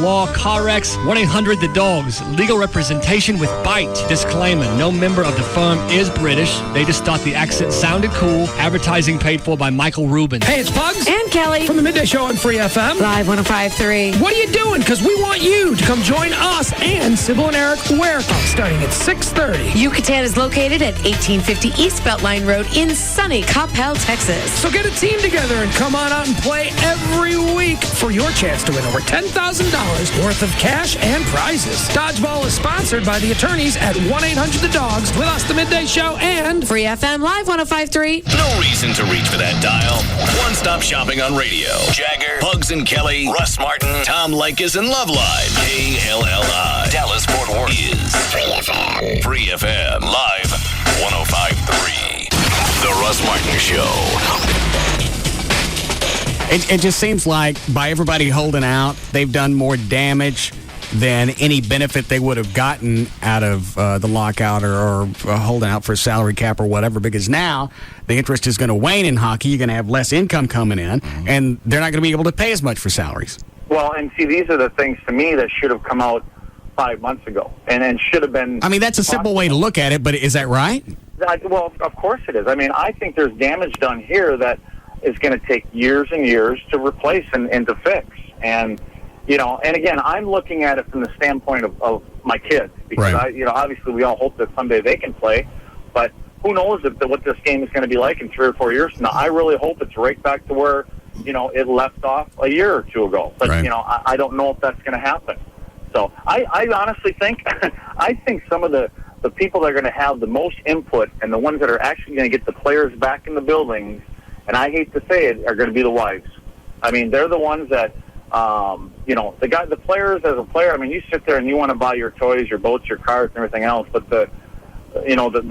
law, car wrecks. 1-800-THE-DOGS. Legal representation with bite. Disclaimer, no member of the firm is British. They just thought the accent sounded cool. Advertising paid for by Michael Rubin. Hey, it's Bugs. And Kelly. From the Midday Show on Free FM. Live 105.3. What are you doing? Because we want you to come join us and Sybil and Eric Warehouse starting at 6:30. Yucatan is located at 1850 East Beltline Road in sunny Coppell, Texas. So get a team together and come on out and play every week for your chance to win over $10,000 worth of cash and prizes. Dodgeball is sponsored by the attorneys at 1-800-THE-DOGS with us, the Midday Show, and Free FM Live 105.3. No reason to reach for that dial. One-stop shopping on radio. Jagger, Bugs and Kelly, Russ Martin, Tom Leykis, and Loveline. KLLI. Dallas-Fort Worth is Free FM. Free FM Live 105.3. The Russ Martin Show. It just seems like by everybody holding out, they've done more damage than any benefit they would have gotten out of the lockout or holding out for a salary cap or whatever, because now the interest is going to wane in hockey. You're going to have less income coming in, and they're not going to be able to pay as much for salaries. Well, and see, these are the things to me that should have come out 5 months ago and should have been... I mean, that's a simple way to look at it, but is that right? Well, of course it is. I mean, I think there's damage done here that is going to take years and years to replace and to fix. And, you know, and again, I'm looking at it from the standpoint of my kids, because, right. Obviously we all hope that someday they can play, but who knows what this game is going to be like in 3 or 4 years from now. I really hope it's right back to where, it left off a year or two ago. But, right. I don't know if that's going to happen. So I honestly think, I think some of the people that are going to have the most input and the ones that are actually going to get the players back in the buildings, and I hate to say it, are going to be the wives. I mean, they're the ones that, the players as a player, I mean, you sit there and you want to buy your toys, your boats, your cars, and everything else, but the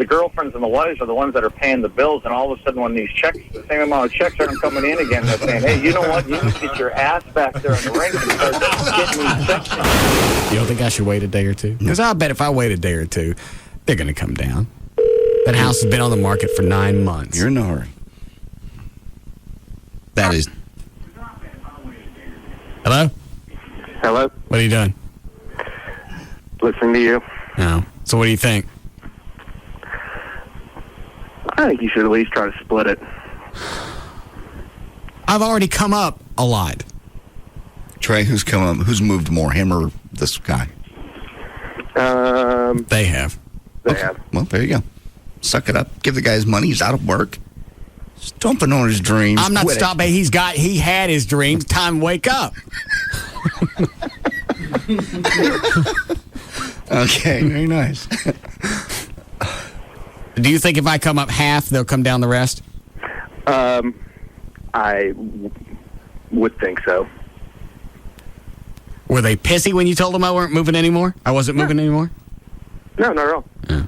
girlfriends and the wives are the ones that are paying the bills, and all of a sudden when these checks, the same amount of checks aren't coming in again, they're saying, hey, you know what, you need to get your ass back there in the ring and start getting these checks. You don't think I should wait a day or two? Because I bet if I wait a day or two, they're going to come down. That house has been on the market for 9 months. You're in a hurry. That is... Hello? Hello? What are you doing? Listening to you. No. So what do you think? I think you should at least try to split it. I've already come up a lot. Trey, who's moved more, him or this guy? They have. They have. Well, there you go. Suck it up. Give the guy his money. He's out of work. Stomping on his dreams. I'm not stopping. He had his dreams. Time to wake up. Okay, very nice. Do you think if I come up half, they'll come down the rest? I would think so. Were they pissy when you told them I weren't moving anymore? I wasn't moving anymore? No, not at all. Yeah.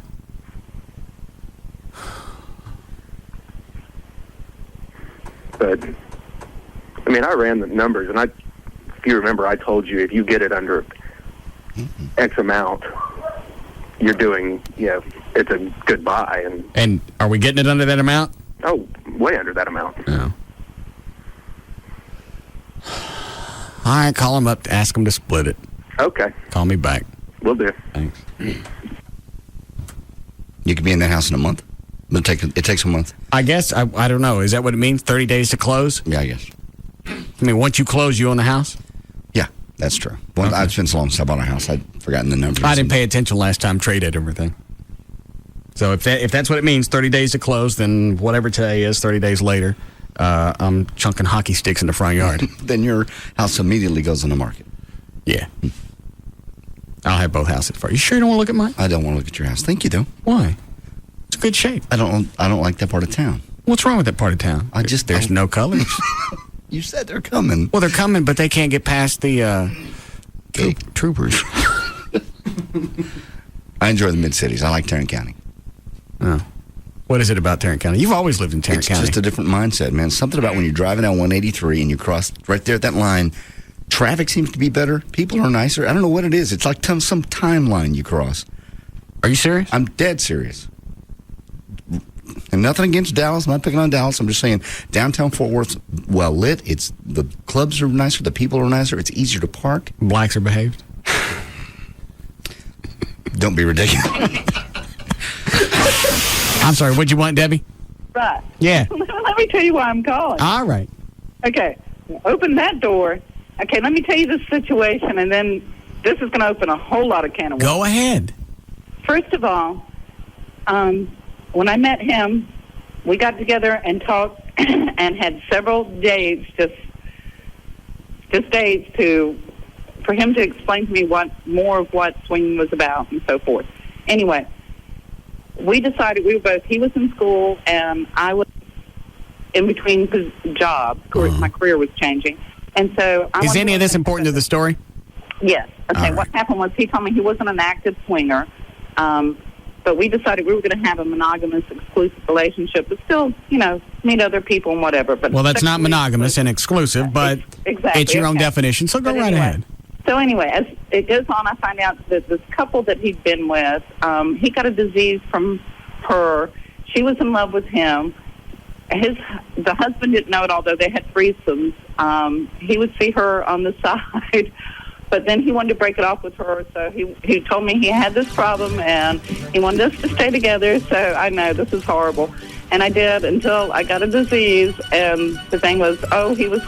But, I mean, I ran the numbers, and if you remember, I told you if you get it under X amount, you're doing, it's a good buy. And are we getting it under that amount? Oh, way under that amount. No. All right, call them up, ask them to split it. Okay. Call me back. Will do. Thanks. You could be in that house in a month. It takes a month. I guess, I don't know. Is that what it means? 30 days to close? Yeah, I guess. I mean, once you close, you own the house? Yeah, that's true. Well, Okay. It's been so long since I bought a house, I'd forgotten the numbers. I didn't pay attention last time, Trey did everything. So if that's what it means, 30 days to close, then whatever today is, 30 days later, I'm chunking hockey sticks in the front yard. Then your house immediately goes on the market. Yeah. I'll have both houses for you. You sure you don't want to look at mine? I don't want to look at your house. Think you do. Why? It's a good shape. I don't like that part of town. What's wrong with that part of town? There's no colors. You said they're coming. Well, they're coming, but they can't get past the troopers. I enjoy the mid-cities. I like Tarrant County. Oh. What is it about Tarrant County? You've always lived in Tarrant County. It's just a different mindset, man. Something about when you're driving down 183 and you cross right there at that line, traffic seems to be better. People are nicer. I don't know what it is. It's like some timeline you cross. Are you serious? I'm dead serious. and nothing against Dallas. I'm not picking on Dallas. I'm just saying downtown Fort Worth's well lit. The clubs are nicer. The people are nicer. It's easier to park. Blacks are behaved. Don't be ridiculous. I'm sorry. What'd you want, Debbie? Right. Yeah. Let me tell you why I'm calling. All right. Okay. Open that door. Okay, let me tell you the situation, and then this is going to open a whole lot of can of worms. Go ahead. First of all, when I met him, we got together and talked and had several dates, just dates for him to explain to me more of what swinging was about and so forth. Anyway, we decided he was in school and I was in between jobs. My career was changing. And so is any of this important to the story? Yes. Okay, right. What happened was he told me he wasn't an active swinger, but we decided we were going to have a monogamous, exclusive relationship, but still, meet other people and whatever. But well, that's not monogamous and exclusive, but exactly. It's your own definition, so go right ahead. So anyway, as it goes on, I find out that this couple that he'd been with, he got a disease from her. She was in love with him. The husband didn't know it, although they had threesomes. He would see her on the side, but then he wanted to break it off with her. So he told me he had this problem and he wanted us to stay together. So I know this is horrible, and I did until I got a disease. And the thing was, he was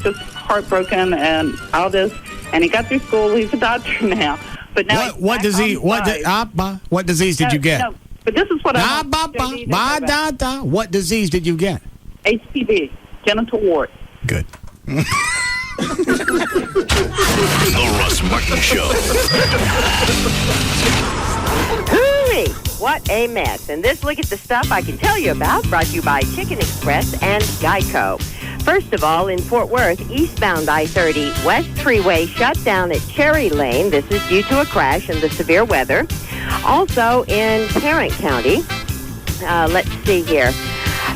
just heartbroken and all this. And he got through school. He's a doctor now. But now what disease? What disease did you get? No, but this is what What disease did you get? HPV, genital wart. Good. The Russ Martin Show. Hooray! What a mess. And this look at the stuff I can tell you about brought to you by Chicken Express and Geico. First of all, in Fort Worth, eastbound I-30 West Freeway shut down at Cherry Lane. This is due to a crash and the severe weather. Also in Tarrant County, let's see here.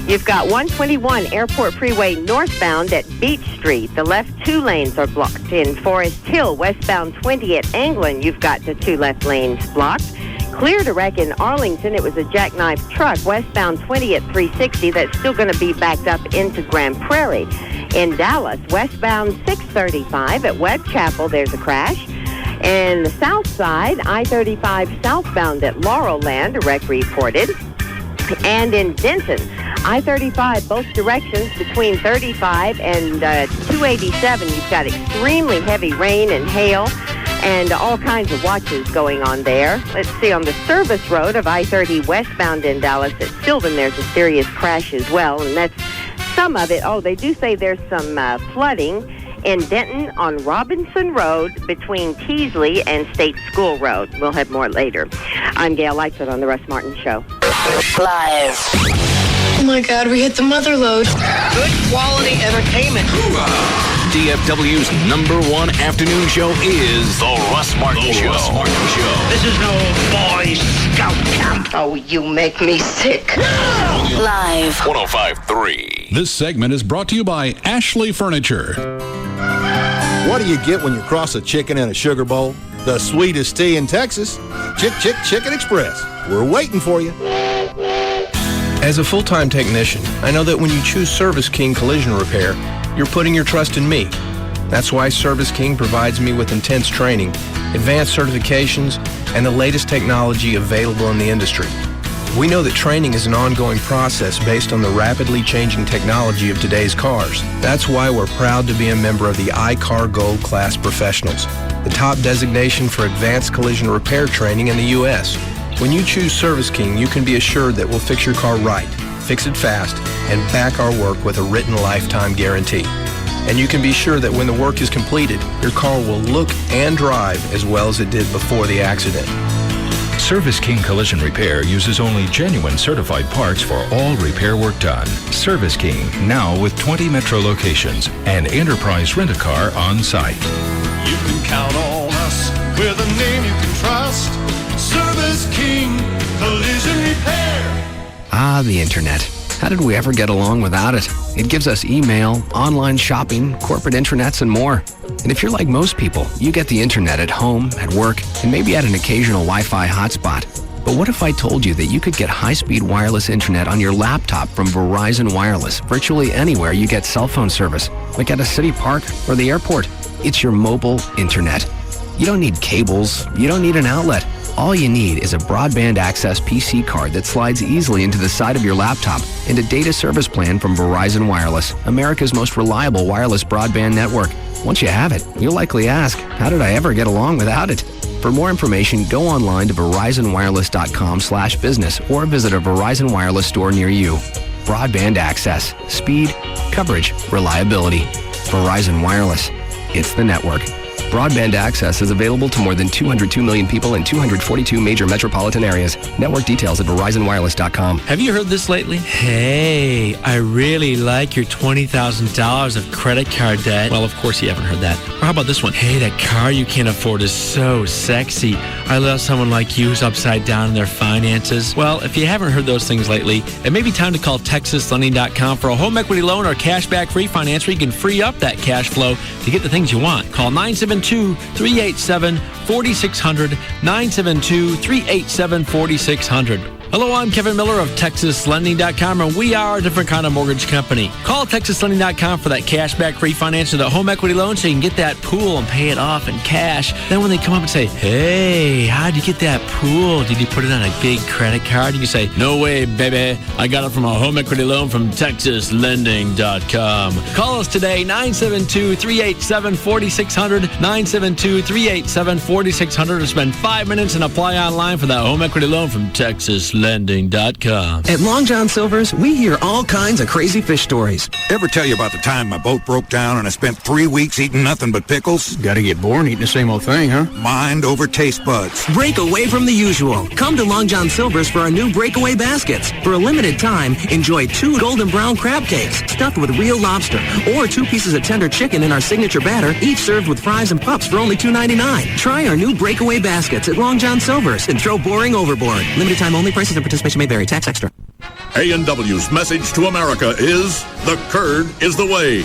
You've got 121 Airport Freeway northbound at Beach Street. The left 2 lanes are blocked. In Forest Hill, westbound 20 at Anglin, you've got the 2 left lanes blocked. Clear to wreck in Arlington. It was a jackknife truck westbound 20 at 360 that's still going to be backed up into Grand Prairie. In Dallas, westbound 635 at Webb Chapel, there's a crash. In the south side, I-35 southbound at Laurel Land, a wreck reported. And in Denton, I-35, both directions between 35 and 287, you've got extremely heavy rain and hail and all kinds of watches going on there. Let's see, on the service road of I-30 westbound in Dallas at Sylvan, there's a serious crash as well, and that's some of it. Oh, they do say there's some flooding in Denton on Robinson Road between Teasley and State School Road. We'll have more later. I'm Gail Lightfoot on The Russ Martin Show. Live. Oh my God, we hit the mother lode. Good quality entertainment. DFW's #1 afternoon show is The Russ Martin Show. Russ Martin Show. This is no Boy Scout camp. Oh, you make me sick. Live. 105.3. This segment is brought to you by Ashley Furniture. What do you get when you cross a chicken and a sugar bowl? The sweetest tea in Texas. Chicken Express. We're waiting for you. As a full-time technician, I know that when you choose Service King Collision Repair, you're putting your trust in me. That's why Service King provides me with intense training, advanced certifications, and the latest technology available in the industry. We know that training is an ongoing process based on the rapidly changing technology of today's cars. That's why we're proud to be a member of the iCar Gold Class Professionals, the top designation for advanced collision repair training in the U.S. When you choose Service King, you can be assured that we'll fix your car right, fix it fast, and back our work with a written lifetime guarantee. And you can be sure that when the work is completed, your car will look and drive as well as it did before the accident. Service King Collision Repair uses only genuine certified parts for all repair work done. Service King, now with 20 metro locations and enterprise rent-a-car on site. You can count on us with a name you can trust. Service King Collision Repair. Ah, the internet. How did we ever get along without it? It gives us email, online shopping, corporate intranets, and more. And if you're like most people, you get the internet at home, at work, and maybe at an occasional Wi-Fi hotspot. But what if I told you that you could get high-speed wireless internet on your laptop from Verizon Wireless virtually anywhere you get cell phone service, like at a city park or the airport? It's your mobile internet. You don't need cables. You don't need an outlet. All you need is a broadband access PC card that slides easily into the side of your laptop and a data service plan from Verizon Wireless, America's most reliable wireless broadband network. Once you have it, you'll likely ask, how did I ever get along without it? For more information, go online to verizonwireless.com/business or visit a Verizon Wireless store near you. Broadband access, speed, coverage, reliability. Verizon Wireless. It's the network. Broadband access is available to more than 202 million people in 242 major metropolitan areas. Network details at verizonwireless.com. Have you heard this lately? Hey, I really like your $20,000 of credit card debt. Well, of course you haven't heard that. Or how about this one? Hey, that car you can't afford is so sexy. I love someone like you who's upside down in their finances. Well, if you haven't heard those things lately, it may be time to call TexasLending.com for a home equity loan or cashback refinance where you can free up that cash flow to get the things you want. Call 972-387-4600, 972-387-4600. Hello, I'm Kevin Miller of TexasLending.com, and we are a different kind of mortgage company. Call TexasLending.com for that cashback refinance or that home equity loan so you can get that pool and pay it off in cash. Then when they come up and say, hey, how'd you get that pool? Did you put it on a big credit card? You can say, no way, baby. I got it from a home equity loan from TexasLending.com. Call us today, 972-387-4600, 972-387-4600, or spend 5 minutes and apply online for that home equity loan from TexasLending.com. At Long John Silver's, we hear all kinds of crazy fish stories. Ever tell you about the time my boat broke down and I spent 3 weeks eating nothing but pickles? Gotta get bored eating the same old thing, huh? Mind over taste buds. Break away from the usual. Come to Long John Silver's for our new breakaway baskets. For a limited time, enjoy 2 golden brown crab cakes stuffed with real lobster, or 2 pieces of tender chicken in our signature batter, each served with fries and pups for only $2.99. Try our new breakaway baskets at Long John Silver's and throw boring overboard. Limited time only. Prices and participation may vary. Tax extra. A&W's message to America is, the curd is the way.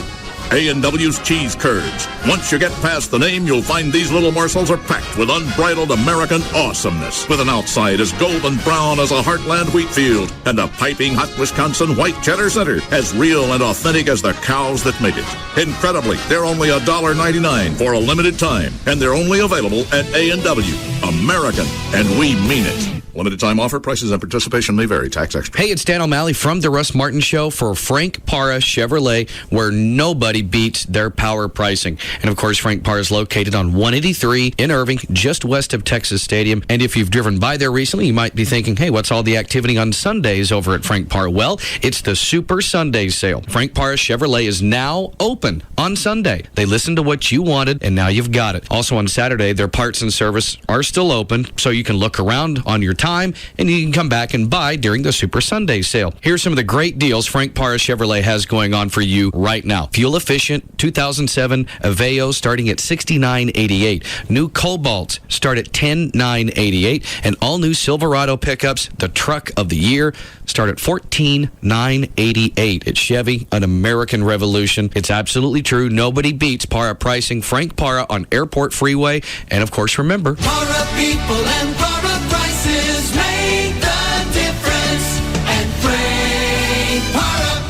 A&W's cheese curds. Once you get past the name, you'll find these little morsels are packed with unbridled American awesomeness, with an outside as golden brown as a Heartland wheat field and a piping hot Wisconsin white cheddar center, as real and authentic as the cows that make it. Incredibly, they're only $1.99 for a limited time, and they're only available at A&W. American, and we mean it. Limited time offer. Prices and participation may vary. Tax extra. Hey, it's Dan O'Malley from the Russ Martin Show for Frank Parra Chevrolet, where nobody beats their power pricing. And of course, Frank Parra is located on 183 in Irving, just west of Texas Stadium. And if you've driven by there recently, you might be thinking, hey, what's all the activity on Sundays over at Frank Parra? Well, it's the Super Sunday sale. Frank Parra Chevrolet is now open on Sunday. They listened to what you wanted, and now you've got it. Also on Saturday, their parts and service are still open, so you can look around on your time, and you can come back and buy during the Super Sunday sale. Here's some of the great deals Frank Parra Chevrolet has going on for you right now. Fuel efficient 2007 Aveo starting at $69.88. New Cobalts start at $10,988, and all new Silverado pickups, the truck of the year, start at $14,988. At Chevy, an American revolution. It's absolutely true. Nobody beats Parra pricing. Frank Parra on Airport Freeway, and of course, remember, Parra people and Parra prices make the difference. And Frank Parra.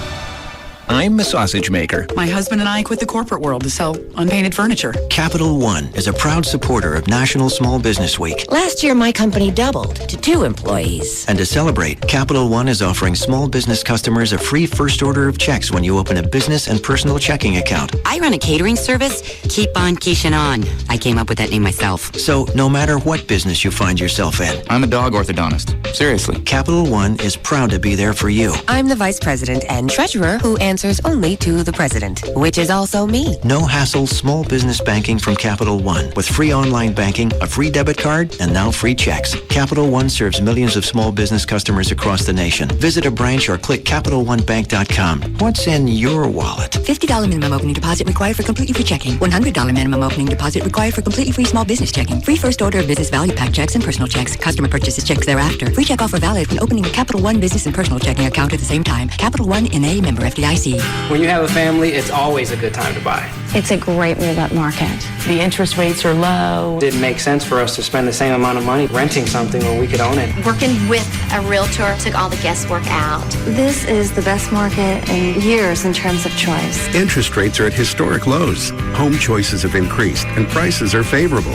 I'm a sausage maker. My husband and I quit the corporate world to sell unpainted furniture. Capital One is a proud supporter of National Small Business Week. Last year, my company doubled to 2 employees. And to celebrate, Capital One is offering small business customers a free first order of checks when you open a business and personal checking account. I run a catering service. Keep on keishing on. I came up with that name myself. So no matter what business you find yourself in. I'm a dog orthodontist. Seriously. Capital One is proud to be there for you. I'm the vice president and treasurer who answers only to the president, which is also me. No hassle small business banking from Capital One, with free online banking, a free debit card, and now free checks. Capital One serves millions of small business customers across the nation. Visit a branch or click CapitalOneBank.com. What's in your wallet? $50 minimum opening deposit required for completely free checking. $100 minimum opening deposit required for completely free small business checking. Free first order of business value pack checks and personal checks. Customer purchases checks thereafter. Free check offer valid when opening a Capital One business and personal checking account at the same time. Capital One N.A. member FDIC. key. When you have a family, it's always a good time to buy. It's a great move-up market. The interest rates are low. It didn't make sense for us to spend the same amount of money renting something when we could own it. Working with a realtor took all the guesswork out. This is the best market in years in terms of choice. Interest rates are at historic lows. Home choices have increased and prices are favorable.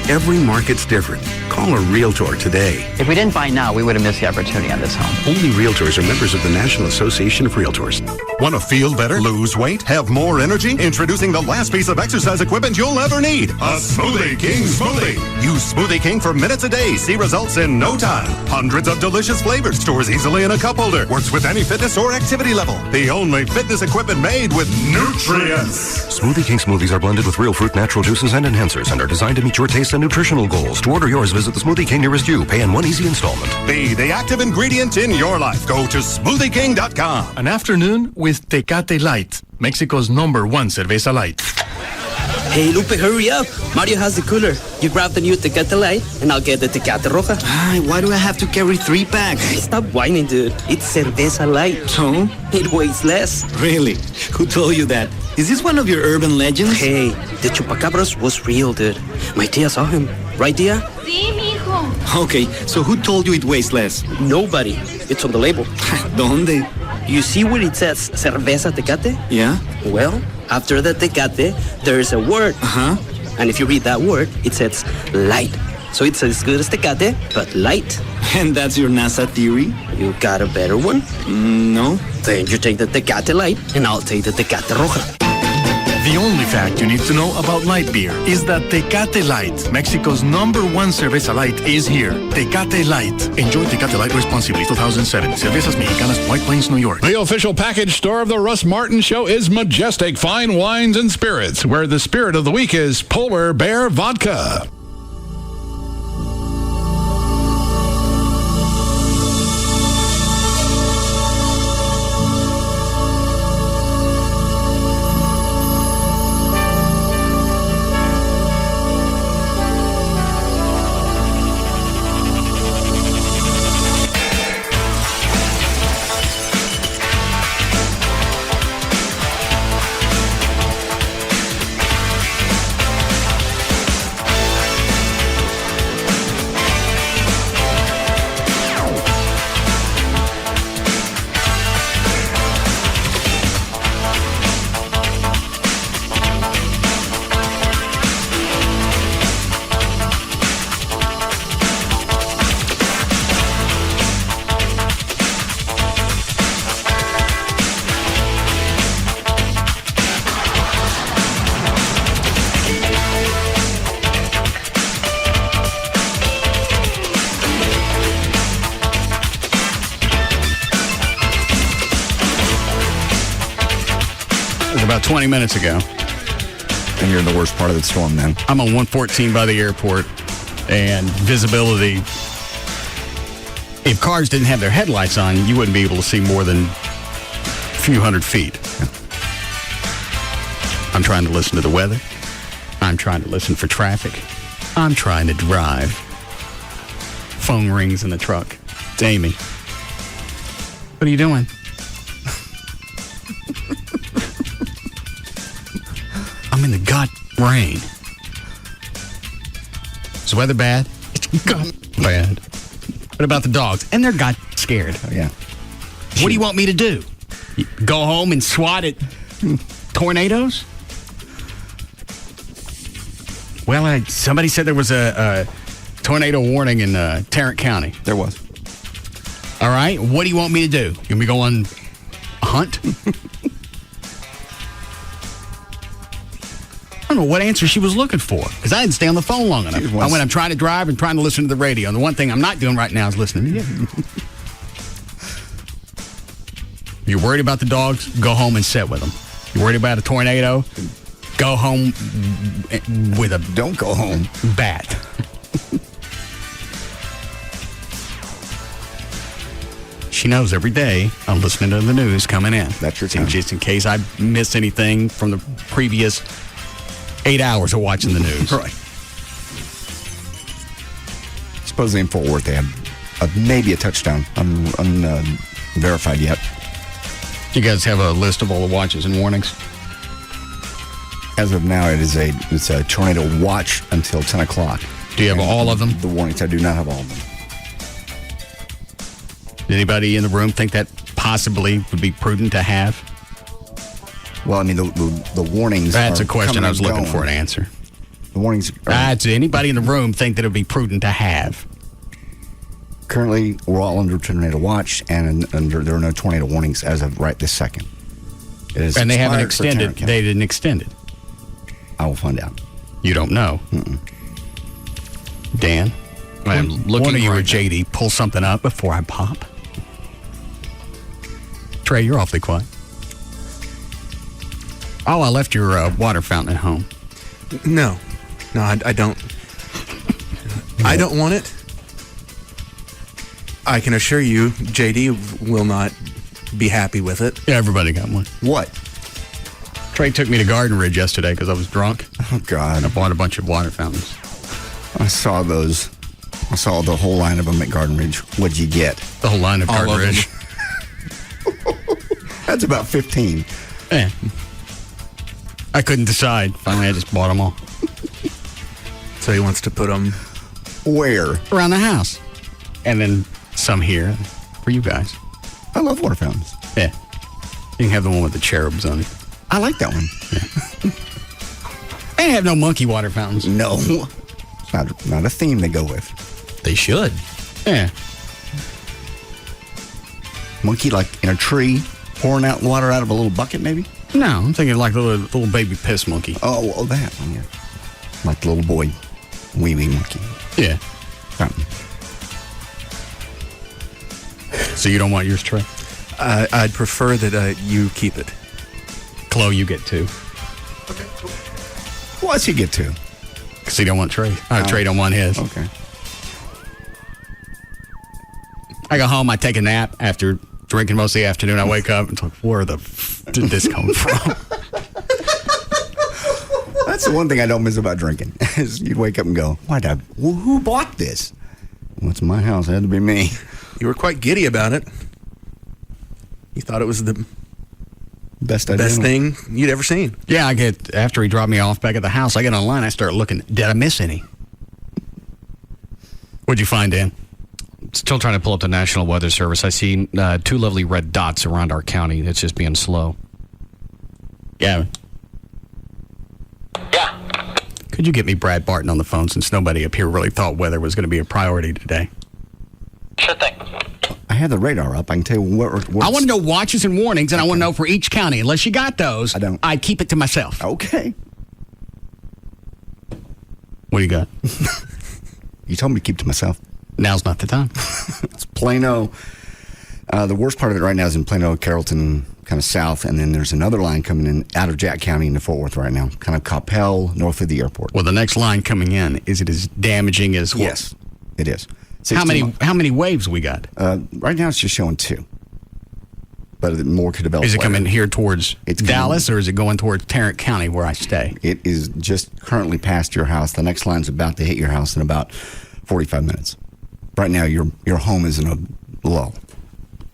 Every market's different. Call a realtor today. If we didn't buy now, we would have missed the opportunity on this home. Only realtors are members of the National Association of Realtors. Want to feel better, lose weight, have more energy? Introducing the last piece of exercise equipment you'll ever need. A Smoothie King smoothie. Use Smoothie King for minutes a day. See results in no time. Hundreds of delicious flavors. Stores easily in a cup holder. Works with any fitness or activity level. The only fitness equipment made with nutrients. Smoothie King smoothies are blended with real fruit, natural juices, and enhancers and are designed to meet your taste and nutritional goals. To order yours, visit the Smoothie King nearest you. Pay in one easy installment. Be the active ingredient in your life. Go to smoothieking.com. An afternoon with Tecate Light, Mexico's #1 cerveza light. Hey, Lupe, hurry up. Mario has the cooler. You grab the new Tecate Light, and I'll get the Tecate Roja. Why do I have to carry 3 packs? Stop whining, dude. It's cerveza light. So? It weighs less. Really? Who told you that? Is this one of your urban legends? Hey, the chupacabras was real, dude. My tia saw him. Right, tia? Sí, mijo. Okay, so who told you it weighs less? Nobody. It's on the label. ¿Dónde? You see where it says cerveza Tecate? Yeah? Well, after the Tecate, there's a word. Uh-huh. And if you read that word, it says light. So it's as good as Tecate, but light. And that's your NASA theory? You got a better one? No. Then you take the Tecate Light, and I'll take the Tecate Roja. The only fact you need to know about light beer is that Tecate Light, Mexico's #1 cerveza light, is here. Tecate Light. Enjoy Tecate Light responsibly. 2007. Cervezas Mexicanas, White Plains, New York. The official package store of the Russ Martin Show is Majestic Fine Wines and Spirits, where the spirit of the week is Polar Bear Vodka. About 20 minutes ago. And you're in the worst part of the storm then. I'm on 114 by the airport, and visibility, if cars didn't have their headlights on, you wouldn't be able to see more than a few hundred feet. I'm trying to listen to the weather. I'm trying to listen for traffic. I'm trying to drive. Phone rings in the truck. It's Amy. What are you doing? I'm in the god rain. Is the weather bad? It's god bad. What about the dogs? And they're god scared. Oh, yeah. What do you want me to do? Go home and swat at tornadoes? Well, somebody said there was a tornado warning in Tarrant County. There was. All right. What do you want me to do? You want me to go on a hunt? I don't know what answer she was looking for because I didn't stay on the phone long enough. I'm trying to drive and trying to listen to the radio. And the one thing I'm not doing right now is listening to you. You're worried about the dogs? Go home and sit with them. You're worried about a tornado? Go home with a... Don't go home. Bat. She knows every day I'm listening to the news coming in. That's your time. Just in case I miss anything from the previous 8 hours of watching the news. Right. Supposedly in Fort Worth they had maybe a touchdown. Unverified yet. Do you guys have a list of all the watches and warnings? As of now, it's a tornado watch until 10 o'clock. Do you have all of them? The warnings, I do not have all of them. Anybody in the room think that possibly would be prudent to have? Well, I mean, the warnings. That's a question I was looking for an answer. The warnings. Does anybody in the room think that it would be prudent to have? Currently, we're all under tornado watch, and there are no tornado warnings as of right this second. And they haven't extended. They didn't extend it. I will find out. You don't know. Dan, I'm looking. One of you or JD pull something up before I pop. Trey, you're awfully quiet. Oh, I left your water fountain at home. No, I don't. I don't want it. I can assure you, JD will not be happy with it. Yeah, everybody got one. What? Trey took me to Garden Ridge yesterday because I was drunk. Oh, God. I bought a bunch of water fountains. I saw those. I saw the whole line of them at Garden Ridge. What'd you get? The whole line of Garden Ridge. That's about 15. Yeah. I couldn't decide. Finally, I just bought them all. So he wants to put them where? Around the house. And then some here for you guys. I love water fountains. Yeah. You can have the one with the cherubs on it. I like that one. Yeah. They have no monkey water fountains. No. It's not a theme they go with. They should. Yeah. Monkey like in a tree, pouring out water out of a little bucket, maybe? No, I'm thinking like the little baby piss monkey. Oh, that one, yeah. Like the little boy wee-wee monkey. Yeah. Fountain. So you don't want yours, Trey? I'd prefer that you keep it. Chloe, you get two. Okay, cool. What's he get two? Because he don't want Trey. Trey don't want his. Okay. I go home, I take a nap after drinking most of the afternoon. I wake up and it's like, where the did this come from? That's the one thing I don't miss about drinking. Is you'd wake up and go, who bought this? Well, it's my house. It had to be me. You were quite giddy about it. You thought it was the best thing you'd ever seen. Yeah, after he dropped me off back at the house, I get online, I start looking. Did I miss any? What'd you find, Dan? Still trying to pull up the National Weather Service. I see two lovely red dots around our county. It's just being slow. Gavin. Yeah. Could you get me Brad Barton on the phone since nobody up here really thought weather was going to be a priority today? Sure thing. I have the radar up. I can tell you what. I want to know watches and warnings, and I want to know for each county. Unless you got those, I'd keep it to myself. Okay. What do you got? You told me to keep it to myself. Now's not the time. It's Plano. The worst part of it right now is in Plano, Carrollton, kind of south, and then there's another line coming in out of Jack County into Fort Worth right now, kind of Coppell, north of the airport. Well, the next line coming in, is it as damaging as what? Yes, it is. How many waves we got? Right now it's just showing 2. But more could develop. Is it later. coming here towards Dallas, or is it going towards Tarrant County where I stay? It is just currently past your house. The next line's about to hit your house in about 45 minutes. Right now, your home is in a lull.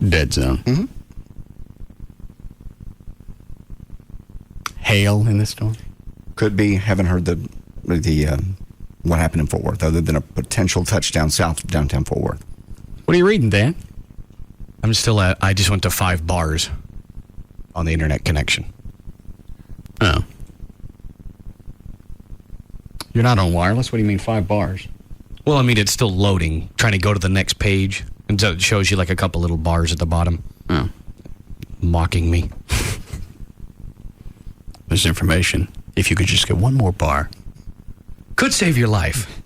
Dead zone. Mm-hmm. Hail in this storm? Could be. Haven't heard the what happened in Fort Worth, other than a potential touchdown south of downtown Fort Worth. What are you reading, Dan? I'm still I just went to 5 bars on the internet connection. Oh. You're not on wireless? What do you mean 5 bars? Well, I mean, it's still loading, trying to go to the next page. And so it shows you like a couple little bars at the bottom. Oh. Mocking me. There's information. If you could just get one more bar. Could save your life.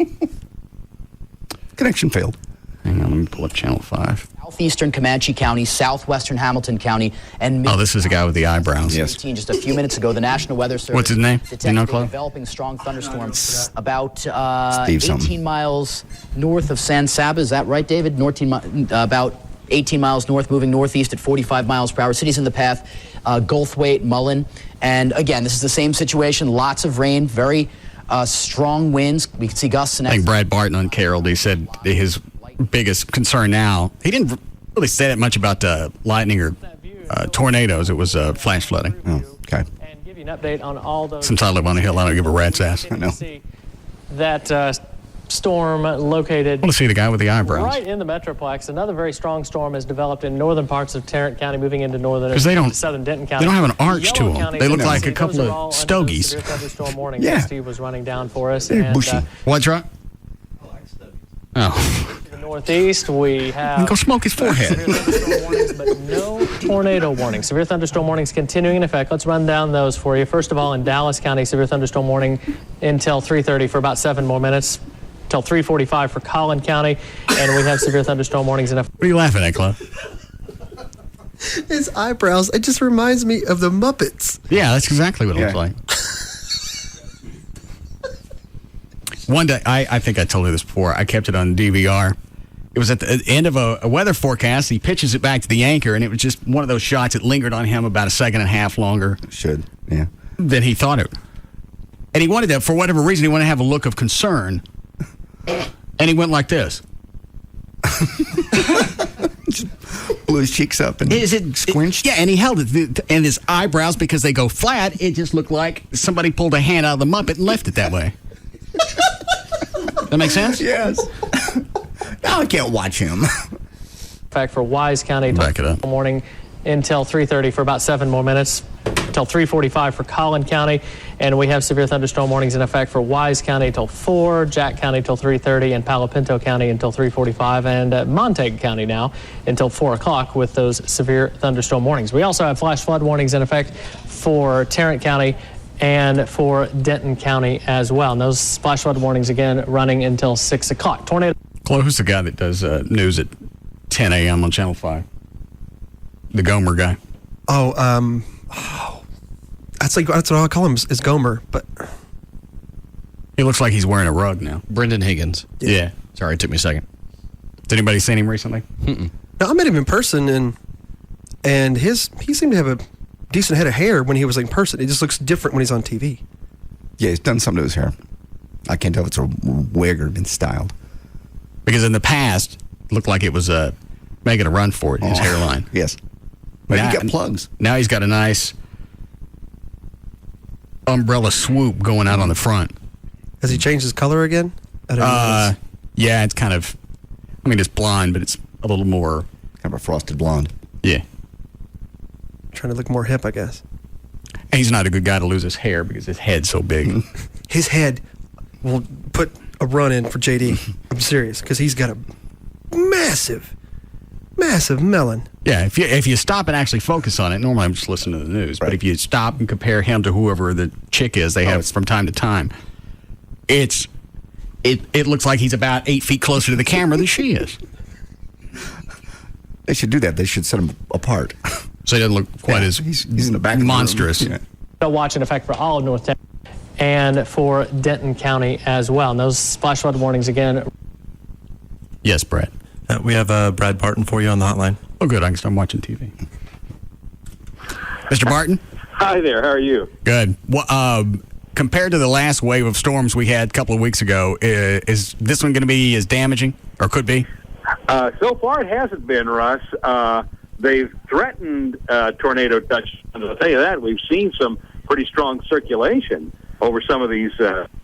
Connection failed. Hang on, let me pull up Channel 5. Southeastern Comanche County, southwestern Hamilton County, and this is the guy with the eyebrows. Yes. Just a few minutes ago, the National Weather Service. What's his name? Detected you know, a developing strong thunderstorm about 18 miles north of San Saba. Is that right, David? About 18 miles north, moving northeast at 45 miles per hour. Cities in the path, Goldthwaite, Mullen. And again, this is the same situation. Lots of rain, very strong winds. We can see gusts. I think Brad Barton on Carroll, he said his biggest concern now, he didn't really say that much about lightning or tornadoes. It was flash flooding. Oh, okay. And give you an update on all those. Since I live on a hill, I don't give a rat's ass. I know. That storm located. I want to see the guy with the eyebrows. Right in the Metroplex. Another very strong storm has developed in northern parts of Tarrant County, moving into northern and southern Denton County. They don't have an arch to them. Counties, They look like a couple of stogies. Thunderstorm warnings Yeah. that Steve was running down for us. They're bushy. What's wrong? To the northeast, we have. Go smoke his forehead. Severe thunderstorm warnings, but no tornado warnings. Severe thunderstorm warnings continuing in effect. Let's run down those for you. First of all, in Dallas County, severe thunderstorm warning until 3:30 for about 7 more minutes. Till 3:45 for Collin County, and we have severe thunderstorm warnings in effect. What are you laughing at, Cliff? His eyebrows, it just reminds me of the Muppets. Yeah, that's exactly what it looks like. One day, I think I told you this before, I kept it on DVR. It was at the end of a weather forecast. He pitches it back to the anchor, and it was just one of those shots that lingered on him about a second and a half longer. Yeah. Than he thought it. And he wanted that, for whatever reason, he wanted to have a look of concern. And he went like this. Just blew his cheeks up and squinched. Yeah, and he held it. And his eyebrows, because they go flat, it just looked like somebody pulled a hand out of the Muppet and left it that way. That make sense? Yes. Now I can't watch him. In fact, for Wise County, back it up. Morning until 3:30 for about 7 more minutes. Until 3:45 for Collin County, and we have severe thunderstorm warnings in effect for Wise County till 4, Jack County till 3:30, and Palo Pinto County until 3:45, and Montague County now until 4 o'clock with those severe thunderstorm warnings. We also have flash flood warnings in effect for Tarrant County and for Denton County as well. And those flash flood warnings again running until 6 o'clock. Tornado. Chloe, who's the guy that does news at 10 a.m. on Channel 5? The Gomer guy. That's what I call him is Gomer, but he looks like he's wearing a rug now. Brendan Higgins. Yeah. Sorry, it took me a second. Has anybody seen him recently? Mm-mm. No, I met him in person, and he seemed to have a decent head of hair when he was in person. It just looks different when he's on TV. Yeah, he's done something to his hair. I can't tell if it's a wig or been styled. Because in the past, it looked like it was making a run for it, his hairline. Yes. But he got plugs. Now he's got a nice umbrella swoop going out on the front. Has he changed his color again? I don't know. Yeah, it's kind of, it's blonde, but it's a little more. Kind of a frosted blonde. Yeah. Trying to look more hip, I guess. And he's not a good guy to lose his hair because his head's so big. His head will put a run in for JD. I'm serious, because he's got a massive melon. Yeah, if you stop and actually focus on it, normally I'm just listening to the news, but if you stop and compare him to whoever the chick is they have from time to time, it looks like he's about 8 feet closer to the camera than she is. They should do that. They should set him apart. So he doesn't look quite as he's in the back monstrous. Of the room. They'll watch in effect for all of North Texas and for Denton County as well. And those flash flood warnings again. Yes, Brad. We have Brad Barton for you on the hotline. Oh, good. I can start watching TV. Mr. Barton? Hi there. How are you? Good. Well, compared to the last wave of storms we had a couple of weeks ago, is this one going to be as damaging, or could be? So far, it hasn't been, Russ. They've threatened tornado touch. And I'll tell you that. We've seen some pretty strong circulation over some of these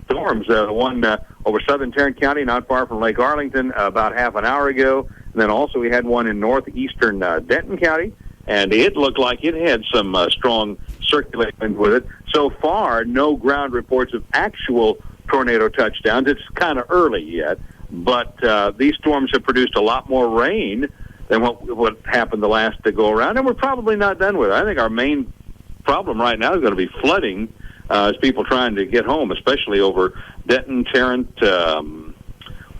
storms. The one over southern Tarrant County, not far from Lake Arlington, about half an hour ago. And then also we had one in northeastern Denton County, and it looked like it had some strong circulation with it. So far, no ground reports of actual tornado touchdowns. It's kind of early yet, but these storms have produced a lot more rain than what happened the last to go around, and we're probably not done with it. I think our main problem right now is going to be flooding as people trying to get home, especially over Denton, Tarrant,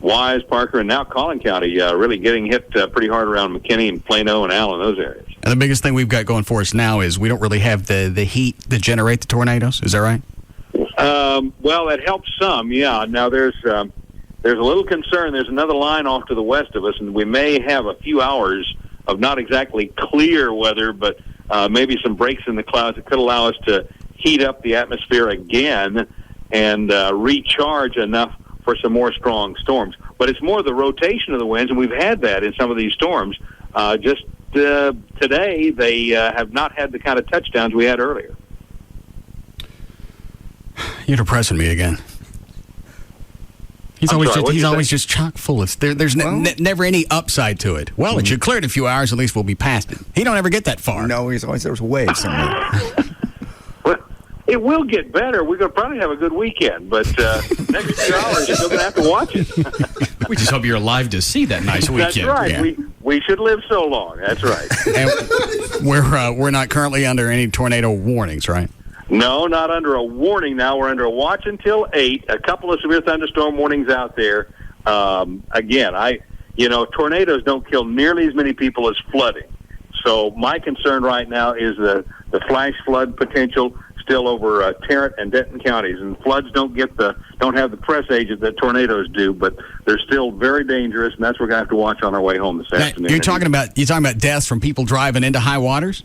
Wise, Parker, and now Collin County, really getting hit pretty hard around McKinney and Plano and Allen, those areas. And the biggest thing we've got going for us now is we don't really have the heat to generate the tornadoes. Is that right? Well, that helps some, yeah. Now, there's a little concern. There's another line off to the west of us, and we may have a few hours of not exactly clear weather, but maybe some breaks in the clouds that could allow us to heat up the atmosphere again and recharge enough for some more strong storms. But it's more the rotation of the winds, and we've had that in some of these storms, just today they have not had the kind of touchdowns we had earlier. You're depressing me again. He's always just chock full of. There's never any upside to it. Well, it should clear in a few hours. At least we'll be past it. He don't ever get that far. No, he's always there's waves somewhere. Well, it will get better. We're going to probably have a good weekend, but next few hours you're still going to have to watch it. We just hope you're alive to see that nice weekend. That's right. Yeah. We should live so long. That's right. And we're not currently under any tornado warnings, right? No, not under a warning now. We're under a watch until 8. A couple of severe thunderstorm warnings out there. Again, tornadoes don't kill nearly as many people as flooding. So my concern right now is the flash flood potential still over Tarrant and Denton counties. And floods don't have the press agent that tornadoes do, but they're still very dangerous, and that's what we're going to have to watch on our way home this afternoon. You're talking about deaths from people driving into high waters?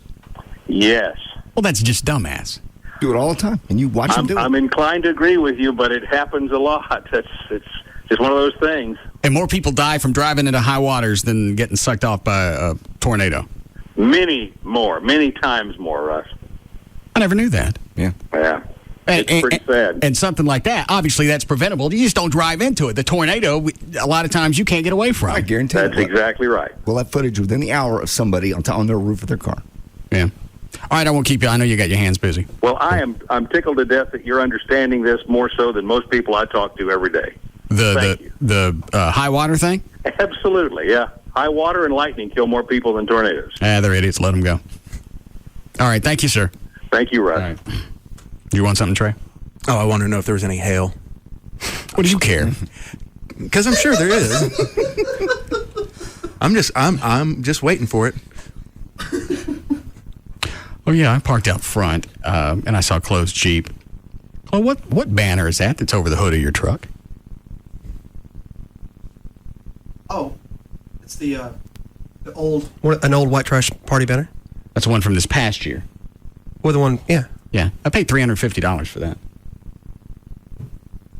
Yes. Well, that's just dumbass. Do it all the time, and you watch them do it. I'm inclined to agree with you, but it happens a lot. It's just one of those things. And more people die from driving into high waters than getting sucked off by a tornado. Many times more, Russ. I never knew that. Yeah. Yeah. It's pretty sad. And something like that, obviously that's preventable. You just don't drive into it. The tornado, a lot of times you can't get away from. I guarantee that's exactly right. We'll have footage within the hour of somebody on their roof of their car. Yeah. All right, I won't keep you. I know you got your hands busy. Well, I'm tickled to death that you're understanding this more so than most people I talk to every day. The high water thing? Absolutely, yeah. High water and lightning kill more people than tornadoes. They're idiots. Let them go. All right, thank you, sir. Thank you, Russ. All right. You want something, Trey? Oh, I wanted to know if there was any hail. What do you care? Because I'm sure there is. I'm just waiting for it. Oh, yeah, I parked out front, and I saw a closed Jeep. Oh, what banner is that that's over the hood of your truck? Oh, it's an old white trash party banner. That's the one from this past year. Well, the one, yeah. Yeah, I paid $350 for that.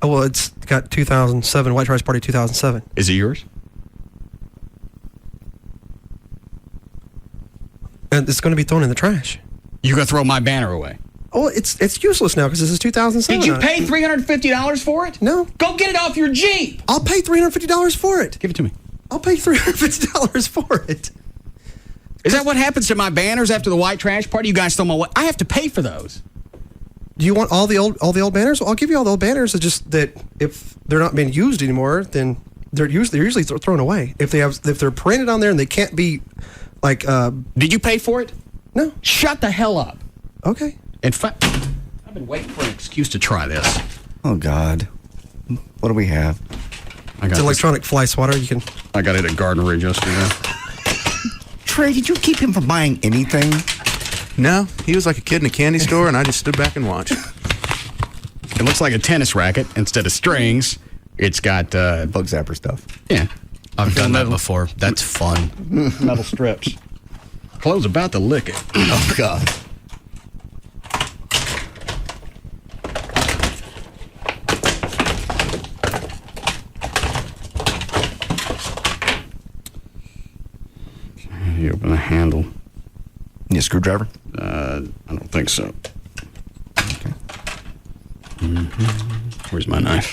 Oh, well, it's got 2007, White Trash Party 2007. Is it yours? And it's going to be thrown in the trash. You're going to throw my banner away? Oh, it's useless now because this is 2007. Did you pay $350 for it? No. Go get it off your Jeep. I'll pay $350 for it. Give it to me. I'll pay $350 for it. Is that what happens to my banners after the white trash party? You guys throw my. I have to pay for those. Do you want all the old banners? Well, I'll give you all the old banners. It's just that if they're not being used anymore, then they're usually thrown away. If they're printed on there and they can't be like. Did you pay for it? No. Shut the hell up. Okay. In fact, I've been waiting for an excuse to try this. Oh God, what do we have? It's electronic fly swatter. You can. I got it at Garden Ridge yesterday. Trey, did you keep him from buying anything? No, he was like a kid in a candy store, and I just stood back and watched. It looks like a tennis racket. Instead of strings, it's got bug zapper stuff. Yeah, I've done that before. That's fun. Metal strips. Chloe's about to lick it. Oh God. You open the handle. Need a screwdriver? I don't think so. Okay. Mm-hmm. Where's my knife?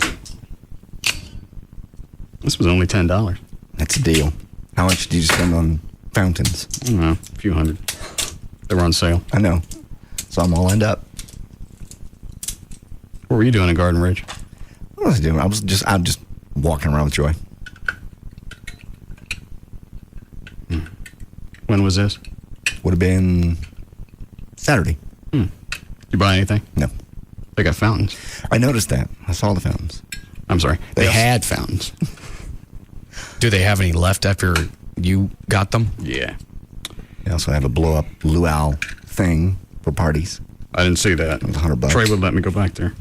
This was only $10. That's a deal. How much did you spend on fountains? I don't know, a few hundred. They were on sale. I know. So I'm all lined up. What were you doing at Garden Ridge? What was I doing? I'm just walking around with Joy. When was this? Would have been Saturday. You buy anything? No. They got fountains. I noticed that. I saw the fountains. I'm sorry. They had fountains. Do they have any left after you got them? Yeah. They also have a blow-up luau thing for parties. I didn't see that. It was $100. Trey would let me go back there.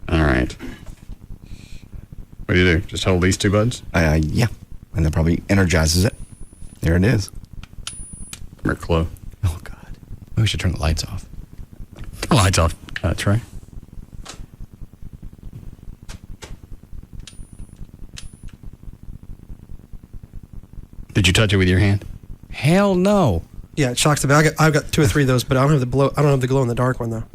All right. What do you do? Just hold these two buds? Yeah. And that probably energizes it. There it is. Come here, Chloe. Oh, God. We should turn the lights off. The lights off, Trey. Did you touch it with your hand? Hell no. Yeah, it shocks the bag. I've got 2 or 3 of those, but I don't have the glow in the dark one though.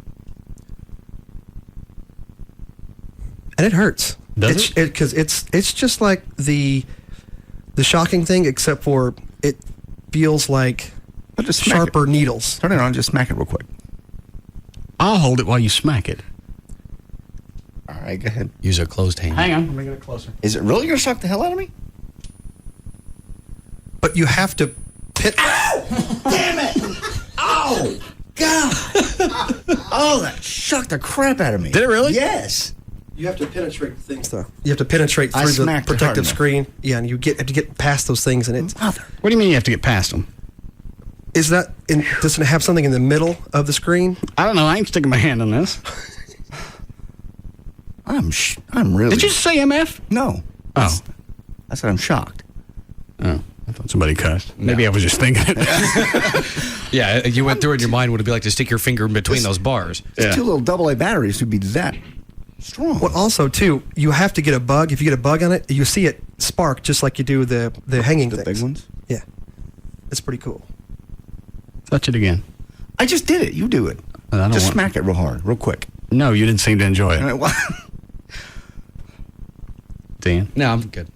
And it hurts. Does it? Because it's just like the shocking thing, except for it feels like sharper needles. Turn it on, just smack it real quick. I'll hold it while you smack it. All right, go ahead. Use a closed hand. Hang on, I'm making it closer. Is it really going to shock the hell out of me? But you have to pit. Ow! Damn it! Oh, God! Oh, that shocked the crap out of me. Did it really? Yes. You have to penetrate things, though. You have to penetrate I through the smacked it hard protective enough. screen. Yeah, and you have to get past those things, and it's. Mother. What do you mean you have to get past them? Does it have something in the middle of the screen? I don't know. I ain't sticking my hand on this. I'm really. Did you say MF? No. Oh. I said I'm shocked. Oh. I thought somebody cussed. Maybe I was just thinking it. Yeah, you went through it in your mind what it'd be like to stick your finger in between those bars. Two little AA batteries would be that strong. Well, also, too, you have to get a bug. If you get a bug on it, you see it spark just like you do the hanging things. The big ones? Yeah. It's pretty cool. Touch it again. I just did it. You do it. Just smack it real hard, real quick. No, you didn't seem to enjoy it. Dan? No, I'm good.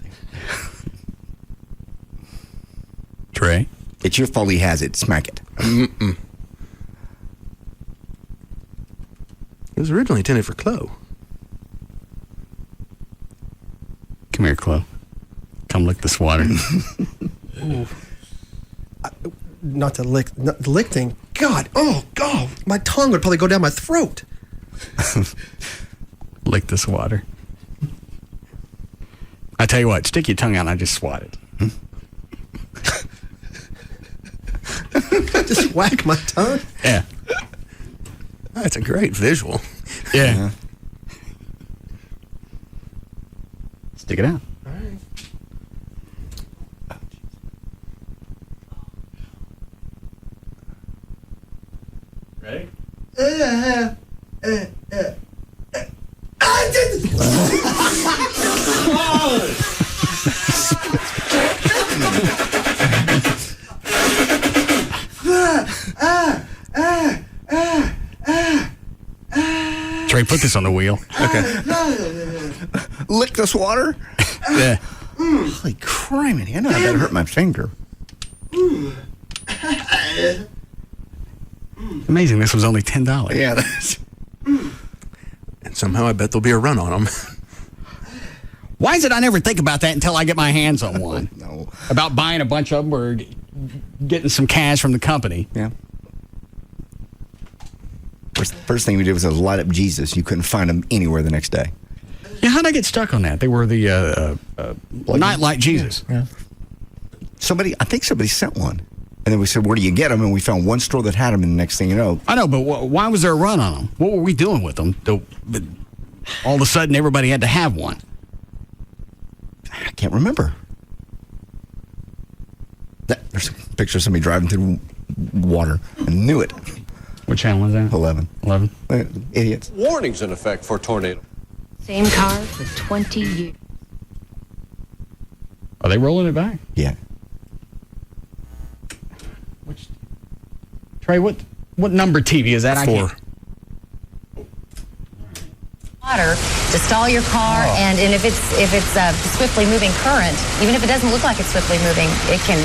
Trey? It's your fault he has it. Smack it. Mm-mm. It was originally intended for Chloe. Come here, Chloe. Come lick this water. Ooh. Not the lick thing. God, oh, God. My tongue would probably go down my throat. Lick this water. I tell you what, stick your tongue out and I just swat it. Just whack my tongue? Yeah. That's a great visual. Yeah. Stick it out. All right. Ready? Trey, put this on the wheel. Okay. Lick this water? Yeah. Holy criminy. I know I better hurt my finger. Amazing, this was only $10. Yeah, that's... And somehow I bet there'll be a run on them. Why is it I never think about that until I get my hands on one? No. About buying a bunch of them or getting some cash from the company. Yeah. First thing we did was light up Jesus. You couldn't find him anywhere the next day. Yeah, how'd I get stuck on that? They were the Nightlight Jesus. Yeah. I think somebody sent one. And then we said, where do you get them? And we found one store that had them, and the next thing you know. I know, but why was there a run on them? What were we doing with them? All of a sudden, everybody had to have one. I can't remember. There's a picture of somebody driving through water. I knew it. What channel is that? 11. 11? Idiots. Warnings in effect for tornado. Same car for 20 years. Are they rolling it back? Yeah. Trey, what number TV is that? 4. Water to stall your car, and if it's swiftly moving current, even if it doesn't look like it's swiftly moving, it can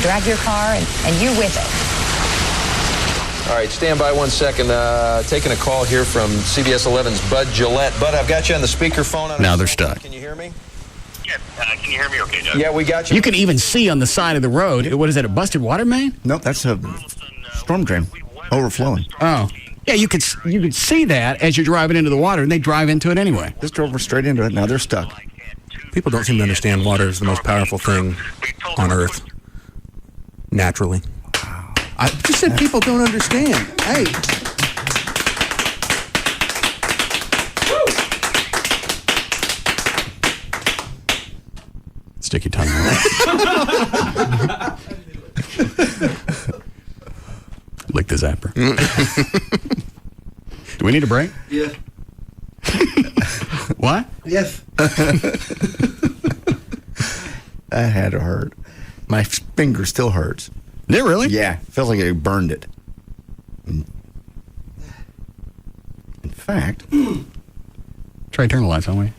drag your car and you're with it. All right, stand by 1 second. Taking a call here from CBS 11's Bud Gillette. Bud, I've got you on the speakerphone. Now they're stuck. Can you hear me? Yeah, can you hear me okay, Doug? Yeah, we got you. You can even see on the side of the road. What is that, a busted water main? Nope, that's a storm drain overflowing. Oh. Yeah, you could see that as you're driving into the water, and they drive into it anyway. Just drove straight into it. Now they're stuck. People don't seem to understand water is the most powerful thing on Earth. Naturally. I just said people don't understand. Hey. Stick your tongue out. Lick the zapper. Do we need a break? Yeah. What? Yes. That had to hurt. My finger still hurts. Did it really? Yeah. Feels like it burned it. In fact. Try to turn the lights on, will you?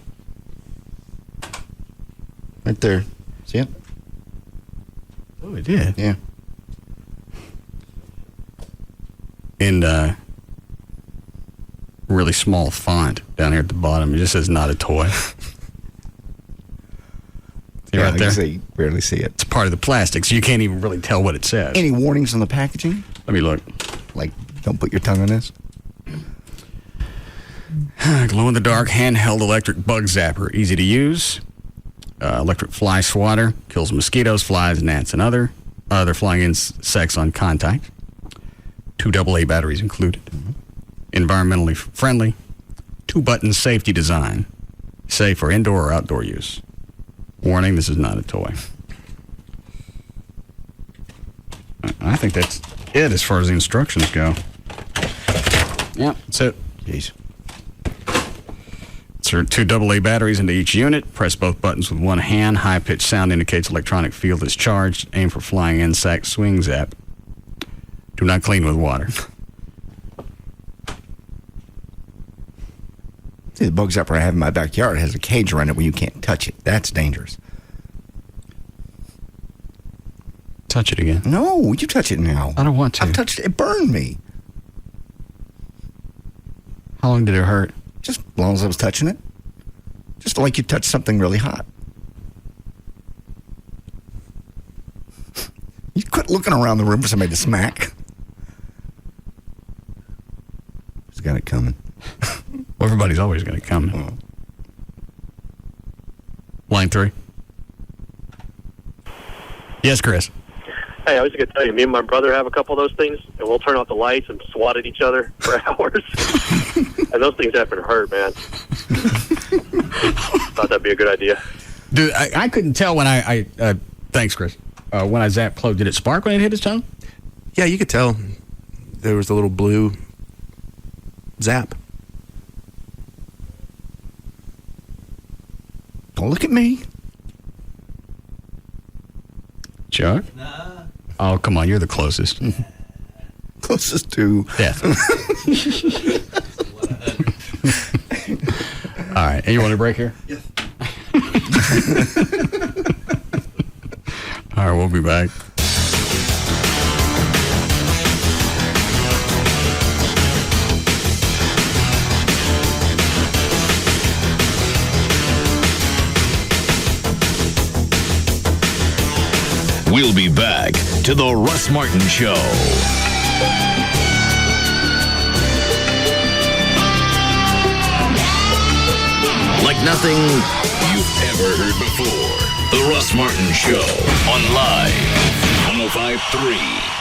Right there. See it? Oh, it did. Yeah. In really small font down here at the bottom. It just says not a toy. See right there? You barely see it. It's part of the plastic, so you can't even really tell what it says. Any warnings on the packaging? Let me look. Like, don't put your tongue on this? Glow-in-the-dark handheld electric bug zapper. Easy to use. Electric fly swatter. Kills mosquitoes, flies, gnats, and other flying insects on contact. 2 AA batteries included. Environmentally friendly. 2-button safety design. Safe for indoor or outdoor use. Warning, this is not a toy. I think that's it as far as the instructions go. Yep, that's it. Jeez. Insert 2 AA batteries into each unit. Press both buttons with one hand. High-pitched sound indicates electronic field is charged. Aim for flying insect. Swing zap. Do not clean with water. See, the bug zapper I have in my backyard has a cage around it where you can't touch it. That's dangerous. Touch it again. No, you touch it now. I don't want to. I've touched it. It burned me. How long did it hurt? Just as long as I was touching it. Just like you touch something really hot. You quit looking around the room for somebody to smack. He's got it coming. Well, everybody's always going to come. Oh. Line 3. Yes, Chris. Hey, I was going to tell you, me and my brother have a couple of those things, and we'll turn off the lights and swat at each other for hours. And those things happen to hurt, man. Thought that'd be a good idea. Dude, I couldn't tell when I thanks, Chris. When I zapped Chloe, did it spark when it hit his tongue? Yeah, you could tell. There was a little blue zap. Don't look at me. Chuck? Nah. Oh, come on. You're the closest. Closest to death. All right. And you want a break here? Yes. All right. We'll be back. We'll be back to the Russ Martin Show. Like nothing you've ever heard before. The Russ Martin Show on Live 105.3.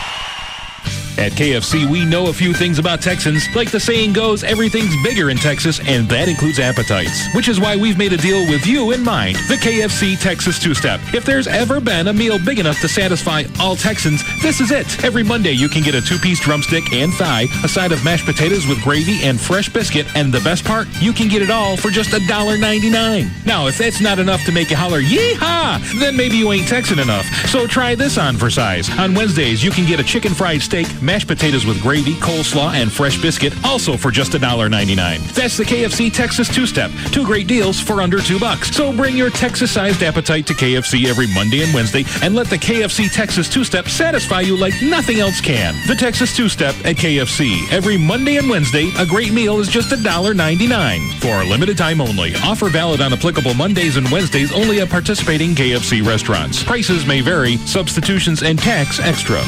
At KFC, we know a few things about Texans. Like the saying goes, everything's bigger in Texas, and that includes appetites. Which is why we've made a deal with you in mind. The KFC Texas Two-Step. If there's ever been a meal big enough to satisfy all Texans, this is it. Every Monday, you can get a 2-piece drumstick and thigh, a side of mashed potatoes with gravy and fresh biscuit, and the best part, you can get it all for just $1.99. Now, if that's not enough to make you holler, yee-haw, then maybe you ain't Texan enough. So try this on for size. On Wednesdays, you can get a chicken fried steak, mashed potatoes with gravy, coleslaw, and fresh biscuit, also for just $1.99. That's the KFC Texas Two-Step. 2 great deals for under $2. So bring your Texas-sized appetite to KFC every Monday and Wednesday, and let the KFC Texas Two-Step satisfy you like nothing else can. The Texas Two-Step at KFC. Every Monday and Wednesday, a great meal is just $1.99. For a limited time only. Offer valid on applicable Mondays and Wednesdays only at participating KFC restaurants. Prices may vary. Substitutions and tax extra.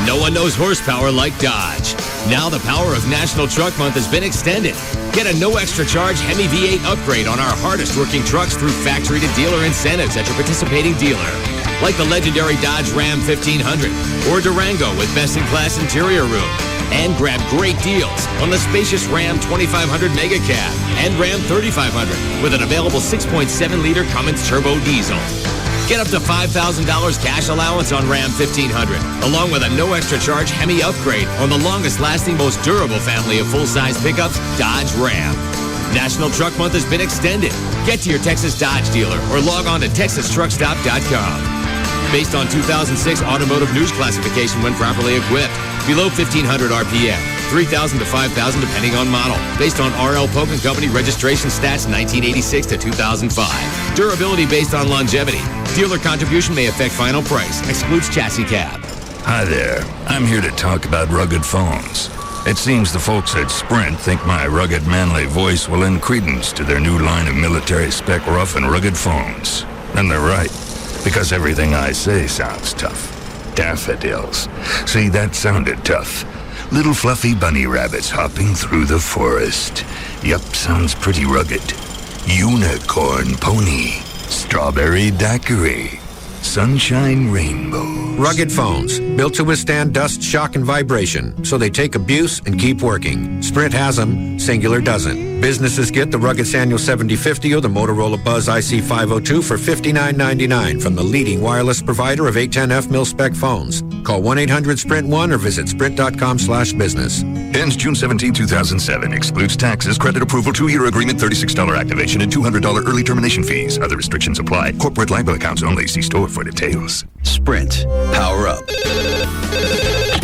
No one knows horsepower like Dodge. Now the power of National Truck Month has been extended. Get a no extra charge Hemi V8 upgrade on our hardest working trucks through factory to dealer incentives at your participating dealer. Like the legendary Dodge Ram 1500 or Durango with best in class interior room. And grab great deals on the spacious Ram 2500 Mega Cab and Ram 3500 with an available 6.7-liter Cummins turbo diesel. Get up to $5,000 cash allowance on Ram 1500, along with a no extra charge Hemi upgrade on the longest lasting, most durable family of full-size pickups, Dodge Ram. National Truck Month has been extended. Get to your Texas Dodge dealer or log on to TexasTruckStop.com. based on 2006 automotive news classification when properly equipped. Below 1,500 RPM. 3,000 to 5,000 depending on model. Based on RL Polk & Company registration stats 1986 to 2005. Durability based on longevity. Dealer contribution may affect final price. Excludes chassis cab. Hi there. I'm here to talk about rugged phones. It seems the folks at Sprint think my rugged, manly voice will lend credence to their new line of military spec rough and rugged phones. And they're right, because everything I say sounds tough. Daffodils. See, that sounded tough. Little fluffy bunny rabbits hopping through the forest. Yup, sounds pretty rugged. Unicorn pony. Strawberry daiquiri. Sunshine rainbow. Rugged phones, built to withstand dust, shock, and vibration, so they take abuse and keep working. Sprint has them, Singular doesn't. Businesses get the rugged Sanyo 7050 or the Motorola Buzz IC502 for $59.99 from the leading wireless provider of 810F mil-spec phones. Call 1-800-SPRINT1 or visit sprint.com/business. Ends June 17, 2007. Excludes taxes, credit approval, 2-year agreement, $36 activation, and $200 early termination fees. Other restrictions apply. Corporate LIBOR accounts only. See store for details. Sprint. Power up.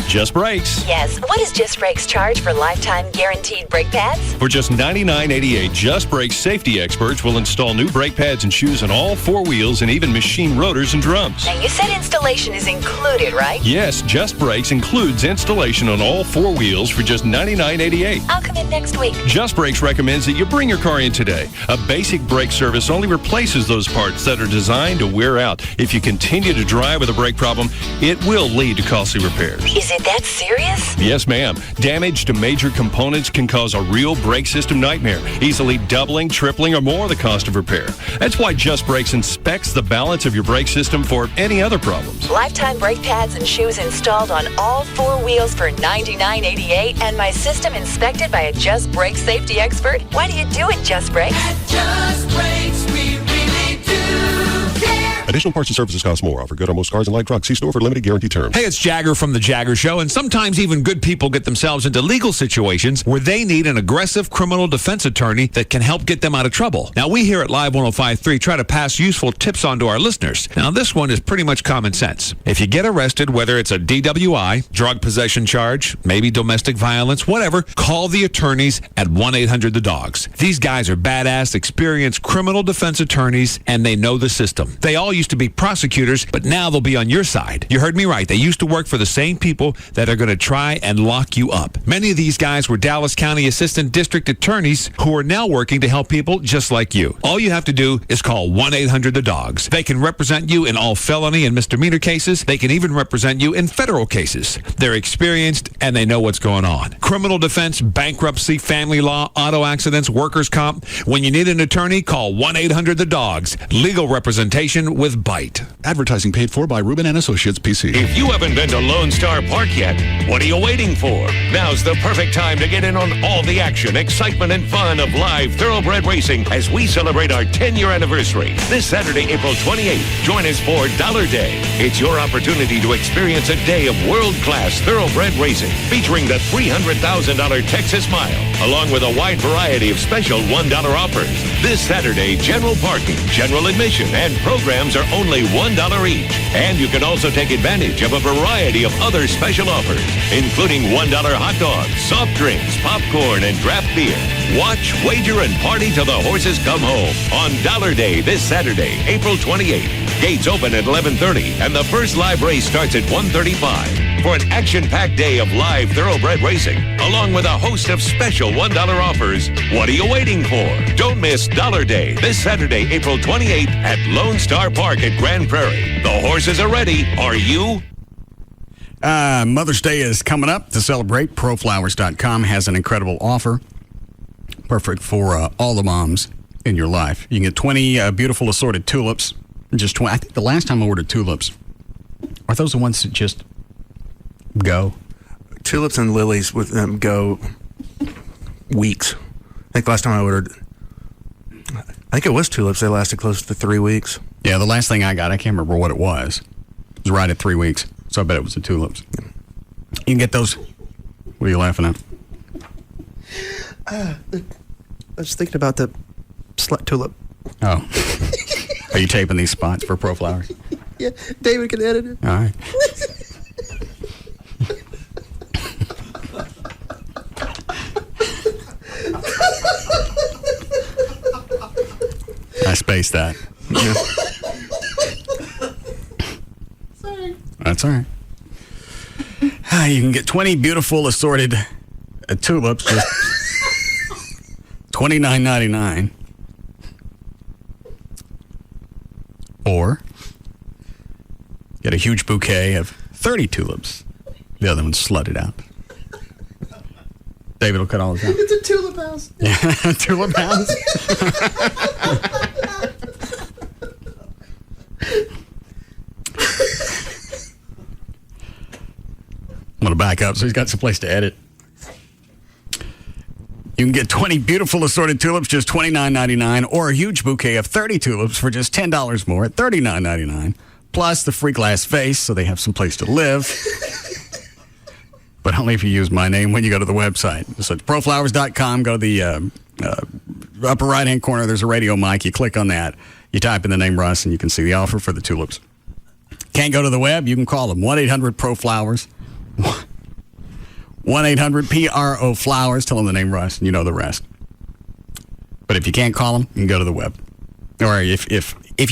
Just Brakes. Yes. What does Just Brakes charge for lifetime guaranteed brake pads? For just $99.88, Just Brakes safety experts will install new brake pads and shoes on all 4 wheels and even machine rotors and drums. Now, you said installation is included, right? Yes, Just Brakes includes installation on all 4 wheels for just $99.88. I'll come in next week. Just Brakes recommends that you bring your car in today. A basic brake service only replaces those parts that are designed to wear out. If you continue to drive with a brake problem, it will lead to costly repairs. Is it that serious? Yes, ma'am. Damage to major components can cause a real brake system nightmare, easily doubling, tripling, or more the cost of repair. That's why Just Brakes inspects the balance of your brake system for any other problems. Lifetime brake pads and shoes installed on all 4 wheels for $99.88 and my system inspected by a Just Brakes safety expert? Why do you do it, Just Brakes? At Just Brakes, we really do care. Additional parts and services cost more. Offer good on most cars and light trucks. See store for limited guarantee terms. Hey, it's Jagger from The Jagger Show, and sometimes even good people get themselves into legal situations where they need an aggressive criminal defense attorney that can help get them out of trouble. Now, we here at Live 105.3 try to pass useful tips on to our listeners. Now, this one is pretty much common sense. If you get arrested, whether it's a DWI, drug possession charge, maybe domestic violence, whatever, call the attorneys at 1-800-THE-DOGS. These guys are badass, experienced criminal defense attorneys, and they know the system. They all used to be prosecutors, but now they'll be on your side. You heard me right. They used to work for the same people that are going to try and lock you up. Many of these guys were Dallas County Assistant District Attorneys who are now working to help people just like you. All you have to do is call 1-800-THE-DOGS. They can represent you in all felony and misdemeanor cases. They can even represent you in federal cases. They're experienced and they know what's going on. Criminal defense, bankruptcy, family law, auto accidents, workers' comp. When you need an attorney, call 1-800-THE-DOGS. Legal representation with Bite. Advertising paid for by Rubin & Associates, PC. If you haven't been to Lone Star Park yet, what are you waiting for? Now's the perfect time to get in on all the action, excitement, and fun of live thoroughbred racing as we celebrate our 10-year anniversary. This Saturday, April 28th, join us for Dollar Day. It's your opportunity to experience a day of world-class thoroughbred racing featuring the $300,000 Texas Mile, along with a wide variety of special $1 offers. This Saturday, general parking, general admission, and programs are only $1 each. And you can also take advantage of a variety of other special offers, including $1 hot dogs, soft drinks, popcorn, and draft beer. Watch, wager, and party till the horses come home on Dollar Day this Saturday, April 28th. Gates open at 11:30, and the first live race starts at 1:35. For an action-packed day of live thoroughbred racing, along with a host of special $1 offers, what are you waiting for? Don't miss Dollar Day this Saturday, April 28th at Lone Star Park at Grand Prairie. The horses are ready. Are you? Mother's Day is coming up. To celebrate, proflowers.com has an incredible offer. Perfect for all the moms in your life. You can get 20 beautiful assorted tulips. Just 20. I think the last time I ordered tulips, are those the ones that just go? Tulips and lilies with them go weeks. I think last time I ordered, I think it was tulips. They lasted close to 3 weeks. Yeah, the last thing I got, I can't remember what it was. It was right at 3 weeks. So I bet it was the tulips. You can get those. What are you laughing at? I was thinking about the tulip. Oh. Are you taping these spots for Pro Flowers? Yeah, David can edit it. All right. I spaced that. Yeah. Sorry. That's all right. You can get 20 beautiful assorted tulips, just $29.99. Or get a huge bouquet of 30 tulips. The other one's slutted out. David will cut all this out. It's a tulip house. Yeah, tulip house. I'm going to back up so he's got some place to edit. You can get 20 beautiful assorted tulips, just $29.99, or a huge bouquet of 30 tulips for just $10 more at $39.99, plus the free glass vase so they have some place to live. But only if you use my name when you go to the website. So it's proflowers.com, go to the upper right-hand corner, there's a radio mic, you click on that, you type in the name Russ, and you can see the offer for the tulips. Can't go to the web, you can call them, 1-800-PRO-FLOWERS. 1-800-PRO-FLOWERS. Tell them the name Russ, and you know the rest. But if you can't call them, you can go to the web. Or if you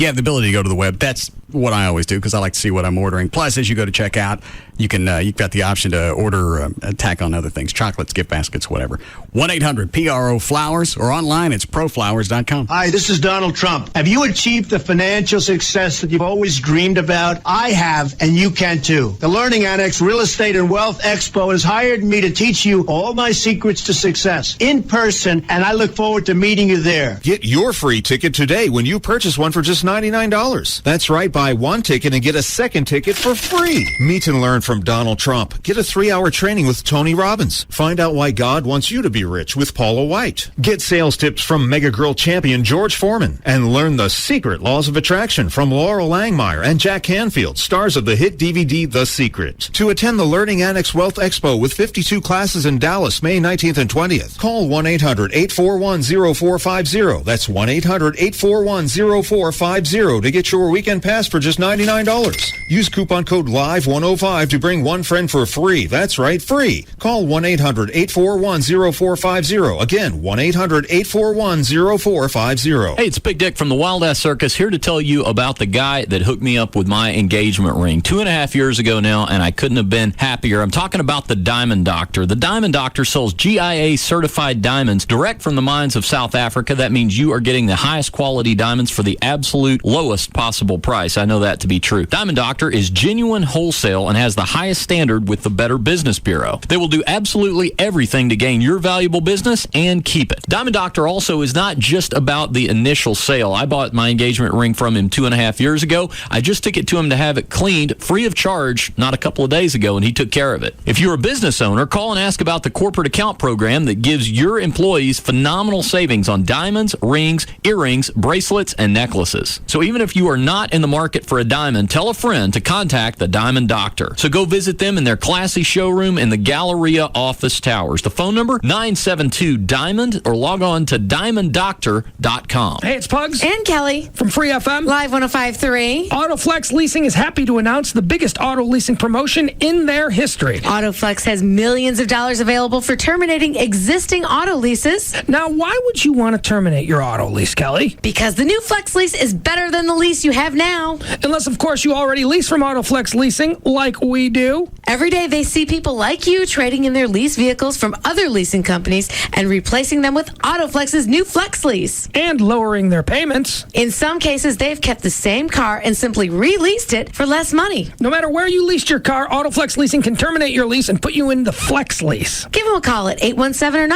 have the ability to go to the web, that's what I always do because I like to see what I'm ordering. Plus, as you go to checkout, you can you've got the option to order tack on other things, chocolates, gift baskets, whatever. 1-800-PRO-FLOWERS or online it's proflowers.com. Hi, this is Donald Trump. Have you achieved the financial success that you've always dreamed about? I have, and you can too. The Learning Annex Real Estate and Wealth Expo has hired me to teach you all my secrets to success in person, and I look forward to meeting you there. Get your free ticket today when you purchase one for just $99. That's right, buy one ticket and get a second ticket for free. Meet and learn from Donald Trump. Get a 3-hour training with Tony Robbins. Find out why God wants you to be rich with Paula White. Get sales tips from Mega Girl champion George Foreman. And learn the secret laws of attraction from Laurel Langmeyer and Jack Canfield, stars of the hit DVD The Secret. To attend the Learning Annex Wealth Expo with 52 classes in Dallas, May 19th and 20th, call 1-800-841-0450. That's 1-800-841-0450 to get your weekend pass for just $99. Use coupon code LIVE105 to bring one friend for free. That's right, free. Call 1-800-841-0450. Again, 1-800-841-0450. Hey, it's Big Dick from the Wild Ass Circus here to tell you about the guy that hooked me up with my engagement ring 2.5 years ago now, and I couldn't have been happier. I'm talking about the Diamond Doctor. The Diamond Doctor sells GIA certified diamonds direct from the mines of South Africa. That means you are getting the highest quality diamonds for the absolute lowest possible price. I know that to be true. Diamond Doctor is genuine wholesale and has the highest standard with the Better Business Bureau. They will do absolutely everything to gain your valuable business and keep it. Diamond Doctor also is not just about the initial sale. I bought my engagement ring from him 2.5 years ago. I just took it to him to have it cleaned free of charge not a couple of days ago, and he took care of it. If you're a business owner, call and ask about the corporate account program that gives your employees phenomenal savings on diamonds, rings, earrings, bracelets, and necklaces. So even if you are not in the market for a diamond, tell a friend to contact the Diamond Doctor. So go visit them in their classy showroom in the Galleria office towers. The phone number, 972-DIAMOND, or log on to diamonddoctor.com. Hey, it's Pugs. And Kelly. From Free FM. Live 105.3. Autoflex Leasing is happy to announce the biggest auto leasing promotion in their history. Autoflex has millions of dollars available for terminating existing auto leases. Now, why would you want to terminate your auto lease, Kelly? Because the new Flex lease is better than the lease you have now. Unless, of course, you already lease from Autoflex Leasing, like we do. Every day they see people like you trading in their lease vehicles from other leasing companies and replacing them with Autoflex's new Flex lease. And lowering their payments. In some cases, they've kept the same car and simply re-leased it for less money. No matter where you leased your car, Autoflex Leasing can terminate your lease and put you in the Flex lease. Give them a call at 817 or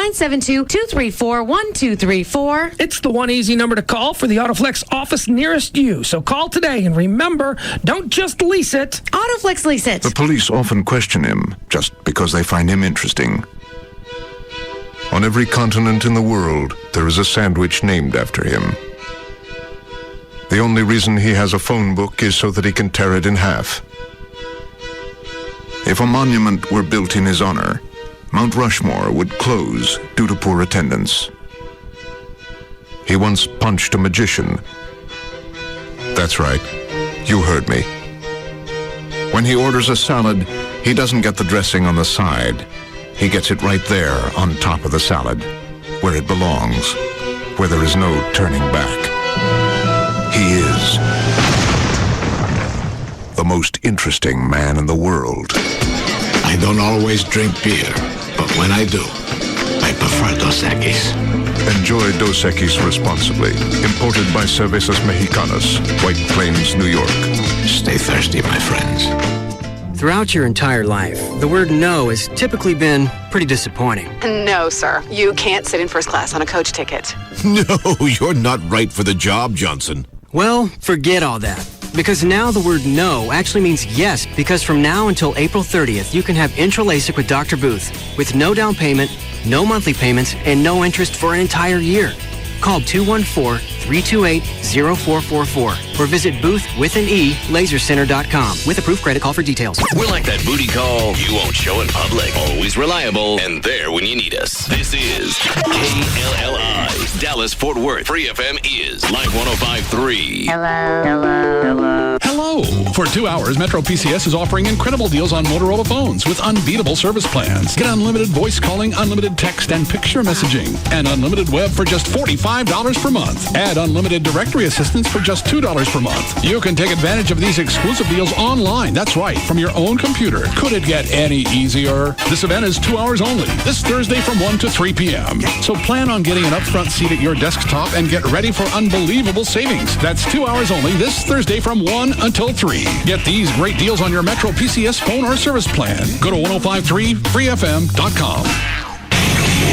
972-234-1234. It's the one easy number to call for the Autoflex office nearest you. So call today and remember, don't just lease it. Autoflex lease it. The police often question him just because they find him interesting. On every continent in the world, there is a sandwich named after him. The only reason he has a phone book is so that he can tear it in half. If a monument were built in his honor, Mount Rushmore would close due to poor attendance. He once punched a magician. That's right, you heard me. When he orders a salad, he doesn't get the dressing on the side. He gets it right there on top of the salad, where it belongs, where there is no turning back. He is the most interesting man in the world. I don't always drink beer, but when I do, I prefer Dos Equis. Enjoy Dos Equis responsibly. Imported by Cervezas Mexicanas, White Plains, New York. Stay thirsty, my friends. Throughout your entire life, the word no has typically been pretty disappointing. No, sir. You can't sit in first class on a coach ticket. No, you're not right for the job, Johnson. Well, forget all that. Because now the word no actually means yes, because from now until April 30th, you can have Intro LASIK with Dr. Booth with no down payment, no monthly payments, and no interest for an entire year. Call 214-328-0444 or visit boothwithaneLaserCenter.com with approved credit call for details. We're like that booty call you won't show in public. Always reliable and there when you need us. This is KLLI, Dallas Fort Worth. Free FM is Live 105.3. Hello. For 2 hours, Metro PCS is offering incredible deals on Motorola phones with unbeatable service plans. Get unlimited voice calling, unlimited text and picture messaging, and unlimited web for just $45 per month. Add unlimited directory assistance for just $2 per month. You can take advantage of these exclusive deals online. That's right, from your own computer. Could it get any easier? This event is 2 hours only, this Thursday from 1 to 3 p.m. So plan on getting an upfront seat at your desktop and get ready for unbelievable savings. That's 2 hours only this Thursday from 1 until 3. Get these great deals on your Metro PCS phone or service plan. Go to 1053freefm.com.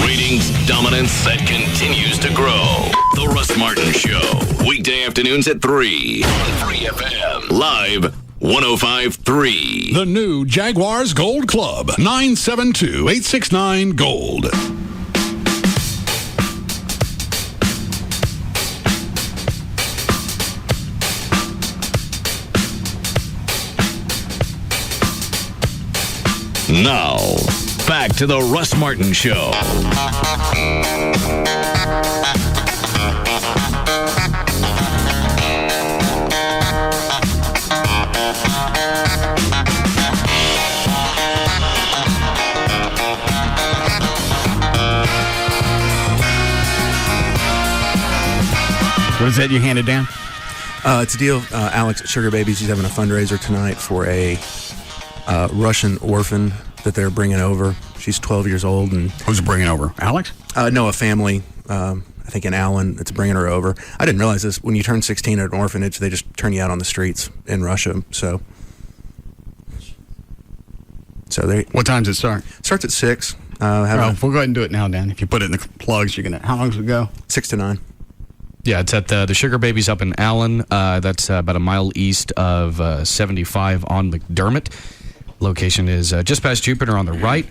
Ratings dominance that continues to grow. The Russ Martin Show. Weekday afternoons at 3 on Free FM. Live 105.3. The new Jaguars Gold Club. 972-869-GOLD. Now, back to the Russ Martin Show. What is that you handed down? It's a deal. Alex at Sugar Babies, he's having a fundraiser tonight for a Russian orphan that they're bringing over. She's 12 years old. And who's bringing over? Alex? No, a family, I think in Allen, that's bringing her over. I didn't realize this. When you turn 16 at an orphanage, they just turn you out on the streets in Russia. So they. What time does it start? Starts at 6. We'll go ahead and do it now, Dan. If you put it in the plugs, you're going to. How long does it go? 6 to 9. Yeah, it's at the Sugar Babies up in Allen. That's about a mile east of 75 on McDermott. Location is just past Jupiter on the right.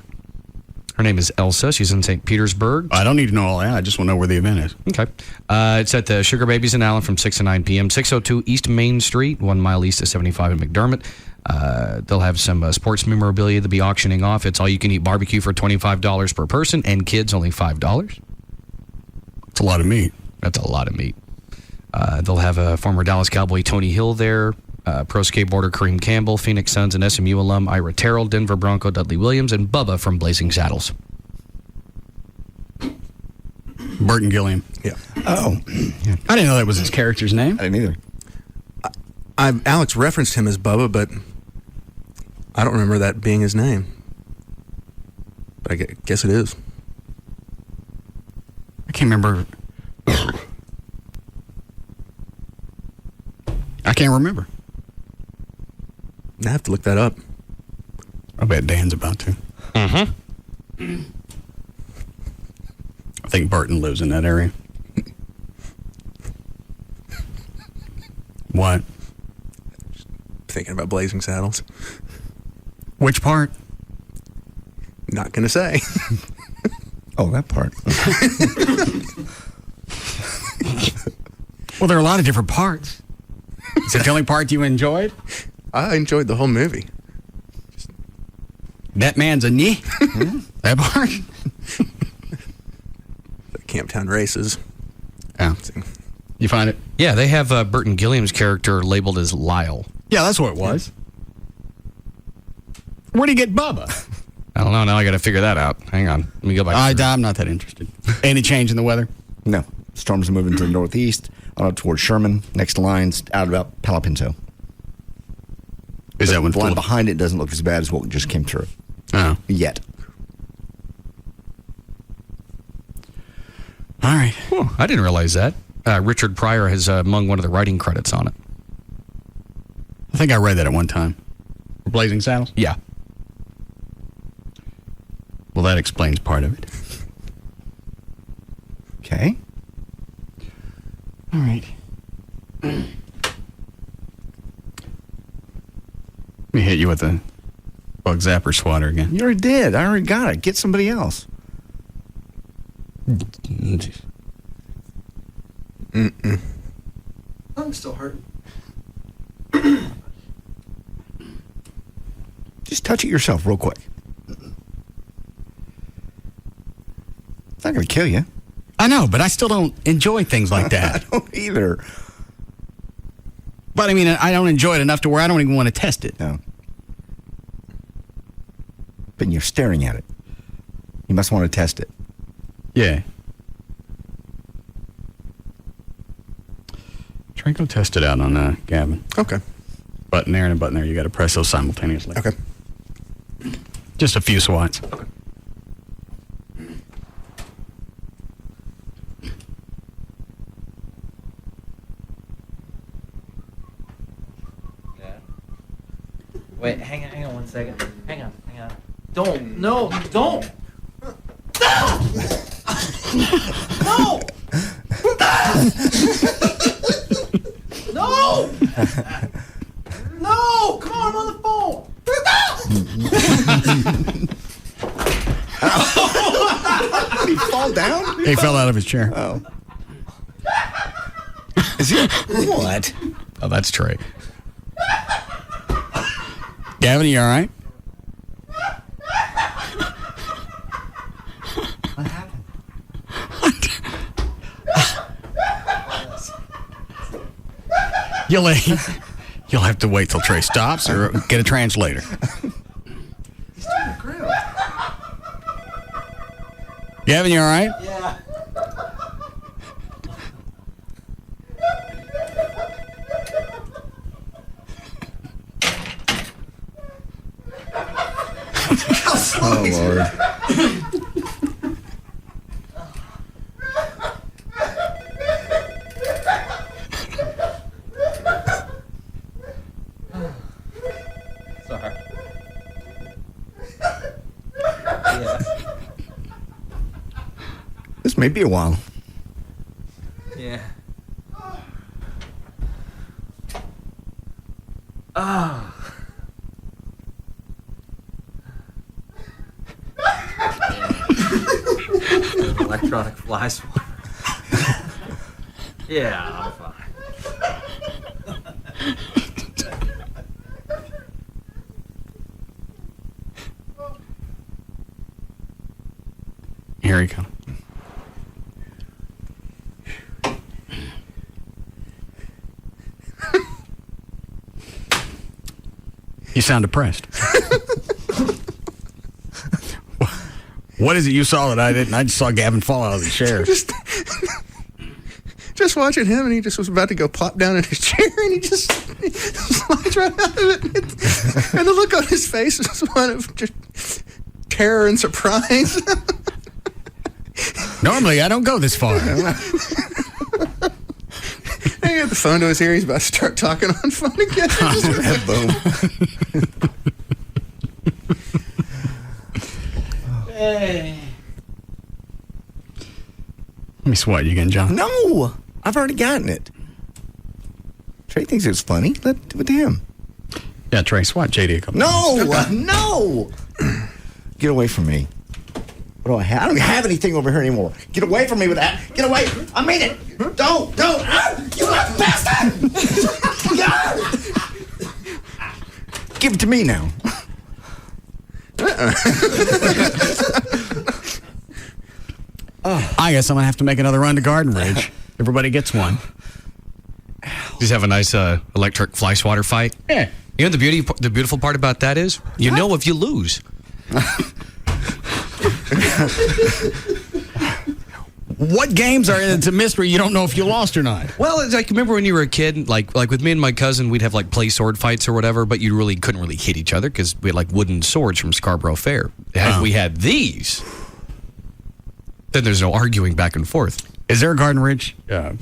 Her name is Elsa. She's in St. Petersburg. I don't need to know all that. I just want to know where the event is. Okay. It's at the Sugar Babies in Allen from 6 to 9 p.m. 602 East Main Street, 1 mile east of 75 in McDermott. They'll have some sports memorabilia to be auctioning off. It's all-you-can-eat barbecue for $25 per person, and kids only $5. That's a lot of meat. That's a lot of meat. They'll have a former Dallas Cowboy Tony Hill there, pro skateboarder Kareem Campbell, Phoenix Suns and SMU alum Ira Terrell, Denver Bronco Dudley Williams, and Bubba from Blazing Saddles. Burton Gilliam. Yeah. Oh. Yeah. I didn't know that was his character's name. I didn't either. Alex referenced him as Bubba, but I don't remember that being his name. But I guess it is. I can't remember. I can't remember. I have to look that up. I bet Dan's about to. Mm-hmm. I think Burton lives in that area. What? Just thinking about Blazing Saddles. Which part? Not gonna say. Oh, that part. Well, there are a lot of different parts. Is that the only part you enjoyed? I enjoyed the whole movie. That man's a knee. That part. The Camptown races. Yeah. You find it? Yeah, they have Burton Gilliam's character labeled as Lyle. Yeah, that's what it was. Where'd he get Bubba? I don't know. Now I got to figure that out. Hang on. Let me go back. I'm not that interested. Any change in the weather? No. Storms are moving to the northeast, on up towards Sherman, next to lines, out about Palo Pinto. Is that one the line behind it doesn't look as bad as what just came through? Oh. Yet. All right. I didn't realize that. Richard Pryor has among one of the writing credits on it. I think I read that at one time. Blazing Saddles? Yeah. Well, that explains part of it. Okay. All right. Let me hit you with a bug zapper swatter again. You already did. I already got it. Get somebody else. I'm still hurting. Just touch it yourself real quick. It's not going to kill you. I know, but I still don't enjoy things like that. I don't either. But I mean, I don't enjoy it enough to where I don't even want to test it. No. But you're staring at it. You must want to test it. Yeah. Try and go test it out on Gavin. Okay. Button there and a button there. You got to press those simultaneously. Okay. Just a few swats. Okay. Wait, hang on 1 second. Hang on. Don't. No, don't. No! No! No! No! Come on, I'm on the phone. Did he fall down? He fell out of his chair. Oh. Is he? What? Oh, that's Trey. Gavin, you all right? What happened? You'll have to wait till Trey stops or get a translator. He's trying to grill. Gavin, you all right? Yeah. Oh, Lord. Sorry. Yeah. This may be a while. Yeah. Ah. Electronic fly swatter. Yeah, I'm fine. Here he comes. You sound depressed. What is it you saw that I didn't? I just saw Gavin fall out of the chair. Just watching him, and he just was about to go plop down in his chair, and he slides right out of it. And the look on his face was one of just terror and surprise. Normally, I don't go this far. He had the phone to his ear. He's about to start talking on phone again. Boom. Hey. Let me swat you again, John. No, I've already gotten it. Trey thinks it's funny. Let's do it to him. Yeah, Trey, swat JD a couple No, no. Get away from me. What do I have? I don't have anything over here anymore. Get away from me with that. Get away. I mean it. Don't. Ah, you little bastard. Give it to me now. I guess I'm going to have to make another run to Garden Ridge. Everybody gets one. Just have a nice electric fly swatter fight. Yeah. You know the beautiful part about that is you know if you lose. What games are it's a mystery? You don't know if you lost or not. Well, it's like remember when you were a kid, like with me and my cousin, we'd have like play sword fights or whatever, but you couldn't really hit each other because we had like wooden swords from Scarborough Fair. If we had these, then there's no arguing back and forth. Is there a Garden Ridge out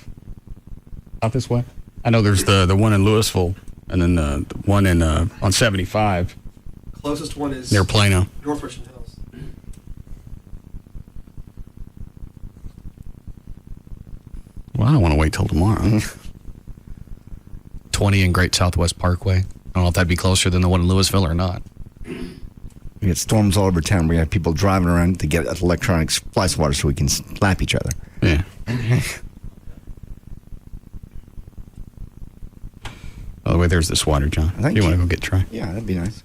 this way? I know there's the one in Louisville, and then the one in on 75. Closest one is near Plano. North Richmond Hills. Well, I don't want to wait till tomorrow. 20 in Great Southwest Parkway. I don't know if that'd be closer than the one in Louisville or not. We get storms all over town. We have people driving around to get electronic fly swatter so we can slap each other. Yeah. By the way, there's the swatter, John. You want to go get Trey? Yeah, that'd be nice.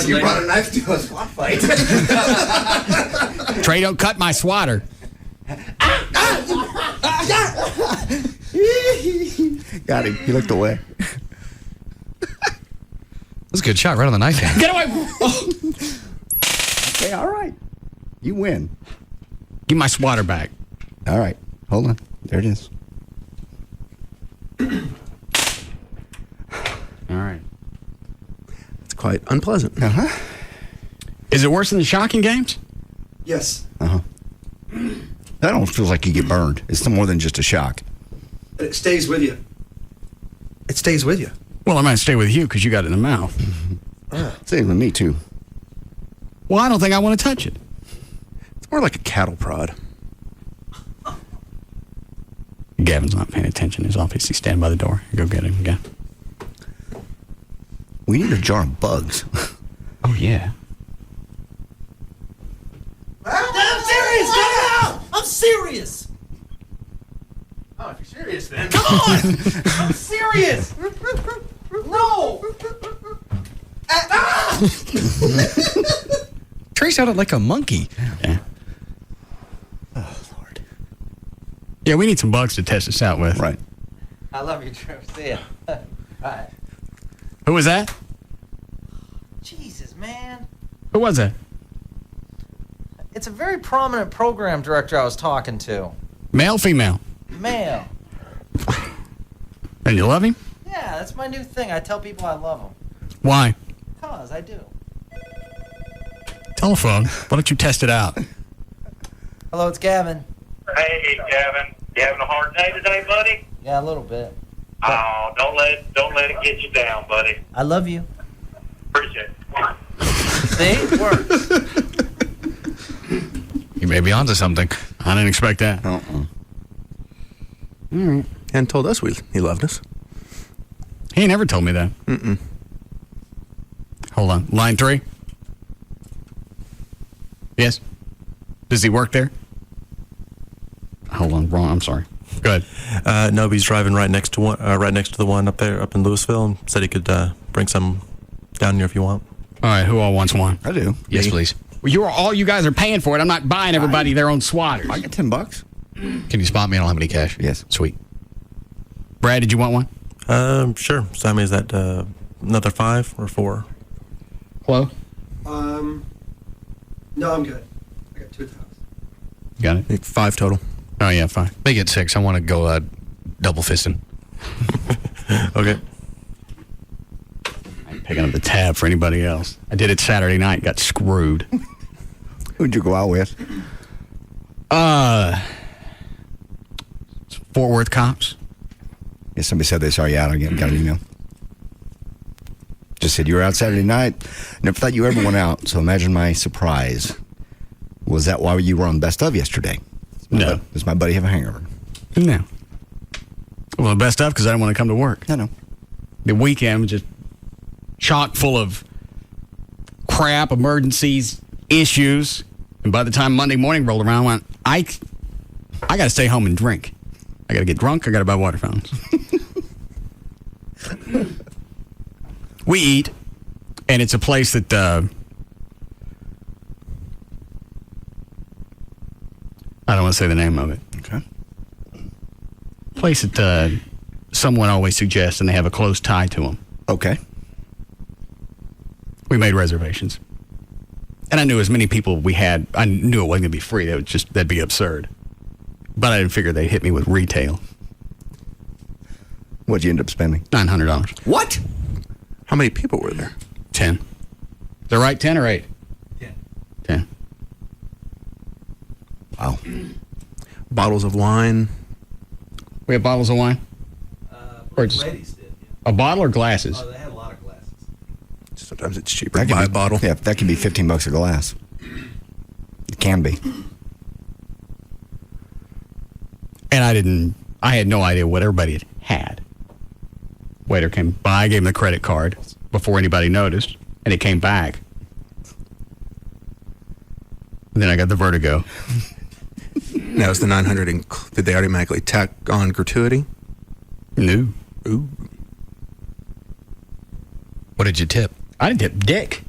You brought a knife to a swat fight. Trey, don't cut my swatter. Got him. He looked away. That's a good shot right on the knife hand. Get away! Okay, all right. You win. Give my swatter back. All right. Hold on. There it is. All right. It's quite unpleasant. Uh-huh. Is it worse than the shocking games? Yes. Uh-huh. That almost feels like you get burned. It's more than just a shock. It stays with you. It stays with you. Well, I might stay with you because you got it in the mouth. Same with me, too. Well, I don't think I want to touch it. It's more like a cattle prod. Gavin's not paying attention. He's obviously standing by the door. Go get him again. We need a jar of bugs. Oh, yeah. I'm serious! Get out! I'm serious! Oh, if you're serious, then. Come on! I'm serious! No! Trey sounded like a monkey. Yeah. Oh, Lord. Yeah, we need some bugs to test this out with. Right. I love you, Drew. See ya. All right. Who was that? Jesus, man. Who was that? It's a very prominent program director I was talking to. Male, female? Male. And you love him? Yeah, that's my new thing. I tell people I love them. Why? Because I do. Telephone. Why don't you test it out? Hello, it's Gavin. Hey, Gavin. You having a hard day today, buddy? Yeah, a little bit. Oh, don't let it get you down, buddy. I love you. Appreciate it. See? It works. You may be onto something. I didn't expect that. And told us he loved us. He never told me that. Mm-mm. Hold on. Line 3? Yes? Does he work there? Hold on. Wrong. I'm sorry. Go ahead. No, he's driving right next to the one up there, up in Louisville, and said he could bring some down here if you want. All right. Who all wants one? I do. Yes, Me. please. Well, you guys are paying for it. I'm not buying everybody their own swatters. I get $10. Can you spot me? I don't have any cash. Yes. Sweet. Brad, did you want one? Sure. So, I mean, is that another 5 or 4? Hello? No, I'm good. I got 2 at the house. Got it? 5 total. Oh, yeah, fine. Make it 6. I want to go double fisting. Okay. I ain't picking up the tab for anybody else. I did it Saturday night. Got screwed. Who'd you go out with? Fort Worth cops. Yeah, somebody said they saw you out. I got an email. Just said you were out Saturday night. Never thought you ever went out. So imagine my surprise. Was that why you were on Best Of yesterday? No. Does my buddy have a hangover? No. Well, the best of because I didn't want to come to work. I know. The weekend was just chock full of crap, emergencies, issues. And by the time Monday morning rolled around, I went, I got to stay home and drink. I got to get drunk. I got to buy water fountains. We eat, and it's a place that I don't want to say the name of it. Okay. Place that someone always suggests, and they have a close tie to them. Okay. We made reservations. And I knew as many people we had, I knew it wasn't going to be free. That'd be absurd. But I didn't figure they'd hit me with retail. What'd you end up spending? $900. What? How many people were there? 10. Is that right? 10 or 8? 10. Wow. Bottles of wine. We have bottles of wine? Or just ladies did. a bottle or glasses? Oh, they had a lot of glasses. Sometimes it's cheaper to buy a bottle. Yeah, that can be $15 a glass. It can be. And I had no idea what everybody had. Waiter came by, I gave him the credit card before anybody noticed, and it came back. And then I got the vertigo. Now, is the 900, did they automatically tack on gratuity? No. Ooh. What did you tip? I didn't tip dick.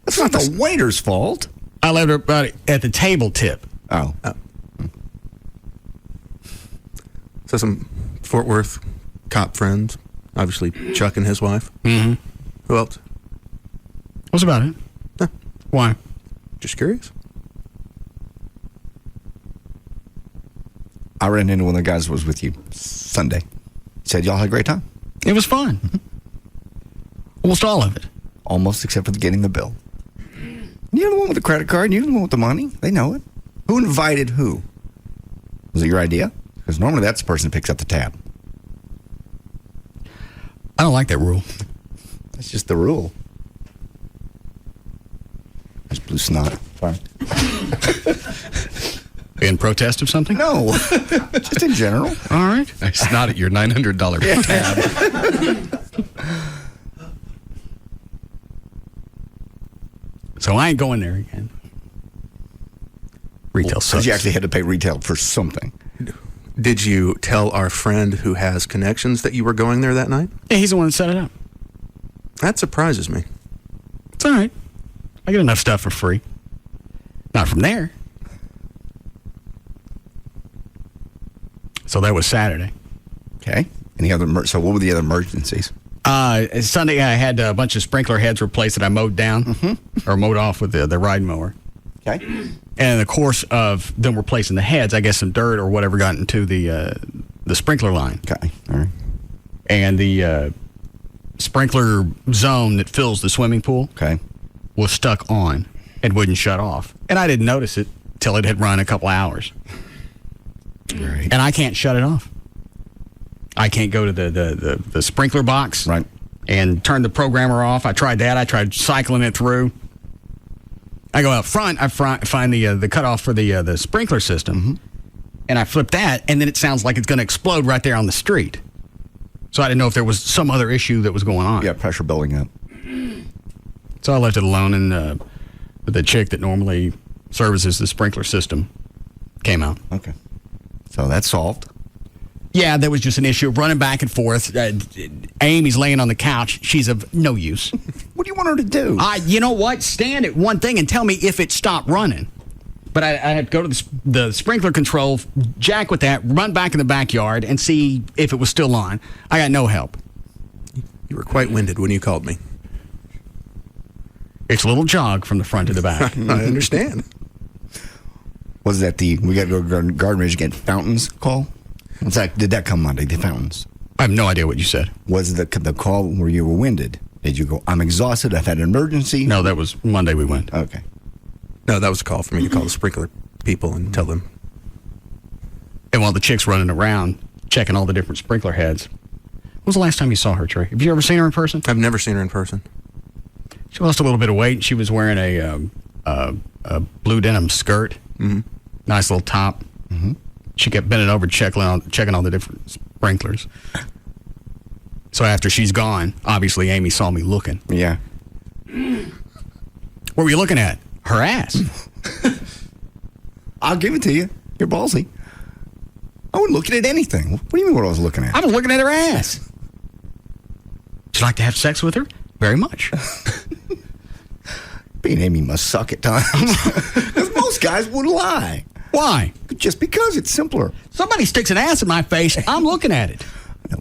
That's not the waiter's fault. I left everybody at the table tip. Oh. So some Fort Worth cop friends, obviously Chuck and his wife. Mm-hmm. Who else? What's about it? Huh. Why? Just curious. I ran into one of the guys that was with you Sunday. Said y'all had a great time. It was fun. Almost all of it. Almost, except for getting the bill. You're the one with the credit card. You're the one with the money. They know it. Who invited who? Was it your idea? Because normally that's the person that picks up the tab. I don't like that rule. That's just the rule. There's blue snot. Fine. In protest of something? No. Just in general. All right. It's not at your $900 tab. So I ain't going there again. Retail sucks. Because you actually had to pay retail for something. Did you tell our friend who has connections that you were going there that night? Yeah, he's the one that set it up. That surprises me. It's all right. I get enough stuff for free. Not from there. So that was Saturday. Okay. Any other? So what were the other emergencies? Sunday, I had a bunch of sprinkler heads replaced that I mowed down or mowed off with the ride mower. Okay. And in the course of them replacing the heads, I guess some dirt or whatever got into the sprinkler line. Okay. All right. And the sprinkler zone that fills the swimming pool was stuck on and wouldn't shut off. And I didn't notice it till it had run a couple hours. Right. And I can't shut it off. I can't go to the sprinkler box and turn the programmer off. I tried that. I tried cycling it through. I go out front. I find the cutoff for the sprinkler system, and I flip that, and then it sounds like it's going to explode right there on the street. So I didn't know if there was some other issue that was going on. Yeah, pressure building up. So I left it alone, and the chick that normally services the sprinkler system came out. Okay. So that's solved. Yeah, there was just an issue of running back and forth. Amy's laying on the couch. She's of no use. What do you want her to do? You know what? Stand at one thing and tell me if it stopped running. But I had to go to the sprinkler control, jack with that, run back in the backyard, and see if it was still on. I got no help. You were quite winded when you called me. It's a little jog from the front to the back. I understand. Was that we got to go to Garden Ridge again, fountains call? Did that come Monday, the fountains? I have no idea what you said. Was the call where you were winded? Did you go, I'm exhausted, I've had an emergency? No, that was Monday we went. Okay. No, that was a call for me to call the sprinkler people and tell them. And while the chick's running around, checking all the different sprinkler heads. When was the last time you saw her, Trey? Have you ever seen her in person? I've never seen her in person. She lost a little bit of weight, and she was wearing a blue denim skirt. Mm-hmm. Nice little top. Mm-hmm. She kept bending over, checking all the different sprinklers. So after she's gone, obviously Amy saw me looking. Yeah. What were you looking at? Her ass. I'll give it to you. You're ballsy. I wasn't looking at anything. What do you mean what I was looking at? I was looking at her ass. Would you like to have sex with her? Very much. Being Amy must suck at times. Because most guys would lie. Why? Just because it's simpler. Somebody sticks an ass in my face, I'm looking at it.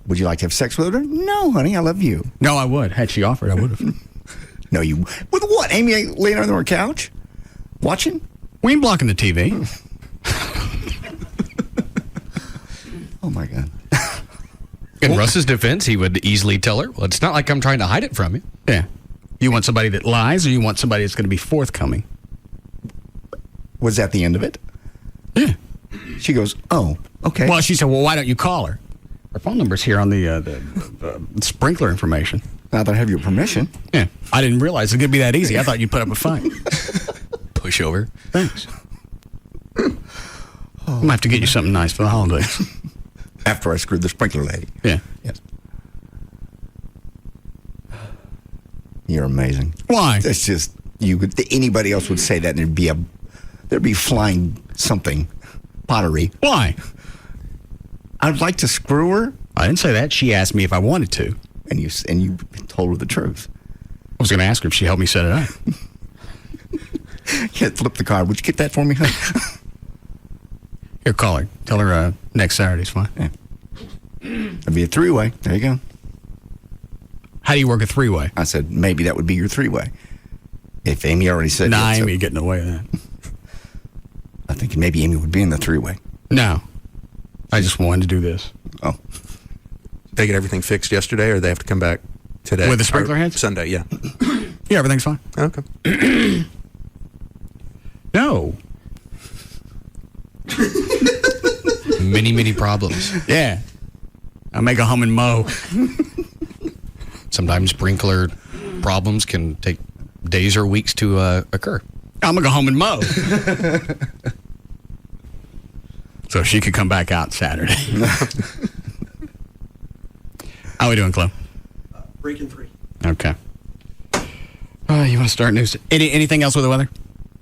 Would you like to have sex with her? No, honey, I love you. No, I would. Had she offered, I would have. No, you... With what? Amy laying on her couch? Watching? We ain't blocking the TV. Oh, my God. In Russ's defense, he would easily tell her, well, it's not like I'm trying to hide it from you. Yeah. You want somebody that lies, or you want somebody that's going to be forthcoming? Was that the end of it? Yeah. She goes, oh, okay. Well, she said, well, why don't you call her? Her phone number's here on the sprinkler information. Now that I have your permission. Yeah. I didn't realize it was going to be that easy. I thought you'd put up a fight. Push over. Thanks. I'm going to have to get you something nice for the holidays. After I screwed the sprinkler lady. Yeah. Yes. You're amazing. Why? That's just, anybody else would say that, and there'd be flying something. Pottery. Why? I'd like to screw her. I didn't say that. She asked me if I wanted to. And you told her the truth. I was going to ask her if she helped me set it up. Yeah, flip the card. Would you get that for me, honey? Here, call her. Tell her next Saturday's fine. Yeah. It'd be a three-way. There you go. How do you work a three-way? I said, maybe that would be your three-way. If Amy already said nah, that. Amy getting away with that. I think maybe Amy would be in the three-way. No. I just wanted to do this. Oh. They get everything fixed yesterday, or they have to come back today? With the sprinkler heads? Sunday, yeah. Yeah, everything's fine. Okay. No. Many problems. Yeah. I make a hum and mow. Sometimes sprinkler problems can take days or weeks to occur. I'm going to go home and mow. So she could come back out Saturday. How are we doing, Chloe? Breaking 3. Okay. You want to start news? Anything else with the weather?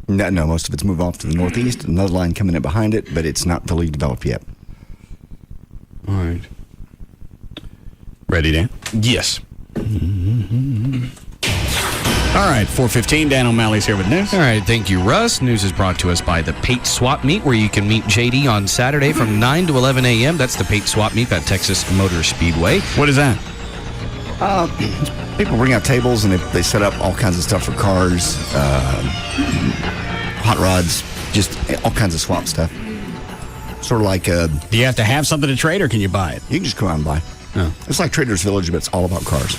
No, most of it's moved off to the northeast. Another line coming in behind it, but it's not fully developed yet. All right. Ready, Dan? Yes. All right, 4:15. Dan O'Malley's here with news. All right, thank you, Russ. News is brought to us by the Pate Swap Meet, where you can meet JD on Saturday from 9 to 11 a.m. That's the Pate Swap Meet at Texas Motor Speedway. What is that? People bring out tables, and they set up all kinds of stuff for cars, hot rods, just all kinds of swap stuff. Sort of like... Do you have to have something to trade, or can you buy it? You can just come out and buy. Oh. It's like Trader's Village, but it's all about cars.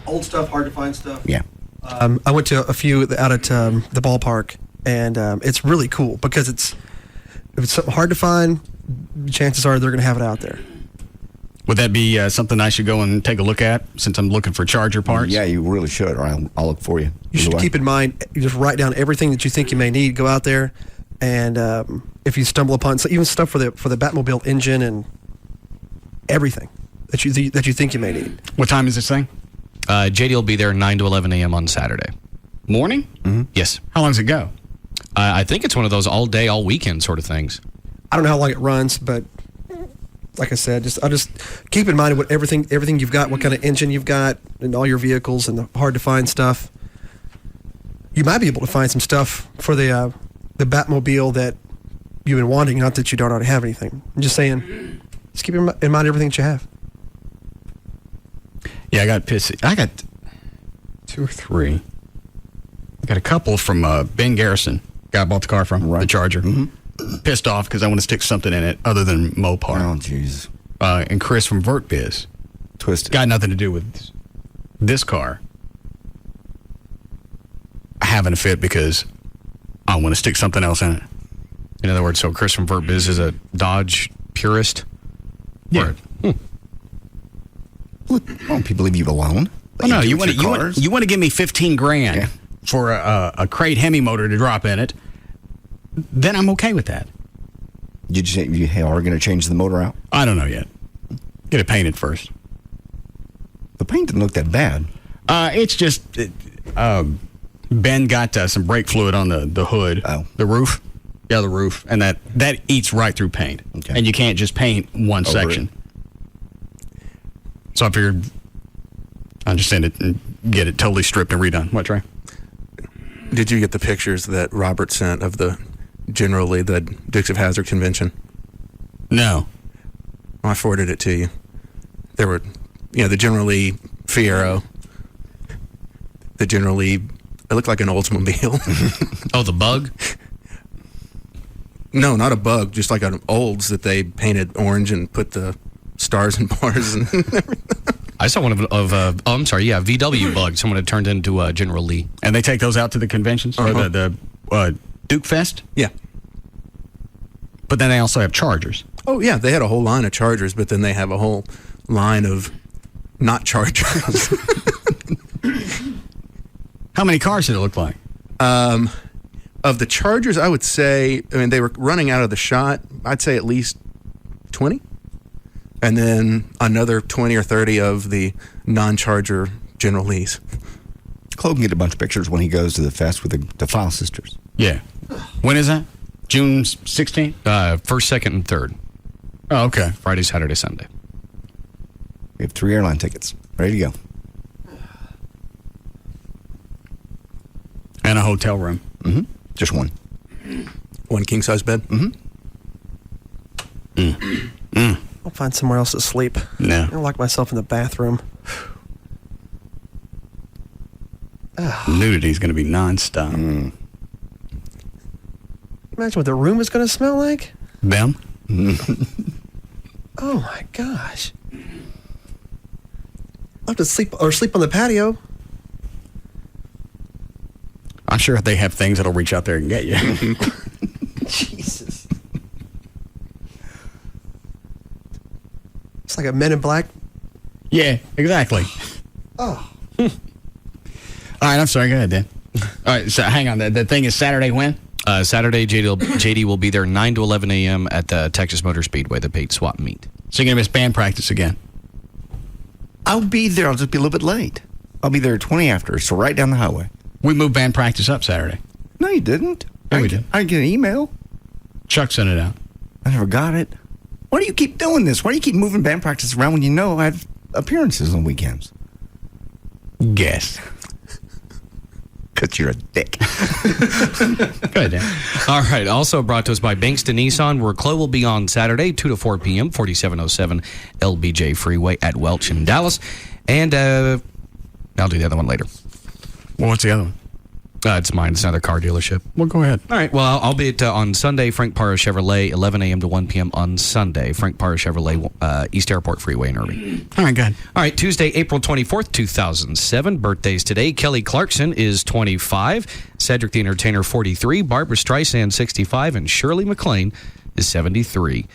Old stuff, hard to find stuff. Yeah. I went to a few out at the ballpark, and it's really cool because if it's something hard to find, chances are they're going to have it out there. Would that be something I should go and take a look at, since I'm looking for Charger parts? Yeah, you really should, or I'll look for you. You should keep in mind, you just write down everything that you think you may need, go out there, and if you stumble upon even stuff for the Batmobile engine and everything that you think you may need. What time is this thing? JD will be there 9 to 11 a.m. on Saturday. Morning? Mm-hmm. Yes. How long does it go? I think it's one of those all day, all weekend sort of things. I don't know how long it runs, but like I said, I'll just keep in mind what everything you've got, what kind of engine you've got, and all your vehicles, and the hard to find stuff. You might be able to find some stuff for the Batmobile that you've been wanting. Not that you don't already have anything. I'm just saying, just keep in mind everything that you have. Yeah, I got pissed. I got 2 or 3. I got a couple from Ben Garrison, guy I bought the car from, the Charger. Mm-hmm. Pissed off because I want to stick something in it other than Mopar. Oh, jeez. And Chris from VertBiz. Twisted. Got nothing to do with this car having a fit because I want to stick something else in it. In other words, so Chris from VertBiz is a Dodge purist? Yeah. Won't people leave you alone? Oh, no, you want to give me $15,000 for a crate Hemi motor to drop in it, then I'm okay with that. Did you say you are going to change the motor out? I don't know yet. Get it painted first. The paint didn't look that bad. It's just Ben got some brake fluid on the hood, the roof. Yeah, the roof, and that eats right through paint, and you can't just paint one section. So I figured I'll just send it and get it totally stripped and redone. What, Trey? Did you get the pictures that Robert sent of the General Lee, the Dukes of Hazzard convention? No. I forwarded it to you. There were, the General Lee Fiero, the General Lee, it looked like an Oldsmobile. Oh, the Bug? No, not a Bug, just like an Olds that they painted orange and put the stars and bars and everything. I saw one VW Bug. Someone had turned into General Lee. And they take those out to the conventions? Or the Duke Fest? Yeah. But then they also have Chargers. Oh, yeah, they had a whole line of Chargers, but then they have a whole line of not Chargers. How many cars did it look like? Of the Chargers, I would say, they were running out of the shot, I'd say at least 20. And then another 20 or 30 of the non-Charger General Lees. Chloe can get a bunch of pictures when he goes to the fest with the File Sisters. Yeah. When is that? June 16th? 1st, 2nd, and 3rd. Oh, okay. Friday, Saturday, Sunday. We have 3 airline tickets. Ready to go. And a hotel room. Mm-hmm. Just one. One king-size bed? Mm-hmm. I'll find somewhere else to sleep. No. I'll lock myself in the bathroom. Nudity's going to be nonstop. Imagine what the room is going to smell like. Them? Oh my gosh. I'll have to sleep on the patio. I'm sure they have things that'll reach out there and get you. Jesus. It's like a Men in Black. Yeah, exactly. Oh. All right, I'm sorry. Go ahead, Dan. All right, so hang on. The thing is Saturday when? Saturday, JD will be there 9 to 11 a.m. at the Texas Motor Speedway, the paid swap meet. So you're going to miss band practice again? I'll be there. I'll just be a little bit late. I'll be there 20 after, so right down the highway. We moved band practice up Saturday. No, you didn't. Yeah, we did. I get an email. Chuck sent it out. I never got it. Why do you keep doing this? Why do you keep moving band practice around when you know I have appearances on weekends? Guess. Because you're a dick. Go ahead, Dan. All right. Also brought to us by Bankston Nissan, where Chloe will be on Saturday, 2 to 4 p.m., 4707 LBJ Freeway at Welch in Dallas. And I'll do the other one later. Well, what's the other one? It's mine. It's another car dealership. Well, go ahead. All right. Well, I'll be at, on Sunday, Frank Parra Chevrolet, 11 a.m. to 1 p.m. on Sunday. Frank Parra Chevrolet, East Airport Freeway in Irving. All right, go ahead. All right. Tuesday, April 24th, 2007. Birthdays today. Kelly Clarkson is 25. Cedric the Entertainer, 43. Barbara Streisand, 65. And Shirley MacLaine is 73.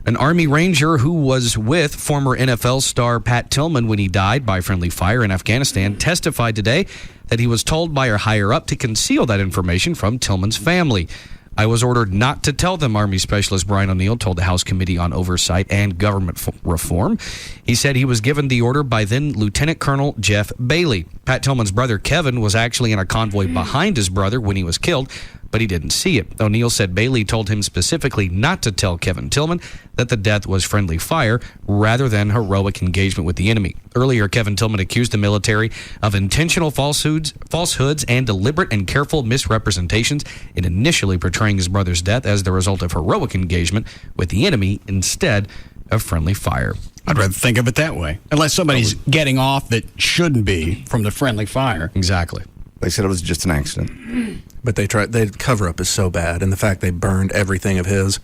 An Army Ranger who was with former NFL star Pat Tillman when he died by friendly fire in Afghanistan testified today that he was told by a higher-up to conceal that information from Tillman's family. I was ordered not to tell them, Army Specialist Brian O'Neill told the House Committee on Oversight and Government Reform. He said he was given the order by then Lieutenant Colonel Jeff Bailey. Pat Tillman's brother Kevin was actually in a convoy behind his brother when he was killed, but he didn't see it. O'Neill said Bailey told him specifically not to tell Kevin Tillman that the death was friendly fire rather than heroic engagement with the enemy. Earlier, Kevin Tillman accused the military of intentional falsehoods and deliberate and careful misrepresentations in initially portraying his brother's death as the result of heroic engagement with the enemy instead of friendly fire. I'd rather think of it that way. Unless somebody's getting off that shouldn't be from the friendly fire. Exactly. They said it was just an accident. But the cover up is so bad, and the fact they burned everything of his,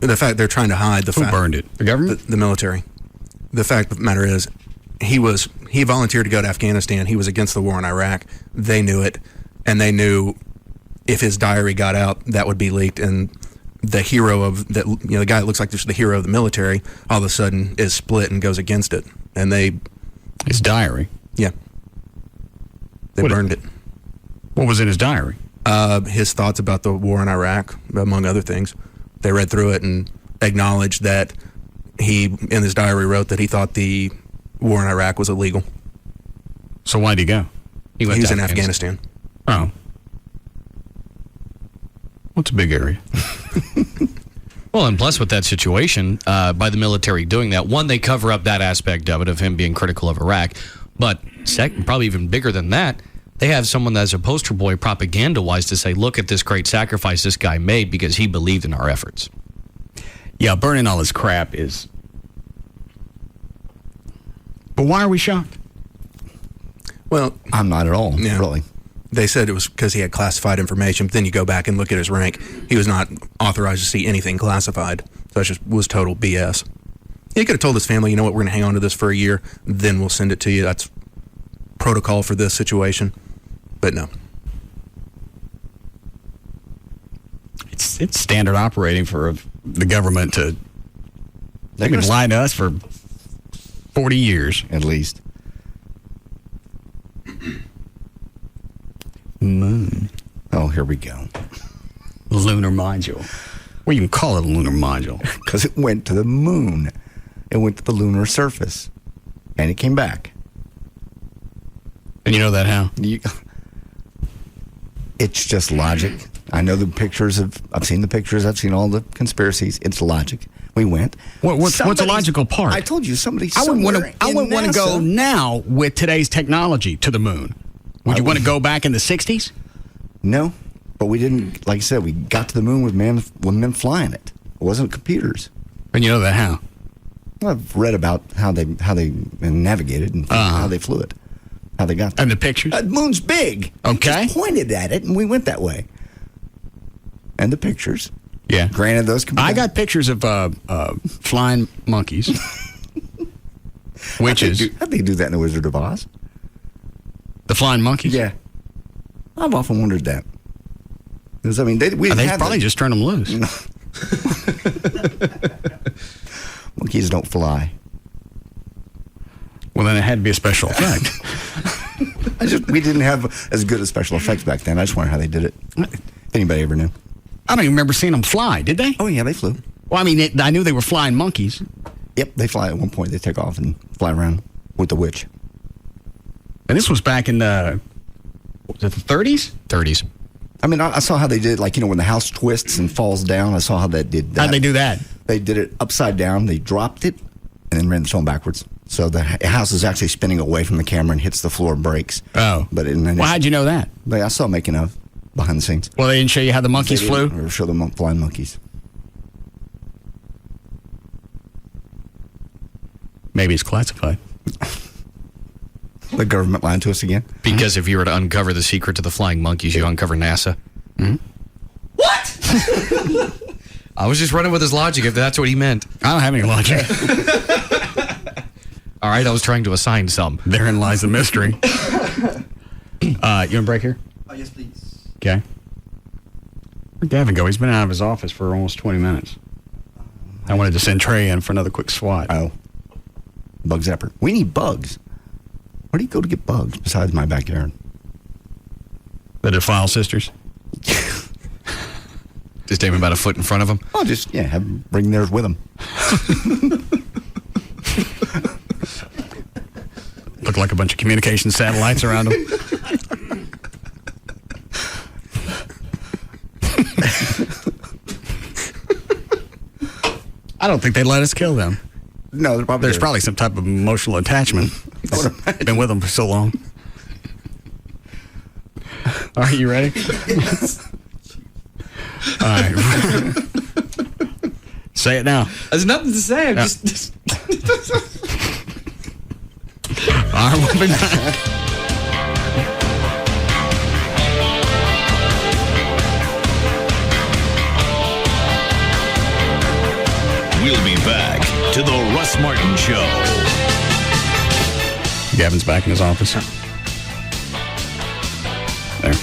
the fact they're trying to hide the Who burned it? The government? The military. The fact of the matter is, he volunteered to go to Afghanistan. He was against the war in Iraq. They knew it, and they knew if his diary got out, that would be leaked, and the hero of that, the guy that looks like the hero of the military, all of a sudden is split and goes against it, and his diary. Yeah. They burned it. What was in his diary? His thoughts about the war in Iraq, among other things. They read through it and acknowledged that he, in his diary, wrote that he thought the war in Iraq was illegal. So why'd he go? He was in Afghanistan. Oh. What's a big area? Well, and plus with that situation, by the military doing that, one, they cover up that aspect of it, of him being critical of Iraq. But second, probably even bigger than that, They have someone that's a poster boy propaganda-wise to say, look at this great sacrifice this guy made because he believed in our efforts. Yeah, burning all this crap is... But why are we shocked? Well, I'm not at all, really. They said it was because he had classified information, but then you go back and look at his rank. He was not authorized to see anything classified. So that just was total BS. He could have told his family, you know what, we're going to hang on to this for a year, then we'll send it to you. That's protocol for this situation. But no. It's standard operating for the government to... They've been lying to us for 40 years. At least. Moon. Oh, here we go. Lunar module. Well, you can call it a lunar module. Because it went to the moon. It went to the lunar surface. And it came back. And you know that how? It's just logic. I know the pictures I've seen the pictures. I've seen all the conspiracies. It's logic. We went. What's the logical part? I told you somebody. I wouldn't want to go now with today's technology to the moon. Would you want to go back in the 60s? No, but we didn't. Like I said, we got to the moon with men flying it. It wasn't computers. And you know that how? Well, I've read about how they navigated and how they flew it, how they got there. And the pictures. The moon's big. Okay. We just pointed at it and we went that way. And the pictures. Yeah. Granted, those. I got pictures of flying monkeys, witches. How'd they do that in The Wizard of Oz? The flying monkeys? Yeah. I've often wondered that. Because, I mean, they probably just turned them loose. Monkeys don't fly. Well, then it had to be a special effect. We didn't have as good as special effects back then. I just wonder how they did it. If anybody ever knew. I don't even remember seeing them fly, did they? Oh, yeah, they flew. Well, I mean, I knew they were flying monkeys. Yep, they fly at one point. They take off and fly around with the witch. And this was back in the 30s? 30s. I mean, I saw how they did, like, when the house twists and falls down. I saw how that did that. How'd they do that? They did it upside down. They dropped it and then ran the film backwards. So the house is actually spinning away from the camera and hits the floor and breaks. Oh. Well, how'd you know that? I saw making of behind the scenes. Well, they didn't show you how the monkeys flew? Or show the flying monkeys. Maybe it's classified. The government lying to us again? Because if you were to uncover the secret to the flying monkeys, you uncover NASA. Mm-hmm. What? I was just running with his logic, if that's what he meant. I don't have any logic. All right, I was trying to assign some. Therein lies the mystery. You want a break here? Oh, yes, please. Okay. Where'd Gavin go? He's been out of his office for almost 20 minutes. I wanted to send Trey in for another quick swat. Oh. Bug zapper. We need bugs. Where do you go to get bugs besides my backyard? The Defile Sisters. Just aim about a foot in front of them? Oh, just, bring theirs with them. Look like a bunch of communication satellites around them. I don't think they'd let us kill them. No, there's probably some type of emotional attachment. Been with them for so long. All right, you ready? Yes. All right. Say it now. There's nothing to say. I'm just... All right, we'll be back. We'll be back to the Russ Martin Show. Gavin's back in his office. There.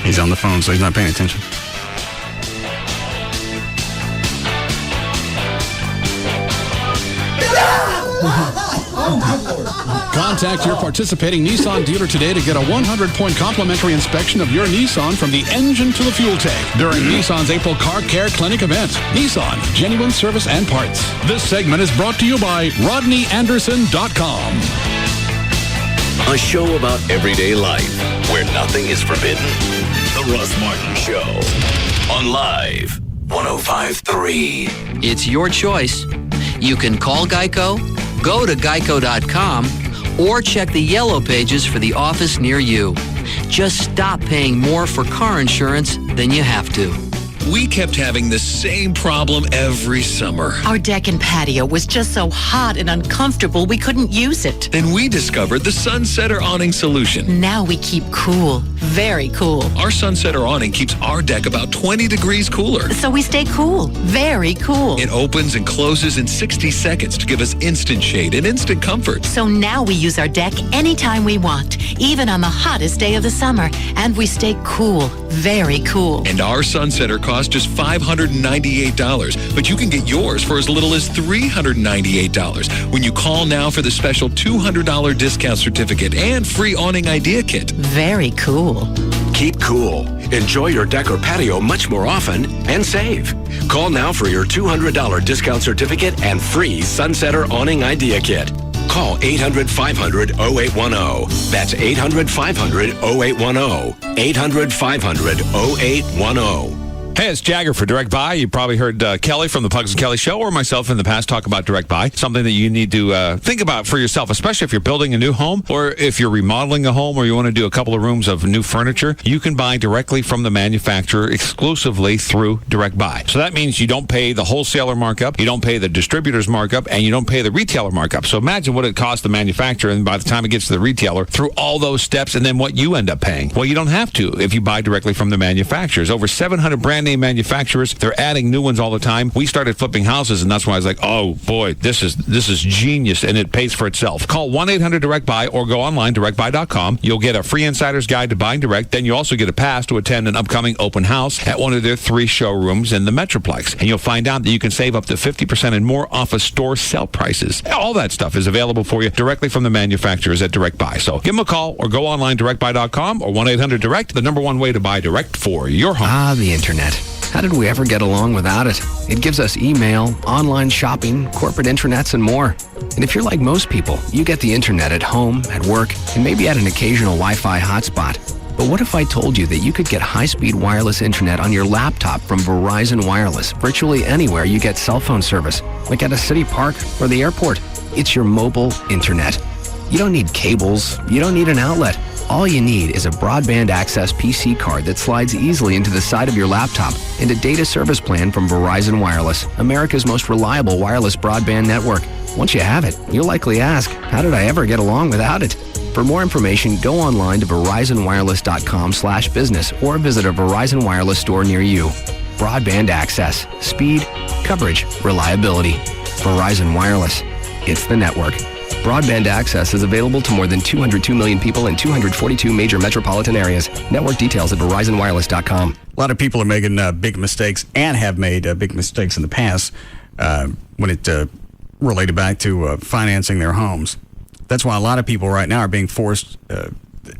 He's on the phone, so he's not paying attention. Contact your participating Nissan dealer today to get a 100-point complimentary inspection of your Nissan from the engine to the fuel tank during Nissan's April Car Care Clinic event. Nissan, genuine service and parts. This segment is brought to you by RodneyAnderson.com. A show about everyday life where nothing is forbidden. The Russ Martin Show on Live 105.3. It's your choice. You can call Geico, go to geico.com, or check the yellow pages for the office near you. Just stop paying more for car insurance than you have to. We kept having the same problem every summer. Our deck and patio was just so hot and uncomfortable we couldn't use it. Then we discovered the Sunsetter Awning solution. Now we keep cool, very cool. Our Sunsetter Awning keeps our deck about 20 degrees cooler. So we stay cool, very cool. It opens and closes in 60 seconds to give us instant shade and instant comfort. So now we use our deck anytime we want, even on the hottest day of the summer. And we stay cool, very cool. And our Sunsetter costs just $598, but you can get yours for as little as $398 when you call now for the special $200 discount certificate and free awning idea kit. Very cool. Keep cool. Enjoy your deck or patio much more often and save. Call now for your $200 discount certificate and free Sunsetter Awning Idea Kit. Call 800-500-0810. That's 800-500-0810. 800-500-0810. Hey, it's Jagger for Direct Buy. You probably heard Kelly from the Pugs and Kelly Show or myself in the past talk about Direct Buy, something that you need to think about for yourself, especially if you're building a new home or if you're remodeling a home or you want to do a couple of rooms of new furniture. You can buy directly from the manufacturer exclusively through Direct Buy. So that means you don't pay the wholesaler markup, you don't pay the distributor's markup, and you don't pay the retailer markup. So imagine what it costs the manufacturer, and by the time it gets to the retailer, through all those steps, and then what you end up paying. Well, you don't have to if you buy directly from the manufacturers. Over 700 brand name manufacturers. They're adding new ones all the time. We started flipping houses, and that's why I was like, oh boy, this is genius, and it pays for itself. Call 1-800-DIRECT-BUY or go online, directbuy.com. You'll get a free insider's guide to buying direct. Then you also get a pass to attend an upcoming open house at one of their 3 showrooms in the Metroplex. And you'll find out that you can save up to 50% and more off of store sell prices. All that stuff is available for you directly from the manufacturers at Direct Buy. So give them a call or go online, directbuy.com or 1-800-DIRECT, the number one way to buy direct for your home. Ah, the internet. How did we ever get along without it? It gives us email, online shopping, corporate intranets, and more. And if you're like most people, you get the internet at home, at work, and maybe at an occasional Wi-Fi hotspot. But what if I told you that you could get high-speed wireless internet on your laptop from Verizon Wireless virtually anywhere you get cell phone service, like at a city park or the airport? It's your mobile internet. You don't need cables. You don't need an outlet. All you need is a broadband access PC card that slides easily into the side of your laptop and a data service plan from Verizon Wireless, America's most reliable wireless broadband network. Once you have it, you'll likely ask, how did I ever get along without it? For more information, go online to verizonwireless.com/business or visit a Verizon Wireless store near you. Broadband access, speed, coverage, reliability. Verizon Wireless. It's the network. Broadband access is available to more than 202 million people in 242 major metropolitan areas. Network details at verizonwireless.com. A lot of people are making big mistakes and have made big mistakes in the past when it related back to financing their homes. That's why a lot of people right now are being forced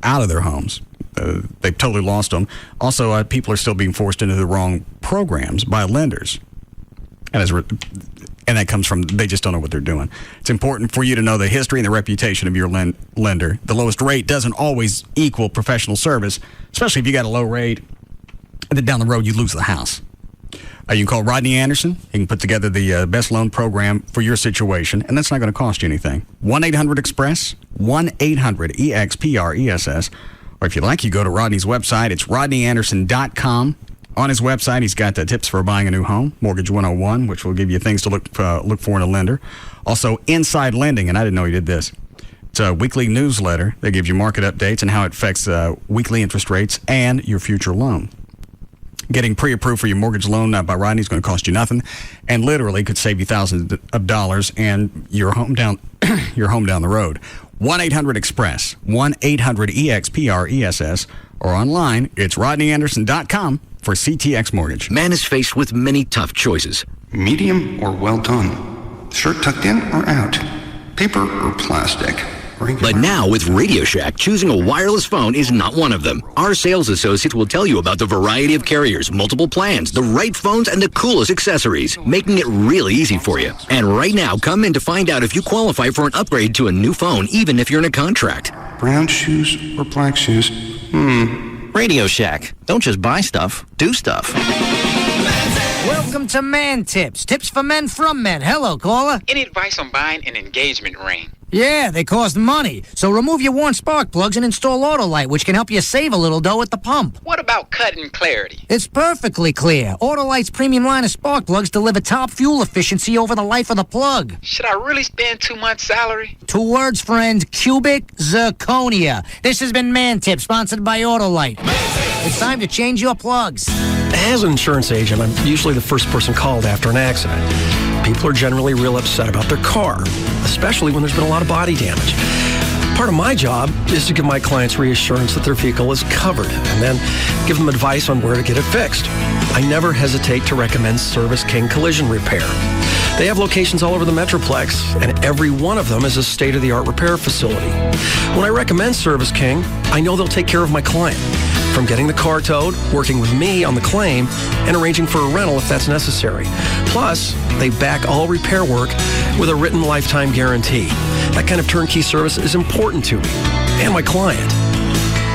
out of their homes. They've totally lost them. Also, people are still being forced into the wrong programs by lenders. And that comes from they just don't know what they're doing. It's important for you to know the history and the reputation of your lender. The lowest rate doesn't always equal professional service, especially if you got a low rate and then down the road you lose the house. You can call Rodney Anderson. He can put together the best loan program for your situation, and that's not going to cost you anything. 1-800-EXPRESS, 1-800-EXPRESS. Or if you like, you go to Rodney's website. It's rodneyanderson.com. On his website, he's got tips for buying a new home, Mortgage 101, which will give you things to look for in a lender. Also, Inside Lending, and I didn't know he did this. It's a weekly newsletter that gives you market updates and how it affects weekly interest rates and your future loan. Getting pre-approved for your mortgage loan by Rodney is going to cost you nothing, and literally could save you thousands of dollars and your home down the road. 1-800-EXPRESS, 1-800-EXPRESS, or online, it's rodneyanderson.com for CTX Mortgage. Man is faced with many tough choices. Medium or well done? Shirt tucked in or out? Paper or plastic? But now with Radio Shack, choosing a wireless phone is not one of them. Our sales associates will tell you about the variety of carriers, multiple plans, the right phones, and the coolest accessories, making it really easy for you. And right now, come in to find out if you qualify for an upgrade to a new phone, even if you're in a contract. Brown shoes or black shoes? Radio Shack. Don't just buy stuff, do stuff. Welcome to Man Tips. Tips for men from men. Hello, caller. Any advice on buying an engagement ring? Yeah, they cost money. So remove your worn spark plugs and install Autolite, which can help you save a little dough at the pump. What about cutting clarity? It's perfectly clear. Autolite's premium line of spark plugs deliver top fuel efficiency over the life of the plug. Should I really spend 2 months' salary? 2 words, friend. Cubic zirconia. This has been Man Tip, sponsored by Autolite. It's time to change your plugs. As an insurance agent, I'm usually the first person called after an accident. People are generally real upset about their car, especially when there's been a lot of body damage. Part of my job is to give my clients reassurance that their vehicle is covered and then give them advice on where to get it fixed. I never hesitate to recommend Service King Collision Repair. They have locations all over the Metroplex, and every one of them is a state-of-the-art repair facility. When I recommend Service King, I know they'll take care of my client, from getting the car towed, working with me on the claim, and arranging for a rental if that's necessary. Plus, they back all repair work with a written lifetime guarantee. That kind of turnkey service is important to me and my client.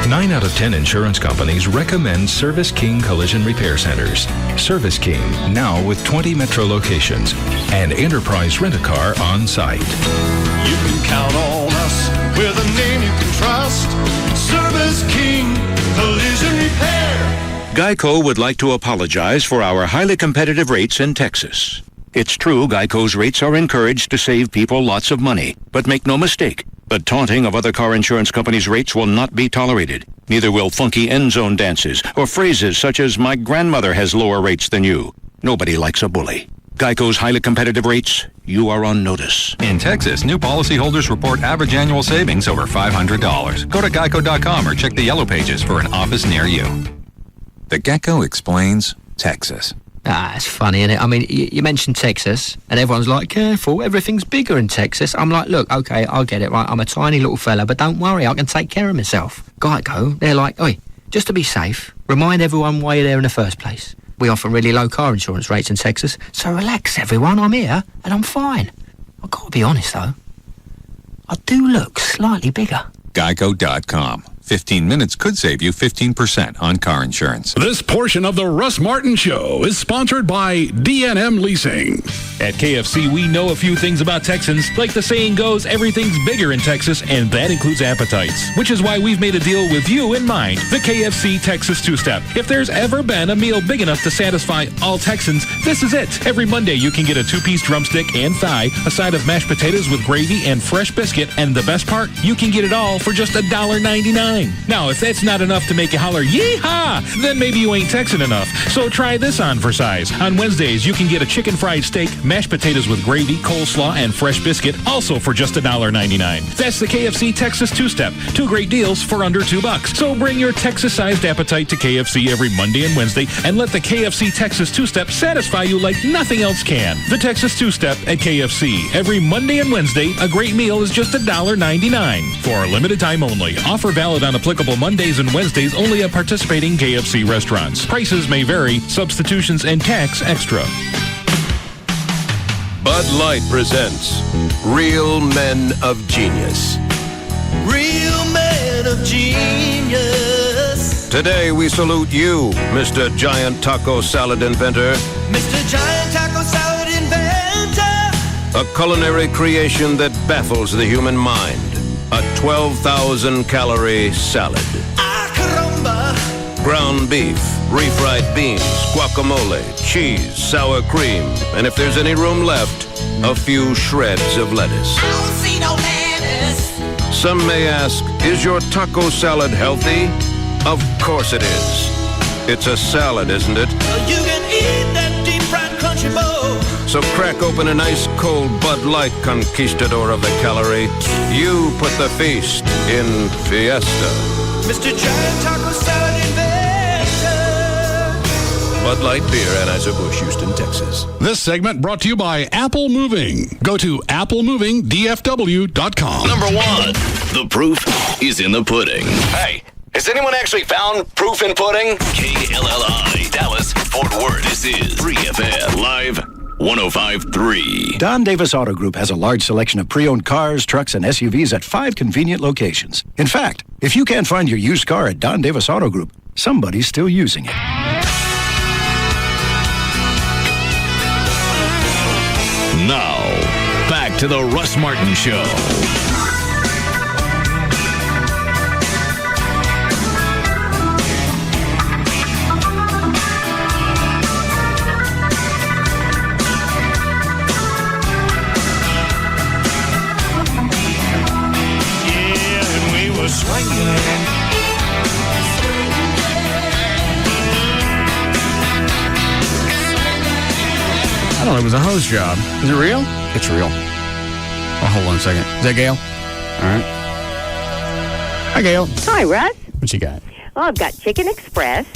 9 out of 10 insurance companies recommend Service King Collision Repair Centers. Service King, now with 20 metro locations and Enterprise Rent-A-Car on site. You can count on us with a name you can trust. Service King Collision Repair. Geico would like to apologize for our highly competitive rates in Texas. It's true Geico's rates are encouraged to save people lots of money, but make no mistake, the taunting of other car insurance companies' rates will not be tolerated. Neither will funky end zone dances or phrases such as "my grandmother has lower rates than you." Nobody likes a bully. Geico's highly competitive rates, you are on notice. In Texas, new policyholders report average annual savings over $500. Go to geico.com or check the yellow pages for an office near you. The Gecko Explains Texas. It's funny, isn't it? I mean, you mentioned Texas, and everyone's like, careful, everything's bigger in Texas. I'm like, look, okay, I'll get it, right? I'm a tiny little fella, but don't worry, I can take care of myself. Geico, they're like, oi, just to be safe, remind everyone why you're there in the first place. We offer really low car insurance rates in Texas, so relax, everyone, I'm here, and I'm fine. I've got to be honest, though, I do look slightly bigger. Geico.com. 15 minutes could save you 15% on car insurance. This portion of the Russ Martin Show is sponsored by D&M Leasing. At KFC, we know a few things about Texans. Like the saying goes, everything's bigger in Texas, and that includes appetites. Which is why we've made a deal with you in mind. The KFC Texas Two-Step. If there's ever been a meal big enough to satisfy all Texans, this is it. Every Monday, you can get a 2-piece drumstick and thigh, a side of mashed potatoes with gravy and fresh biscuit, and the best part, you can get it all for just $1.99. Now, if that's not enough to make you holler, yee-haw, then maybe you ain't Texan enough. So try this on for size. On Wednesdays, you can get a chicken fried steak, mashed potatoes with gravy, coleslaw, and fresh biscuit, also for just $1.99. That's the KFC Texas Two-Step. 2 great deals for under $2. So bring your Texas-sized appetite to KFC every Monday and Wednesday, and let the KFC Texas Two-Step satisfy you like nothing else can. The Texas Two-Step at KFC. Every Monday and Wednesday, a great meal is just $1.99. For a limited time only. Offer valid on applicable Mondays and Wednesdays only at participating KFC restaurants. Prices may vary. Substitutions and tax extra. Bud Light presents Real Men of Genius. Real men of genius. Today we salute you, Mr. Giant Taco Salad Inventor. Mr. Giant Taco Salad Inventor. A culinary creation that baffles the human mind. A 12,000-calorie salad. Ah, caramba. Ground beef, refried beans, guacamole, cheese, sour cream, and if there's any room left, a few shreds of lettuce. I don't see no lettuce. Some may ask, is your taco salad healthy? Of course it is. It's a salad, isn't it? You can eat that deep-fried crunchy bowl. So crack open an ice-cold Bud Light, conquistador of the calorie. You put the feast in Fiesta. Mr. Giant Taco Salad Inventor. Bud Light Beer, Anheuser-Busch, Houston, Texas. This segment brought to you by Apple Moving. Go to applemovingdfw.com. Number 1. The proof is in the pudding. Hey, has anyone actually found proof in pudding? KLLI, Dallas, Fort Worth. This is 3FM Live 105.3. Don Davis Auto Group has a large selection of pre-owned cars, trucks, and SUVs at 5 convenient locations. In fact, if you can't find your used car at Don Davis Auto Group, somebody's still using it. Now, back to the Russ Martin Show. I don't know, it was a hose job. Is it real? It's real. Oh, hold on a second. Is that Gail? All right. Hi, Gail. Hi, Russ. What you got? Well, I've got Chicken Express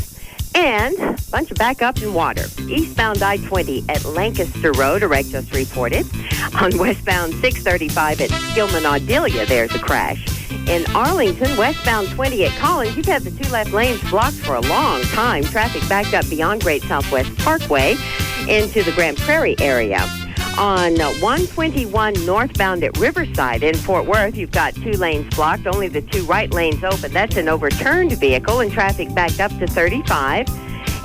and a bunch of backup in water. Eastbound I-20 at Lancaster Road, a wreck just reported. On westbound 635 at Skillman Audelia, there's a crash. In Arlington, westbound 20 at Collins, you've had the two left lanes blocked for a long time. Traffic backed up beyond Great Southwest Parkway into the Grand Prairie area. On 121 northbound at Riverside in Fort Worth, you've got two lanes blocked, only the two right lanes open. That's an overturned vehicle, and traffic backed up to 35.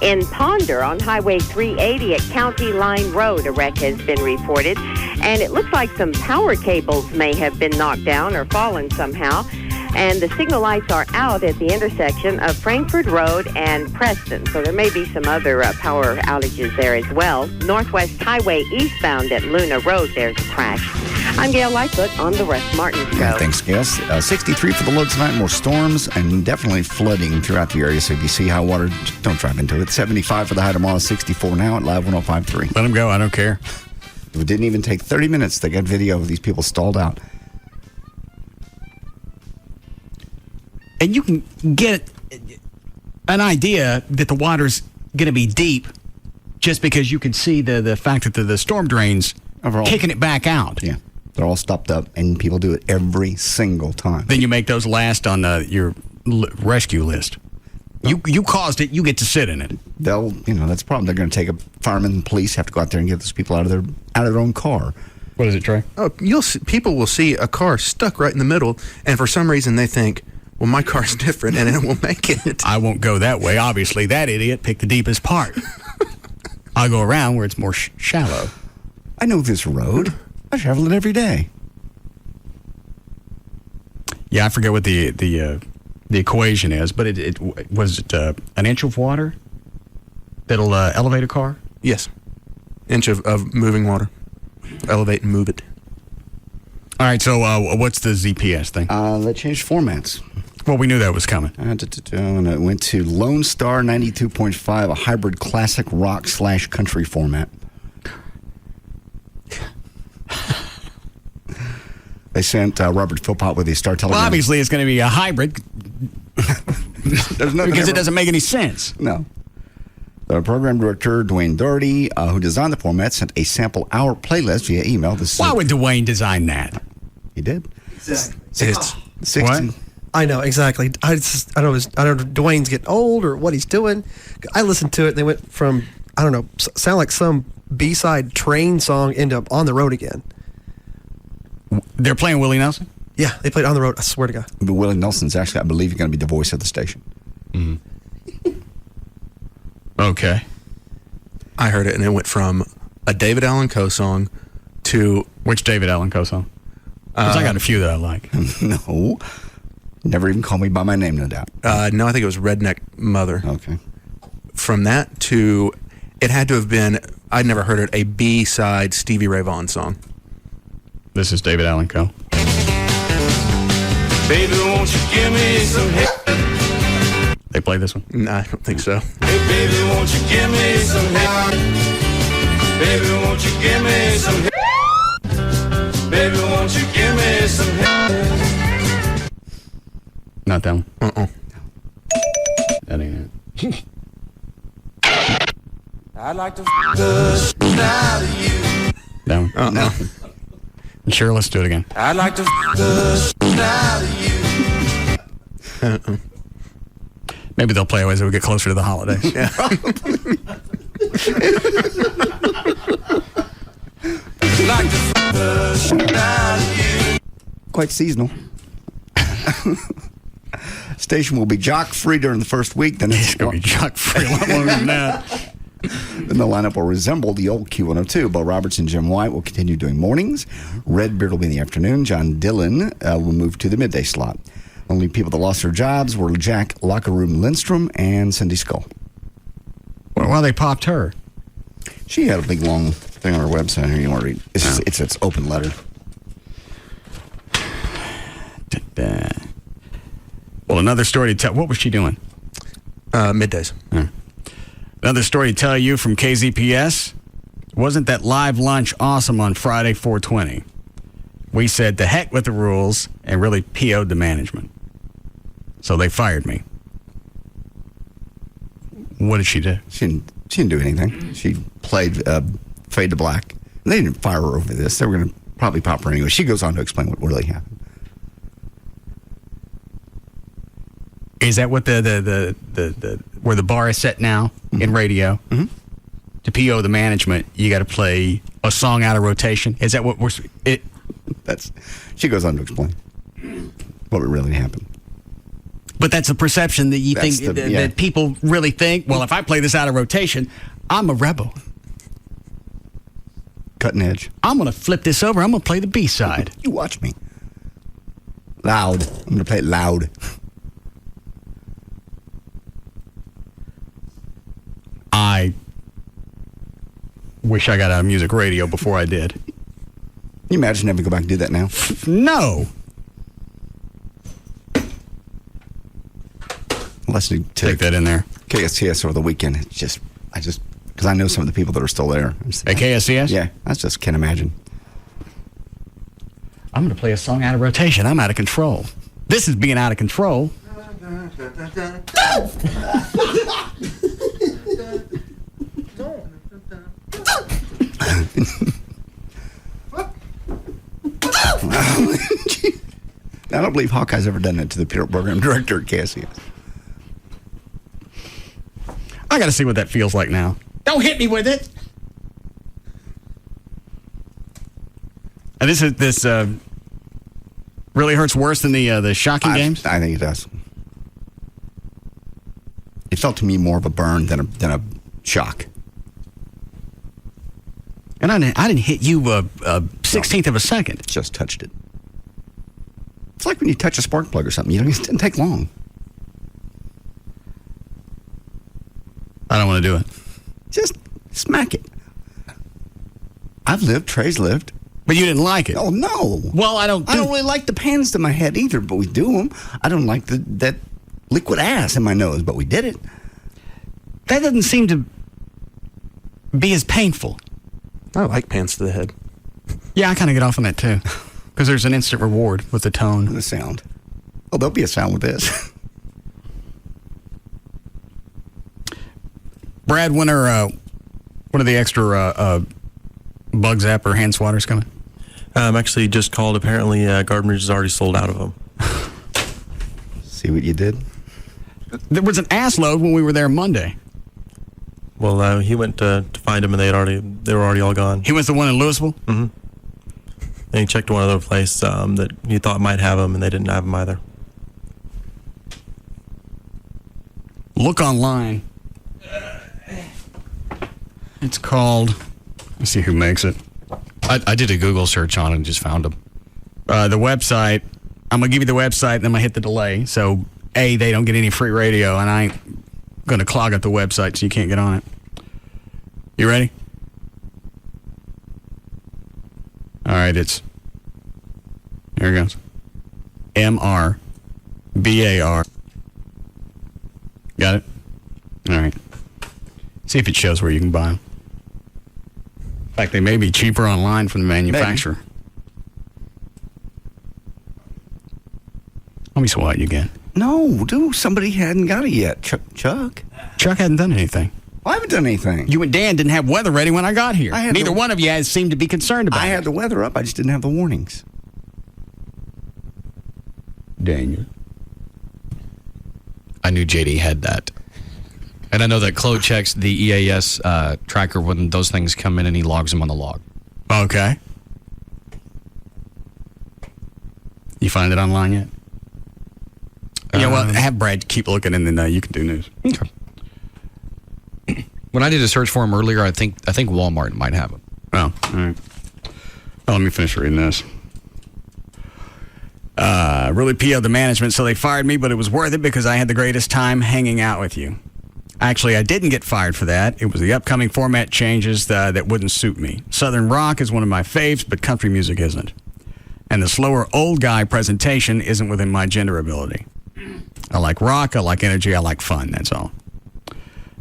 In Ponder on Highway 380 at County Line Road, a wreck has been reported, and it looks like some power cables may have been knocked down or fallen somehow. And the signal lights are out at the intersection of Frankfurt Road and Preston. So there may be some other power outages there as well. Northwest Highway eastbound at Luna Road, there's a crash. I'm Gail Lightfoot on the Russ Martin Show. Yeah, thanks, Gail. 63 for the low tonight. More storms and definitely flooding throughout the area. So if you see high water, don't drive into it. 75 for the high tomorrow, 64 now at Live 105.3. Let them go. I don't care. It didn't even take 30 minutes. They got video of these people stalled out. And you can get an idea that the water's going to be deep just because you can see the fact that the storm drains are kicking it back out. Yeah. They're all stopped up, and people do it every single time. Then you make those last on your rescue list. You caused it. You get to sit in it. That's the problem. They're going to take a fireman and police have to go out there and get those people out of their own car. What is it, Trey? Oh, people will see a car stuck right in the middle, and for some reason they think, well, my car's different, and it won't make it. I won't go that way. Obviously, that idiot picked the deepest part. I'll go around where it's more shallow. I know this road. I travel it every day. Yeah, I forget what the equation is, but it was an inch of water that'll elevate a car? Yes. Inch of moving water. Elevate and move it. All right, so what's the ZPS thing? They changed formats. Well, we knew that was coming. And it went to Lone Star 92.5, a hybrid classic rock/country format. They sent Robert Philpott with the Star Telegram. Well, obviously it's going to be a hybrid because it doesn't make any sense. No. The program director, Dwayne Doherty, who designed the format, sent a sample hour playlist via email. Why would Dwayne design that? He did. Exactly. What? I know, exactly. I don't know if Dwayne's getting old or what he's doing. I listened to it, and they went from, I don't know, sound like some B-side train song into On the Road Again. They're playing Willie Nelson? Yeah, they played On the Road, I swear to God. But Willie Nelson's actually, I believe, going to be the voice of the station. Mm-hmm. Okay. I heard it, and it went from a David Allan Coe song to... Which David Allan Coe song? Because I got a few that I like. No. Never even call me by my name, no doubt. No, I think it was Redneck Mother. Okay. From that to... It had to have been... I'd never heard it, a B-side Stevie Ray Vaughan song. This is David Allan Coe. Baby, won't you give me some help? They play this one? No, I don't think so. Hey, baby, won't you give me some help? Baby, won't you give me some help? Baby, won't you give me some help? Not that one. Uh-uh. That ain't it. I'd like to the shit out of you. That one? Uh-uh. No. Sure, let's do it again. I'd like to the shit out of you. Maybe they'll play as we get closer to the holidays. Yeah. Like to the shit out of you. Quite seasonal. Station will be jock free during the first week. Then it's going to be jock free a lot longer than that. Then the lineup will resemble the old Q102. Bo Roberts and Jim White will continue doing mornings. Redbeard will be in the afternoon. John Dillon will move to the midday slot. Only people that lost their jobs were Jack Locker Room Lindstrom and Cindy Skull. Well, they popped her. She had a big, long thing on her website here. You want to read? It's its open letter. Well, another story to tell. What was she doing? Middays. Another story to tell you from KZPS. Wasn't that live lunch awesome on Friday, 420? We said to heck with the rules and really PO'd the management. So they fired me. What did she do? She didn't do anything. She played Fade to Black. They didn't fire her over this. They were going to probably pop her anyway. She goes on to explain what really happened. Is that what the where the bar is set now in radio? Mm-hmm. To PO the management, you got to play a song out of rotation. Is that what we're? She goes on to explain what really happened. But that's a perception that you think that people really think. Well, if I play this out of rotation, I'm a rebel. Cutting edge. I'm going to flip this over. I'm going to play the B side. You watch me. Loud. I'm going to play it loud. I wish I got out of music radio before I did. Can you imagine having to go back and do that now? No. Unless you take that in there. KSTS over the weekend. Because I know some of the people that are still there. At KSTS? Yeah, I just can't imagine. I'm going to play a song out of rotation. I'm out of control. This is being out of control. I don't believe Hawkeye's ever done that to the program director at KSTS. I got to see what that feels like now. Don't hit me with it. And this really hurts worse than the shocking games? I think it does. It felt to me more of a burn than a shock. And I didn't hit you a 16th of a second. Just touched it. It's like when you touch a spark plug or something. It didn't take long. I don't want to do it. Just smack it. I've lived. Trey's lived. But you didn't like it. Oh, no. Well, I don't really like the pans to my head either, but we do them. I don't like that liquid ass in my nose, but we did it. That doesn't seem to be as painful. I like pans to the head. Yeah, I kind of get off on that too. Because there's an instant reward with the tone. And the sound. Oh, there'll be a sound with this. Brad, when are the extra bug zapper hand swatters coming? Actually just called. Apparently, Gardner's has already sold out of them. See what you did? There was an ass load when we were there Monday. Well, he went to find them, and they were already all gone. He was the one in Louisville? Mm-hmm. And he checked one other place that he thought might have them, and they didn't have them either. Look online. It's called... Let's see who makes it. I did a Google search on it and just found them. The website... I'm going to give you the website, and then I'm going to hit the delay. So, A, they don't get any free radio, and I ain't going to clog up the website so you can't get on it. You ready? All right, here it goes. MRBAR. Got it? All right. See if it shows where you can buy them. In fact, they may be cheaper online from the manufacturer. Maybe. Let me see what you get. No, dude, somebody hadn't got it yet. Chuck. Chuck hadn't done anything. I haven't done anything. You and Dan didn't have weather ready when I got here. Neither one of you has seemed to be concerned about it. I had the weather up. I just didn't have the warnings. Daniel. I knew JD had that. And I know that Chloe checks the EAS tracker when those things come in and he logs them on the log. Okay. You find it online yet? Yeah, well, have Brad keep looking and then you can do news. Okay. When I did a search for them earlier, I think Walmart might have them. Oh, all right. Well, let me finish reading this. Really PO'd the management, so they fired me, but it was worth it because I had the greatest time hanging out with you. Actually, I didn't get fired for that. It was the upcoming format changes that wouldn't suit me. Southern rock is one of my faves, but country music isn't. And the slower old guy presentation isn't within my gender ability. I like rock, I like energy, I like fun, that's all.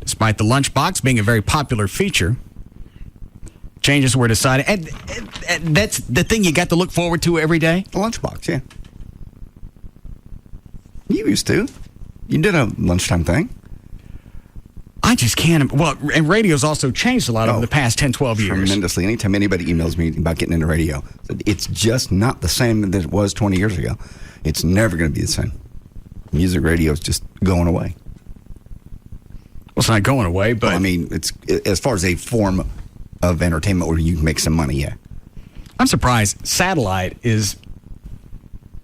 Despite the lunchbox being a very popular feature, changes were decided. And that's the thing you got to look forward to every day? The lunchbox, yeah. You used to. You did a lunchtime thing. I just can't. Well, and radio's also changed a lot over the past 10, 12 years. Tremendously. Anytime anybody emails me about getting into radio, it's just not the same that it was 20 years ago. It's never going to be the same. Music radio is just going away. Well, it's not going away, but... Well, I mean, it's as far as a form of entertainment where you can make some money, yeah. I'm surprised satellite is,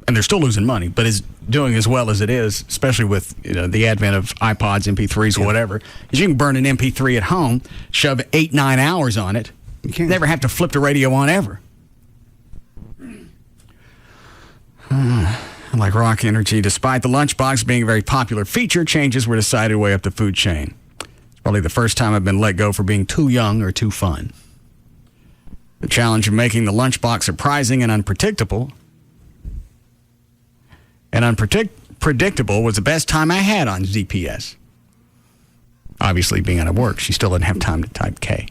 and they're still losing money, but is doing as well as it is, especially with the advent of iPods, MP3s, or whatever. Is you can burn an MP3 at home, shove 8-9 hours on it, never have to flip the radio on ever. Like rock energy, despite the lunchbox being a very popular feature, changes were decided way up the food chain. It's probably the first time I've been let go for being too young or too fun. The challenge of making the lunchbox surprising and unpredictable was the best time I had on ZPS. Obviously, being out of work, she still didn't have time to type K.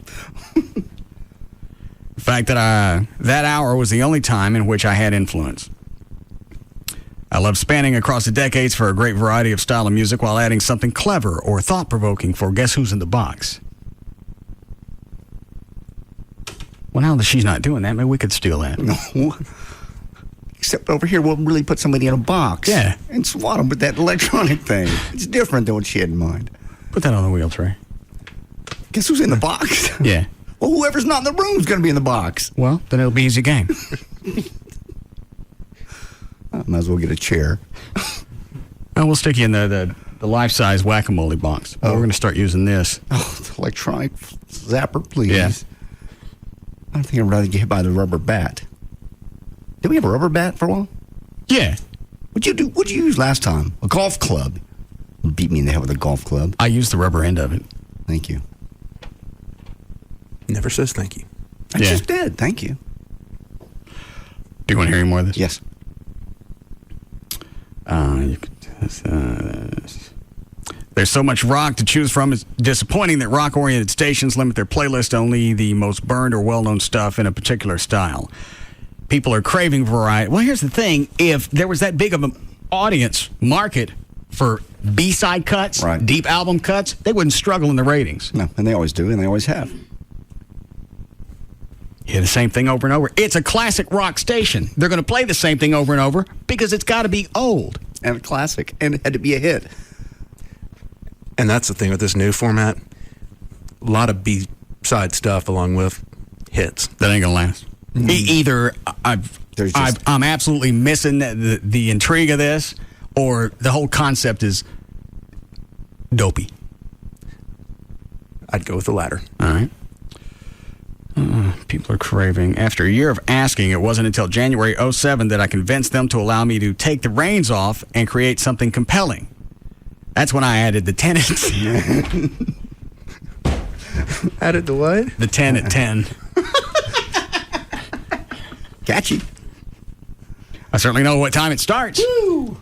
The fact that that hour was the only time in which I had influence. I love spanning across the decades for a great variety of style of music while adding something clever or thought-provoking for Guess Who's in the Box. Well, now that she's not doing that, maybe we could steal that. No. Except over here, we'll really put somebody in a box. Yeah. And swat them with that electronic thing. It's different than what she had in mind. Put that on the wheel, Trey. Guess who's in the box? Yeah. Well, whoever's not in the room is going to be in the box. Well, then it'll be easy game. I might as well get a chair. Well, we'll stick you in the life-size whack-a-mole box. Oh. We're going to start using this. Oh, the electronic zapper, please. Yeah. I don't think I'd rather get hit by the rubber bat. Did we have a rubber bat for a while? Yeah. What'd you use last time? A golf club. You beat me in the head with a golf club. I used the rubber end of it. Thank you. Never says thank you. I just did. Thank you. Do you want to hear any more of this? Yes. You could do this. There's so much rock to choose from. It's disappointing that rock-oriented stations limit their playlist to only the most burned or well-known stuff in a particular style. People are craving variety. Well, here's the thing. If there was that big of an audience market for B-side cuts, deep album cuts, they wouldn't struggle in the ratings. No, and they always do, and they always have. Yeah, the same thing over and over. It's a classic rock station. They're going to play the same thing over and over because it's got to be old. And a classic. And it had to be a hit. And that's the thing with this new format. A lot of B-side stuff along with hits. That ain't going to last. Either I'm absolutely missing the intrigue of this, or the whole concept is dopey. I'd go with the latter. All right. People are craving. After a year of asking, it wasn't until January 2007 that I convinced them to allow me to take the reins off and create something compelling. That's when I added the 10 at 10. Added the what? The 10 at 10. Catchy. I certainly know what time it starts. Woo!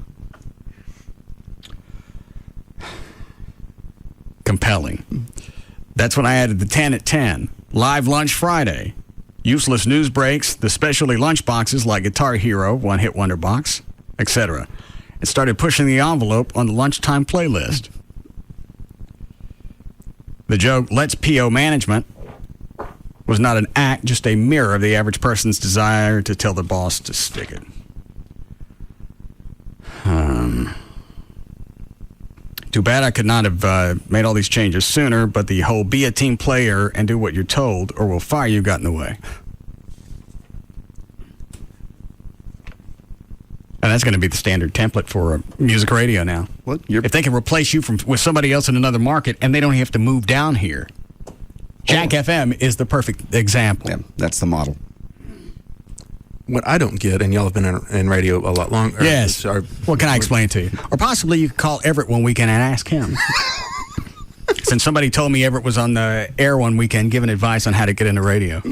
Compelling. That's when I added the 10 at 10. Live Lunch Friday. Useless news breaks, the specialty lunch boxes like Guitar Hero, One Hit Wonder Box, etc. It started pushing the envelope on the lunchtime playlist. The joke, let's PO management, was not an act, just a mirror of the average person's desire to tell the boss to stick it. Too bad I could not have made all these changes sooner, but the whole be a team player and do what you're told or we'll fire you got in the way. And that's going to be the standard template for music radio now. What? If they can replace you with somebody else in another market and they don't have to move down here, Jack FM is the perfect example. Yeah, that's the model. What I don't get, and y'all have been in radio a lot longer. Yes. What can I explain to you? Or possibly you could call Everett one weekend and ask him. Since somebody told me Everett was on the air one weekend giving advice on how to get into radio.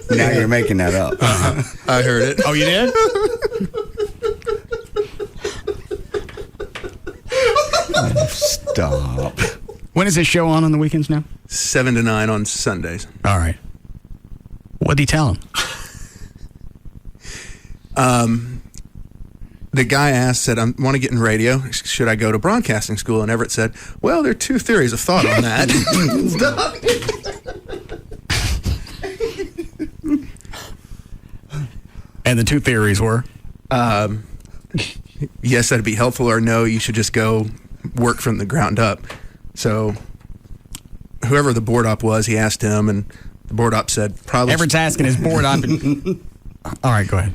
Now you're making that up. I heard it. Oh, you did? Stop. When is this show on the weekends now? 7 to 9 on Sundays. All right. What'd he tell him? The guy said, I want to get in radio. Should I go to broadcasting school? And Everett said, well, there are two theories of thought on that. And the two theories were? Yes, that'd be helpful, or no, you should just go work from the ground up. So whoever the board op was, he asked him, and the board op said, probably... Everett's asking his board op. All right, go ahead.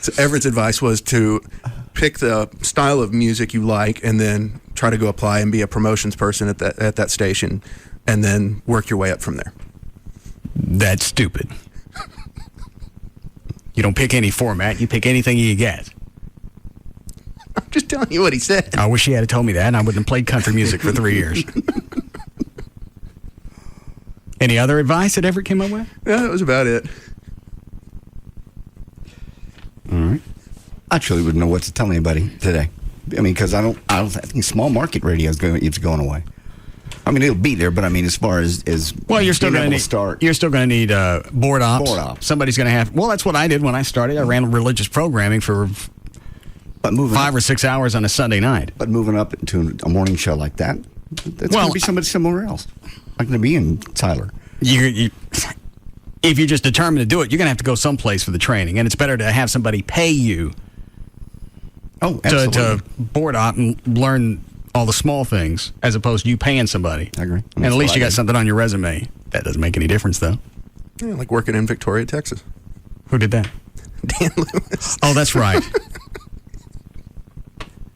So Everett's advice was to pick the style of music you like and then try to go apply and be a promotions person at that station and then work your way up from there. That's stupid. You don't pick any format. You pick anything you get. I'm just telling you what he said. I wish he had told me that, and I wouldn't have played country music for 3 years. Any other advice that Everett came up with? Yeah, that was about it. All right. I truly wouldn't know what to tell anybody today. I mean, because I think small market radio is going away. I mean, it'll be there, but I mean, as far as well, you're still going to start. You're still going to need board ops. Board ops. Somebody's going to have. Well, that's what I did when I started. I ran religious programming for 5 or 6 hours on a Sunday night. But moving up into a morning show like that, it's going to be somebody somewhere else. Not going to be in Tyler. If you're just determined to do it, you're going to have to go someplace for the training, and it's better to have somebody pay you. To board op and learn all the small things as opposed to you paying somebody. I agree. And at least you got something on your resume. That doesn't make any difference, though. Yeah, like working in Victoria, Texas. Who did that? Dan Lewis. Oh, that's right.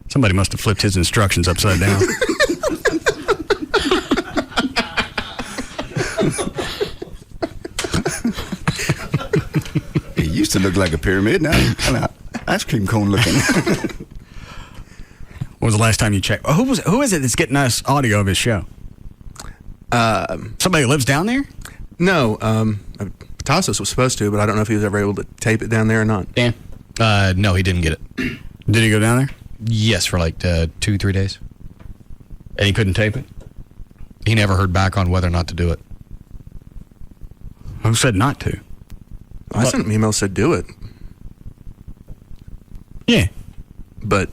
Somebody must have flipped his instructions upside down. It used to look like a pyramid. Now it's kind of ice cream cone looking. When was the last time you checked? Who is it that's getting us audio of his show? Somebody that lives down there? No. Tassos was supposed to, but I don't know if he was ever able to tape it down there or not. Dan? No, he didn't get it. Did he go down there? Yes, for like 2-3 days. And he couldn't tape it? He never heard back on whether or not to do it. Who said not to? I sent him an email that said do it. Yeah. But...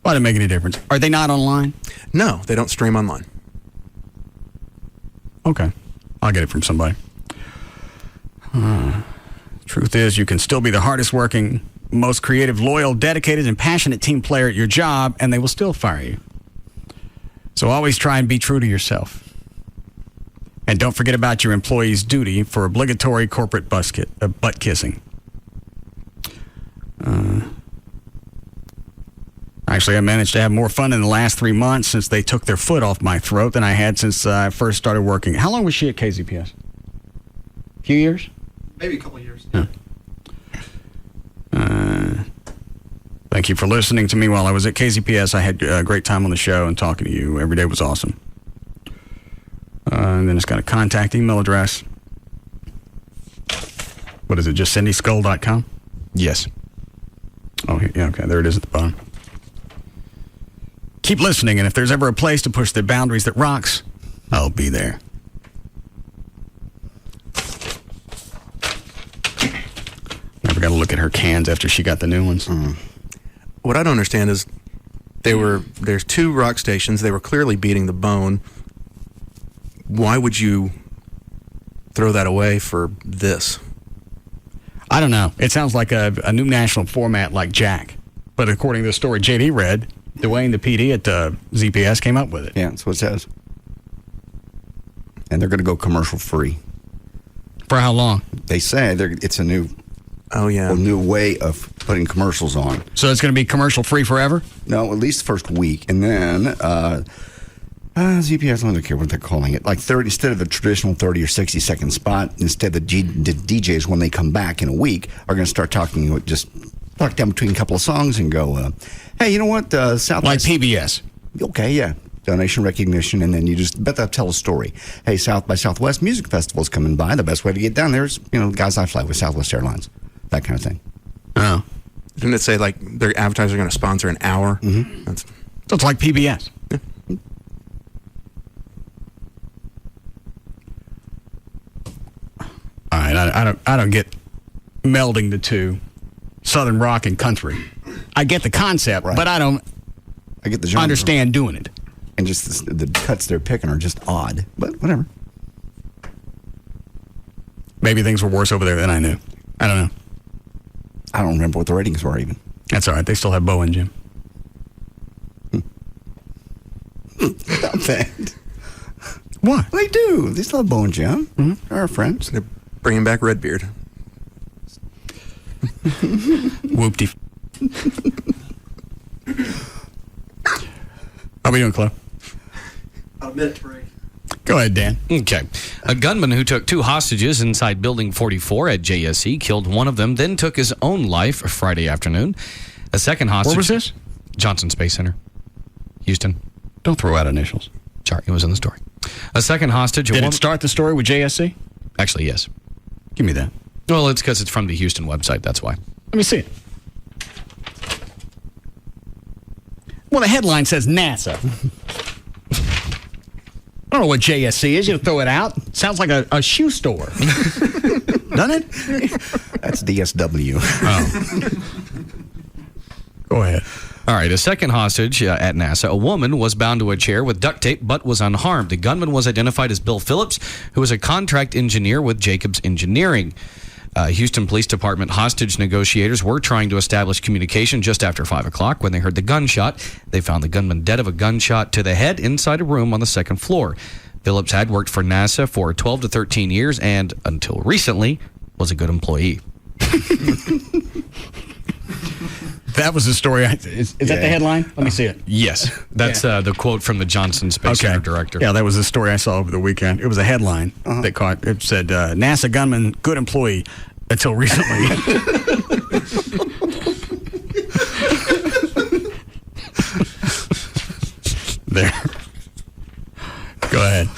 Why did it make any difference? Are they not online? No, they don't stream online. Okay. I'll get it from somebody. Truth is, you can still be the hardest working, most creative, loyal, dedicated, and passionate team player at your job, and they will still fire you. So always try and be true to yourself. And don't forget about your employee's duty for obligatory corporate butt kissing. Actually, I managed to have more fun in the last 3 months since they took their foot off my throat than I had since I first started working. How long was she at KZPS? A few years? Maybe a couple of years. Yeah. Thank you for listening to me while I was at KZPS. I had a great time on the show and talking to you. Every day was awesome. And then it's got a contact email address. What is it, just cindyskull.com? Yes. Oh, yeah, okay, there it is at the bottom. Keep listening, and if there's ever a place to push the boundaries that rocks, I'll be there. Never got to look at her cans after she got the new ones. What I don't understand is there's 2 rock stations. They were clearly beating the bone. Why would you throw that away for this? I don't know. It sounds like a new national format like Jack. But according to the story JD read, Dwayne, the PD at ZPS, came up with it. Yeah, that's what it says. And they're going to go commercial free. For how long? They say it's a new... Oh, yeah. A new way of putting commercials on. So it's going to be commercial free forever? No, at least the first week. And then ZPS, I don't care what they're calling it. Like 30, instead of the traditional 30 or 60-second spot, instead the DJs, when they come back in a week, are going to start talking, just talk down between a couple of songs and go, hey, you know what? Southwest. Like PBS. Okay, yeah. Donation recognition, and then you just bet they'll tell a story. Hey, South by Southwest Music Festival's coming by. The best way to get down there is, guys I fly with Southwest Airlines. That kind of thing. Oh. Didn't it say, like, their advertisers are going to sponsor an hour? Mm-hmm. So it's like PBS. Yeah. All right, I don't get melding the two, Southern rock and country. I get the concept, but I get the genre. Understand doing it. And just the cuts they're picking are just odd, but whatever. Maybe things were worse over there than I knew. I don't know. I don't remember what the ratings were even. That's all right. They still have Bo and Jim. Not bad. What? They do. They still have Bo and Jim. Mm-hmm. They're our friends. They're bringing back Redbeard. Whoop-de. How we doing, Chloe? About a minute to break. Go ahead, Dan. Okay. A gunman who took 2 hostages inside Building 44 at JSE killed one of them, then took his own life Friday afternoon. A second hostage... Where was this? Johnson Space Center, Houston. Don't throw out initials. Sorry, it was in the story. A second hostage... Did it start the story with JSC? Actually, yes. Give me that. Well, it's because it's from the Houston website, that's why. Let me see it. Well, the headline says NASA. I don't know what JSC is. You throw it out. Sounds like a shoe store. Doesn't it? That's DSW. Oh. Go ahead. All right, a second hostage at NASA. A woman was bound to a chair with duct tape but was unharmed. The gunman was identified as Bill Phillips, who was a contract engineer with Jacobs Engineering. Houston Police Department hostage negotiators were trying to establish communication just after 5 o'clock when they heard the gunshot. They found the gunman dead of a gunshot to the head inside a room on the second floor. Phillips had worked for NASA for 12 to 13 years and, until recently, was a good employee. That was the story. Is that the headline? Let me see it. Yes. That's the quote from the Johnson Space Center director. Yeah, that was the story I saw over the weekend. It was a headline that caught. It said, NASA gunman, good employee, until recently. There. Go ahead.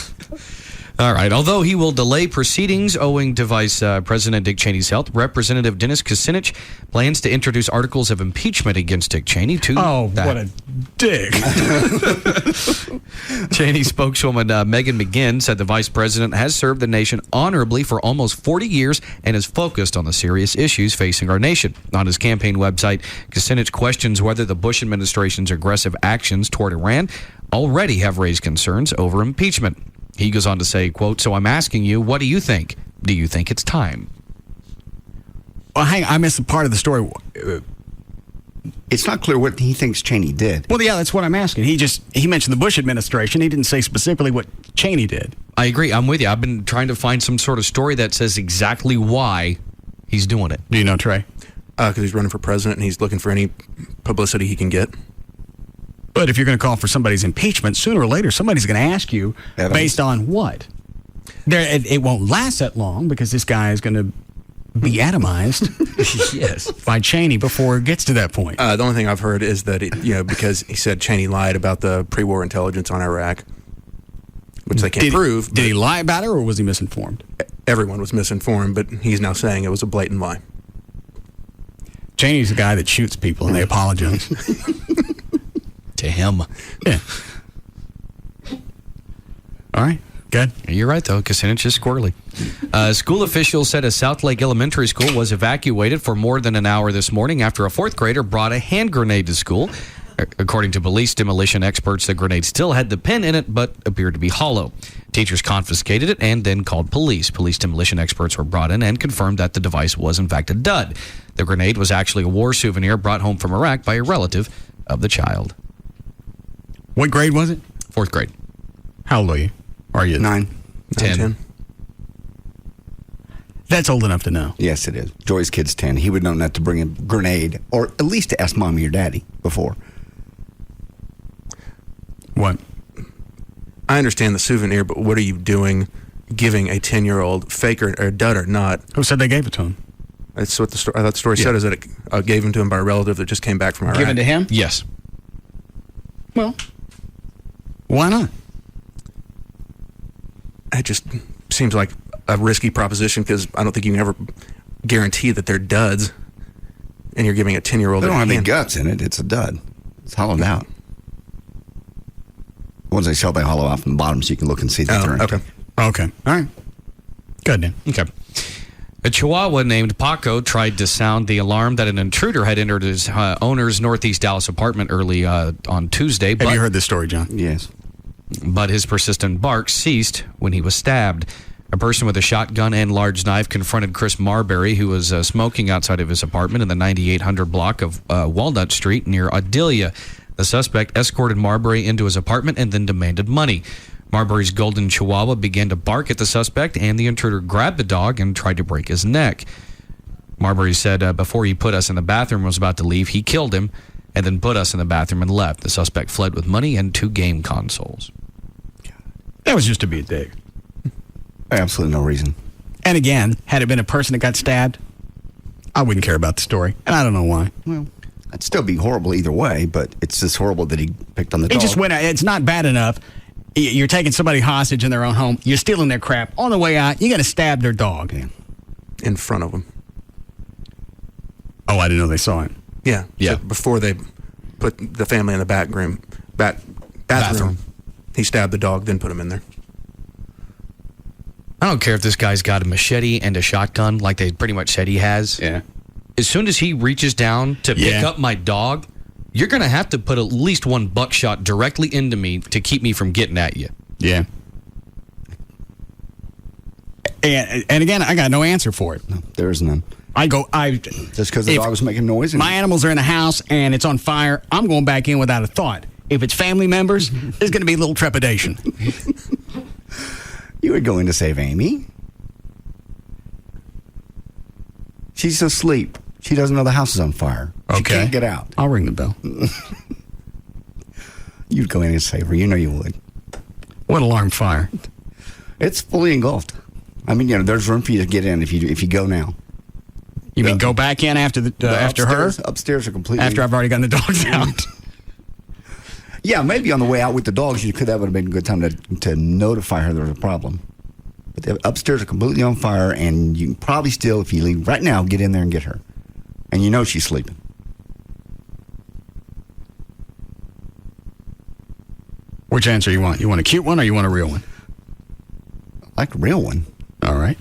All right. Although he will delay proceedings owing to Vice President Dick Cheney's health, Representative Dennis Kucinich plans to introduce articles of impeachment against Dick Cheney. What a dick. Cheney spokeswoman Megan McGinn said the vice president has served the nation honorably for almost 40 years and is focused on the serious issues facing our nation. On his campaign website, Kucinich questions whether the Bush administration's aggressive actions toward Iran already have raised concerns over impeachment. He goes on to say, quote, "So I'm asking you, what do you think? Do you think it's time?" Well, hang on, I missed the part of the story. It's not clear what he thinks Cheney did. Well, yeah, that's what I'm asking. He mentioned the Bush administration. He didn't say specifically what Cheney did. I agree. I'm with you. I've been trying to find some sort of story that says exactly why he's doing it. Do you know, Trey? Because he's running for president and he's looking for any publicity he can get. But if you're going to call for somebody's impeachment, sooner or later, somebody's going to ask you based on what? It won't last that long because this guy is going to be atomized yes, by Cheney before it gets to that point. The only thing I've heard is that, because he said Cheney lied about the pre-war intelligence on Iraq, which they can't prove. Did he lie about it or was he misinformed? Everyone was misinformed, but he's now saying it was a blatant lie. Cheney's the guy that shoots people and they apologize. To him. Yeah. All right. Good. You're right, though. Kucinich is squirrely. School officials said a South Lake Elementary School was evacuated for more than an hour this morning after a fourth grader brought a hand grenade to school. According to police demolition experts, the grenade still had the pin in it, but appeared to be hollow. Teachers confiscated it and then called police. Police demolition experts were brought in and confirmed that the device was, in fact, a dud. The grenade was actually a war souvenir brought home from Iraq by a relative of the child. What grade was it? Fourth grade. How old are you? Are you 9. 10. That's old enough to know. Yes, it is. Joy's kid's 10. He would know not to bring a grenade, or at least to ask mommy or daddy before. What? I understand the souvenir, but what are you doing giving a 10-year-old, fake or dud or not? Who said they gave it to him? That's what I thought the story said, is that it gave him to him by a relative that just came back from Iraq. Given to him? Yes. Well, why not? It just seems like a risky proposition, because I don't think you can ever guarantee that they're duds, and you're giving a 10-year-old. They don't have any guts in it. It's a dud. It's hollowed out. Ones they sell, they hollow out from the bottom so you can look and see that they're empty. Okay. All right. Good then. Okay. A Chihuahua named Paco tried to sound the alarm that an intruder had entered his owner's Northeast Dallas apartment early on Tuesday. Have you heard this story, John? Yes. But his persistent bark ceased when he was stabbed. A person with a shotgun and large knife confronted Chris Marbury, who was smoking outside of his apartment in the 9800 block of Walnut Street near Adelia. The suspect escorted Marbury into his apartment and then demanded money. Marbury's golden Chihuahua began to bark at the suspect, and the intruder grabbed the dog and tried to break his neck. Marbury said before he put us in the bathroom and was about to leave, he killed him and then put us in the bathroom and left. The suspect fled with money and 2 game consoles. That was just to be a dick. Absolutely no reason. And again, had it been a person that got stabbed, I wouldn't care about the story. And I don't know why. Well, it'd still be horrible either way, but it's just horrible that he picked on the dog. He just went out. It's not bad enough. You're taking somebody hostage in their own home. You're stealing their crap. On the way out, you're going to stab their dog. Yeah. In front of him. Oh, I didn't know they saw him. Yeah. Yeah. So before they put the family in the bathroom, he stabbed the dog, then put him in there. I don't care if this guy's got a machete and a shotgun like they pretty much said he has. Yeah. As soon as he reaches down to pick up my dog, you're going to have to put at least one buckshot directly into me to keep me from getting at you. Yeah. And again, I got no answer for it. No, there is none. Just because the dog was making noise? My animals are in the house and it's on fire, I'm going back in without a thought. If it's family members, there's going to be a little trepidation. You would go in to save Amy. She's asleep. She doesn't know the house is on fire. She can't get out. I'll ring the bell. You'd go in and save her. You know you would. What alarm fire? It's fully engulfed. I mean, there's room for you to get in if you go now. You mean go back in after after her? Upstairs are completely... After I've already gotten the dogs out? Yeah, maybe on the way out with the dogs, that would have been a good time to notify her there was a problem. But the upstairs are completely on fire, and you can probably still, if you leave right now, get in there and get her. And you know she's sleeping. Which answer you want? You want a cute one or you want a real one? I like a real one. All right.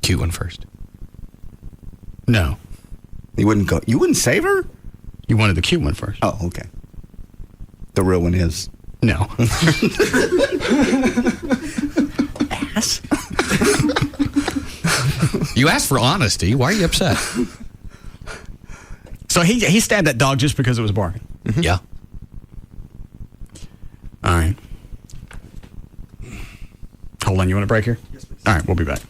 Cute one first. No. You wouldn't save her? You wanted the cute one first. Oh, okay. The real one is? No. Ass. You asked for honesty. Why are you upset? So he stabbed that dog just because it was barking? Mm-hmm. Yeah. All right. Hold on. You want a break here? Yes, please. All right. We'll be back.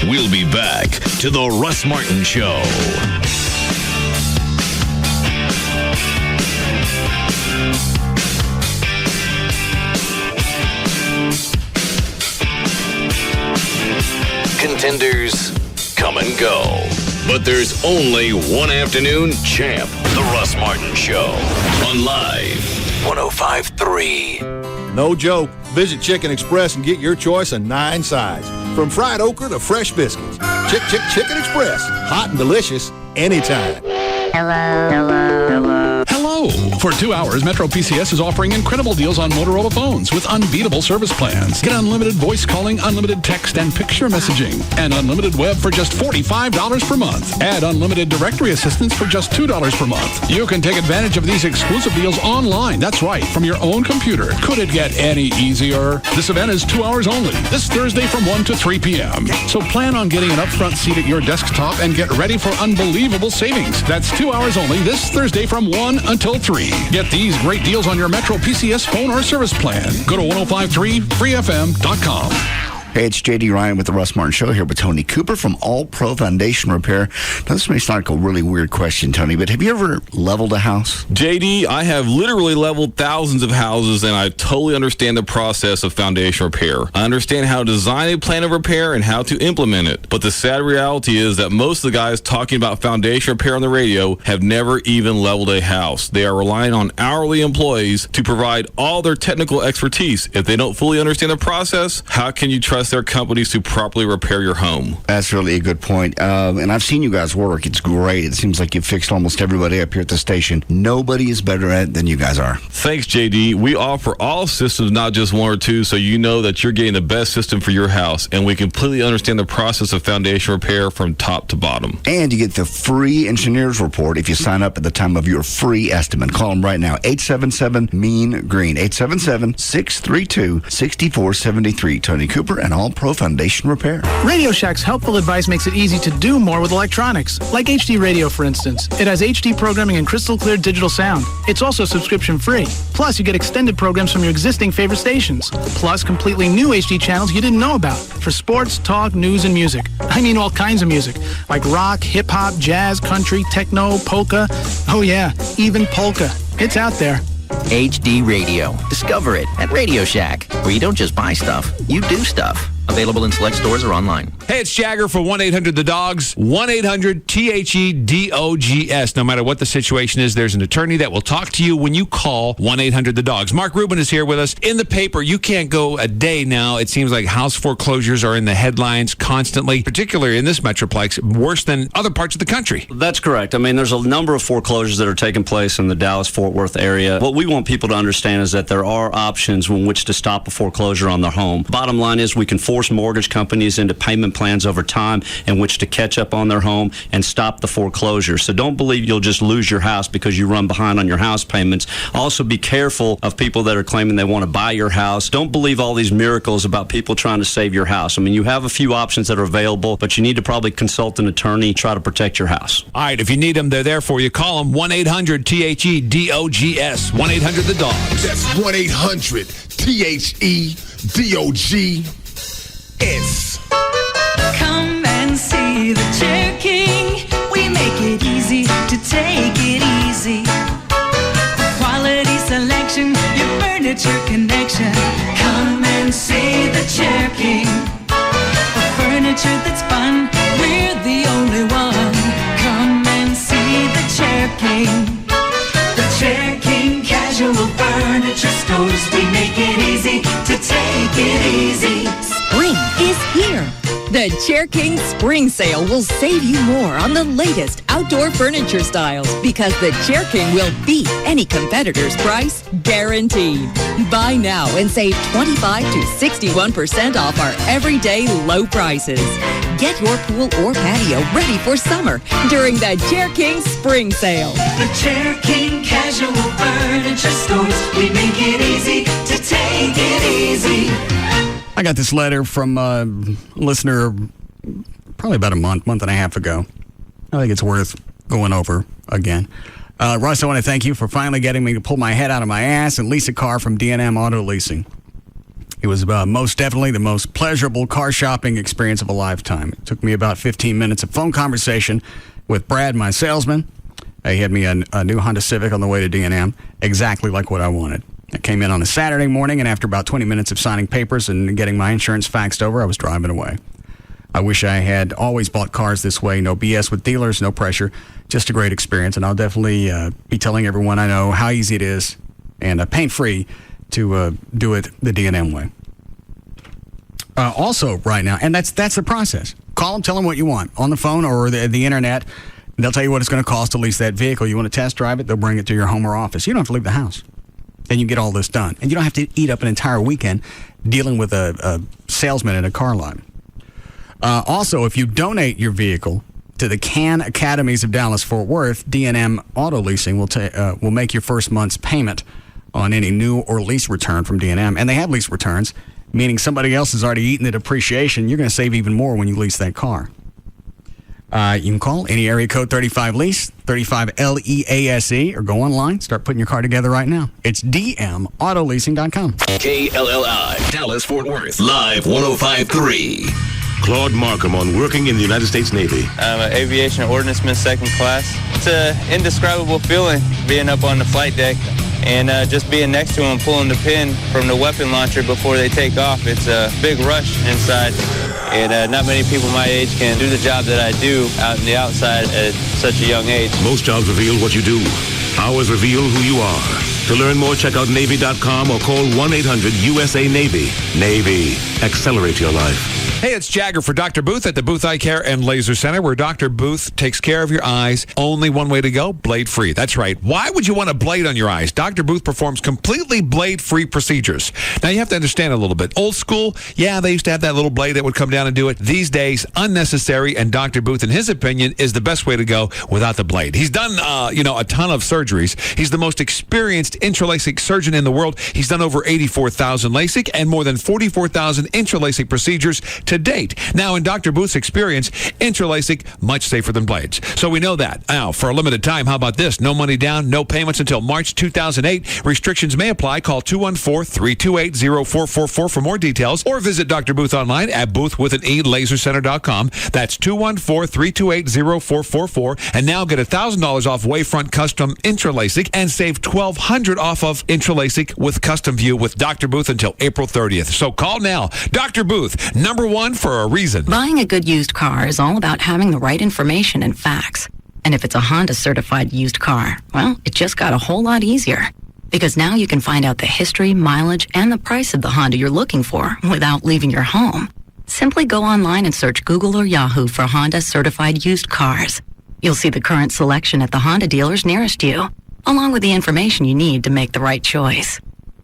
We'll be back to the Russ Martin Show. Contenders come and go, but there's only one afternoon champ. The Russ Martin Show on Live 105.3. No joke. Visit Chicken Express and get your choice of 9 sides. From fried okra to fresh biscuits. Chicken Express. Hot and delicious anytime. Hello. For 2 hours, Metro PCS is offering incredible deals on Motorola phones with unbeatable service plans. Get unlimited voice calling, unlimited text and picture messaging, and unlimited web for just $45 per month. Add unlimited directory assistance for just $2 per month. You can take advantage of these exclusive deals online. That's right, from your own computer. Could it get any easier? This event is 2 hours only, this Thursday from 1 to 3 p.m. So plan on getting an upfront seat at your desktop and get ready for unbelievable savings. That's 2 hours only this Thursday from 1 until 3. Get these great deals on your Metro PCS phone or service plan. Go to 1053freefm.com. Hey, it's J.D. Ryan with the Russ Martin Show here with Tony Cooper from All Pro Foundation Repair. Now, this may sound like a really weird question, Tony, but have you ever leveled a house? JD, I have literally leveled thousands of houses, and I totally understand the process of foundation repair. I understand how to design a plan of repair and how to implement it. But the sad reality is that most of the guys talking about foundation repair on the radio have never even leveled a house. They are relying on hourly employees to provide all their technical expertise. If they don't fully understand the process, how can you trust their companies to properly repair your home? That's really a good point. And I've seen you guys work. It's great. It seems like you've fixed almost everybody up here at the station. Nobody is better at it than you guys are. Thanks, JD. We offer all systems, not just one or two, so you know that you're getting the best system for your house. And we completely understand the process of foundation repair from top to bottom. And you get the free engineer's report if you sign up at the time of your free estimate. Call them right now, 877-MEAN-GREEN, 877-632-6473. Tony Cooper and All Pro Foundation Repair. Radio Shack's helpful advice makes it easy to do more with electronics, like HD radio, for instance. It has HD programming and crystal clear digital sound. It's also subscription free. Plus, you get extended programs from your existing favorite stations. Plus, completely new HD channels you didn't know about for sports, talk, news, and music. I mean all kinds of music, like rock, hip-hop, jazz, country, techno, polka. Oh yeah, even polka. It's out there. HD Radio. Discover it at Radio Shack, where you don't just buy stuff, you do stuff. Available in select stores or online. Hey, it's Jagger for 1-800-THE-DOGS. 1-800-THEDOGS. No matter what the situation is, there's an attorney that will talk to you when you call 1-800-THE-DOGS. Mark Rubin is here with us. In the paper, you can't go a day now. It seems like house foreclosures are in the headlines constantly, particularly in this Metroplex, worse than other parts of the country. That's correct. I mean, there's a number of foreclosures that are taking place in the Dallas-Fort Worth area. What we want people to understand is that there are options in which to stop a foreclosure on their home. Bottom line is we can force mortgage companies into payment plans over time in which to catch up on their home and stop the foreclosure. So don't believe you'll just lose your house because you run behind on your house payments. Also be careful of people that are claiming they want to buy your house. Don't believe all these miracles about people trying to save your house. I mean, you have a few options that are available, but you need to probably consult an attorney, try to protect your house. All right, if you need them, they're there for you. Call them 1-800-THEDOGS. 1-800-THE-DOGS. That's 1-800-THEDOGS. Come and see the Chair King. We make it easy to take it easy. Quality selection, your furniture connection. Come and see the Chair King. For furniture that's fun, we're the only one. Come and see the Chair King. The Chair King Casual Furniture Stores. We make it easy to take it easy. Spring is here. The Chair King Spring Sale will save you more on the latest outdoor furniture styles because the Chair King will beat any competitor's price, guaranteed. Buy now and save 25 to 61% off our everyday low prices. Get your pool or patio ready for summer during the Chair King Spring Sale. The Chair King Casual Furniture Stores. We make it easy to take it easy. I got this letter from a listener probably about a month and a half ago. I think it's worth going over again. Russ, I want to thank you for finally getting me to pull my head out of my ass and lease a car from D&M Auto Leasing. It was most definitely the most pleasurable car shopping experience of a lifetime. It took me about 15 minutes of phone conversation with Brad, my salesman. He had me a new Honda Civic on the way to D&M, exactly like what I wanted. I came in on a Saturday morning, and after about 20 minutes of signing papers and getting my insurance faxed over, I was driving away. I wish I had always bought cars this way. No BS with dealers, no pressure, just a great experience. And I'll definitely be telling everyone I know how easy it is and pain-free to do it the D&M way. Also, right now, and that's the process. Call them, tell them what you want on the phone or the internet. They'll tell you what it's going to cost to lease that vehicle. You want to test drive it, they'll bring it to your home or office. You don't have to leave the house. And you get all this done. And you don't have to eat up an entire weekend dealing with a salesman in a car lot. Also, if you donate your vehicle to the CAN Academies of Dallas-Fort Worth, D&M Auto Leasing will make your first month's payment on any new or lease return from D&M. And they have lease returns, meaning somebody else has already eaten the depreciation. You're going to save even more when you lease that car. You can call any area code 35-LEASE, 35-LEASE, or go online. Start putting your car together right now. It's dmautoleasing.com. KLLI, Dallas-Fort Worth, Live 105.3. Claude Markham on working in the United States Navy. I'm an aviation ordnanceman, second class. It's an indescribable feeling being up on the flight deck and just being next to them, pulling the pin from the weapon launcher before they take off. It's a big rush inside, and not many people my age can do the job that I do out in the outside at such a young age. Most jobs reveal what you do. Ours reveal who you are. To learn more, check out Navy.com or call 1-800-USA-NAVY. Navy. Accelerate your life. Hey, it's Jagger for Dr. Booth at the Booth Eye Care and Laser Center, where Dr. Booth takes care of your eyes. Only one way to go, blade-free. That's right. Why would you want a blade on your eyes? Dr. Booth performs completely blade-free procedures. Now, you have to understand a little bit. Old school, yeah, they used to have that little blade that would come down and do it. These days, unnecessary, and Dr. Booth, in his opinion, is the best way to go without the blade. He's done, a ton of surgeries. He's the most experienced intralacic surgeon in the world. He's done over 84,000 LASIK and more than 44,000 intralacic procedures to date. Now, in Dr. Booth's experience, intralacic, much safer than blades. So we know that. Now, for a limited time, how about this? No money down, no payments until March 2008. Restrictions may apply. Call 214-328-0444 for more details, or visit Dr. Booth online at boothwithaneLaserCenter.com. That's 214-328-0444. And now get $1,000 off Wavefront Custom Intralacic and save $1,200 off of Intralacic with Custom View with Dr. Booth until April 30th. So call now. Dr. Booth, #1 for a reason. Buying a good used car is all about having the right information and facts. And if it's a Honda certified used car, well, it just got a whole lot easier. Because now you can find out the history, mileage, and the price of the Honda you're looking for without leaving your home. Simply go online and search Google or Yahoo for Honda certified used cars. You'll see the current selection at the Honda dealers nearest you, along with the information you need to make the right choice.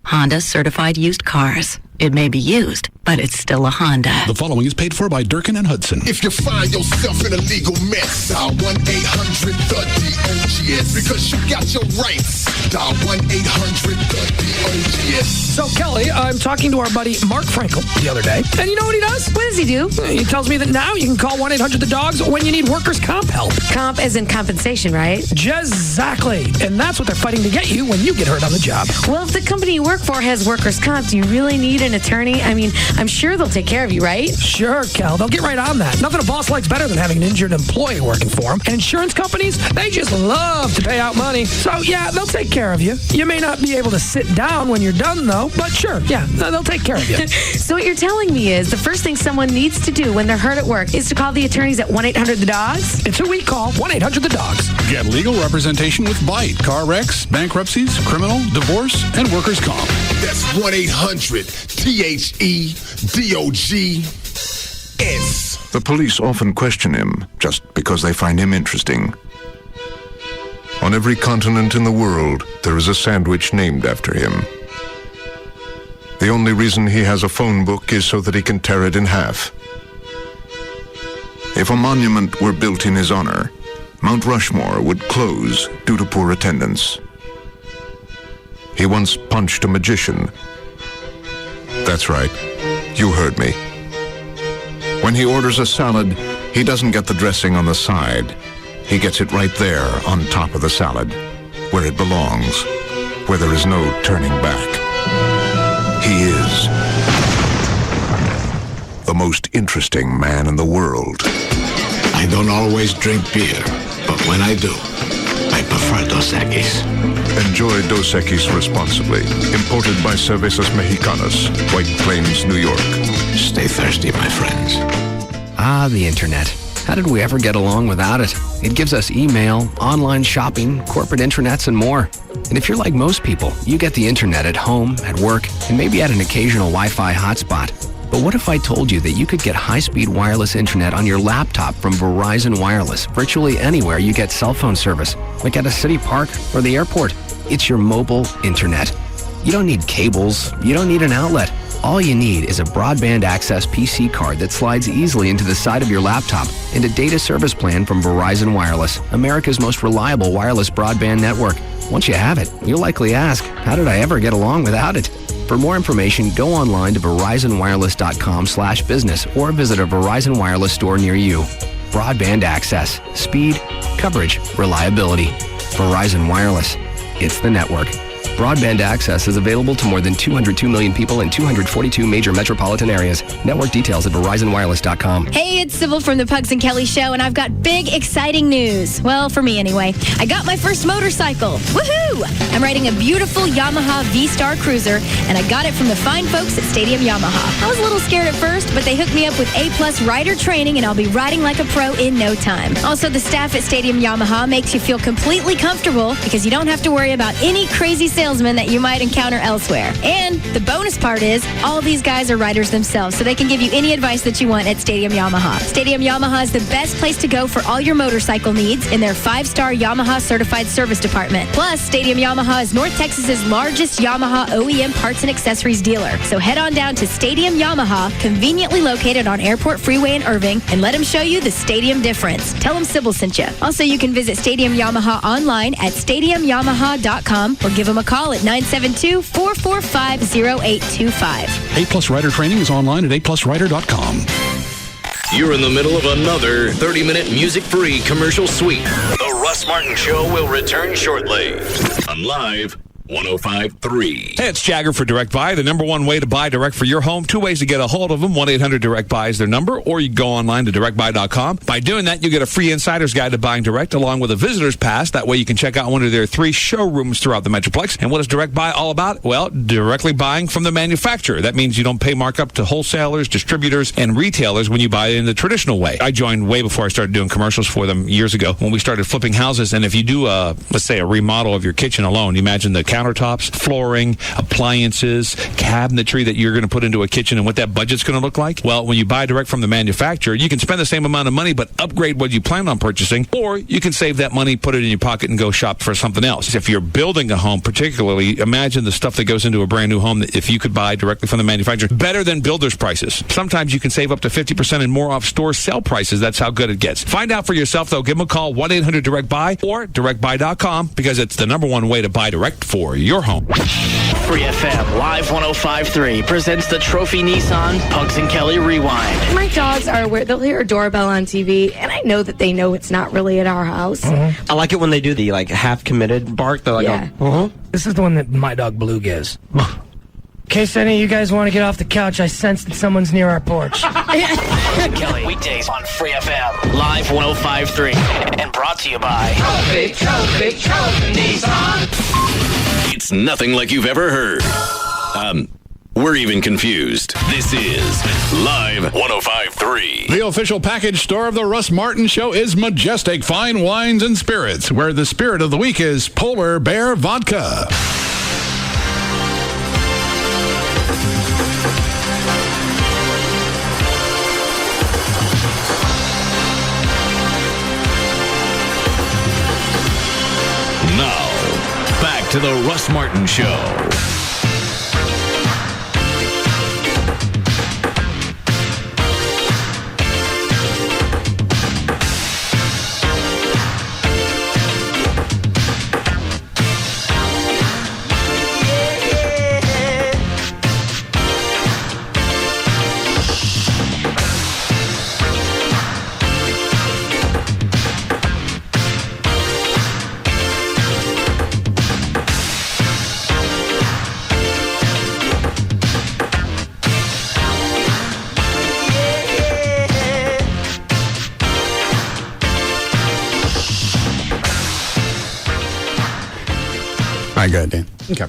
Honda certified used cars. It may be used, but it's still a Honda. The following is paid for by Durkin and Hudson. If you find yourself in a legal mess, dial 1-800-THE-DOGS. Because you got your rights. Dial 1-800-THE-DOGS. So, Kelly, I'm talking to our buddy Mark Frankel the other day. And you know what he does? What does he do? He tells me that now you can call 1-800-THE-DOGS when you need workers' comp help. Comp as in compensation, right? Exactly. And that's what they're fighting to get you when you get hurt on the job. Well, if the company you work for has workers' comp, do you really need an attorney? I mean, I'm sure they'll take care of you, right? Sure, Kel. They'll get right on that. Nothing a boss likes better than having an injured employee working for them. And insurance companies, they just love to pay out money. So, yeah, they'll take care of you. You may not be able to sit down when you're done, though. But sure, yeah, they'll take care of you. So what you're telling me is the first thing someone needs to do when they're hurt at work is to call the attorneys at 1-800-THE-DOGS? It's who we call, 1-800-THE-DOGS. Get legal representation with Byte, car wrecks, bankruptcies, criminal, divorce, and workers' comp. That's 1-800-THE-DOGS. The police often question him just because they find him interesting. On every continent in the world, there is a sandwich named after him. The only reason he has a phone book is so that he can tear it in half. If a monument were built in his honor, Mount Rushmore would close due to poor attendance. He once punched a magician. That's right, you heard me. When he orders a salad, he doesn't get the dressing on the side. He gets it right there on top of the salad, where it belongs, where there is no turning back. He is the most interesting man in the world. I don't always drink beer, but when I do, I prefer Dos Equis. Enjoy Dos Equis responsibly. Imported by Cervezas Mexicanas, White Plains, New York. Stay thirsty, my friends. Ah, the internet. How did we ever get along without it? It gives us email, online shopping, corporate intranets, and more. And if you're like most people, you get the internet at home, at work, and maybe at an occasional Wi-Fi hotspot. But what if I told you that you could get high-speed wireless internet on your laptop from Verizon Wireless virtually anywhere you get cell phone service, like at a city park or the airport? It's your mobile internet. You don't need cables. You don't need an outlet. All you need is a broadband access PC card that slides easily into the side of your laptop and a data service plan from Verizon Wireless, America's most reliable wireless broadband network. Once you have it, you'll likely ask, how did I ever get along without it? For more information, go online to verizonwireless.com/business or visit a Verizon Wireless store near you. broadband access, speed, coverage, reliability. Verizon Wireless. It's the network. Broadband access is available to more than 202 million people in 242 major metropolitan areas. Network details at VerizonWireless.com. Hey, it's Sybil from the Pugs and Kelly Show, and I've got big, exciting news. Well, for me anyway. I got my first motorcycle. Woohoo! I'm riding a beautiful Yamaha V-Star Cruiser, and I got it from the fine folks at Stadium Yamaha. I was a little scared at first, but they hooked me up with A-plus rider training, and I'll be riding like a pro in no time. Also, the staff at Stadium Yamaha makes you feel completely comfortable because you don't have to worry about any crazy salesman that you might encounter elsewhere. And the bonus part is, all these guys are riders themselves, so they can give you any advice that you want at Stadium Yamaha. Stadium Yamaha is the best place to go for all your motorcycle needs in their 5-star Yamaha certified service department. Plus, Stadium Yamaha is North Texas's largest Yamaha OEM parts and accessories dealer. So head on down to Stadium Yamaha, conveniently located on Airport Freeway in Irving, and let them show you the Stadium difference. Tell them Sybil sent you. Also, you can visit Stadium Yamaha online at stadiumyamaha.com or give them a call at 972-445-0825. A-plus rider training is online at aplusrider.com. You're in the middle of another 30-minute music-free commercial sweep. The Russ Martin Show will return shortly on Live 105.3. Hey, it's Jagger for Direct Buy, the number one way to buy direct for your home. 2 ways to get a hold of them. 1-800-DIRECT-BUY is their number, or you can go online to directbuy.com. By doing that, you get a free insider's guide to buying direct, along with a visitor's pass. That way you can check out one of their 3 showrooms throughout the Metroplex. And what is Direct Buy all about? Well, directly buying from the manufacturer. That means you don't pay markup to wholesalers, distributors, and retailers when you buy it in the traditional way. I joined way before I started doing commercials for them years ago when we started flipping houses. And if you do, let's say, a remodel of your kitchen alone, you imagine the countertops, flooring, appliances, cabinetry that you're going to put into a kitchen and what that budget's going to look like. Well, when you buy direct from the manufacturer, you can spend the same amount of money but upgrade what you plan on purchasing, or you can save that money, put it in your pocket, and go shop for something else. If you're building a home, particularly, imagine the stuff that goes into a brand new home that if you could buy directly from the manufacturer, better than builder's prices. Sometimes you can save up to 50% and more off store sale prices. That's how good it gets. Find out for yourself, though. Give them a call, 1-800-DIRECT-BUY or directbuy.com, because it's the number one way to buy direct for your home. Free FM Live 105.3 presents the Trophy Nissan Pugs and Kelly Rewind. My dogs are aware. They'll hear a doorbell on TV, and I know that they know it's not really at our house. I like it when they do the half committed bark. They're like, This is the one that my dog Blue gives. In case any of you guys want to get off the couch, I sense that someone's near our porch. Kelly, weekdays on Free FM Live 105.3 and brought to you by Trophy Nissan. It's nothing like you've ever heard. We're even confused. This is Live 105.3. The official package store of the Russ Martin Show is Majestic Fine Wines and Spirits, where the spirit of the week is Polar Bear Vodka. Now, back to the Russ Martin Show. All right, go ahead, Dan. Okay.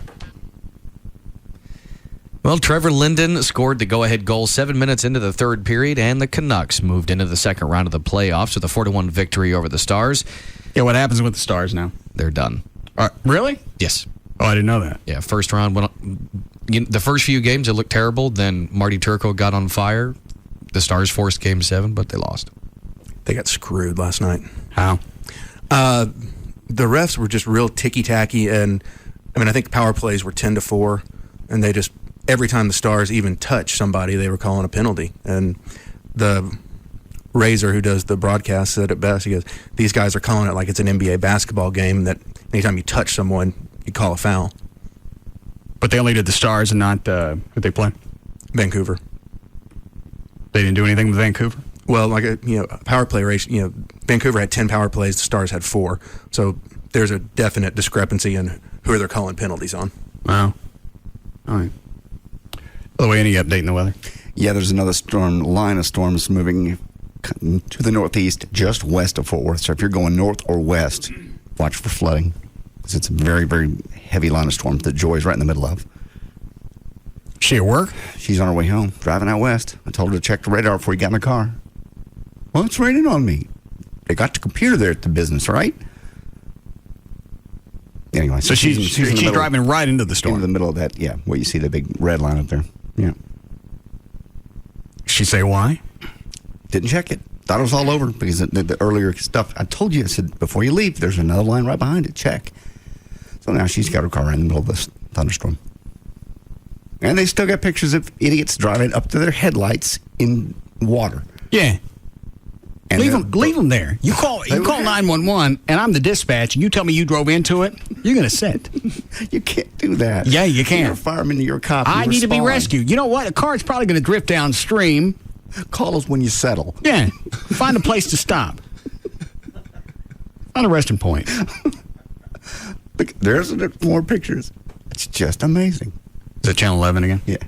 Well, Trevor Linden scored the go-ahead goal 7 minutes into the third period, and the Canucks moved into the second round of the playoffs with a 4-1 victory over the Stars. Yeah, what happens with the Stars now? They're done. Really? Yes. Oh, I didn't know that. Yeah, first round. The first few games, it looked terrible. Then Marty Turco got on fire. The Stars forced Game 7, but they lost. They got screwed last night. How? The refs were just real ticky-tacky, and I think power plays were 10-4, and they just, every time the Stars even touched somebody, they were calling a penalty. And the Razor, who does the broadcast, said it best. He goes, these guys are calling it like it's an NBA basketball game, that anytime you touch someone, you call a foul. But they only did the Stars and not who they play? Vancouver. They didn't do anything with Vancouver? Well, like a power play ratio. Vancouver had 10 power plays. The Stars had 4. So there's a definite discrepancy in who they're calling penalties on. Wow. All right. By the way, any update in the weather? Yeah, there's another line of storms moving to the northeast, just west of Fort Worth. So if you're going north or west, watch for flooding, because it's a very, very heavy line of storms that Joy's right in the middle of. She at work? She's on her way home, driving out west. I told her to check the radar before you got in the car. Well, it's raining on me. They got the computer there at the business, right? Anyway, so she's driving right into the storm. Into the middle of that, yeah, where you see the big red line up there. Yeah. She say why? Didn't check it. Thought it was all over because the earlier stuff. I told you, I said, before you leave, there's another line right behind it. Check. So now she's got her car right in the middle of this thunderstorm. And they still got pictures of idiots driving up to their headlights in water. Yeah. And leave them there. You call 911, and I'm the dispatch, and you tell me you drove into it, you're going to sit. You can't do that. Yeah, you can. You're a fireman, you're a cop. I need to be rescued. You know what? A car's probably going to drift downstream. Call us when you settle. Yeah. Find a place to stop. Find a resting point. There's more pictures. It's just amazing. Is it Channel 11 again? Yeah.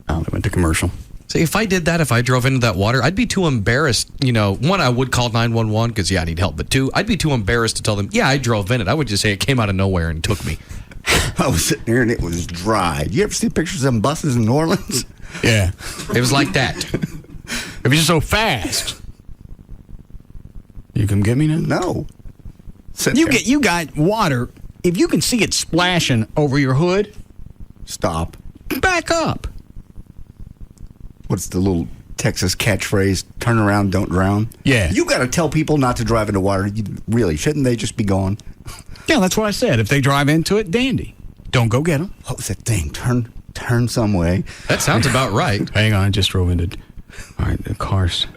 Oh, they went to commercial. See, if I did that, if I drove into that water, I'd be too embarrassed. One, I would call 911 because, I need help. But two, I'd be too embarrassed to tell them, I drove in it. I would just say it came out of nowhere and took me. I was sitting there and it was dry. You ever see pictures of buses in New Orleans? Yeah. It was like that. It was just so fast. You come get me now? No. You got water. If you can see it splashing over your hood, stop. Back up. What's the little Texas catchphrase? Turn around, don't drown. Yeah. You got to tell people not to drive into water. Really, shouldn't they just be gone? Yeah, that's what I said. If they drive into it, dandy. Don't go get them. What was that thing? Turn some way. That sounds about right. Hang on, I just drove into. All right, the cars.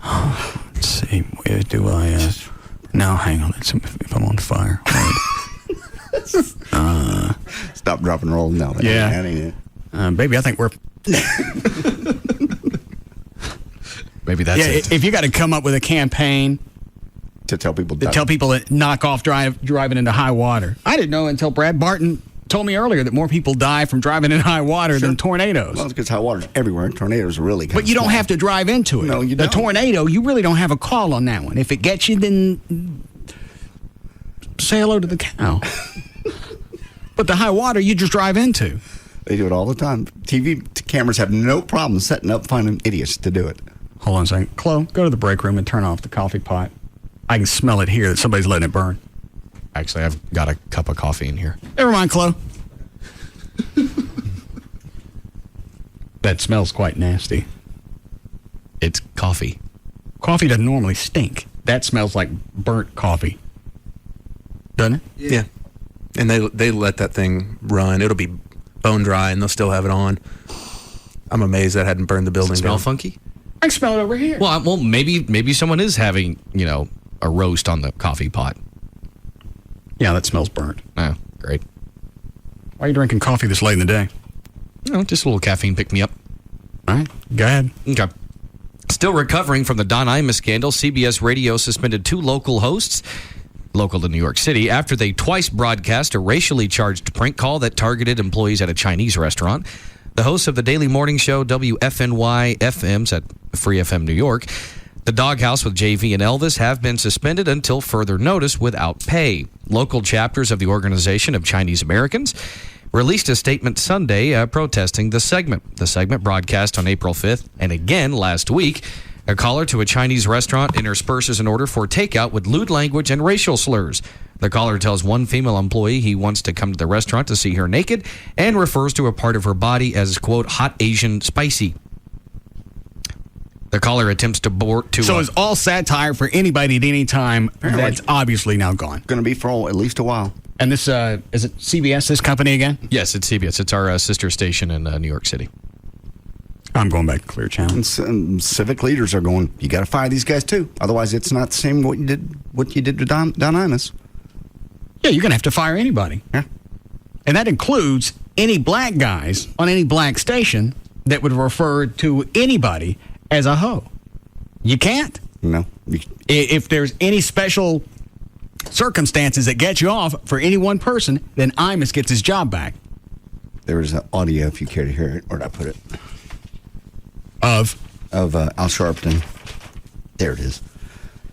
Let's see. Where do I? No, hang on. Let's see if I'm on fire. Stop, drop, and roll. No, that ain't it. Baby, I think we're. Maybe that's it. If you got to come up with a campaign to tell people to knock off driving into high water. I didn't know until Brad Barton told me earlier that more people die from driving in high water than tornadoes. Well, it's because high water's everywhere. Tornadoes are really. But you don't have to drive into it. No, you don't. The tornado, you really don't have a call on that one. If it gets you, then say hello to the cow. But the high water, you just drive into. They do it all the time. TV cameras have no problem setting up, finding idiots to do it. Hold on a second. Chloe, go to the break room and turn off the coffee pot. I can smell it here that somebody's letting it burn. Actually, I've got a cup of coffee in here. Never mind, Chloe. That smells quite nasty. It's coffee. Coffee doesn't normally stink. That smells like burnt coffee. Doesn't it? Yeah. And they let that thing run. It'll be bone dry, and they'll still have it on. I'm amazed that hadn't burned the building Does it smell down. funky? I can smell it over here. Well, maybe someone is having, a roast on the coffee pot. Yeah, that smells burnt. Oh, great. Why are you drinking coffee this late in the day? Just a little caffeine pick-me-up. All right, go ahead. Okay. Still recovering from the Don Imus scandal, CBS Radio suspended 2 local hosts, local to New York City, after they twice broadcast a racially charged prank call that targeted employees at a Chinese restaurant. The hosts of the daily morning show, WFNY FM's at Free FM New York, the Doghouse with JV and Elvis, have been suspended until further notice without pay. Local chapters of the Organization of Chinese Americans released a statement Sunday protesting the segment. The segment broadcast on April 5th and again last week. A caller to a Chinese restaurant intersperses an order for takeout with lewd language and racial slurs. The caller tells one female employee he wants to come to the restaurant to see her naked and refers to a part of her body as, quote, hot Asian spicy. The caller attempts to board to... So it's all satire for anybody at any time. That's obviously now gone. Going to be for at least a while. And this, is it CBS, this company again? Yes, it's CBS. It's our sister station in New York City. I'm going back to Clear Channel. And civic leaders are going, you got to fire these guys too. Otherwise, it's not the same what you did to Don Imus. Yeah, you're going to have to fire anybody. Yeah. And that includes any black guys on any black station that would refer to anybody as a hoe. You can't. No. If there's any special circumstances that get you off for any one person, then Imus gets his job back. There is an audio, if you care to hear it. Where'd I put it? Of Al Sharpton. There it is.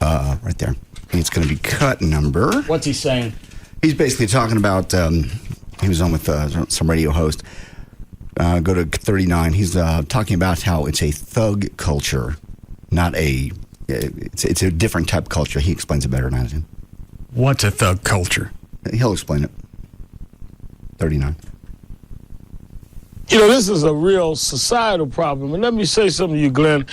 Right there. And it's going to be cut number. What's he saying? He's basically talking about, he was on with some radio host. Go to 39. He's talking about how it's a thug culture, not a, it's a different type of culture. He explains it better than I do. What's a thug culture? He'll explain it. 39. You know, this is a real societal problem. And let me say something to you, Glenn.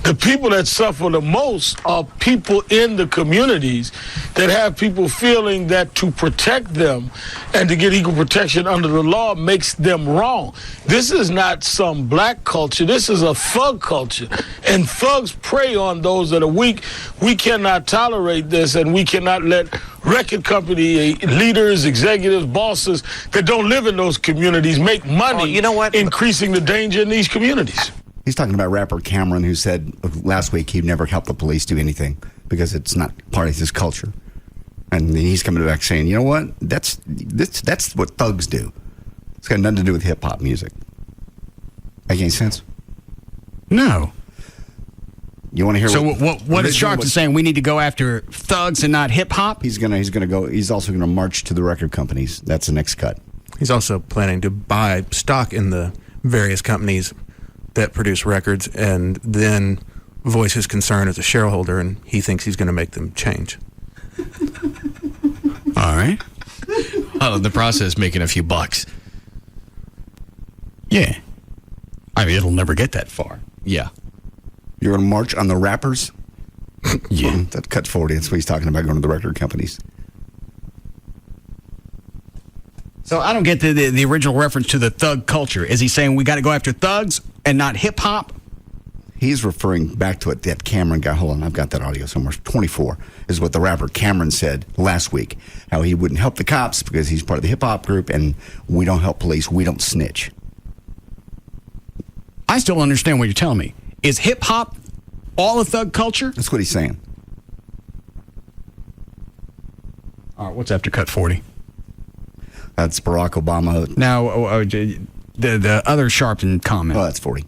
The people that suffer the most are people in the communities that have people feeling that to protect them and to get equal protection under the law makes them wrong. This is not some black culture. This is a thug culture. And thugs prey on those that are weak. We cannot tolerate this, and we cannot let record company leaders, executives, bosses that don't live in those communities make money increasing the danger in these communities. He's talking about rapper Cameron, who said last week he'd never help the police do anything because it's not part of his culture. And he's coming back saying, you know what? That's what thugs do. It's got nothing to do with hip-hop music. Make any sense? No. You want to hear? So what is Sharpton saying? We need to go after thugs and not hip hop. He's gonna go. He's also gonna march to the record companies. That's the next cut. He's also planning to buy stock in the various companies that produce records, and then voice his concern as a shareholder. And he thinks he's going to make them change. All right. Oh, in the process, making a few bucks. Yeah. I mean, it'll never get that far. Yeah. You're going to march on the rappers? Yeah. That cuts 40. That's what he's talking about, going to the record companies. So I don't get the original reference to the thug culture. Is he saying we got to go after thugs and not hip hop? He's referring back to it, that Cameron guy. Hold on, I've got that audio somewhere. 24 is what the rapper Cameron said last week. How he wouldn't help the cops because he's part of the hip hop group, and we don't help police. We don't snitch. I still don't understand what you're telling me. Is hip hop all a thug culture? That's what he's saying. All right, what's after cut 40? That's Barack Obama. Now, the other Sharpton comment. Oh, that's 40.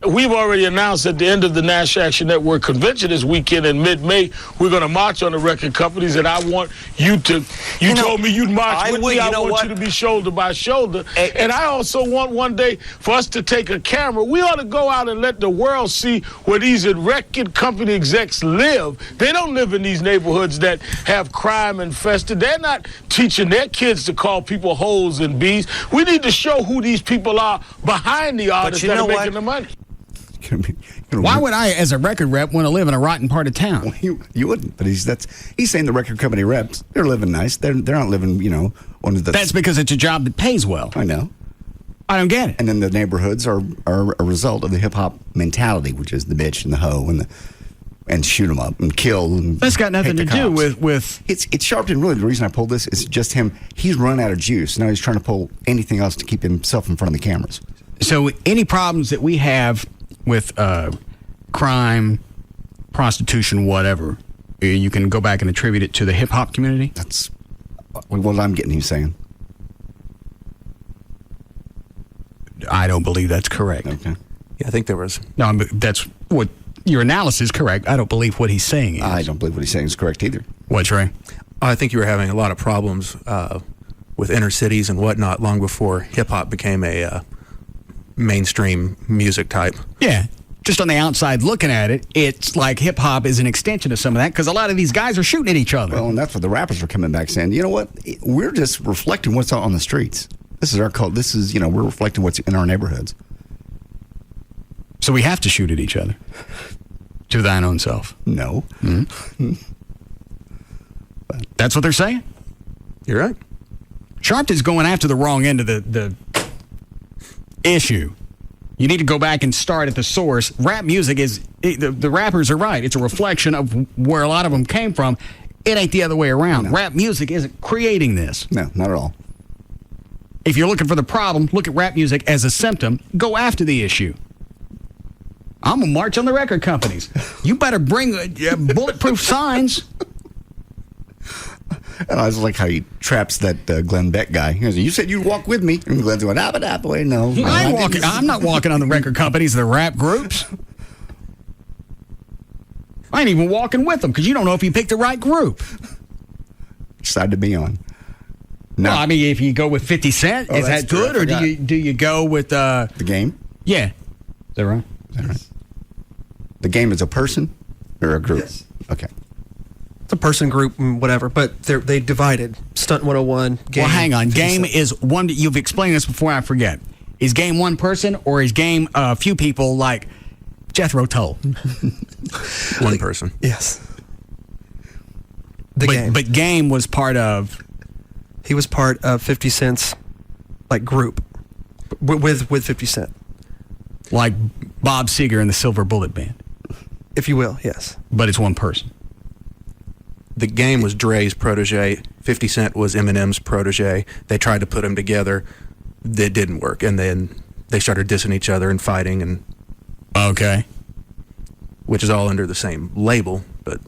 We've already announced at the end of the National Action Network convention this weekend in mid-May, we're going to march on the record companies, and I want you to, you told me you'd march with me. I want you to be shoulder by shoulder. And I also want one day for us to take a camera. We ought to go out and let the world see where these record company execs live. They don't live in these neighborhoods that have crime infested. They're not teaching their kids to call people hoes and bees. We need to show who these people are behind the artists that are making the money. Why would I, as a record rep, want to live in a rotten part of town? Well, you wouldn't, but he's saying the record company reps, they're living nice. They're not living, one of the. That's because it's a job that pays well. I know. I don't get it. And then the neighborhoods are a result of the hip hop mentality, which is the bitch and the hoe and shoot them up and kill. And that's got nothing to do with. It's Sharpton. Really, the reason I pulled this is just him. He's run out of juice. Now he's trying to pull anything else to keep himself in front of the cameras. So any problems that we have with crime, prostitution, whatever, you can go back and attribute it to the hip-hop community? That's what I'm getting you saying. I don't believe that's correct. Okay. Yeah, I think there was. No, that's what your analysis is correct. I don't believe what he's saying is. I don't believe what he's saying is correct either. What's right? I think you were having a lot of problems with inner cities and whatnot long before hip-hop became a mainstream music type. Yeah. Just on the outside looking at it, it's like hip-hop is an extension of some of that because a lot of these guys are shooting at each other. Well, and that's what the rappers are coming back saying. You know what? We're just reflecting what's out on the streets. This is our cult. This is, we're reflecting what's in our neighborhoods. So we have to shoot at each other. To thine own self. No. Mm-hmm. That's what they're saying? You're right. Sharpton's going after the wrong end of the issue. You need to go back and start at the source. Rap music the rappers are right. It's a reflection of where a lot of them came from. It ain't the other way around. No. Rap music isn't creating this. No, not at all. If you're looking for the problem, look at rap music as a symptom. Go after the issue. I'm going to march on the record companies. You better bring bulletproof signs. And I was like how he traps that Glenn Beck guy. He goes, you said you'd walk with me. And Glenn's going, wait, no. I'm not walking on the record companies, the rap groups. I ain't even walking with them because you don't know if you picked the right group. Which side to be on? No. Well, I mean, if you go with 50 Cent, is that good? Or do you go with... The Game? Yeah. Is that right? The Game is a person or a group? Yes. Okay. It's a person, group, whatever, but they divided. Stunt 101, Game. Well, hang on. Game is one... You've explained this before, I forget. Is Game one person or is Game a few people like Jethro Tull? One person. Yes. Game. But Game was part of... He was part of 50 Cent's group with 50 Cent. Like Bob Seger and the Silver Bullet Band. If you will, yes. But it's one person. The Game was Dre's protege. 50 Cent was Eminem's protege. They tried to put them together. It didn't work. And then they started dissing each other and fighting. And okay. Which is all under the same label, but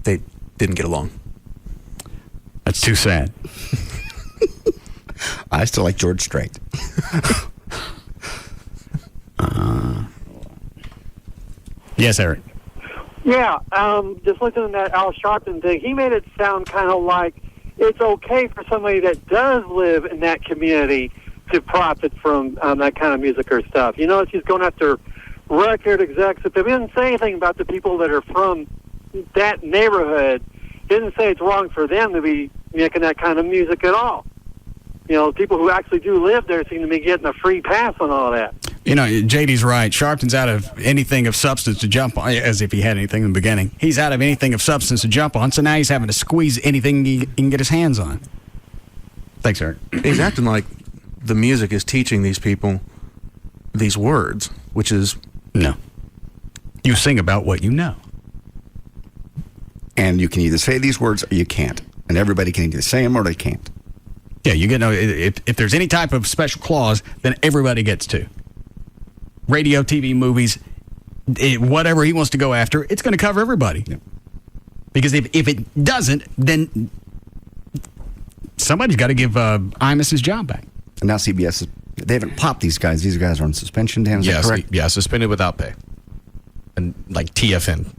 they didn't get along. That's too sad. I still like George Strait. Yes, Eric. Yeah, just listening to that Al Sharpton thing, he made it sound kind of like it's okay for somebody that does live in that community to profit from that kind of music or stuff. You know, she's going after record execs. But he didn't say anything about the people that are from that neighborhood. He didn't say it's wrong for them to be making that kind of music at all. You know, people who actually do live there seem to be getting a free pass on all that. You know, JD's right. Sharpton's out of anything of substance to jump on, as if he had anything in the beginning. He's out of anything of substance to jump on, so now he's having to squeeze anything he can get his hands on. Thanks, Eric. He's acting like the music is teaching these people these words, which is... No. You sing about what you know. And you can either say these words or you can't. And everybody can either say them or they can't. Yeah, you get no. If there's any type of special clause, then everybody gets to. Radio, TV, movies, whatever he wants to go after, it's going to cover everybody. Yep. Because if it doesn't, then somebody's got to give Imus his job back. And now CBS, they haven't popped these guys. These guys are on suspension, Dan, is that correct? Yeah, suspended without pay. And like TFN.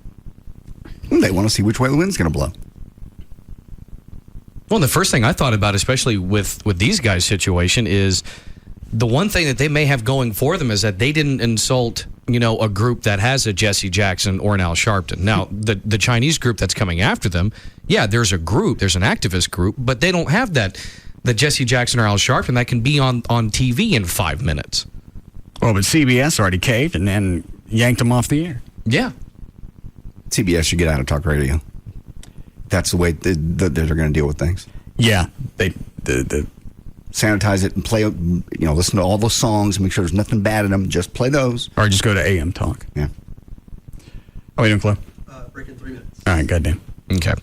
They want to see which way the wind's going to blow. Well, the first thing I thought about, especially with these guys' situation, is the one thing that they may have going for them is that they didn't insult, a group that has a Jesse Jackson or an Al Sharpton. Now, the Chinese group that's coming after them, yeah, there's a group, there's an activist group, but they don't have the Jesse Jackson or Al Sharpton that can be on TV in 5 minutes. Well, but CBS already caved and then yanked them off the air. Yeah. CBS should get out of talk radio. That's the way they're going to deal with things. Yeah, they sanitize it and play. Listen to all those songs and make sure there's nothing bad in them. Just play those, or just go to AM talk. Yeah. How are we doing, Flo? Break in 3 minutes. All right, goddamn. Okay.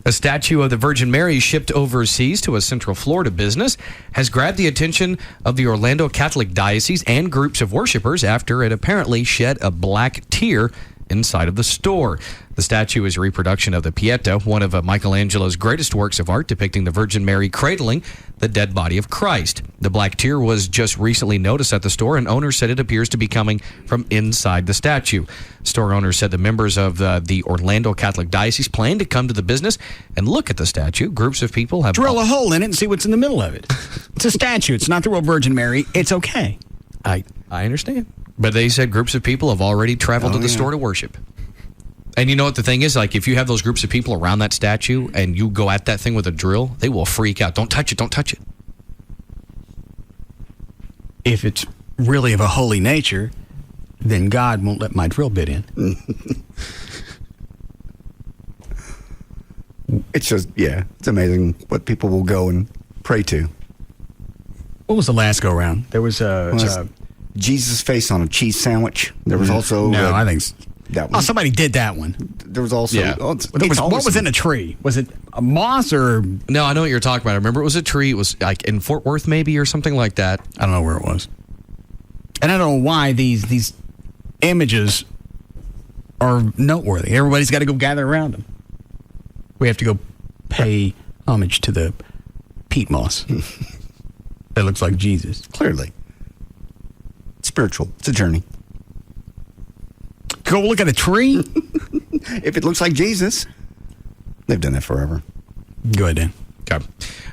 A statue of the Virgin Mary shipped overseas to a Central Florida business has grabbed the attention of the Orlando Catholic Diocese and groups of worshipers after it apparently shed a black tear inside of the store. The statue is a reproduction of the Pieta, one of Michelangelo's greatest works of art depicting the Virgin Mary cradling the dead body of Christ. The black tear was just recently noticed at the store, and owners said it appears to be coming from inside the statue. Store owners said the members of the Orlando Catholic Diocese plan to come to the business and look at the statue. Groups of people have... Drill a hole in it and see what's in the middle of it. It's a statue. It's not the real Virgin Mary. It's okay. I understand. But they said groups of people have already traveled to the store to worship. And you know what the thing is? Like, if you have those groups of people around that statue and you go at that thing with a drill, they will freak out. Don't touch it. Don't touch it. If it's really of a holy nature, then God won't let my drill bit in. It's just, it's amazing what people will go and pray to. What was the last go-round? There was Jesus' face on a cheese sandwich. There was also... No, I think... That one. Oh, somebody did that one. There was also... Yeah. What was in a tree? Was it a moss or... No, I know what you're talking about. I remember it was a tree. It was like in Fort Worth maybe or something like that. I don't know where it was. And I don't know why these images are noteworthy. Everybody's got to go gather around them. We have to go pay homage to the peat moss that looks like Jesus. Clearly. Spiritual. It's a journey. Go look at a tree? If it looks like Jesus. They've done that forever. Go ahead, Dan. Okay.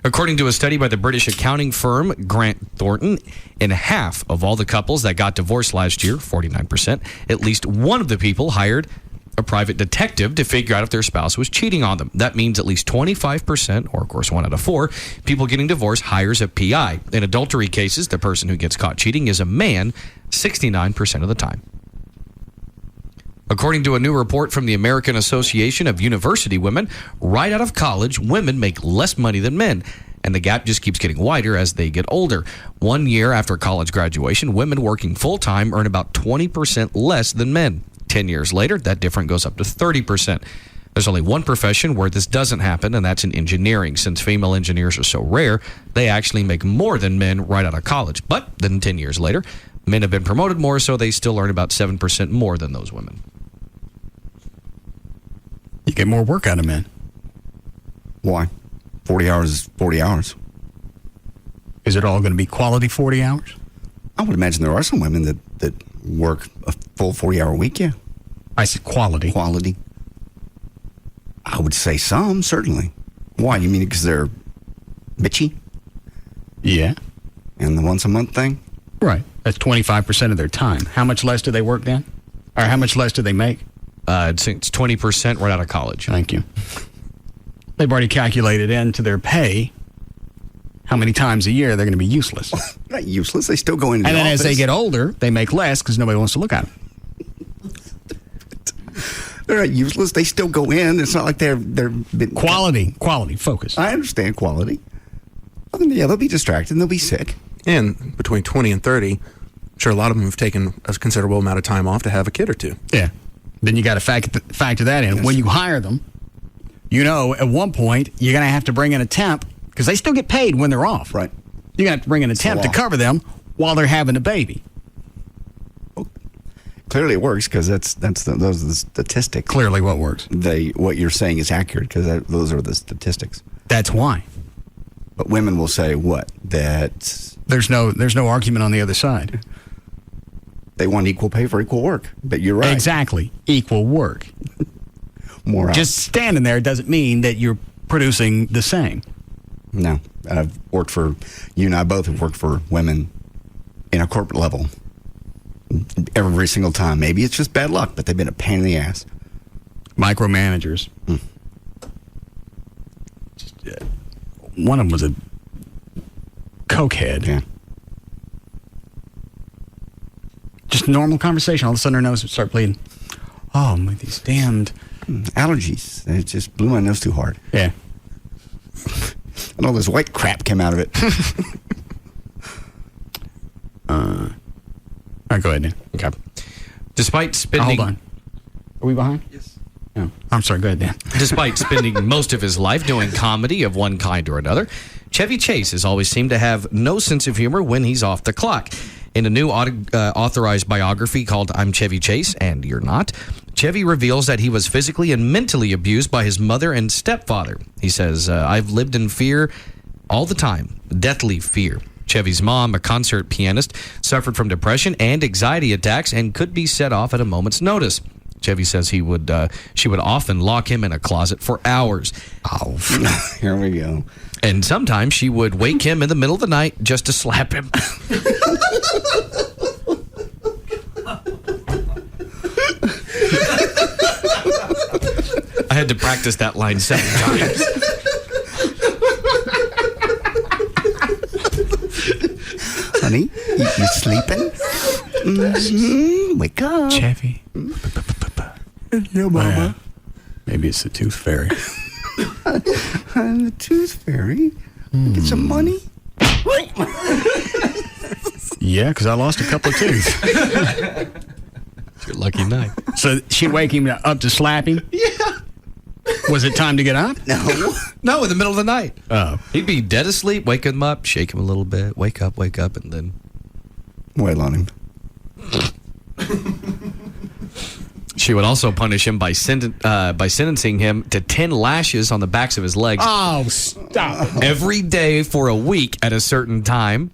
According to a study by the British accounting firm Grant Thornton, in half of all the couples that got divorced last year, 49%, at least one of the people hired a private detective to figure out if their spouse was cheating on them. That means at least 25%, or of course 1 out of 4, people getting divorced hires a PI. In adultery cases, the person who gets caught cheating is a man 69% of the time. According to a new report from the American Association of University Women, right out of college, women make less money than men, and the gap just keeps getting wider as they get older. 1 year after college graduation, women working full-time earn about 20% less than men. 10 years later, that difference goes up to 30%. There's only one profession where this doesn't happen, and that's in engineering. Since female engineers are so rare, they actually make more than men right out of college. But then 10 years later, men have been promoted more, so they still earn about 7% more than those women. You get more work out of men. Why? 40 hours is 40 hours. Is it all going to be quality 40 hours? I would imagine there are some women that work a full 40-hour week, yeah. I said quality. Quality. I would say some, certainly. Why? You mean because they're bitchy? Yeah. And the once-a-month thing? Right. That's 25% of their time. How much less do they work then? Or how much less do they make? It's 20% right out of college. Thank you. They've already calculated into their pay how many times a year they're going to be useless. Not useless. They still go into and the then office. as they get older, they make less because nobody wants to look at them. They're not useless. They still go in. It's not like they're quality, focus. I understand quality. Yeah, they'll be distracted and they'll be sick. And between 20 and 30, I'm sure a lot of them have taken a considerable amount of time off to have a kid or two. Yeah. Then you got to factor that in. Yes. When you hire them, you know, at one point, you're going to have to bring in a temp because they still get paid when they're off. Right. You're going to have to bring in a temp to cover them while they're having a baby. Well, clearly it works because those are the statistics. Clearly what works. What you're saying is accurate because those are the statistics. That's why. But women will say what? That there's no argument on the other side. They want equal pay for equal work. But you're right. Exactly. Equal work. More hours. Just standing there doesn't mean that you're producing the same. No. I've worked for, you and I both have worked for women in a corporate level every single time. Maybe it's just bad luck, but they've been a pain in the ass. Micromanagers. One of them was a cokehead. Yeah. Just normal conversation. All of a sudden her nose would start bleeding. Oh, my, these damned allergies. It just blew my nose too hard. Yeah. And all this white crap came out of it. All right, go ahead, Dan. Okay. Despite spending... hold on. Are we behind? Yes. No. I'm sorry, go ahead, Dan. Despite spending most of his life doing comedy of one kind or another, Chevy Chase has always seemed to have no sense of humor when he's off the clock. In a new authorized biography called I'm Chevy Chase, and You're Not, Chevy reveals that he was physically and mentally abused by his mother and stepfather. He says, I've lived in fear all the time, deathly fear. Chevy's mom, a concert pianist, suffered from depression and anxiety attacks and could be set off at a moment's notice. Chevy says she would often lock him in a closet for hours. Oh, here we go. And sometimes she would wake him in the middle of the night just to slap him. I had to practice that line 7 times. Honey, you sleeping? Mm-hmm. Wake up. Chevy. Yeah, mama. Maybe it's the tooth fairy. I'm the tooth fairy. Get some money. Yeah, because I lost a couple of teeth. It's your lucky night. So she'd wake him up to slap him? Yeah. Was it time to get up? No, in the middle of the night. Oh. He'd be dead asleep, wake him up, shake him a little bit, wake up, and then... Wail on him. She would also punish him by sentencing him to 10 lashes on the backs of his legs. Oh, stop. Every day for a week at a certain time.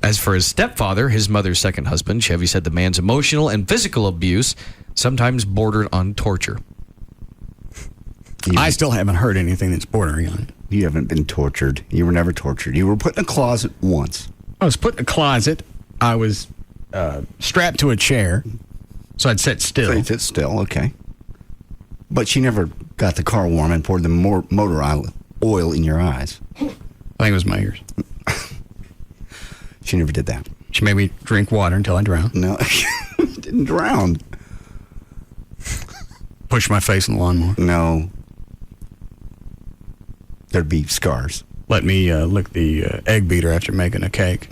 As for his stepfather, his mother's second husband, Chevy said the man's emotional and physical abuse sometimes bordered on torture. I still haven't heard anything that's bordering on it. You haven't been tortured. You were never tortured. You were put in a closet once. I was put in a closet. I was strapped to a chair, so I'd sit still. So you'd sit still, okay. But she never got the car warm and poured the motor oil in your eyes. I think it was my ears. She never did that. She made me drink water until I drowned. No, didn't drown. Push my face in the lawnmower. No. There'd be scars. Let me lick the egg beater after making a cake.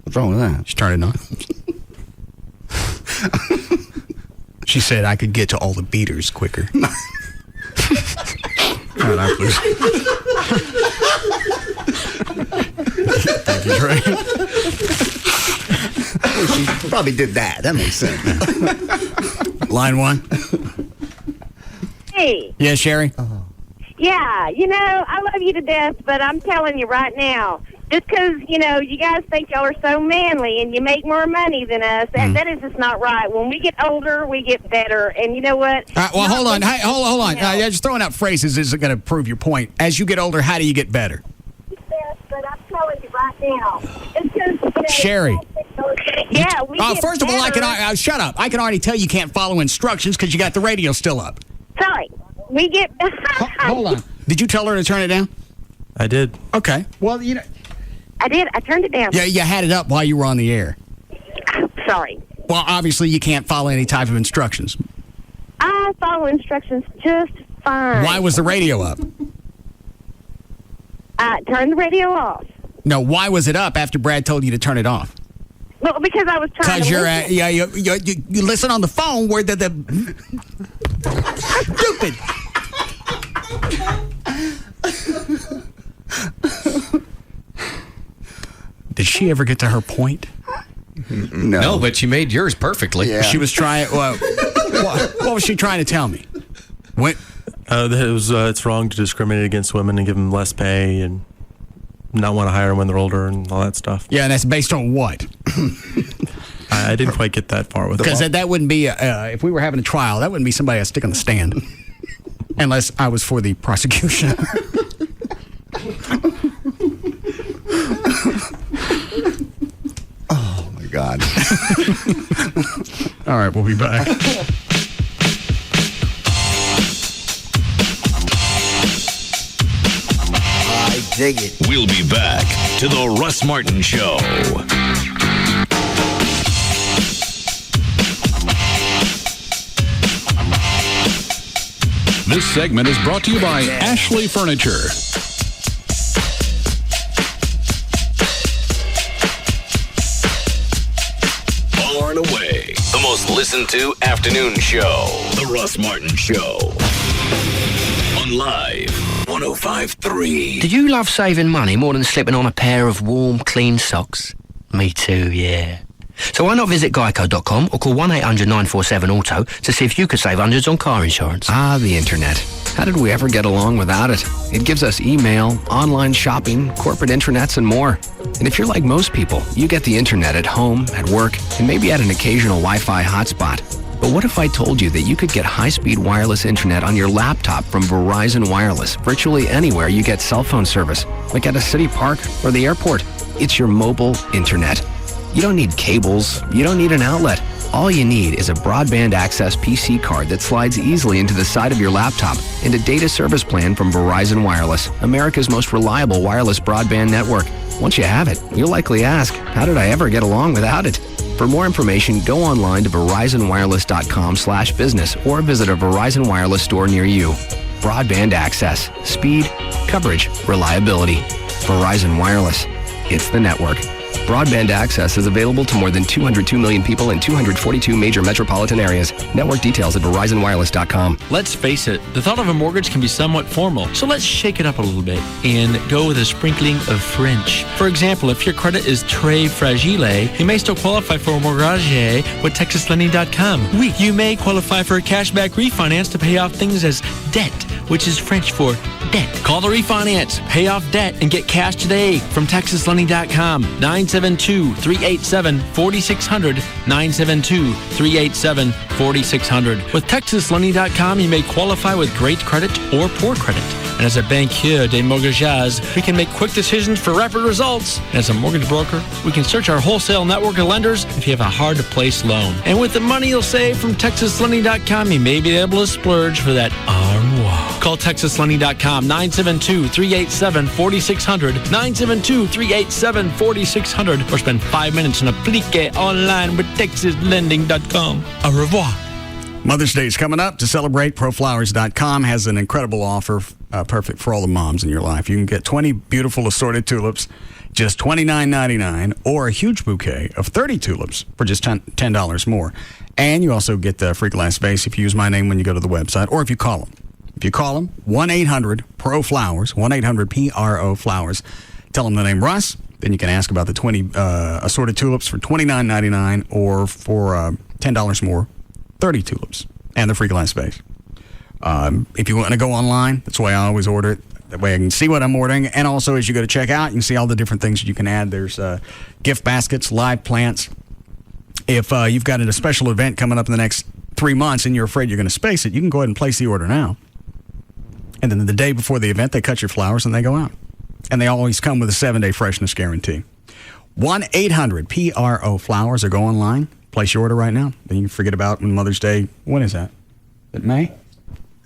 What's wrong with that? She turned it on. She said I could get to all the beaters quicker. Thank you, Trey. Well, she probably did that. That makes sense. Line one. Hey. Yeah, Sherry? Yeah, I love you to death, but I'm telling you right now, just because, you guys think y'all are so manly and you make more money than us, that is just not right. When we get older, we get better. And you know what? Well, hold on. Hey, hold on. Just throwing out phrases isn't going to prove your point. As you get older, how do you get better? Yes, but I'm telling you right now. It's just, Sherry. Yeah, we get first of all, better. shut up. I can already tell you can't follow instructions because you got the radio still up. Sorry. We get... Hold on. Did you tell her to turn it down? I did. Okay. Well, I did. I turned it down. Yeah, you had it up while you were on the air. Sorry. Well, obviously you can't follow any type of instructions. I follow instructions just fine. Why was the radio up? Turn the radio off. No, why was it up after Brad told you to turn it off? Well, because I was trying to listen. You listen on the phone where the stupid. Did she ever get to her point? No, but she made yours perfectly. Yeah. She was trying. What was she trying to tell me? What? It's wrong to discriminate against women and give them less pay and not want to hire them when they're older and all that stuff. Yeah, and that's based on what? I didn't quite get that far with it. Because that wouldn't be, if we were having a trial, that wouldn't be somebody I'd stick on the stand. Unless I was for the prosecution. Oh, my God. All right, we'll be back. I dig it. We'll be back to the Russ Martin Show. This segment is brought to you by Ashley Furniture. Far and away, the most listened to afternoon show. The Russ Martin Show. On Live 105.3. Did you love saving money more than slipping on a pair of warm, clean socks? Me too, yeah. So why not visit Geico.com or call 1-800-947-AUTO to see if you could save hundreds on car insurance? The internet. How did we ever get along without it? It gives us email, online shopping, corporate intranets, and more. And if you're like most people, you get the internet at home, at work, and maybe at an occasional Wi-Fi hotspot. But what if I told you that you could get high-speed wireless internet on your laptop from Verizon Wireless virtually anywhere you get cell phone service, like at a city park or the airport? It's your mobile internet. You don't need cables. You don't need an outlet. All you need is a broadband access PC card that slides easily into the side of your laptop and a data service plan from Verizon Wireless, America's most reliable wireless broadband network. Once you have it, you'll likely ask, how did I ever get along without it? For more information, go online to verizonwireless.com/business or visit a Verizon Wireless store near you. Broadband access, speed, coverage, reliability. Verizon Wireless. It's the network. Broadband access is available to more than 202 million people in 242 major metropolitan areas. Network details at VerizonWireless.com. Let's face it, the thought of a mortgage can be somewhat formal, so let's shake it up a little bit and go with a sprinkling of French. For example, if your credit is très fragile, you may still qualify for a mortgage with TexasLending.com. Oui, you may qualify for a cashback refinance to pay off things as debt, which is French for debt. Call the refinance, pay off debt, and get cash today from TexasLending.com. 972-387-4600. 972-387-4600. With TexasLending.com, you may qualify with great credit or poor credit. And as a banquier de mortgages, we can make quick decisions for rapid results. And as a mortgage broker, we can search our wholesale network of lenders if you have a hard-to-place loan. And with the money you'll save from TexasLending.com, you may be able to splurge for that armoire. Call TexasLending.com, 972-387-4600, 972-387-4600, or spend 5 minutes and applique online with TexasLending.com. Au revoir. Mother's Day is coming up. To celebrate, ProFlowers.com has an incredible offer, perfect for all the moms in your life. You can get 20 beautiful assorted tulips, just $29.99, or a huge bouquet of 30 tulips for just $10 more. And you also get the free glass vase if you use my name when you go to the website, or if you call them. If you call them, 1-800-PRO-FLOWERS, 1-800-PRO-FLOWERS. Tell them the name Russ. Then you can ask about the 20 assorted tulips for $29.99, or for $10 more, 30 tulips and the free glass vase. If you want to go online, that's the way I always order it. That way I can see what I'm ordering. And also, as you go to check out, you can see all the different things you can add. There's gift baskets, live plants. If you've got a special event coming up in the next 3 months and you're afraid you're going to space it, you can go ahead and place the order now. And then the day before the event, they cut your flowers and they go out. And they always come with a 7-day freshness guarantee. 1-800-PRO-FLOWERS, or go online. Place your order right now. Then you can forget about Mother's Day. When is that? Is it May?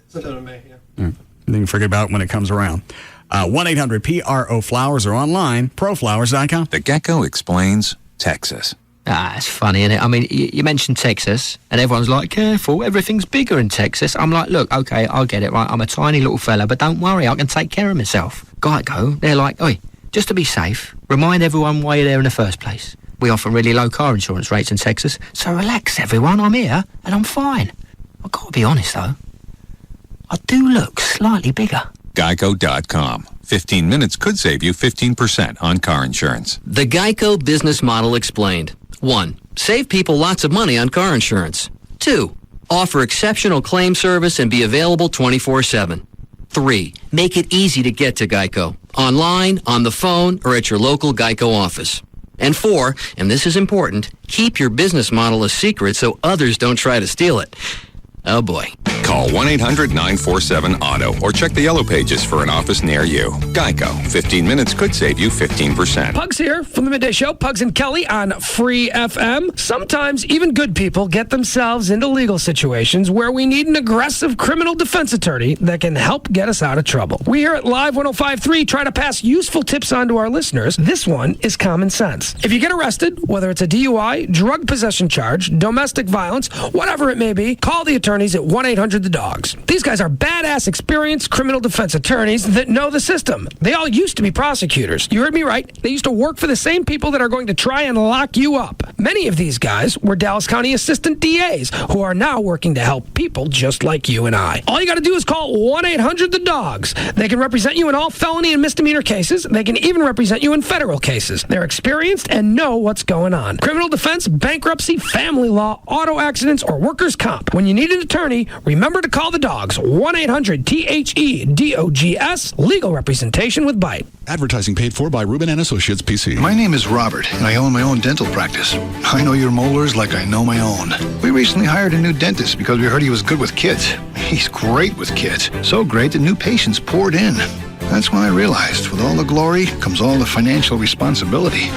Sometime in May, yeah. Then you can forget about it when it comes around. 1-800-PRO-FLOWERS, or online, ProFlowers.com. The Gecko explains Texas. It's funny, isn't it? I mean, you mentioned Texas, and everyone's like, careful, everything's bigger in Texas. I'm like, look, okay, I'll get it, right? I'm a tiny little fella, but don't worry, I can take care of myself. Geico, they're like, oi, just to be safe, remind everyone why you're there in the first place. We offer really low car insurance rates in Texas, so relax, everyone, I'm here, and I'm fine. I've got to be honest, though. I do look slightly bigger. Geico.com. 15 minutes could save you 15% on car insurance. The Geico business model explained. 1. Save people lots of money on car insurance. 2. Offer exceptional claim service and be available 24/7. 3. Make it easy to get to Geico. Online, on the phone, or at your local Geico office. And 4, and this is important, keep your business model a secret so others don't try to steal it. Oh boy. Call 1-800-947-AUTO or check the yellow pages for an office near you. Geico. 15 minutes could save you 15%. Pugs here from the Midday Show. Pugs and Kelly on Free FM. Sometimes even good people get themselves into legal situations where we need an aggressive criminal defense attorney that can help get us out of trouble. We here at Live 105.3 try to pass useful tips on to our listeners. This one is common sense. If you get arrested, whether it's a DUI, drug possession charge, domestic violence, whatever it may be, call the attorneys at 1-800-THE-DOGS. These guys are badass, experienced criminal defense attorneys that know the system. They all used to be prosecutors. You heard me right. They used to work for the same people that are going to try and lock you up. Many of these guys were Dallas County assistant DAs who are now working to help people just like you and I. All you got to do is call 1-800-THE-DOGS. They can represent you in all felony and misdemeanor cases. They can even represent you in federal cases. They're experienced and know what's going on. Criminal defense, bankruptcy, family law, auto accidents, or workers' comp. When you need an attorney, remember to call the Dogs. 1-800-THEDOGS. Legal representation with Bite. Advertising paid for by Rubin & Associates, PC. My name is Robert, and I own my own dental practice. I know your molars like I know my own. We recently hired a new dentist because we heard he was good with kids. He's great with kids. So great that new patients poured in. That's when I realized, with all the glory comes all the financial responsibility.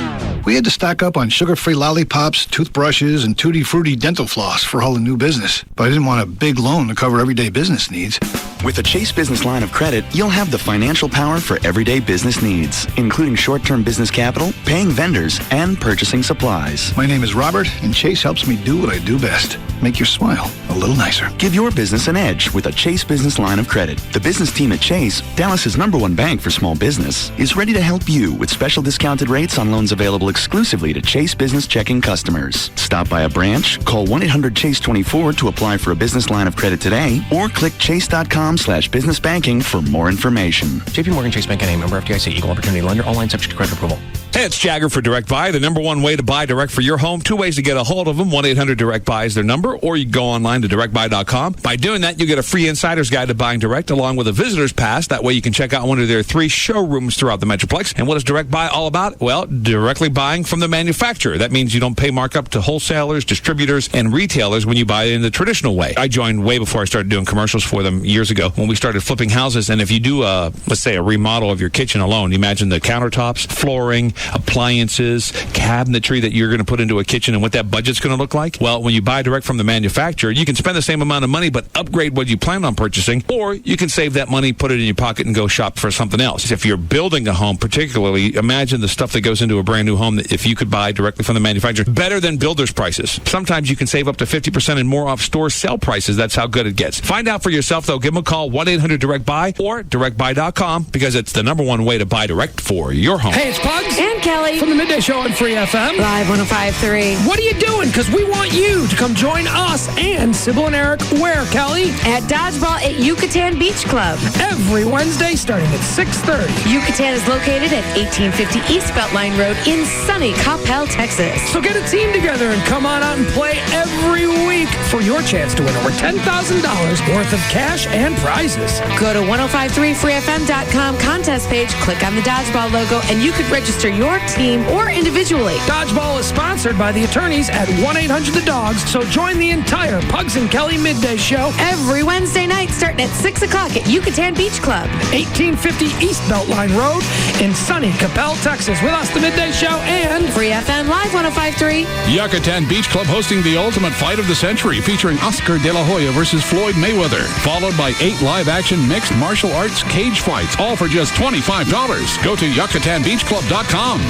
We had to stock up on sugar-free lollipops, toothbrushes, and tutti-frutti dental floss for all the new business. But I didn't want a big loan to cover everyday business needs. With a Chase Business line of credit, you'll have the financial power for everyday business needs, including short-term business capital, paying vendors, and purchasing supplies. My name is Robert, and Chase helps me do what I do best. Make your smile a little nicer. Give your business an edge with a Chase Business line of credit. The business team at Chase, Dallas's #1 bank for small business, is ready to help you with special discounted rates on loans available exclusively to Chase Business checking customers. Stop by a branch, call 1-800-CHASE-24 to apply for a business line of credit today, or click chase.com/businessbanking for more information. JP Morgan Chase Bank and a member FDIC, equal opportunity lender, online subject to credit approval. Hey, it's Jagger for Direct Buy, the #1 way to buy direct for your home. 2 ways to get a hold of them. 1-800-DIRECT-BUY is their number, or you go online to directbuy.com. By doing that, you get a free insider's guide to buying direct, along with a visitor's pass. That way you can check out one of their 3 showrooms throughout the Metroplex. And what is Direct Buy all about? Well, directly buying from the manufacturer. That means you don't pay markup to wholesalers, distributors, and retailers when you buy it in the traditional way. I joined way before I started doing commercials for them years ago when we started flipping houses. And if you do, let's say, a remodel of your kitchen alone, imagine the countertops, flooring, appliances, cabinetry that you're going to put into a kitchen and what that budget's going to look like. Well, when you buy direct from the manufacturer, you can spend the same amount of money but upgrade what you plan on purchasing, or you can save that money, put it in your pocket, and go shop for something else. If you're building a home, particularly, imagine the stuff that goes into a brand new home that if you could buy directly from the manufacturer, better than builder's prices. Sometimes you can save up to 50% and more off store sale prices. That's how good it gets. Find out for yourself, though. Give them a call, 1-800-DIRECT-BUY or directbuy.com, because it's the #1 way to buy direct for your home. Hey, it's Pugs and Kelly from the Midday Show on Free FM. Live 105.3. What are you doing? Because we want you to come join us and Sybil and Eric where, Kelly? At Dodgeball at Yucatan Beach Club. Every Wednesday starting at 6:30. Yucatan is located at 1850 East Beltline Road in sunny Coppell, Texas. So get a team together and come on out and play every week for your chance to win over $10,000 worth of cash and prizes. Go to 1053freefm.com contest page, click on the Dodgeball logo, and you could register your team or individually. Dodgeball is sponsored by the attorneys at 1-800-THE-DOGS, so join the entire Pugs and Kelly Midday Show every Wednesday night starting at 6 o'clock at Yucatan Beach Club. 1850 East Beltline Road in sunny Coppell, Texas. With us, the Midday Show and Free FM Live 105.3. Yucatan Beach Club hosting the ultimate fight of the century, featuring Oscar De La Hoya versus Floyd Mayweather, followed by 8 live-action mixed martial arts cage fights, all for just $25. Go to YucatanBeachClub.com.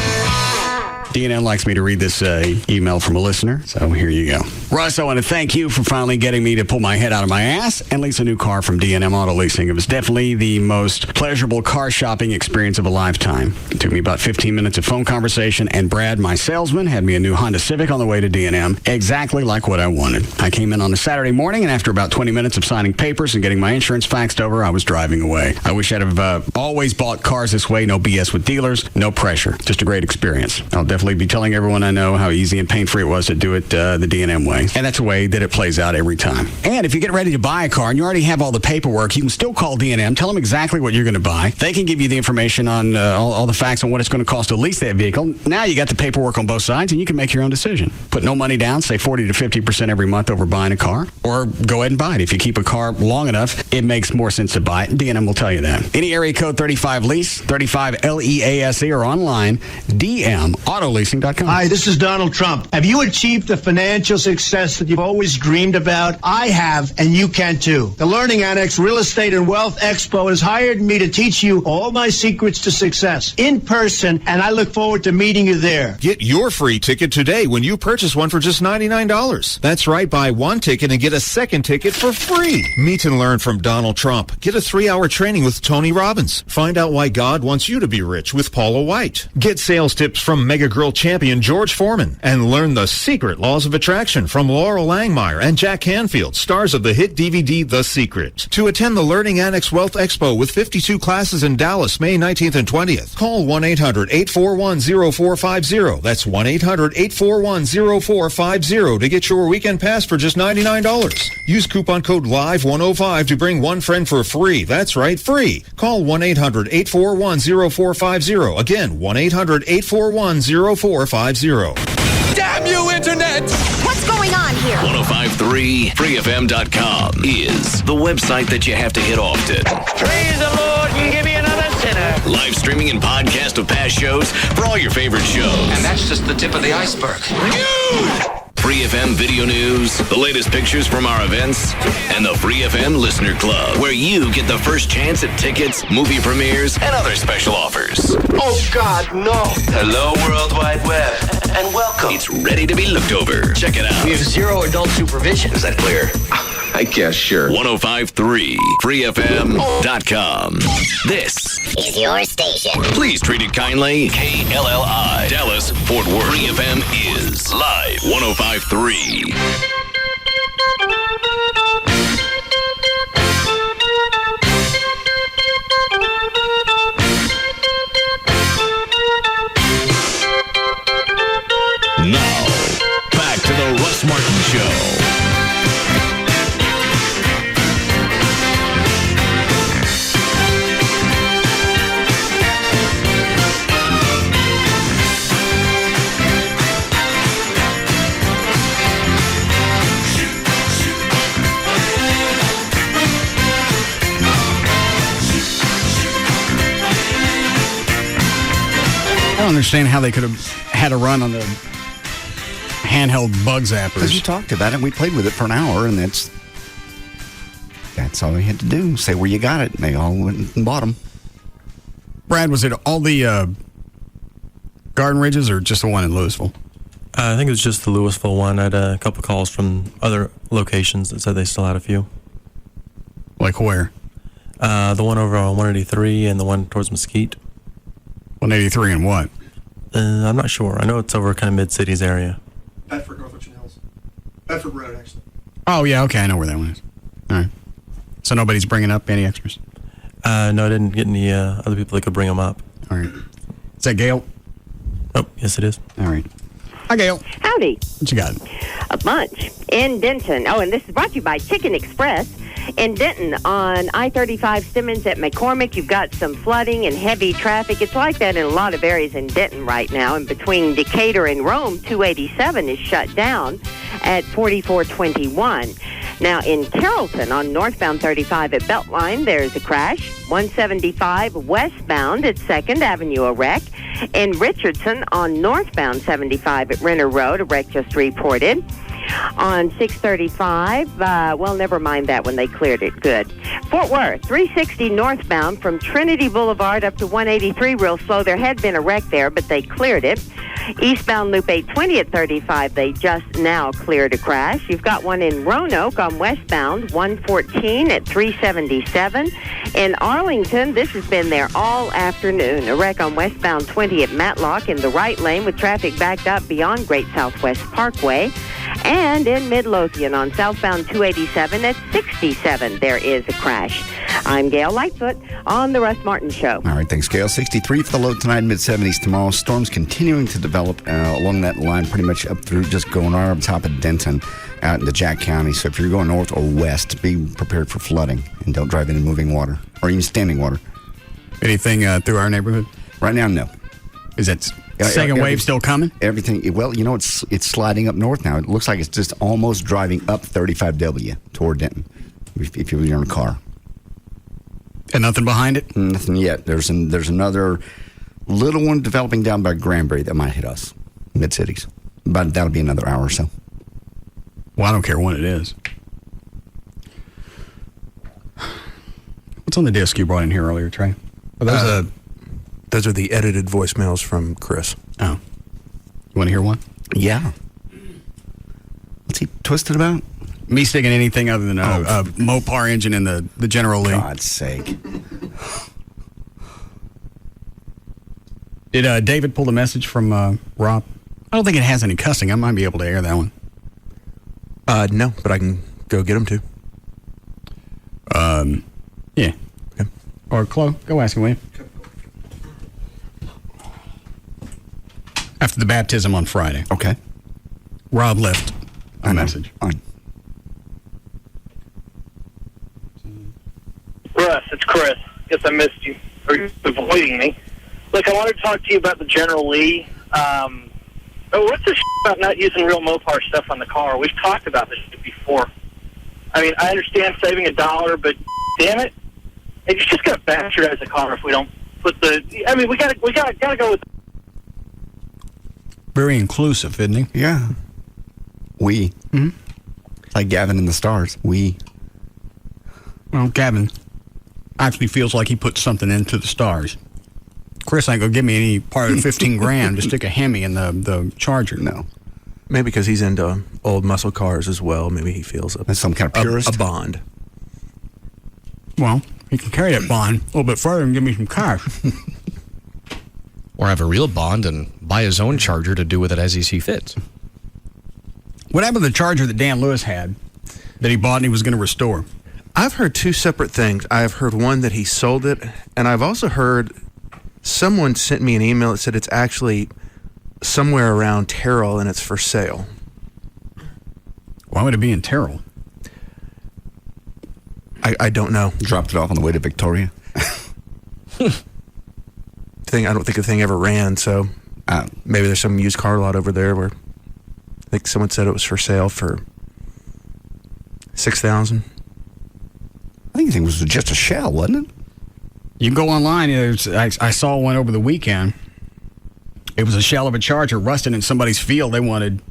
DNN likes me to read this email from a listener, so here you go. Russ, I want to thank you for finally getting me to pull my head out of my ass and lease a new car from DNM Auto Leasing. It was definitely the most pleasurable car shopping experience of a lifetime. It took me about 15 minutes of phone conversation, and Brad, my salesman, had me a new Honda Civic on the way to DNM, exactly like what I wanted. I came in on a Saturday morning, and after about 20 minutes of signing papers and getting my insurance faxed over, I was driving away. I wish I'd have always bought cars this way. No BS with dealers, no pressure. Just a great experience. I'll definitely be telling everyone I know how easy and pain-free it was to do it the DNM way. And that's the way that it plays out every time. And if you get ready to buy a car and you already have all the paperwork, you can still call DNM, tell them exactly what you're going to buy. They can give you the information on all the facts on what it's going to cost to lease that vehicle. Now you got the paperwork on both sides, and you can make your own decision. Put no money down, say 40 to 50% every month over buying a car, or go ahead and buy it. If you keep a car long enough, it makes more sense to buy it. DNM will tell you that. Any area code 35LEASE, 35LEASE, or online, DMAutoleasing.com. Hi, this is Donald Trump. Have you achieved the financial success that you've always dreamed about? I have, and you can too. The Learning Annex Real Estate and Wealth Expo has hired me to teach you all my secrets to success in person, and I look forward to meeting you there. Get your free ticket today when you purchase one for just $99. That's right, buy one ticket and get a second ticket for free. Meet and learn from Donald Trump. Get a 3-hour training with Tony Robbins. Find out why God wants you to be rich with Paula White. Get sales tips from Mega Girl Champion George Foreman, and learn the secret laws of attraction from Laurel Langmeyer and Jack Canfield, stars of the hit DVD The Secret. To attend the Learning Annex Wealth Expo with 52 classes in Dallas, May 19th and 20th, call 1-800-841-0450. That's 1-800-841-0450 to get your weekend pass for just $99. Use coupon code LIVE105 to bring one friend for free. That's right, free. Call 1-800-841-0450. Again, 1-800-841-0450. Damn you, Internet! What's going on here? 1053freefm.com is the website that you have to hit often. Praise the Lord and give me another sinner. Live streaming and podcast of past shows for all your favorite shows. And that's just the tip of the iceberg. Free FM video news, the latest pictures from our events, and the Free FM Listener Club, where you get the first chance at tickets, movie premieres, and other special offers. Oh, God, no. Hello, World Wide Web, and welcome. It's ready to be looked over. Check it out. We have zero adult supervision. Is that clear? I guess, sure. 105.3 freefm.com. This is your station. Please treat it kindly. KLLI, Dallas, Fort Worth. Free FM is live. 105.3. Now, back to the Russ Martin Show. I don't understand how they could have had a run on the handheld bug zappers. Because you talked about it, we played with it for an hour, and that's all we had to do. Say where you got it, and they all went and bought them. Brad, was it all the Garden Ridges or just the one in Louisville? I think it was just the Louisville one. I had a couple calls from other locations that said they still had a few. Like where? The one over on 183 and the one towards Mesquite. 183 and what? I'm not sure. I know it's over kind of mid-cities area. Bedford, North Richland Hills. Bedford Road, actually. Oh, yeah, okay, I know where that one is. All right. So nobody's bringing up any extras? No, I didn't get any other people that could bring them up. All right. Is that Gail? Oh, yes, it is. All right. Hi, Gail. Howdy. What you got? A bunch. In Denton. Oh, and this is brought to you by Chicken Express. In Denton, on I-35 Simmons at McCormick, you've got some flooding and heavy traffic. It's like that in a lot of areas in Denton right now. And between Decatur and Rome, 287 is shut down at 4421. Now, in Carrollton, on northbound 35 at Beltline, there's a crash. 175 westbound at 2nd Avenue, a wreck. In Richardson, on northbound 75 at Renner Road, a wreck just reported. On 635, well, never mind that one. They cleared it. Good. Fort Worth, 360 northbound from Trinity Boulevard up to 183, real slow. There had been a wreck there, but they cleared it. Eastbound Loop 820 at 35, they just now cleared a crash. You've got one in Roanoke on westbound 114 at 377. In Arlington, this has been there all afternoon. A wreck on westbound 20 at Matlock in the right lane with traffic backed up beyond Great Southwest Parkway. And in Midlothian on southbound 287 at 67, there is a crash. I'm Gail Lightfoot on the Russ Martin Show. All right, thanks, Gail. 63 for the low tonight, mid-70s tomorrow. Storms continuing to develop along that line, pretty much up through, just going right up top of Denton out into Jack County. So if you're going north or west, be prepared for flooding and don't drive into moving water or even standing water. Anything through our neighborhood? Right now, no. Is that second wave still coming? Everything. Well, you know, it's sliding up north now. It looks like it's just almost driving up 35W toward Denton if you're in a car. And nothing behind it? Nothing yet. There's another little one developing down by Granbury that might hit us, mid-cities. But that'll be another hour or so. Well, I don't care when it is. What's on the disc you brought in here earlier, Trey? Those are the edited voicemails from Chris. Oh. You want to hear one? Yeah. What's he twisted about? Me sticking anything other than a Mopar engine in the General Lee. God's sake. Did David pull the message from Rob? I don't think it has any cussing. I might be able to air that one. No, but I can go get him too. Yeah. Okay. Or Chloe, go ask him, will you? After the baptism on Friday. Okay. Rob left a message. Fine. Russ, it's Chris. Guess I missed you, or you're avoiding me. Look, I wanted to talk to you about the General Lee. What's this about not using real Mopar stuff on the car? We've talked about this before. I mean, I understand saving $1, but damn it, it's just going to bastardize the car if we don't put the. I mean, we gotta go with. Very inclusive, isn't he? Yeah. We. Mm-hmm. Like Gavin in the Stars. We. Well, Gavin actually feels like he put something into the stars. Chris ain't gonna give me any part of the 15 grand to stick a Hemi in the Charger. No. Maybe because he's into old muscle cars as well. Maybe he feels some kind of purist. A bond. Well, he can carry that bond a little bit further and give me some cash. Or have a real bond and buy his own Charger to do with it as he sees fit. What happened to the Charger that Dan Lewis had that he bought and he was going to restore? I've heard two separate things. I've heard one that he sold it, and I've also heard someone sent me an email that said it's actually somewhere around Terrell and it's for sale. Why would it be in Terrell? I don't know. Dropped it off on the way to Victoria. I don't think the thing ever ran, so maybe there's some used car lot over there where I think someone said it was for sale for $6,000. I think the thing was just a shell, wasn't it? You can go online. I saw one over the weekend. It was a shell of a Charger rusted in somebody's field. They wanted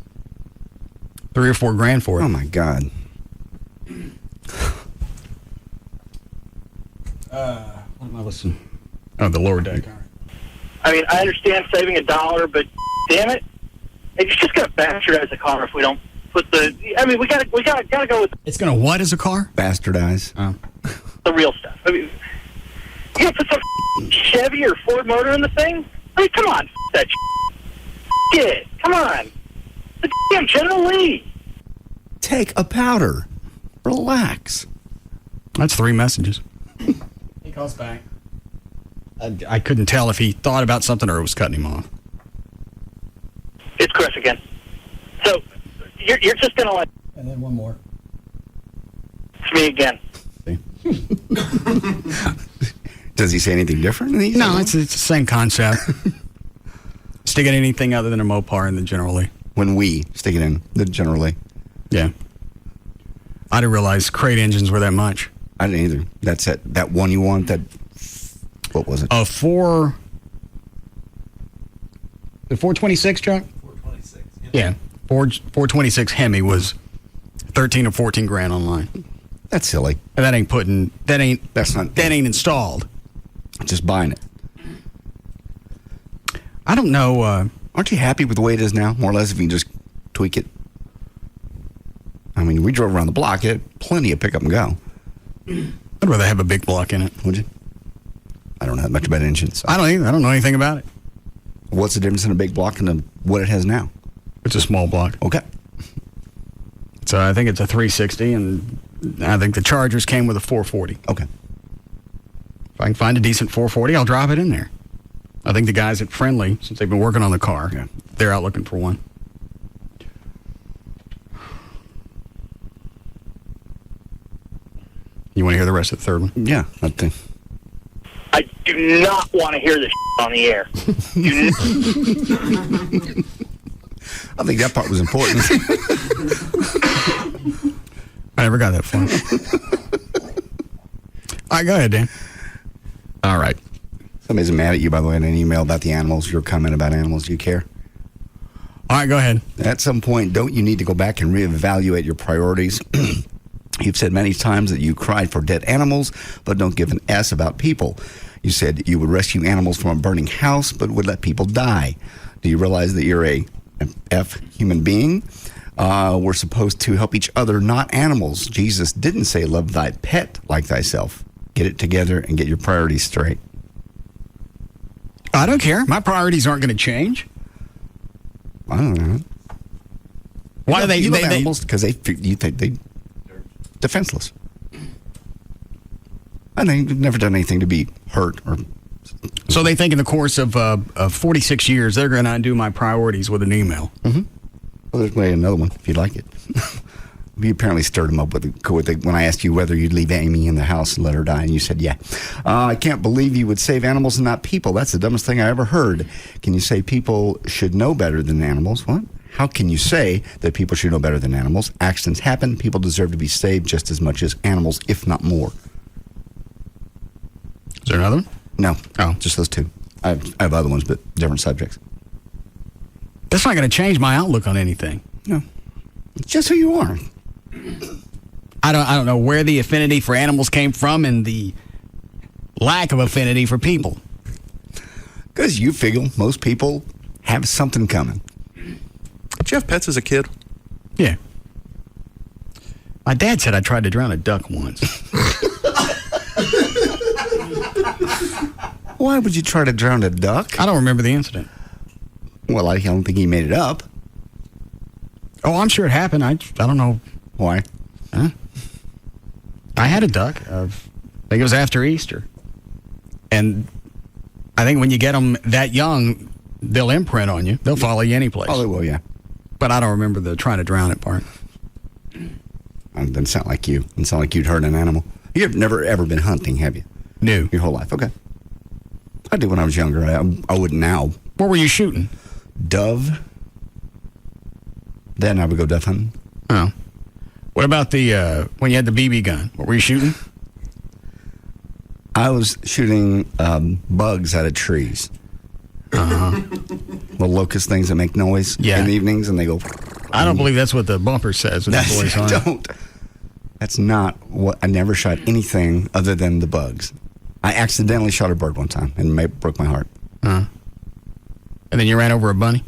$3 or $4 grand for it. Oh my God. What am I listening? Oh, the lower deck. I mean, I understand saving $1, but damn it, it's just going to bastardize the car if we don't put the. I mean, we got to go with. It's going to what as a car? Bastardize. Oh. The real stuff. I mean, you got to put some Chevy or Ford motor in the thing. I mean, come on, that it. Come on, the damn General Lee. Take a powder. Relax. That's 3 messages. He calls back. I couldn't tell if he thought about something or it was cutting him off. It's Chris again. So you're just gonna let. And then one more. It's me again. Does he say anything different? No, it's the same concept. Stick it in anything other than a Mopar in the General Lee. When we stick it in the General Lee. Yeah. I didn't realize crate engines were that much. I didn't either. That's it. That one you want, what was it? The 426 truck? 426. Yeah. 426 Hemi was 13 or 14 grand online. That's silly. And that ain't installed. Just buying it. I don't know. Aren't you happy with the way it is now? More or less, if you can just tweak it. I mean, we drove around the block. It had plenty of pick up and go. I'd rather have a big block in it. Would you? I don't know that much about engines. So. I don't either. I don't know anything about it. What's the difference in a big block and what it has now? It's a small block. Okay. So I think it's a 360, and I think the Chargers came with a 440. Okay. If I can find a decent 440, I'll drop it in there. I think the guys at Friendly, since they've been working on the car, they're out looking for one. You want to hear the rest of the third one? Yeah, I think. I do not want to hear this on the air. I think that part was important. I never got that far. All right, go ahead, Dan. All right. Somebody's mad at you, by the way, in an email about the animals. Your comment about animals. Do you care? All right, go ahead. At some point, don't you need to go back and reevaluate your priorities? You've said many times that you cried for dead animals, but don't give an S about people. You said you would rescue animals from a burning house, but would let people die. Do you realize that you're an F human being? We're supposed to help each other, not animals. Jesus didn't say love thy pet like thyself. Get it together and get your priorities straight. I don't care. My priorities aren't going to change. I don't know. Why do they love animals? Because you think they defenseless. And they've never done anything to be hurt or. So they think in the course of 46 years they're going to undo my priorities with an email. Mm-hmm. Well, there's another one if you'd like it. You apparently stirred him up with when I asked you whether you'd leave Amy in the house and let her die, and you said yeah. I can't believe you would save animals and not people. That's the dumbest thing I ever heard. Can you say people should know better than animals? What? How can you say that people should know better than animals? Accidents happen. People deserve to be saved just as much as animals, if not more. Is there another one? No. Oh, just those two. I have other ones, but different subjects. That's not going to change my outlook on anything. No. It's just who you are. I don't know where the affinity for animals came from and the lack of affinity for people. Because you figure most people have something coming. Did you have pets as a kid? Yeah. My dad said I tried to drown a duck once. Why would you try to drown a duck? I don't remember the incident. Well, I don't think he made it up. Oh, I'm sure it happened. I don't know. Why? Huh? I had a duck. I think it was after Easter. And I think when you get them that young, they'll imprint on you. They'll follow you any place. Oh, they will, yeah. But I don't remember the trying to drown it part. It doesn't sound like you. It doesn't sound like you'd hurt an animal. You've never, ever been hunting, have you? No. Your whole life? Okay. I did when I was younger. I wouldn't now. What were you shooting? Dove. Then I would go dove hunting. Oh. What about the when you had the BB gun? What were you shooting? I was shooting bugs out of trees. The locust things that make noise in the evenings, and they go. I don't believe that's what the bumper says. With the voice on it. Don't. That's not what. I never shot anything other than the bugs. I accidentally shot a bird one time and broke my heart. And then you ran over a bunny?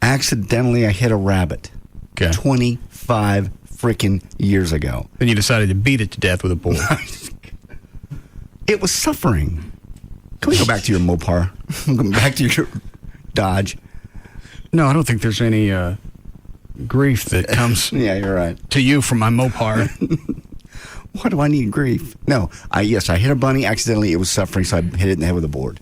Accidentally, I hit a rabbit. Okay. 25 freaking years ago. Then you decided to beat it to death with a bull. It was suffering. Can we go back to your Mopar? Go back to your Dodge. No, I don't think there's any grief that comes yeah, you're right. to you from my Mopar. Why do I need grief? No, I hit a bunny accidentally. It was suffering, so I hit it in the head with a board.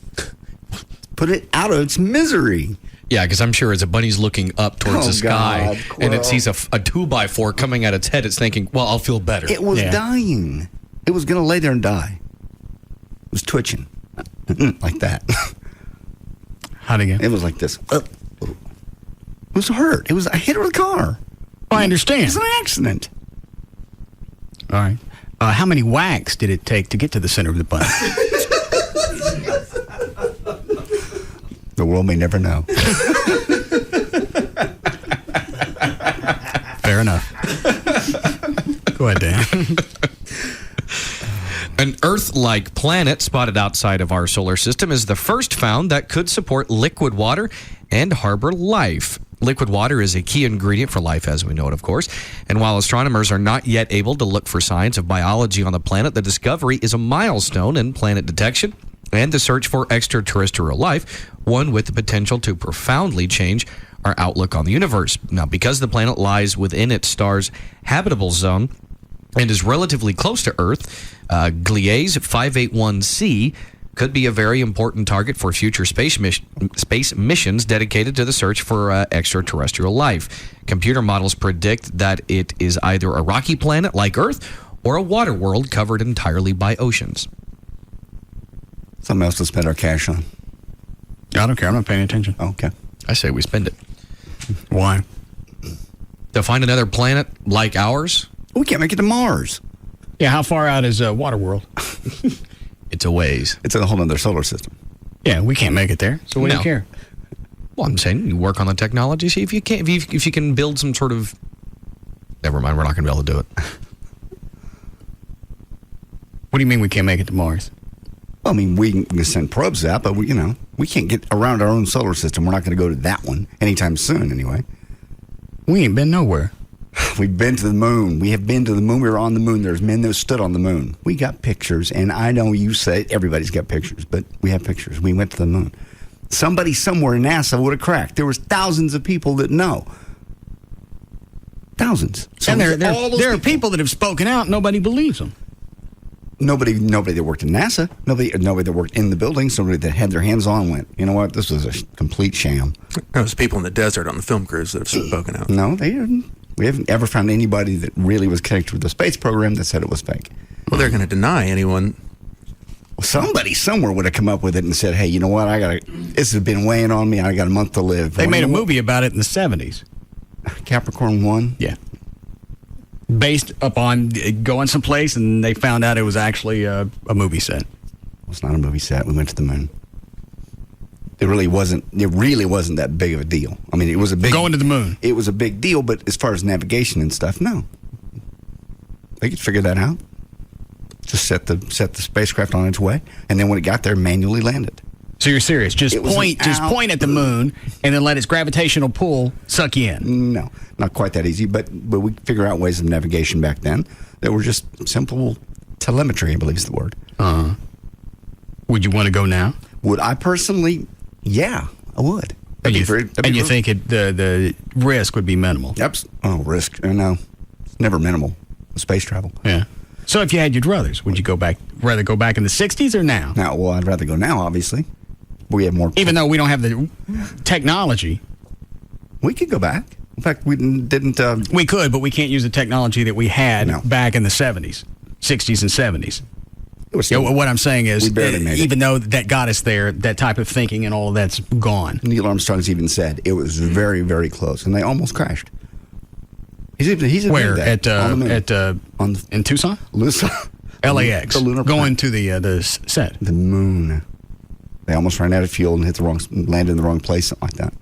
Put it out of its misery. Yeah, because I'm sure as a bunny's looking up towards the sky and it sees a 2x4 coming at its head, it's thinking, well, I'll feel better. It was dying. It was going to lay there and die. It was twitching. Like that. How'd it get? It was like this. It was hurt. I hit it with a car. Oh, I understand. It was an accident. All right. How many whacks did it take to get to the center of the bunny? The world may never know. Fair enough. Go ahead, Dan. An Earth-like planet spotted outside of our solar system is the first found that could support liquid water and harbor life. Liquid water is a key ingredient for life, as we know it, of course. And while astronomers are not yet able to look for signs of biology on the planet, the discovery is a milestone in planet detection and the search for extraterrestrial life, one with the potential to profoundly change our outlook on the universe. Now, because the planet lies within its star's habitable zone and is relatively close to Earth, Gliese 581c could be a very important target for future space missions dedicated to the search for extraterrestrial life. Computer models predict that it is either a rocky planet like Earth or a water world covered entirely by oceans. Something else to spend our cash on. I don't care. I'm not paying attention. Okay. I say we spend it. Why? To find another planet like ours? We can't make it to Mars. Yeah, how far out is Waterworld? It's a ways. It's in a whole other solar system. Yeah, we can't make it there. So what do you care? Well, I'm saying you work on the technology. See if you can, if you can build some sort of. Never mind. We're not going to be able to do it. What do you mean we can't make it to Mars? Well, I mean, we can send probes out, but we can't get around our own solar system. We're not going to go to that one anytime soon, anyway. We ain't been nowhere. We've been to the moon. We have been to the moon. We were on the moon. There's men that stood on the moon. We got pictures, and I know you say everybody's got pictures, but we have pictures. We went to the moon. Somebody somewhere in NASA would have cracked. There was thousands of people that know. Thousands. So and there are people that have spoken out. Nobody believes them. Nobody that worked in NASA. Nobody that worked in the building. Somebody that had their hands on went, you know what? This was a complete sham. Those people in the desert on the film crews that have spoken out. No, they didn't. We haven't ever found anybody that really was connected with the space program that said it was fake. Well, they're going to deny anyone. Well, somebody somewhere would have come up with it and said, hey, you know what? This has been weighing on me. I got a month to live. They made a movie about it in the 70s. Capricorn 1? Yeah. Based upon going someplace, and they found out it was actually a movie set. Well, it's not a movie set. We went to the moon. It really wasn't that big of a deal. I mean, it was a big... Going to the moon. It was a big deal, but as far as navigation and stuff, no. They could figure that out. Just set the spacecraft on its way, and then when it got there, manually landed. So you're serious? Just point at the moon, and then let its gravitational pull suck you in? No, not quite that easy, but we figure out ways of navigation back then that were just simple telemetry, I believe is the word. Would you want to go now? Would I personally? Yeah, I would. And you think the risk would be minimal? Yep. Oh, risk? No, it's never minimal. Space travel. Yeah. So if you had your druthers, would you rather go back in the 60s or now? Now, well, I'd rather go now, obviously. We have more... Even though we don't have the technology. We could go back. In fact, we didn't... We could, but we can't use the technology that we had back in the 70s, 60s and 70s. What I'm saying is, even though that got us there, that type of thinking and all of that's gone. Neil Armstrong's even said it was very, very close, and they almost crashed. He's where in Tucson, LAX, the lunar going to the set, the moon. They almost ran out of fuel and landed in the wrong place, something like that.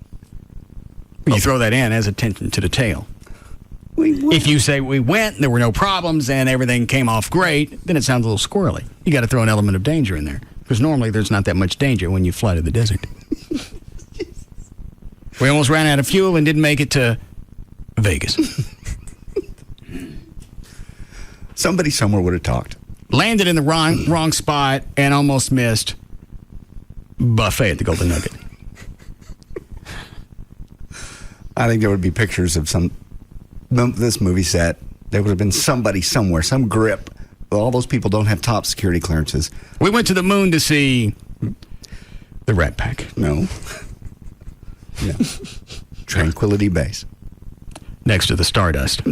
You throw that in as attention to detail. If you say we went, there were no problems, and everything came off great, then it sounds a little squirrely. You got to throw an element of danger in there, because normally there's not that much danger when you fly to the desert. We almost ran out of fuel and didn't make it to Vegas. Somebody somewhere would have talked. Landed in the wrong spot and almost missed buffet at the Golden Nugget. I think there would be pictures of this movie set. There would have been somebody somewhere, some grip. All those people don't have top security clearances. We went to the moon to see the Rat Pack. No. Yeah. Tranquility Base. Next to the Stardust.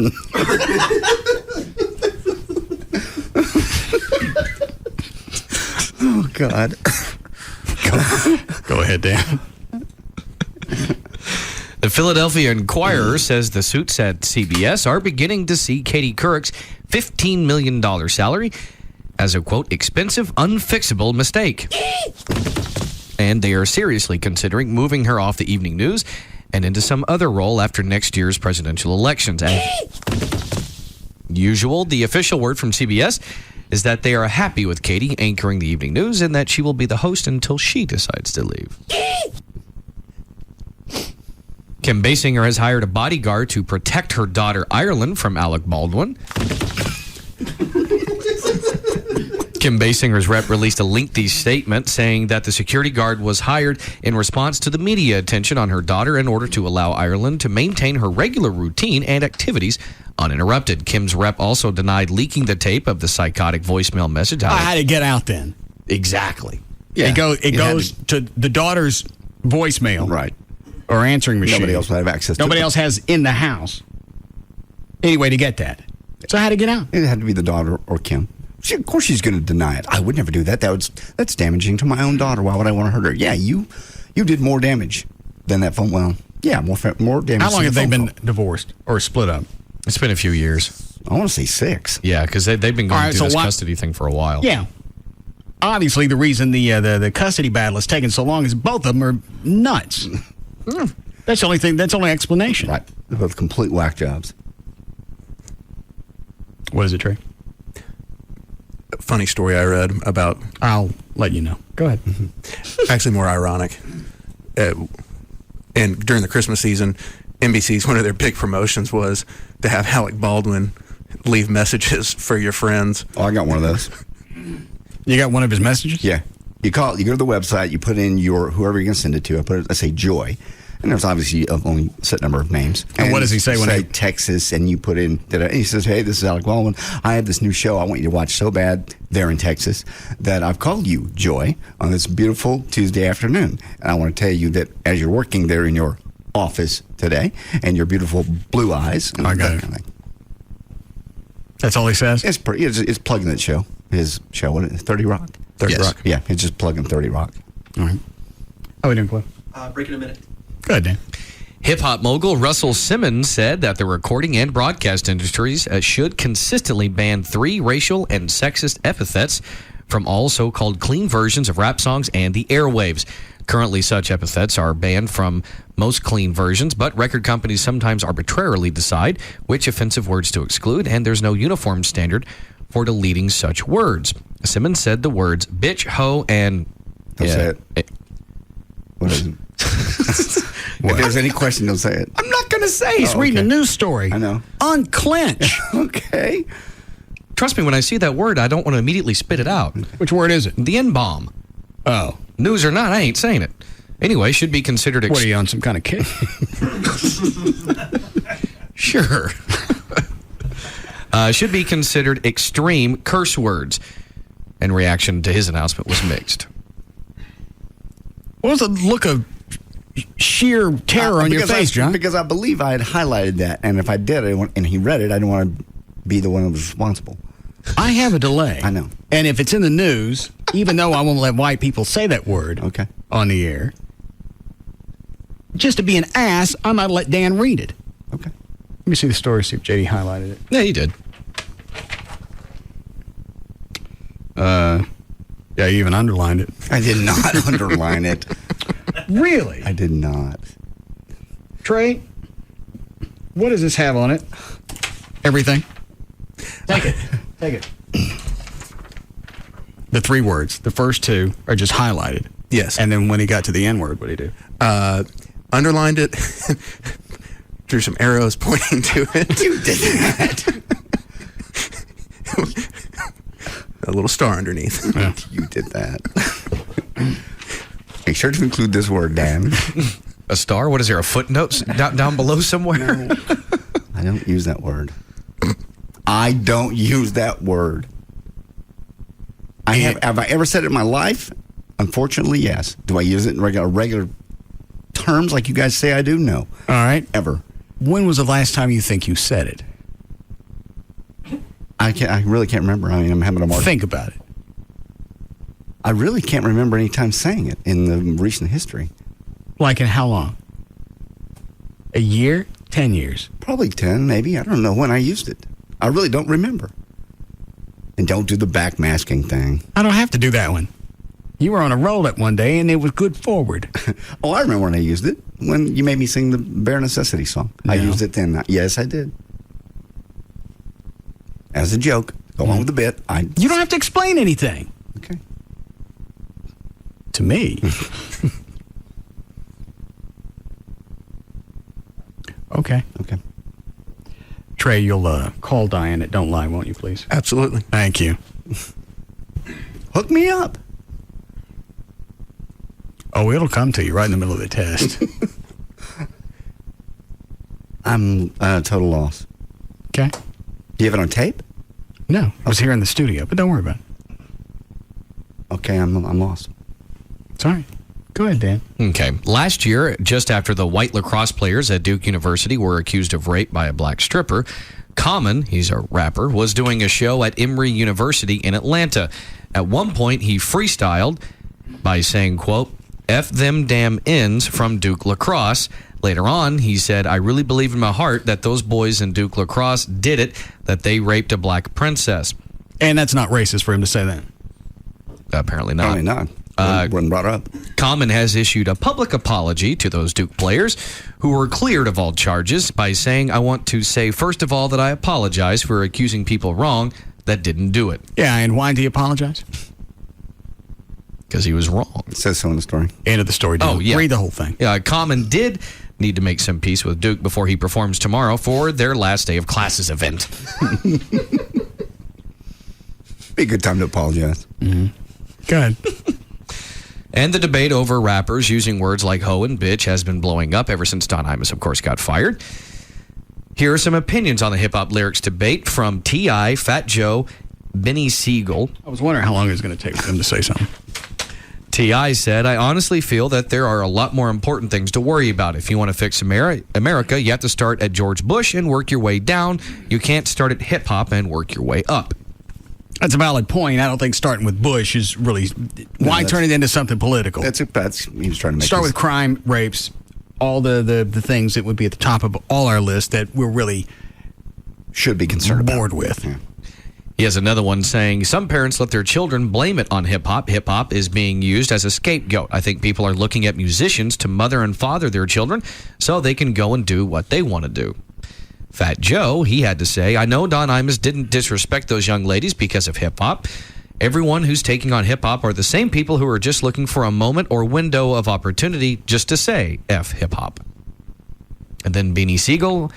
Oh, God. Go ahead, Dan. The Philadelphia Inquirer says the suits at CBS are beginning to see Katie Couric's $15 million salary as a, quote, expensive, unfixable mistake. And they are seriously considering moving her off the evening news and into some other role after next year's presidential elections. As usual, the official word from CBS is that they are happy with Katie anchoring the evening news and that she will be the host until she decides to leave. Kim Basinger has hired a bodyguard to protect her daughter Ireland from Alec Baldwin. Kim Basinger's rep released a lengthy statement saying that the security guard was hired in response to the media attention on her daughter in order to allow Ireland to maintain her regular routine and activities uninterrupted. Kim's rep also denied leaking the tape of the psychotic voicemail message. I had to get out then. Exactly. Yeah, it goes to the daughter's voicemail. Right. Or answering machine. Nobody else would have access to it. Nobody else has in the house. Anyway, to get that. So I had to get out. It had to be the daughter or Kim. Of course she's going to deny it. I would never do that. That's damaging to my own daughter. Why would I want to hurt her? Yeah, you did more damage than that phone. Well, yeah, more damage. How long have they been divorced or split up? It's been a few years. I want to say 6. Yeah, because they've been going through this custody thing for a while. Yeah. Obviously, the reason the custody battle is taking so long is both of them are nuts. That's the only thing. That's the only explanation. Right. They're both complete whack jobs. What is it, Trey? Funny story I read about. I'll let you know. Go ahead. Actually, more ironic. And during the Christmas season, NBC's one of their big promotions was to have Alec Baldwin leave messages for your friends. Oh, I got one of those. You got one of his messages? Yeah. You go to the website, you put in whoever you're going to send it to. Let's say Joy. And there's obviously only a set number of names. And what does he say when he Texas, and you put in, and he says, hey, this is Alec Baldwin. I have this new show I want you to watch so bad there in Texas that I've called you, Joy, on this beautiful Tuesday afternoon. And I want to tell you that as you're working there in your office today, and your beautiful blue eyes. I got it. Kind of That's all he says? It's plugging that show. His show, what is it, 30 Rock? 30 Rock. Yeah, it's just plugging 30 Rock. All right. How are we doing, Cliff? Break in a minute. Good, Dan. Hip-hop mogul Russell Simmons said that the recording and broadcast industries should consistently ban 3 racial and sexist epithets from all so-called clean versions of rap songs and the airwaves. Currently, such epithets are banned from most clean versions, but record companies sometimes arbitrarily decide which offensive words to exclude, and there's no uniform standard for deleting such words. Simmons said the words bitch, hoe, and... Don't say it. What is it? If there's any question, don't say it. I'm not going to say. He's reading a news story. I know. Unclench. Okay. Trust me, when I see that word, I don't want to immediately spit it out. Which word is it? The N-bomb. Oh. News or not, I ain't saying it. Anyway, should be considered... What, are you on some kind of kick? Sure. Should be considered extreme curse words. And reaction to his announcement was mixed. What was the look of sheer terror on your face, John? Because I believe I had highlighted that, and if I did, and he read it, I didn't want to be the one who was responsible. I have a delay. I know. And if it's in the news, even though I won't let white people say that word on the air, just to be an ass, I might let Dan read it. Okay. Let me see the story, see if JD highlighted it. Yeah, he did. Yeah, you even underlined it. I did not underline it. Really? I did not. Trey, what does this have on it? Everything. Take it. Take it. The 3 words. The first 2 are just highlighted. Yes. And then when he got to the N word, what did he do? Underlined it, drew some arrows pointing to it. You did that. A little star underneath. Yeah. You did that. Make sure to include this word, Dan. A star? What is there, a footnote down below somewhere? No, I don't use that word. I don't use that word. Have I ever said it in my life? Unfortunately, yes. Do I use it in regular terms like you guys say I do? No. All right. Ever. When was the last time you think you said it? I really can't remember. I mean, I'm having a mark. Think about it. I really can't remember any time saying it in the recent history. Like in how long? A year? 10 years? Probably 10, maybe. I don't know when I used it. I really don't remember. And don't do the backmasking thing. I don't have to do that one. You were on a roll that one day, and it was good forward. Oh, I remember when I used it. When you made me sing the Bare Necessity song. No. I used it then. Yes, I did. As a joke. Go on with the bit. You don't have to explain anything. Okay. To me. Okay. Okay. Trey, you'll call Diane at Don't Lie, won't you, please? Absolutely. Thank you. Hook me up. Oh, it'll come to you right in the middle of the test. I'm at a total loss. Okay. Do you have it on tape? No, I was here in the studio, but don't worry about it. Okay, I'm lost. It's all right. Go ahead, Dan. Okay. Last year, just after the white lacrosse players at Duke University were accused of rape by a black stripper, Common, he's a rapper, was doing a show at Emory University in Atlanta. At one point, he freestyled by saying, quote, F them damn ends from Duke lacrosse. Later on, he said, I really believe in my heart that those boys in Duke lacrosse did it, that they raped a black princess. And that's not racist for him to say that. Apparently not. Probably not. Wasn't brought up. Common has issued a public apology to those Duke players who were cleared of all charges by saying, I want to say, first of all, that I apologize for accusing people wrong that didn't do it. Yeah, and why did he apologize? Because he was wrong. It says so in the story. End of the story. Oh, yeah. Read the whole thing. Yeah, Common did need to make some peace with Duke before he performs tomorrow for their last day of classes event. Be a good time to apologize. Mm-hmm. Good. And the debate over rappers using words like hoe and bitch has been blowing up ever since Don Imus, of course, got fired. Here are some opinions on the hip-hop lyrics debate from T.I., Fat Joe, Benny Siegel. I was wondering how long it was going to take for them to say something. T.I. said, I honestly feel that there are a lot more important things to worry about. If you want to fix America, you have to start at George Bush and work your way down. You can't start at hip-hop and work your way up. That's a valid point. I don't think starting with Bush is really... Why turn it into something political? That's he was trying to make Start with crime, rapes, all the things that would be at the top of all our list that we're really should be concerned bored with. Yeah. He has another one saying, some parents let their children blame it on hip-hop. Hip-hop is being used as a scapegoat. I think people are looking at musicians to mother and father their children so they can go and do what they want to do. Fat Joe, he had to say, I know Don Imus didn't disrespect those young ladies because of hip-hop. Everyone who's taking on hip-hop are the same people who are just looking for a moment or window of opportunity just to say F hip-hop. And then Beanie Siegel,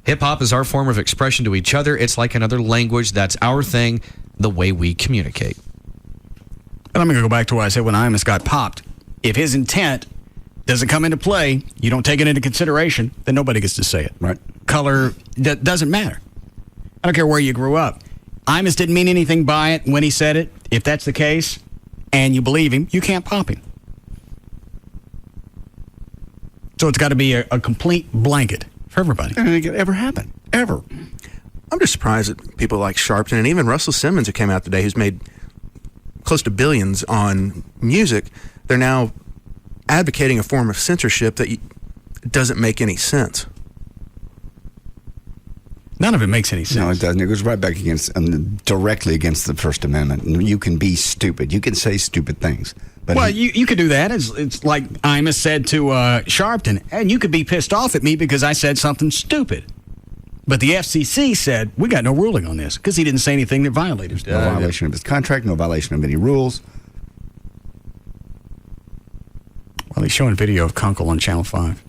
hip-hop is our form of expression to each other. It's like another language. That's our thing, the way we communicate. And I'm going to go back to what I said when Imus got popped. If his intent doesn't come into play, you don't take it into consideration, then nobody gets to say it. Right. Color, that doesn't matter. I don't care where you grew up. Imus didn't mean anything by it when he said it. If that's the case, and you believe him, you can't pop him. So it's got to be a complete blanket for everybody. And it could ever happen. Ever. I'm just surprised at people like Sharpton and even Russell Simmons, who came out today, who's made close to billions on music. They're now advocating a form of censorship that doesn't make any sense. None of it makes any sense. No, it doesn't. It goes right back directly against the First Amendment. You can be stupid. You can say stupid things. But well, you could do that. It's like Imus said to Sharpton, and you could be pissed off at me because I said something stupid. But the FCC said, we got no ruling on this because he didn't say anything that violated. No violation of his contract, no violation of any rules. Well, he's showing video of Kunkel on Channel 5.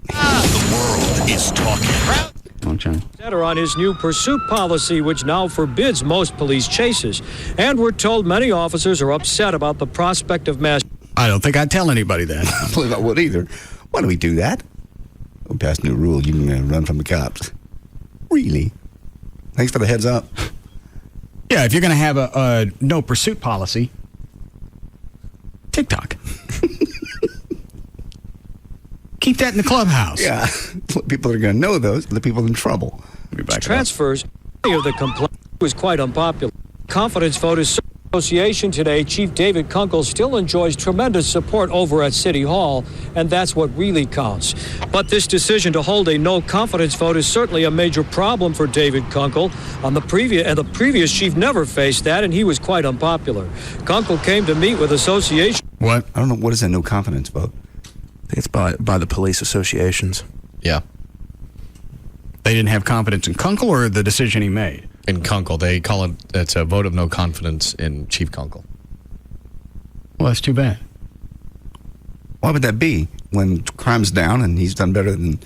The world is talking. Center on his new pursuit policy, which now forbids most police chases. And we're told many officers are upset about the prospect of mass. I don't think I'd tell anybody that. I don't believe I would either. Why do we do that? We passed a new rule. You can run from the cops. Really? Thanks for the heads up. Yeah, if you're going to have a no pursuit policy, TikTok. Keep that in the clubhouse. Yeah. People are going to know those, the people in trouble. Transfers, many of the complaint was quite unpopular. Confidence Voters Association today, Chief David Kunkel still enjoys tremendous support over at City Hall, and that's what really counts. But this decision to hold a no confidence vote is certainly a major problem for David Kunkel. The previous chief never faced that, and he was quite unpopular. Kunkel came to meet with association. What? I don't know. What is a no confidence vote? I think it's by the police associations. Yeah. They didn't have confidence in Kunkel or the decision he made? In Kunkel. They call it's a vote of no confidence in Chief Kunkel. Well, that's too bad. Why would that be when crime's down and he's done better than...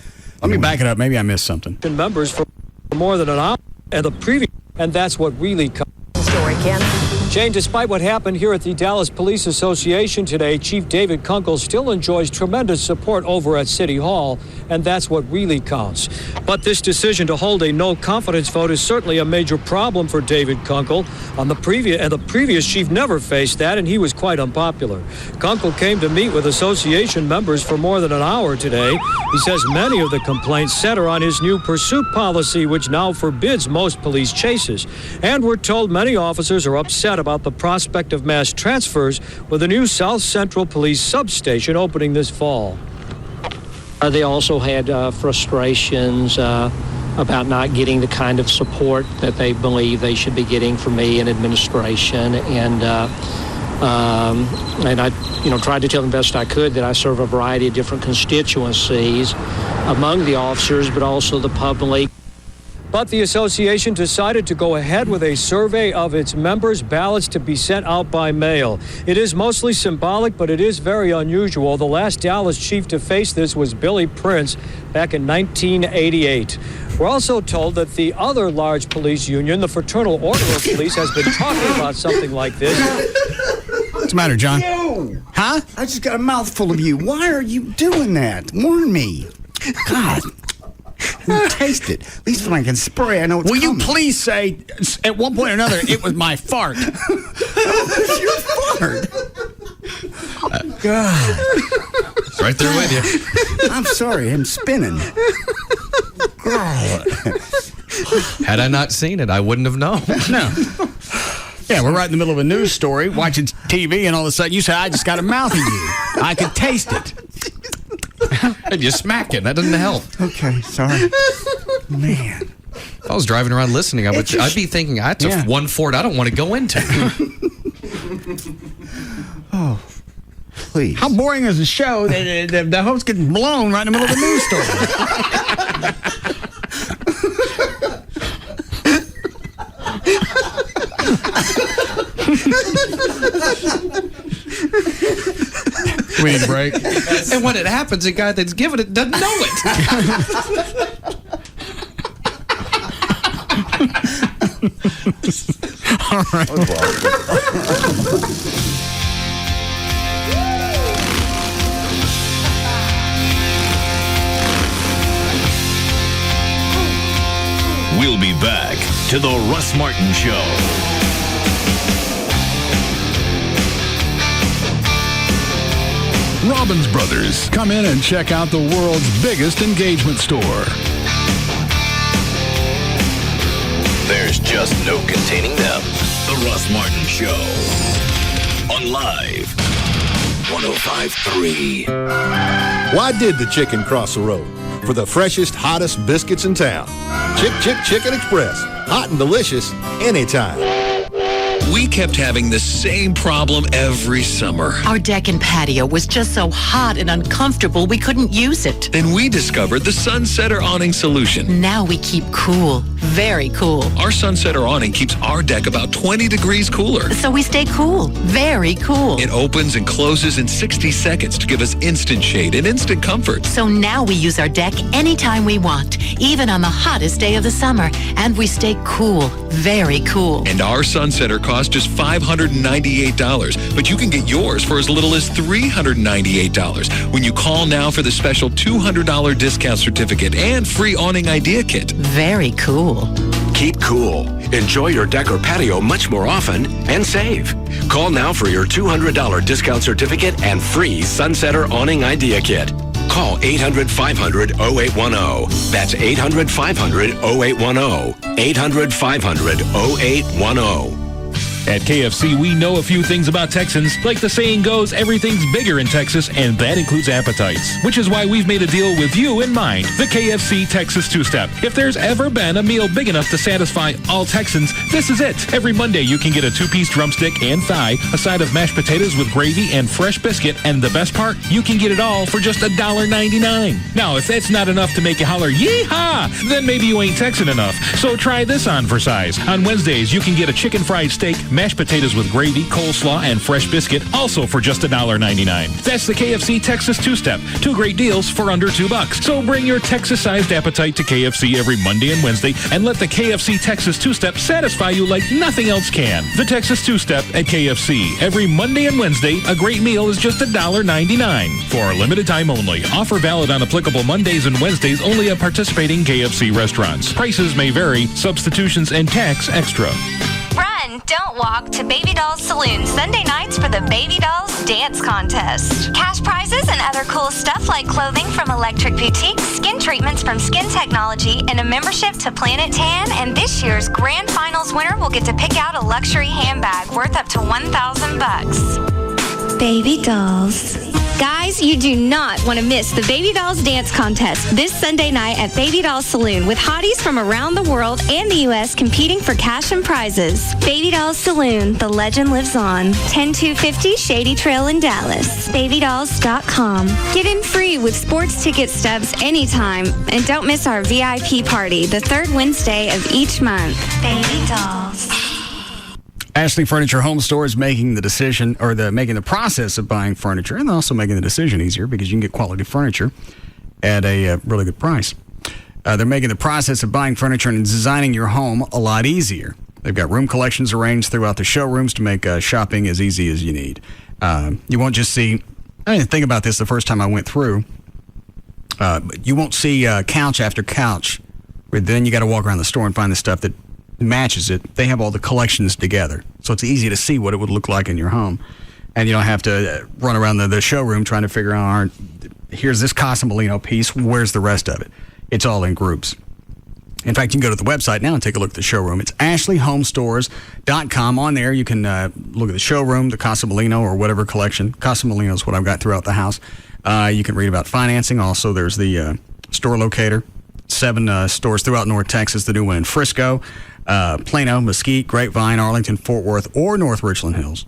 Let me back it up. Maybe I missed something. Members for more than an hour, and that's what really counts. Story, Ken. Jane, despite what happened here at the Dallas Police Association today, Chief David Kunkel still enjoys tremendous support over at City Hall, and that's what really counts. But this decision to hold a no confidence vote is certainly a major problem for David Kunkel. The previous chief never faced that, and he was quite unpopular. Kunkel came to meet with association members for more than an hour today. He says many of the complaints center on his new pursuit policy, which now forbids most police chases. And we're told many officers are upset about the prospect of mass transfers with the new South Central Police substation opening this fall. They also had frustrations about not getting the kind of support that they believe they should be getting from me and administration, and I tried to tell them best I could that I serve a variety of different constituencies among the officers, but also the public. But the association decided to go ahead with a survey of its members' ballots to be sent out by mail. It is mostly symbolic, but it is very unusual. The last Dallas chief to face this was Billy Prince back in 1988. We're also told that the other large police union, the Fraternal Order of Police, has been talking about something like this. What's the matter, John? Yo! Huh? I just got a mouthful of you. Why are you doing that? Warn me. God. Taste it. At least when I can spray, I know it's Will coming. you please say, at one point or another, it was my fart? It's your fart. God. Right there with you. I'm sorry, I'm spinning. God. Had I not seen it, I wouldn't have known. No. Yeah, we're right in the middle of a news story, watching TV, and all of a sudden you say, I just got a mouth of you. I could taste it. And you smack it. That doesn't help. Okay, sorry. Man. If I was driving around listening, I'd be thinking, that's one Ford I don't want to go into. Oh, please. How boring is the show that the host gets blown right in the middle of the news story? We need a break. And when it happens, the guy that's giving it doesn't know it. All right. We'll be back to the Russ Martin Show. Robbins Brothers. Come in and check out the world's biggest engagement store. There's just no containing them. The Russ Martin Show. On Live 105.3. Why did the chicken cross the road? For the freshest, hottest biscuits in town. Chicken Express. Hot and delicious anytime. We kept having the same problem every summer. Our deck and patio was just so hot and uncomfortable we couldn't use it. Then we discovered the Sunsetter Awning solution. Now we keep cool, very cool. Our Sunsetter Awning keeps our deck about 20 degrees cooler. So we stay cool, very cool. It opens and closes in 60 seconds to give us instant shade and instant comfort. So now we use our deck anytime we want, even on the hottest day of the summer. And we stay cool, very cool. And our Sunsetter costs just $598, but you can get yours for as little as $398 when you call now for the special $200 discount certificate and free awning idea kit. Very cool. Keep cool. Enjoy your deck or patio much more often and save. Call now for your $200 discount certificate and free Sunsetter Awning Idea Kit. Call 800-500-0810. That's 800-500-0810. 800-500-0810. At KFC, we know a few things about Texans. Like the saying goes, everything's bigger in Texas, and that includes appetites. Which is why we've made a deal with you in mind. The KFC Texas Two-Step. If there's ever been a meal big enough to satisfy all Texans, this is it. Every Monday, you can get a 2-piece drumstick and thigh, a side of mashed potatoes with gravy and fresh biscuit, and the best part, you can get it all for just $1.99. Now, if that's not enough to make you holler, yee-haw, then maybe you ain't Texan enough. So try this on for size. On Wednesdays, you can get a chicken fried steak, mashed potatoes with gravy, coleslaw, and fresh biscuit, also for just $1.99. That's the KFC Texas Two-Step. 2 great deals for under $2. So bring your Texas-sized appetite to KFC every Monday and Wednesday, and let the KFC Texas Two-Step satisfy you like nothing else can. The Texas Two-Step at KFC. Every Monday and Wednesday, a great meal is just $1.99. For a limited time only. Offer valid on applicable Mondays and Wednesdays only at participating KFC restaurants. Prices may vary. Substitutions and tax extra. Run, don't walk to Baby Dolls Saloon Sunday nights for the Baby Dolls Dance Contest. Cash prizes and other cool stuff like clothing from Electric Boutique, skin treatments from Skin Technology, and a membership to Planet Tan. And this year's Grand Finals winner will get to pick out a luxury handbag worth up to $1,000. Baby Dolls. Guys, you do not want to miss the Baby Dolls Dance Contest this Sunday night at Baby Dolls Saloon with hotties from around the world and the U.S. competing for cash and prizes. Baby Dolls Saloon, the legend lives on. 10250 Shady Trail in Dallas. BabyDolls.com. Get in free with sports ticket stubs anytime. And don't miss our VIP party the third Wednesday of each month. Baby Dolls. Ashley Furniture Home Store is making the decision, or making the process of buying furniture, and also making the decision easier because you can get quality furniture at a really good price. They're making the process of buying furniture and designing your home a lot easier. They've got room collections arranged throughout the showrooms to make shopping as easy as you need. You won't just see, I didn't think about this the first time I went through, you won't see couch after couch, where then you got to walk around the store and find the stuff that matches it. They have all the collections together, so it's easy to see what it would look like in your home, and you don't have to run around the showroom trying to figure out, here's this Casa Molino piece, where's the rest of it? It's all in groups. In fact, you can go to the website now and take a look at the showroom. It's ashleyhomestores.com. On there, you can look at the showroom, the Casa Molino, or whatever collection. Casa Molino is what I've got throughout the house. You can read about financing. Also, there's the store locator. 7 stores throughout North Texas. The new one in Frisco, Plano, Mesquite, Grapevine, Arlington, Fort Worth, or North Richland Hills.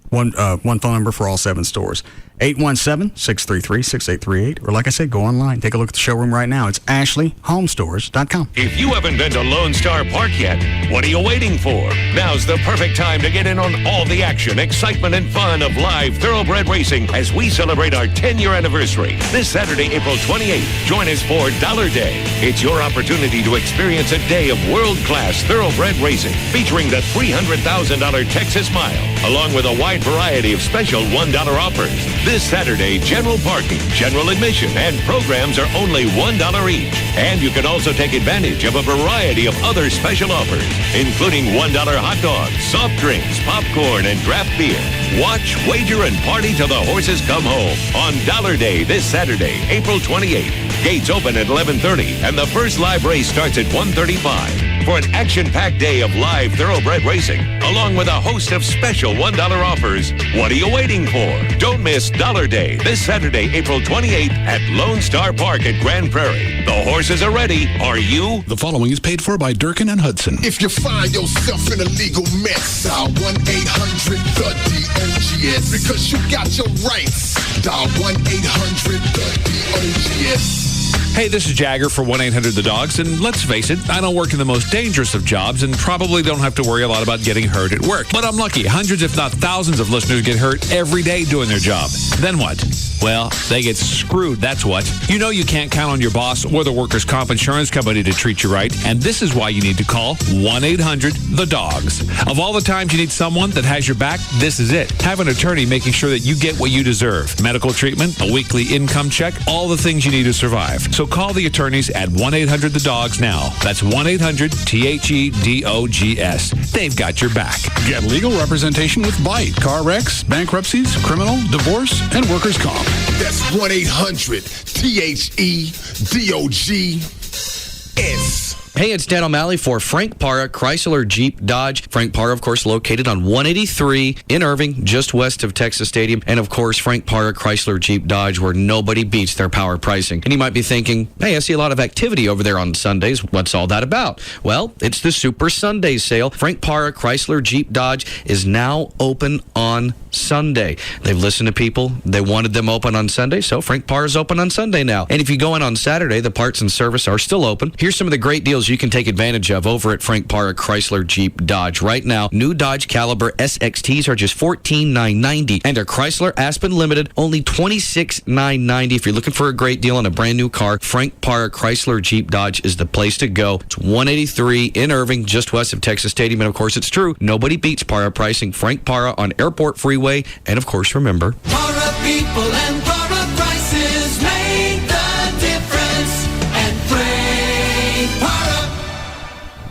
One phone number for all 7 stores. 817-633-6838. Or like I said, go online. Take a look at the showroom right now. It's AshleyHomestores.com. If you haven't been to Lone Star Park yet, what are you waiting for? Now's the perfect time to get in on all the action, excitement, and fun of live thoroughbred racing as we celebrate our 10-year anniversary. This Saturday, April 28th, join us for Dollar Day. It's your opportunity to experience a day of world-class thoroughbred racing featuring the $300,000 Texas Mile, along with a wide variety of special $1 offers. This Saturday, general parking, general admission, and programs are only $1 each. And you can also take advantage of a variety of other special offers, including $1 hot dogs, soft drinks, popcorn, and draft beer. Watch, wager, and party till the horses come home on Dollar Day this Saturday, April 28th. Gates open at 11:30, and the first live race starts at 1:35. For an action-packed day of live thoroughbred racing, along with a host of special $1 offers, what are you waiting for? Don't miss Dollar Day this Saturday, April 28th at Lone Star Park at Grand Prairie. The horses are ready. Are you? The following is paid for by Durkin and Hudson. If you find yourself in a legal mess, dial 1-800-THE-DOGS because you got your rights. Dial 1-800-THE-DOGS. Hey, this is Jagger for 1-800-THE-DOGS, and let's face it, I don't work in the most dangerous of jobs and probably don't have to worry a lot about getting hurt at work. But I'm lucky. Hundreds, if not thousands of listeners get hurt every day doing their job. Then what? Well, they get screwed, that's what. You know you can't count on your boss or the workers' comp insurance company to treat you right, and this is why you need to call 1-800-THE-DOGS. Of all the times you need someone that has your back, this is it. Have an attorney making sure that you get what you deserve. Medical treatment, a weekly income check, all the things you need to survive. So call the attorneys at 1-800-THE-DOGS now. That's 1-800-THEDOGS. They've got your back. Get legal representation with BITE, car wrecks, bankruptcies, criminal, divorce, and workers' comp. That's 1-800-THEDOGS. Hey, it's Dan O'Malley for Frank Parra, Chrysler Jeep Dodge. Frank Parra, of course, located on 183 in Irving, just west of Texas Stadium. And, of course, Frank Parra, Chrysler Jeep Dodge, where nobody beats their power pricing. And you might be thinking, hey, I see a lot of activity over there on Sundays. What's all that about? Well, it's the Super Sunday sale. Frank Parra, Chrysler Jeep Dodge is now open on Sunday. They've listened to people. They wanted them open on Sunday, so Frank Parra is open on Sunday now. And if you go in on Saturday, the parts and service are still open. Here's some of the great deals you can take advantage of over at Frank Parra Chrysler Jeep Dodge. Right now, new Dodge Caliber SXTs are just $14,990, and a Chrysler Aspen Limited only $26,990. If you're looking for a great deal on a brand new car, Frank Parra Chrysler Jeep Dodge is the place to go. It's 183 in Irving, just west of Texas Stadium, and of course it's true. Nobody beats Parra pricing. Frank Parra on Airport Freeway, and of course remember, Parra people and Parra prices make the difference, and Frank Parra.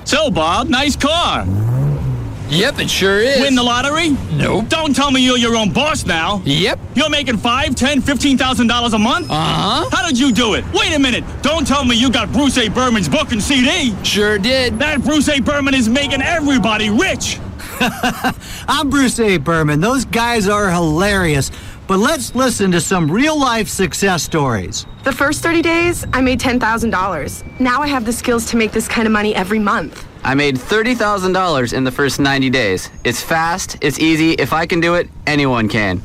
So, Bob, nice car. Yep, it sure is. Win the lottery? Nope. Don't tell me you're your own boss now. Yep. You're making $5,000, $10,000, $15,000 a month? Uh-huh. How did you do it? Wait a minute. Don't tell me you got Bruce A. Berman's book and CD. Sure did. That Bruce A. Berman is making everybody rich. I'm Bruce A. Berman. Those guys are hilarious. But let's listen to some real-life success stories. The first 30 days, I made $10,000. Now I have the skills to make this kind of money every month. I made $30,000 in the first 90 days. It's fast, it's easy. If I can do it, anyone can.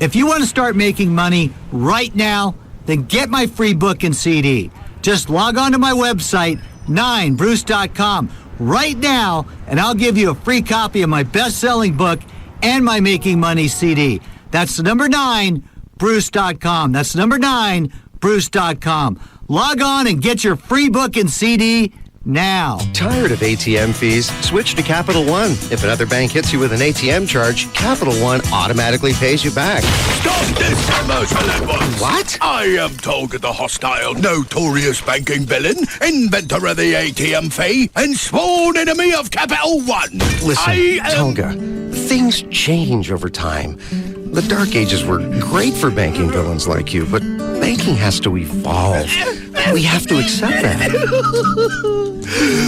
If you want to start making money right now, then get my free book and CD. Just log on to my website, 9bruce.com, right now, and I'll give you a free copy of my best-selling book and my Making Money CD. That's the number 9bruce.com. That's the number 9bruce.com. Log on and get your free book and CD now. Tired of ATM fees? Switch to Capital One. If another bank hits you with an ATM charge, Capital One automatically pays you back. Stop this commercial at once. What? I am Tolga the hostile, notorious banking villain, inventor of the ATM fee, and sworn enemy of Capital One. Listen, Tolga, things change over time. The Dark Ages were great for banking villains like you, but banking has to evolve. We have to accept that.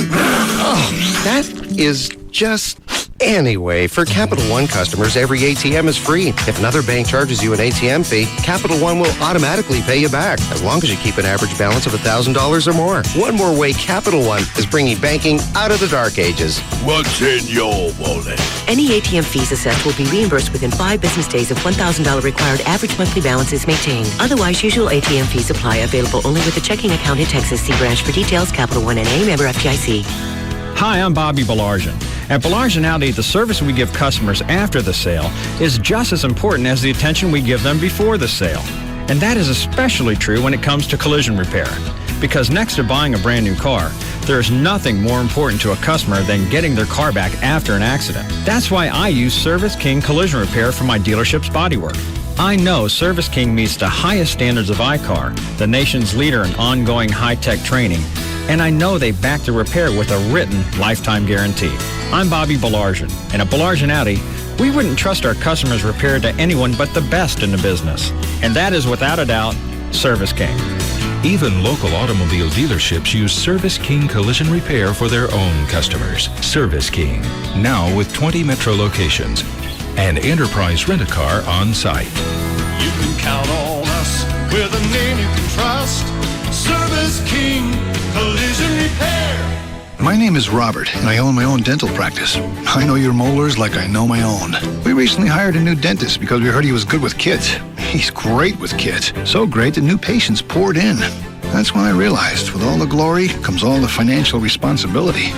Oh, that is just... Anyway, for Capital One customers, every ATM is free. If another bank charges you an ATM fee, Capital One will automatically pay you back, as long as you keep an average balance of $1,000 or more. One more way Capital One is bringing banking out of the dark ages. What's in your wallet? Any ATM fees assessed will be reimbursed within 5 business days if $1,000 required average monthly balance is maintained. Otherwise, usual ATM fees apply. Available only with a checking account in Texas. See branch for details. Capital One NA, member FDIC. Hi, I'm Bobby Belargin. At Belargin Audi, the service we give customers after the sale is just as important as the attention we give them before the sale. And that is especially true when it comes to collision repair. Because next to buying a brand new car, there is nothing more important to a customer than getting their car back after an accident. That's why I use Service King Collision Repair for my dealership's bodywork. I know Service King meets the highest standards of iCar, the nation's leader in ongoing high-tech training, and I know they back the repair with a written lifetime guarantee. I'm Bobby Belargin, and at Belargin Audi, we wouldn't trust our customers' repair to anyone but the best in the business. And that is, without a doubt, Service King. Even local automobile dealerships use Service King Collision Repair for their own customers. Service King, now with 20 metro locations and Enterprise Rent-A-Car on site. You can count on us with a name you can trust. Service King Collision Repair. My name is Robert, and I own my own dental practice. I know your molars like I know my own. We recently hired a new dentist because we heard he was good with kids. He's great with kids. So great that new patients poured in. That's when I realized, with all the glory comes all the financial responsibility.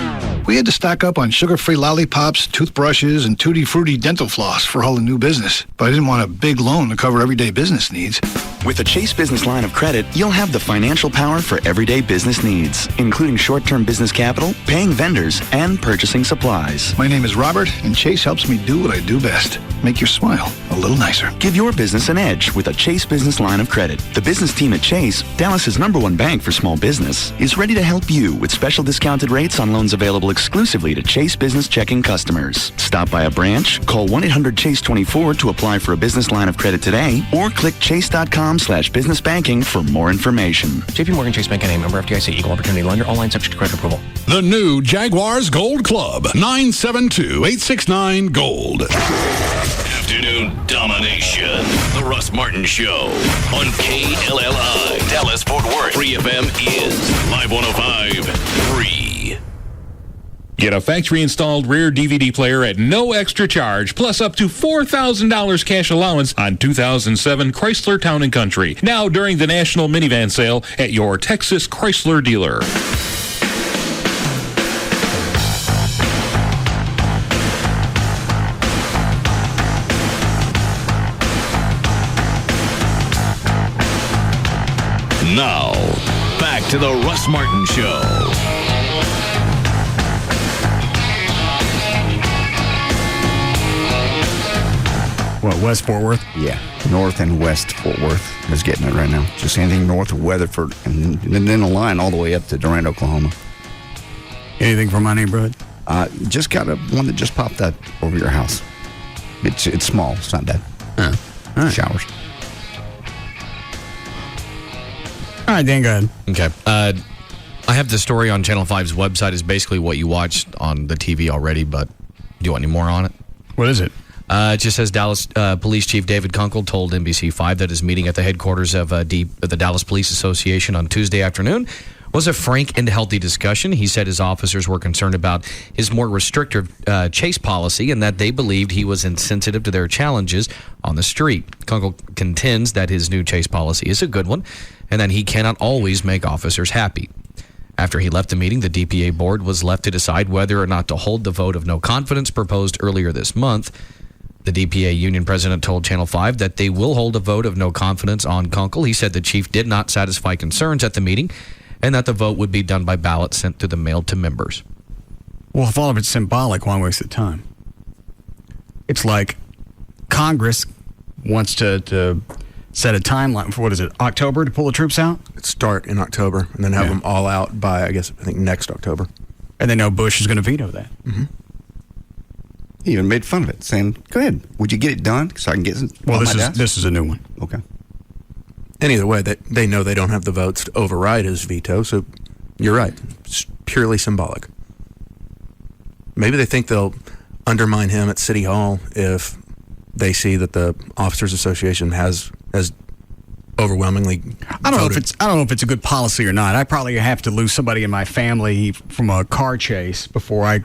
We had to stock up on sugar-free lollipops, toothbrushes, and tutti-frutti dental floss for all the new business. But I didn't want a big loan to cover everyday business needs. With the Chase Business Line of Credit, you'll have the financial power for everyday business needs, including short-term business capital, paying vendors, and purchasing supplies. My name is Robert, and Chase helps me do what I do best. Make your smile a little nicer. Give your business an edge with a Chase Business Line of Credit. The business team at Chase, Dallas's #1 bank for small business, is ready to help you with special discounted rates on loans available exclusively to Chase Business Checking customers. Stop by a branch, call 1-800-CHASE-24 to apply for a business line of credit today, or click chase.com/business banking for more information. JP Morgan Chase Bank and a member FDIC, equal opportunity lender, online subject to credit approval. The new Jaguars Gold Club, 972-869-GOLD. Afternoon domination. The Russ Martin Show on KLLI. Dallas Fort Worth. 3 FM is Live 105.3. Get a factory-installed rear DVD player at no extra charge, plus up to $4,000 cash allowance on 2007 Chrysler Town & Country. Now during the National Minivan Sale at your Texas Chrysler dealer. Now, back to the Russ Martin Show. What, West Fort Worth? Yeah, North and West Fort Worth is getting it right now. Just anything north of Weatherford, and then a line all the way up to Durant, Oklahoma. Anything from my neighborhood? Just got one that just popped up over your house. It's small. It's not bad. All right. Showers. All right, Dan, go ahead. Okay. I have the story on Channel 5's website. Is basically what you watched on the TV already, but do you want any more on it? What is it? It just says Dallas Police Chief David Kunkel told NBC5 that his meeting at the headquarters of the Dallas Police Association on Tuesday afternoon was a frank and healthy discussion. He said his officers were concerned about his more restrictive chase policy and that they believed he was insensitive to their challenges on the street. Kunkel contends that his new chase policy is a good one and that he cannot always make officers happy. After he left the meeting, the DPA board was left to decide whether or not to hold the vote of no confidence proposed earlier this month. The DPA union president told Channel 5 that they will hold a vote of no confidence on Kunkel. He said the chief did not satisfy concerns at the meeting and that the vote would be done by ballot sent through the mail to members. Well, if all of it's symbolic, why waste the time? It's like Congress wants to set a timeline for, what is it, October to pull the troops out? Start in October and then have them all out by, I think next October. And they know Bush is going to veto that. Mm-hmm. He even made fun of it, saying, go ahead, would you get it done so I can get it? Well, this is a new one. Okay. And either way, they know they don't have the votes to override his veto, so you're right. It's purely symbolic. Maybe they think they'll undermine him at City Hall if they see that the Officers Association has overwhelmingly I don't voted. know if it's a good policy or not. I probably have to lose somebody in my family from a car chase before I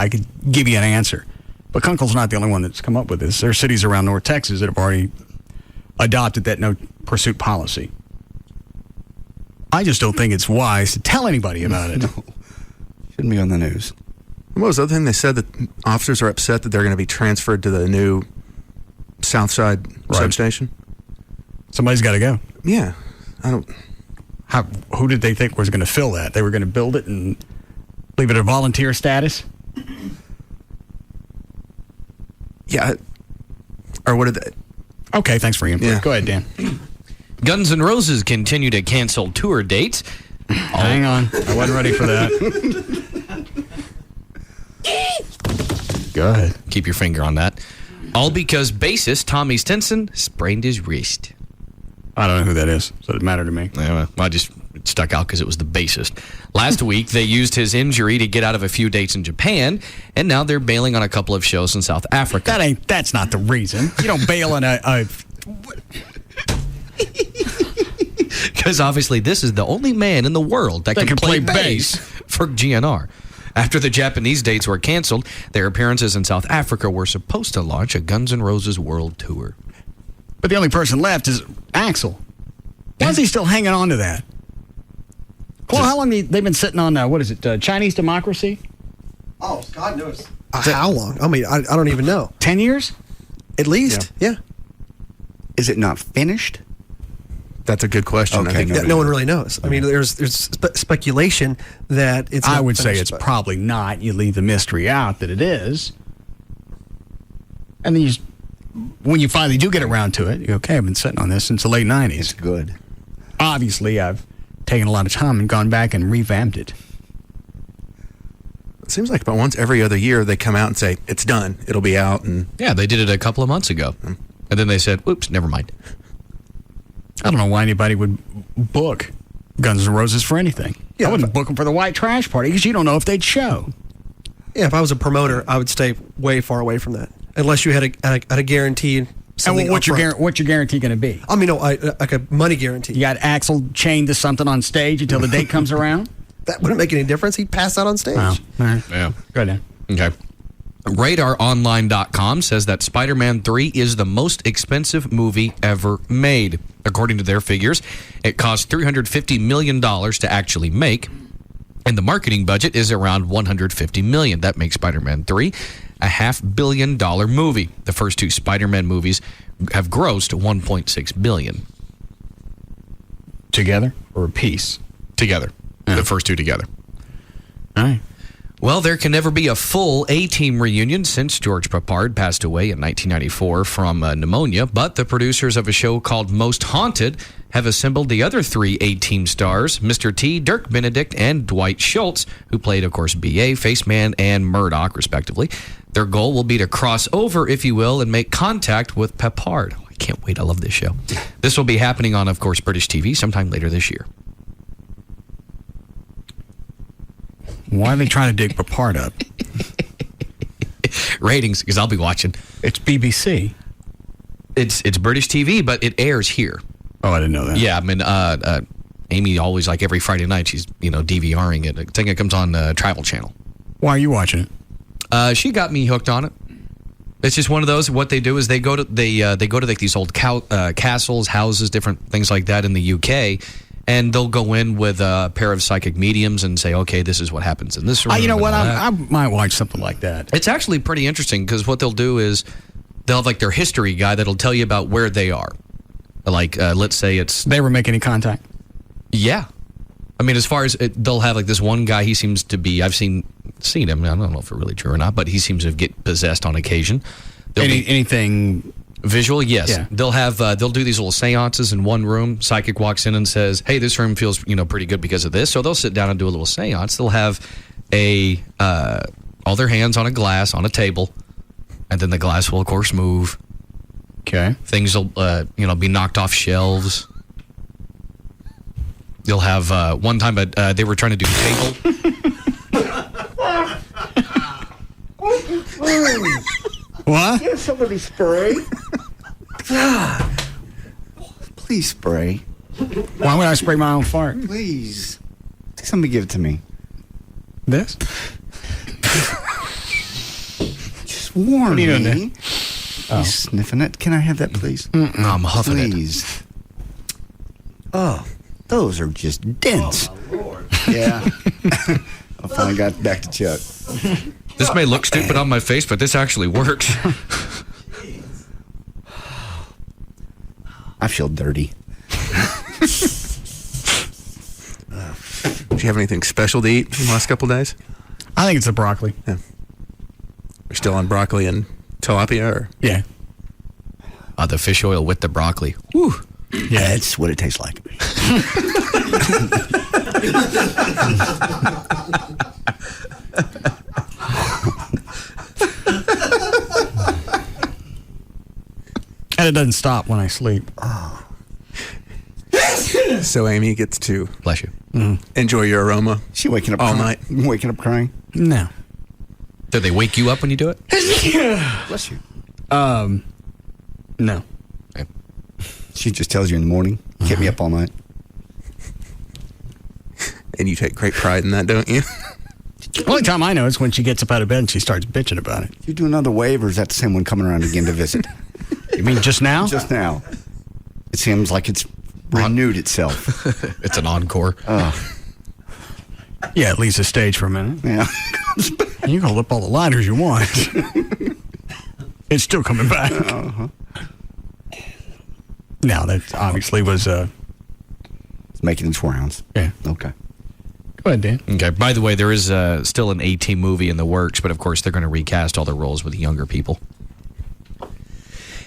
could give you an answer. But Kunkel's not the only one that's come up with this. There are cities around North Texas that have already adopted that no pursuit policy. I just don't think it's wise to tell anybody about it. No. Shouldn't be on the news. What was the other thing they said? That officers are upset that they're going to be transferred to the new Southside substation? Somebody's got to go. Yeah. Who did they think was going to fill that? They were going to build it and leave it a volunteer status? Yeah. Or what did they... Okay, thanks for your input. Yeah. Go ahead, Dan. Guns N' Roses continue to cancel tour dates. Hang on. I wasn't ready for that. Go ahead. Keep your finger on that. All because bassist Tommy Stinson sprained his wrist. I don't know who that is, so it doesn't matter to me. Yeah, I just stuck out because it was the bassist. Last week, they used his injury to get out of a few dates in Japan, and now they're bailing on a couple of shows in South Africa. That's not the reason. You don't bail on a Because obviously this is the only man in the world that can play bass for GNR. After the Japanese dates were canceled, their appearances in South Africa were supposed to launch a Guns N' Roses world tour. But the only person left is Axl. Why is he still hanging on to that? Well, how long they've been sitting on, Chinese democracy? Oh, God knows. How long? I mean, I don't even know. 10 years? At least, yeah. Is it not finished? That's a good question. Okay, I think No one really knows. I mean, there's speculation that it's not I would say finished, it's but- probably not. You leave the mystery out that it is. And then when you finally do get around to it, you go, okay, I've been sitting on this since the late 90s. It's good. Obviously, I've taken a lot of time and gone back and revamped it. It seems like about once every other year they come out and say, it's done. It'll be out. And Yeah, they did it a couple of months ago. And then they said, oops, never mind. I don't know why anybody would book Guns N' Roses for anything. I wouldn't book them for the white trash party because you don't know if they'd show. Yeah, if I was a promoter, I would stay way far away from that. Unless you had a guarantee. And what's your guarantee going to be? I mean, like a money guarantee. You got Axl chained to something on stage until the date comes around? That wouldn't make any difference. He'd pass out on stage. Oh, all right. Yeah. Go ahead, Dan. Okay. RadarOnline.com says that Spider-Man 3 is the most expensive movie ever made. According to their figures, it cost $350 million to actually make, and the marketing budget is around $150 million. That makes Spider-Man 3 a $500 million movie. The first two Spider-Man movies have grossed $1.6 billion. Together or a piece? Together. The first two together. All right. Well, there can never be a full A-Team reunion since George Papard passed away in 1994 from pneumonia, but the producers of a show called Most Haunted have assembled the other three A-Team stars, Mr. T, Dirk Benedict, and Dwight Schultz, who played, of course, B.A., Faceman, and Murdoch, respectively. Their goal will be to cross over, if you will, and make contact with Papard. Oh, I can't wait. I love this show. This will be happening on, of course, British TV sometime later this year. Why are they trying to dig Papard up? Ratings, because I'll be watching. It's BBC. It's British TV, but it airs here. Oh, I didn't know that. Yeah, I mean, Amy always, like every Friday night, she's, DVRing it. I think it comes on Travel Channel. Why are you watching it? She got me hooked on it. It's just one of those. What they do is they go to like these old castles, houses, different things like that in the UK. And they'll go in with a pair of psychic mediums and say, okay, this is what happens in this room. You know what? I might watch something like that. It's actually pretty interesting because what they'll do is they'll have like their history guy that'll tell you about where they are. Like, let's say it's... They ever make any contact? Yeah. I mean, as far as they'll have like this one guy, he seems to be... I've seen him. I don't know if it's really true or not, but he seems to get possessed on occasion. Anything... Visual, yes. Yeah. They'll do these little seances in one room. Psychic walks in and says, hey, this room feels, pretty good because of this. So they'll sit down and do a little seance. They'll have all their hands on a glass on a table, and then the glass will, of course, move. Okay. Things will, be knocked off shelves. You'll have, one time, they were trying to do table. What? Give somebody spray. God. Please spray. Why would I spray my own fart? Please. Somebody give it to me. This? Just warn What are you doing me. You sniffing it? Can I have that, please? I'm huffing it. Please. Oh, those are just dense. Oh, my Lord. Yeah. I finally got back to Chuck. This may look stupid on my face, but this actually works. I feel dirty. Did you have anything special to eat in the last couple days? I think it's the broccoli. Yeah. We're still on broccoli and tilapia, or? Yeah. The fish oil with the broccoli. Woo. Yeah, that's what it tastes like. And it doesn't stop when I sleep. So Amy gets to bless you. Enjoy your aroma. She waking up all crying? night. Waking up crying? No. Do they wake you up when you do it? Bless you. No. Okay. She just tells you in the morning. Kept me up all night. And you take great pride in that, don't you? The only time I know is when she gets up out of bed and she starts bitching about it. You do another wave, or is that the same one coming around again to visit? You mean just now? Just now. It seems like it's renewed itself. It's an encore. Yeah, it leaves the stage for a minute. Yeah. You can hold up all the lighters you want. It's still coming back. Uh-huh. Now, that obviously was... It's making its rounds. Yeah. Okay. Go ahead, Dan. Okay. By the way, there is still an A-Team movie in the works, but of course they're going to recast all the roles with younger people.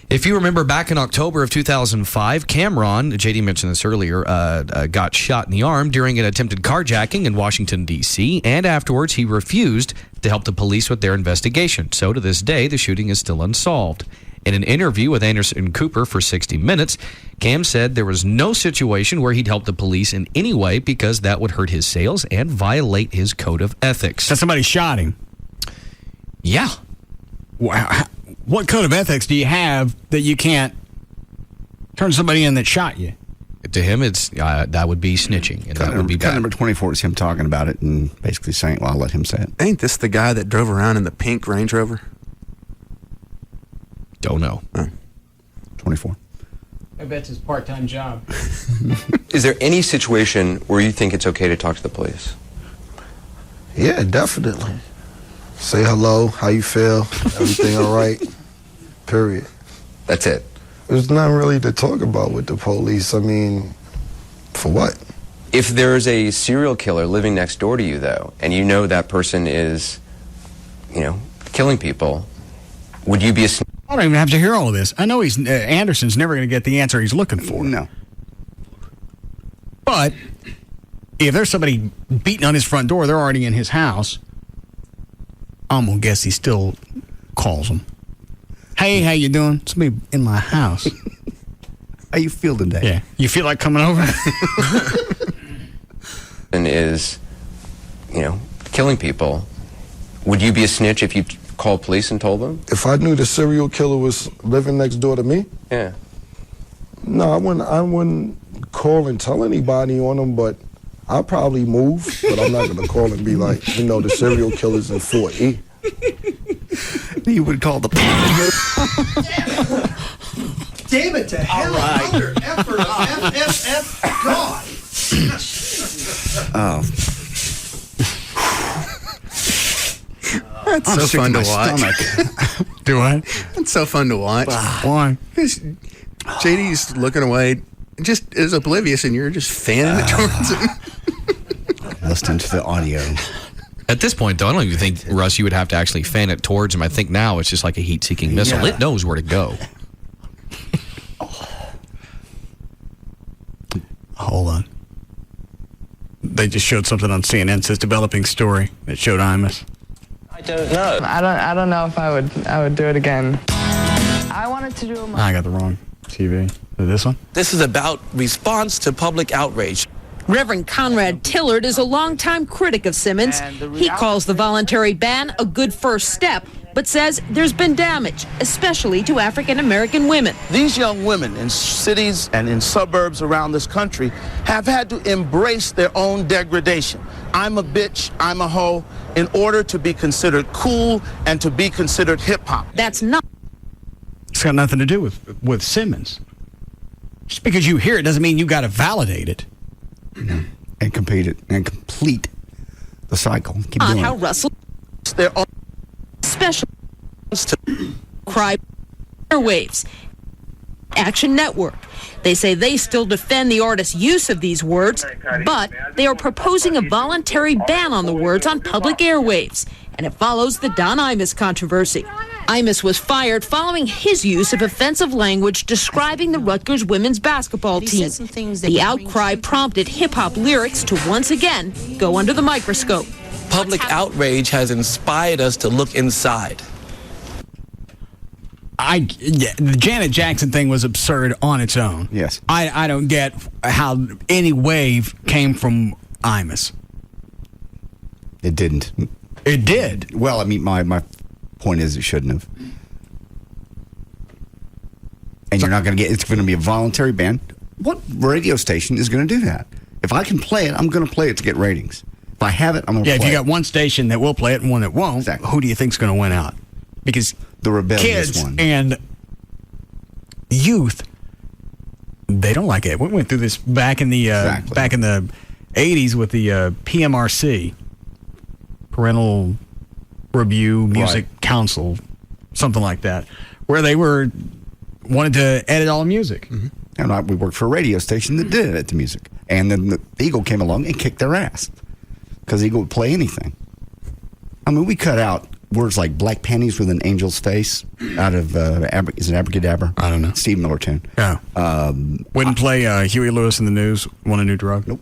If you remember back in October of 2005, Cameron, JD mentioned this earlier, got shot in the arm during an attempted carjacking in Washington, D.C., and afterwards he refused to help the police with their investigation. So to this day, the shooting is still unsolved. In an interview with Anderson Cooper for 60 Minutes, Cam said there was no situation where he'd help the police in any way because that would hurt his sales and violate his code of ethics. So somebody shot him? Yeah. Wow. What code of ethics do you have that you can't turn somebody in that shot you? To him, it's that would be snitching, and that would be Cut bad. number 24 is him talking about it and basically saying, well, I'll let him say it. Ain't this the guy that drove around in the pink Range Rover? Don't know. 24. I bet it's his part-time job. Is there any situation where you think it's okay to talk to the police? Yeah, definitely. Say hello, how you feel, everything all right, period. That's it. There's nothing really to talk about with the police. I mean, for what? If there's a serial killer living next door to you, though, and you know that person is, killing people, would you be a... I don't even have to hear all of this. I know he's Anderson's never going to get the answer he's looking for. No. But if there's somebody beating on his front door, they're already in his house, I'm going to guess he still calls them. Hey, how you doing? Somebody in my house. How you feel today? Yeah. You feel like coming over? And is, killing people, would you be a snitch if you called police and told them? If I knew the serial killer was living next door to me, Yeah. no, I wouldn't call and tell anybody on him, but I'll probably move, but I'm not going to call and be like, the serial killer's in 4E. You would call the police. Damn it to hell. Mother effort of FFF God. Oh. That's I'm so sick fun to to my watch. stomach. Do I? It's so fun to watch. Why? Because JD's looking away, just is oblivious, and you're just fanning it towards him. Listening to the audio. At this point, though, I don't even think, Russ, you would have to actually fan it towards him. I think now it's just like a heat-seeking missile. Yeah. It knows where to go. Hold on. They just showed something on CNN. It says developing story that showed Imus. I don't know. I don't know if I would do it again. I wanted to do I got the wrong TV. Is it this one? This is about response to public outrage. Reverend Conrad Tillard is a longtime critic of Simmons. He calls the voluntary ban a good first step, but says there's been damage, especially to African American women. These young women in cities and in suburbs around this country have had to embrace their own degradation. I'm a bitch, I'm a hoe, in order to be considered cool and to be considered hip-hop. That's not. It's got nothing to do with Simmons. Just because you hear it doesn't mean you got to validate it. And complete the cycle. Keep doing How it. Russell their own special cry airwaves. Action Network. They say they still defend the artist's use of these words, but they are proposing a voluntary ban on the words on public airwaves. And it follows the Don Imus controversy. Imus was fired following his use of offensive language describing the Rutgers women's basketball team. The outcry prompted hip-hop lyrics to once again go under the microscope. Public outrage has inspired us to look inside. The Janet Jackson thing was absurd on its own. Yes. I don't get how any wave came from Imus. It didn't. It did. Well, I mean, my point is it shouldn't have. And you're not going to get, it's going to be a voluntary ban. What radio station is going to do that? If I can play it, I'm going to play it to get ratings. If I have it, I'm going to play it. Yeah, if you got one station that will play it and one that won't, who do you think's going to win out? Because the rebellious kids one and youth, they don't like it. We went through this back in the 80s with the PMRC, Parental Review Music Council, something like that, where they wanted to edit all the music. Mm-hmm. And we worked for a radio station that did edit the music. And then the Eagle came along and kicked their ass because Eagle would play anything. I mean, we cut out words like black panties with an angel's face out of, is it Abracadabra? I don't know. Steve Miller tune. Yeah. Wouldn't play Huey Lewis in the News, Want a New Drug? Nope.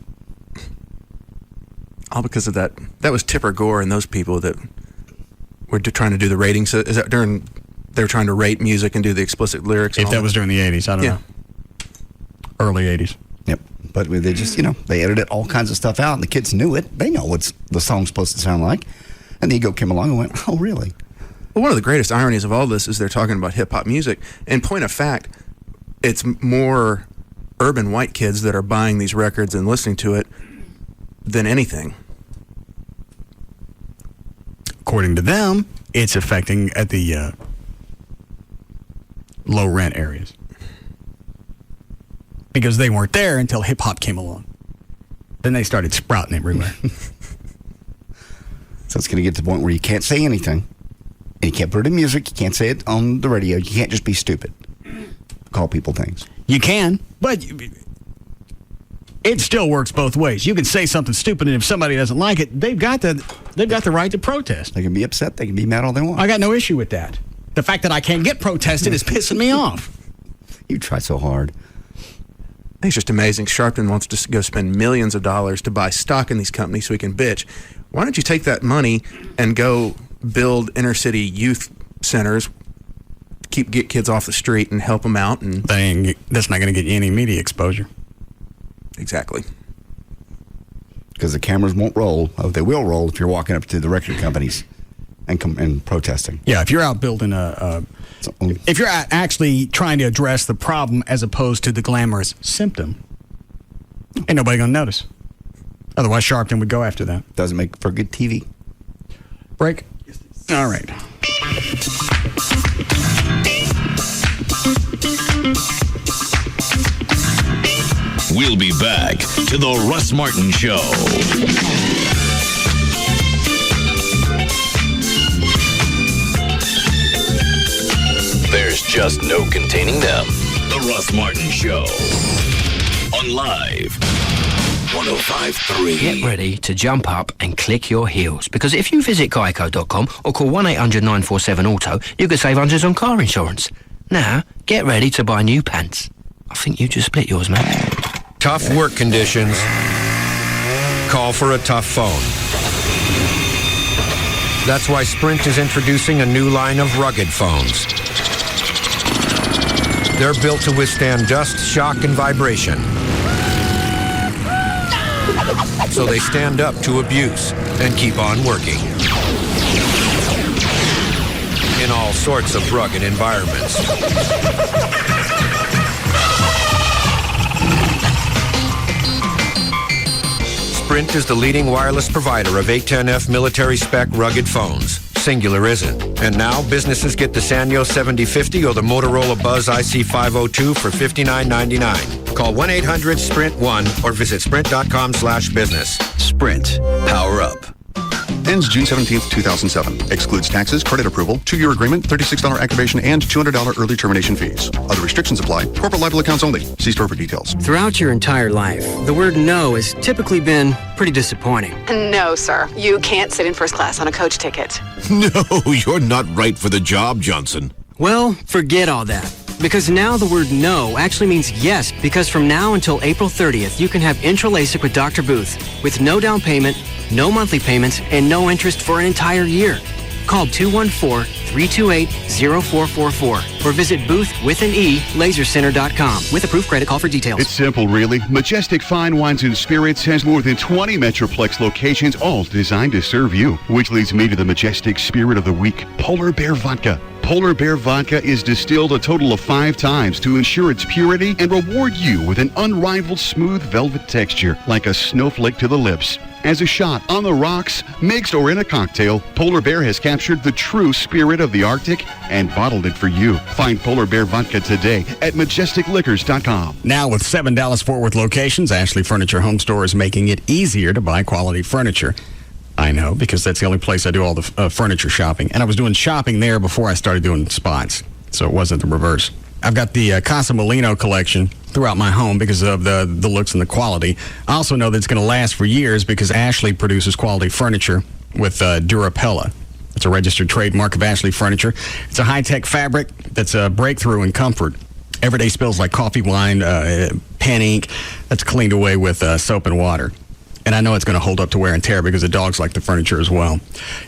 All because of that. That was Tipper Gore and those people that were trying to do the ratings. Is that during they were trying to rate music and do the explicit lyrics? If that was during the 80s, I don't know. Early 80s. Yep. But they just, they edited all kinds of stuff out, and the kids knew it. They know what the song's supposed to sound like. And the Ego came along and went, oh, really? Well, one of the greatest ironies of all this is they're talking about hip-hop music. And point of fact, it's more urban white kids that are buying these records and listening to it than anything. According to them, it's affecting at the low rent areas. Because they weren't there until hip-hop came along. Then they started sprouting everywhere. So it's going to get to the point where you can't say anything. And you can't put it in music. You can't say it on the radio. You can't just be stupid. Call people things. You can, but it still works both ways. You can say something stupid, and if somebody doesn't like it, they've got the right to protest. They can be upset. They can be mad all they want. I got no issue with that. The fact that I can't get protested is pissing me off. You try so hard. I think it's just amazing. Sharpton wants to go spend millions of dollars to buy stock in these companies so he can bitch. Why don't you take that money and go build inner city youth centers, get kids off the street and help them out? And that's not going to get you any media exposure. Exactly. Because the cameras won't roll. Oh, they will roll if you're walking up to the record companies and protesting. Yeah, if you're out building if you're actually trying to address the problem as opposed to the glamorous symptom, ain't nobody going to notice. Otherwise, Sharpton would go after that. Doesn't make for good TV. Break? All right. We'll be back to the Russ Martin Show. There's just no containing them. The Russ Martin Show. On Live 105.3. Get ready to jump up and click your heels, because if you visit Geico.com or call 1-800-947-AUTO, you could save hundreds on car insurance. Now, get ready to buy new pants. I think you just split yours, mate. Tough work conditions. Call for a tough phone. That's why Sprint is introducing a new line of rugged phones. They're built to withstand dust, shock, and vibration. So they stand up to abuse and keep on working. In all sorts of rugged environments. Sprint is the leading wireless provider of 810F military-spec rugged phones. Singular isn't. And now businesses get the Sanyo 7050 or the Motorola Buzz IC502 for $59.99. Call 1-800-SPRINT-1 or visit sprint.com/business. Sprint. Power up. Ends June 17th, 2007. Excludes taxes, credit approval, 2-year agreement, $36 activation, and $200 early termination fees. Other restrictions apply. Corporate liable accounts only. See store for details. Throughout your entire life, the word no has typically been pretty disappointing. No, sir. You can't sit in first class on a coach ticket. No, you're not right for the job, Johnson. Well, forget all that. Because now the word no actually means yes, because from now until April 30th, you can have intro LASIK with Dr. Booth with no down payment, no monthly payments, and no interest for an entire year. Call 214-328-0444 or visit booth.lasercenter.com. With approved credit, call for details. It's simple, really. Majestic Fine Wines and Spirits has more than 20 Metroplex locations, all designed to serve you. Which leads me to the Majestic Spirit of the Week, Polar Bear Vodka. Polar Bear Vodka is distilled a total of 5 times to ensure its purity and reward you with an unrivaled smooth velvet texture, like a snowflake to the lips. As a shot, on the rocks, mixed or in a cocktail, Polar Bear has captured the true spirit of the Arctic and bottled it for you. Find Polar Bear Vodka today at majesticliquors.com. Now with 7 Dallas-Fort Worth locations, Ashley Furniture Home Store is making it easier to buy quality furniture. I know, because that's the only place I do all the furniture shopping. And I was doing shopping there before I started doing spots, so it wasn't the reverse. I've got the Casa Molino collection throughout my home because of the looks and the quality. I also know that it's going to last for years because Ashley produces quality furniture with Durapella. It's a registered trademark of Ashley Furniture. It's a high-tech fabric that's a breakthrough in comfort. Everyday spills like coffee, wine, pen ink, that's cleaned away with soap and water. And I know it's going to hold up to wear and tear because the dogs like the furniture as well.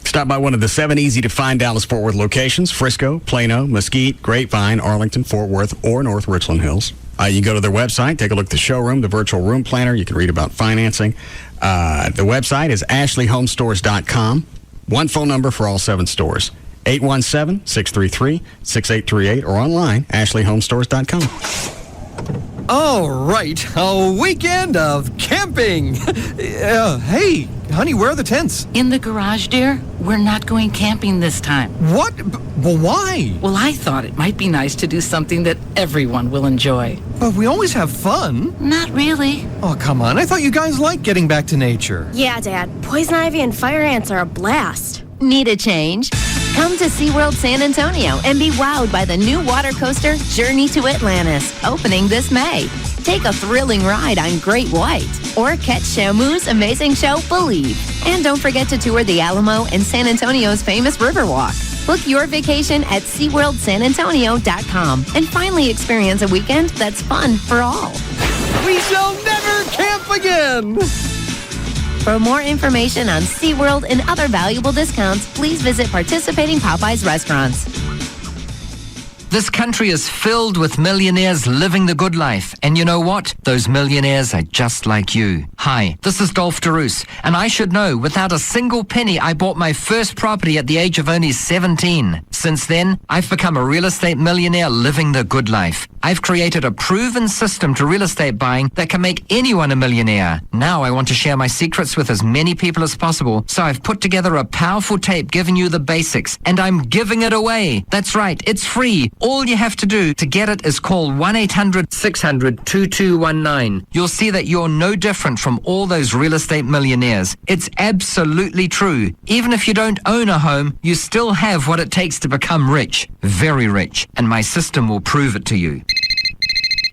Stop by one of the 7 easy-to-find Dallas-Fort Worth locations: Frisco, Plano, Mesquite, Grapevine, Arlington, Fort Worth, or North Richland Hills. You can go to their website, take a look at the showroom, the virtual room planner. You can read about financing. The website is ashleyhomestores.com. One phone number for all 7 stores: 817-633-6838, or online, ashleyhomestores.com. All right, a weekend of camping. Hey, honey, where are the tents? In the garage, dear. We're not going camping this time. What? Well, why? Well, I thought it might be nice to do something that everyone will enjoy. But we always have fun. Not really. Oh, come on. I thought you guys liked getting back to nature. Yeah, Dad. Poison ivy and fire ants are a blast. Need a change? Come to SeaWorld San Antonio and be wowed by the new water coaster Journey to Atlantis, opening this May. Take a thrilling ride on Great White or catch Shamu's amazing show Believe. And don't forget to tour the Alamo and San Antonio's famous Riverwalk. Book your vacation at SeaWorldSanAntonio.com and finally experience a weekend that's fun for all. We shall never camp again! For more information on SeaWorld and other valuable discounts, please visit participating Popeyes restaurants. This country is filled with millionaires living the good life. And you know what? Those millionaires are just like you. Hi, this is Dolph DeRoos. And I should know, without a single penny, I bought my first property at the age of only 17. Since then, I've become a real estate millionaire living the good life. I've created a proven system to real estate buying that can make anyone a millionaire. Now I want to share my secrets with as many people as possible. So I've put together a powerful tape giving you the basics. And I'm giving it away. That's right, it's free. All you have to do to get it is call 1-800-600-2219. You'll see that you're no different from all those real estate millionaires. It's absolutely true. Even if you don't own a home, you still have what it takes to become rich. Very rich. And my system will prove it to you.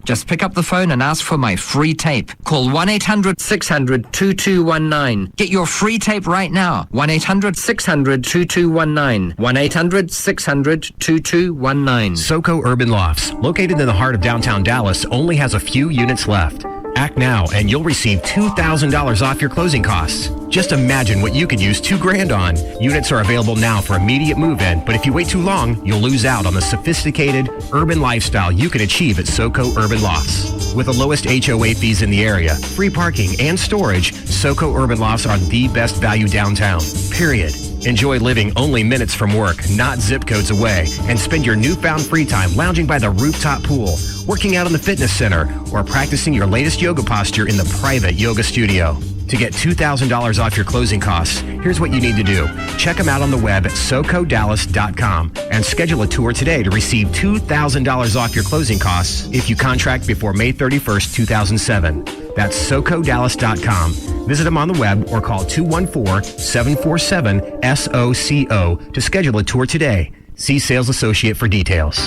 Just pick up the phone and ask for my free tape. Call 1-800-600-2219. Get your free tape right now. 1-800-600-2219. 1-800-600-2219. SoCo Urban Lofts, located in the heart of downtown Dallas, only has a few units left. Act now and you'll receive $2,000 off your closing costs. Just imagine what you could use $2,000 on. Units are available now for immediate move-in, but if you wait too long, you'll lose out on the sophisticated urban lifestyle you can achieve at SoCo Urban Lofts. with the lowest HOA fees in the area, free parking, and storage, SoCo Urban Lofts are the best value downtown. Period. Enjoy living only minutes from work, not zip codes away, and spend your newfound free time lounging by the rooftop pool, working out in the fitness center, or practicing your latest yoga posture in the private yoga studio. To get $2,000 off your closing costs, here's what you need to do. Check them out on the web at SoCoDallas.com and schedule a tour today to receive $2,000 off your closing costs if you contract before May 31st, 2007. That's SoCoDallas.com. Visit them on the web or call 214-747-SOCO to schedule a tour today. See sales associate for details.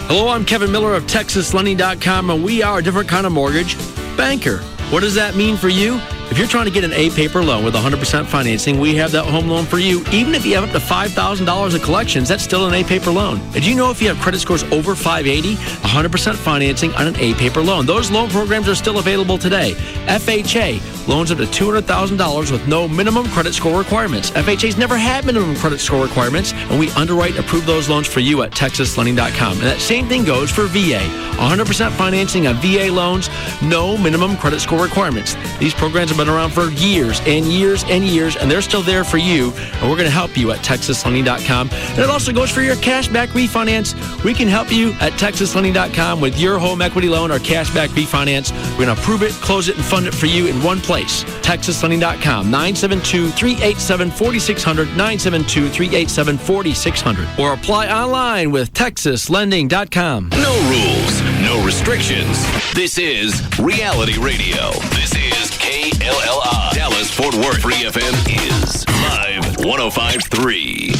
Hello, I'm Kevin Miller of TexasLending.com, and we are a different kind of mortgage banker. What does that mean for you? If you're trying to get an A-paper loan with 100% financing, we have that home loan for you. Even if you have up to $5,000 of collections, that's still an A-paper loan. Did you know if you have credit scores over 580, 100% financing on an A-paper loan? Those loan programs are still available today. FHA, loans up to $200,000 with no minimum credit score requirements. FHA's never had minimum credit score requirements, and we underwrite and approve those loans for you at TexasLending.com. And that same thing goes for VA. 100% financing on VA loans, no minimum credit score requirements. These programs have been around for years and years and years, and they're still there for you, and we're going to help you at TexasLending.com. And it also goes for your cashback refinance. We can help you at TexasLending.com with your home equity loan or cashback refinance. We're going to approve it, close it, and fund it for you in one place. TexasLending.com, 972-387-4600, 972-387-4600, or apply online with TexasLending.com. No rules, no restrictions. This is Reality Radio. This is KLLI. Dallas Fort Worth. Free FM is live 105.3.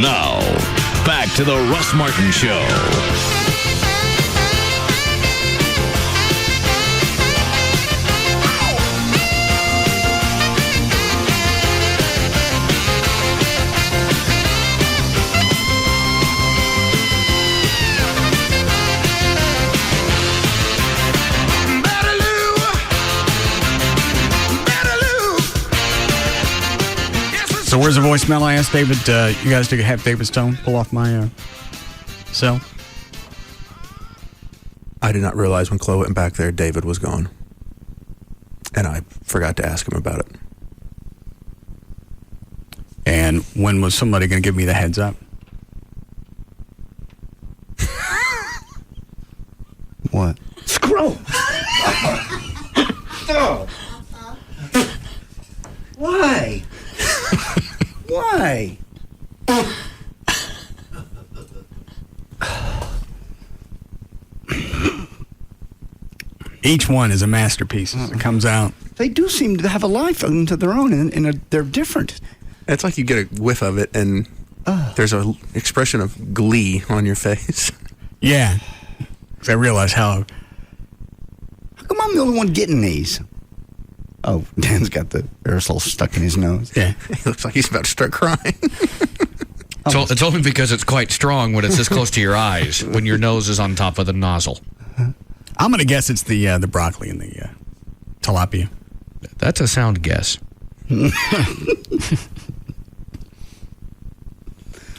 Now, back to the Russ Martin Show. So where's the voicemail? I asked David, you guys to have David Stone pull off my cell? I did not realize when Chloe went back there, David was gone. And I forgot to ask him about it. And when was somebody going to give me the heads up? What? Scroll. No. Why? Why? Each one is a masterpiece as it comes out. They do seem to have a life unto their own, and they're different. It's like you get a whiff of it, and there's an expression of glee on your face. Yeah. Because I realize how come I'm the only one getting these? Oh, Dan's got the aerosol stuck in his nose. Yeah. He looks like he's about to start crying. It's only because it's quite strong when it's this close to your eyes, when your nose is on top of the nozzle. I'm going to guess it's the broccoli and the tilapia. That's a sound guess.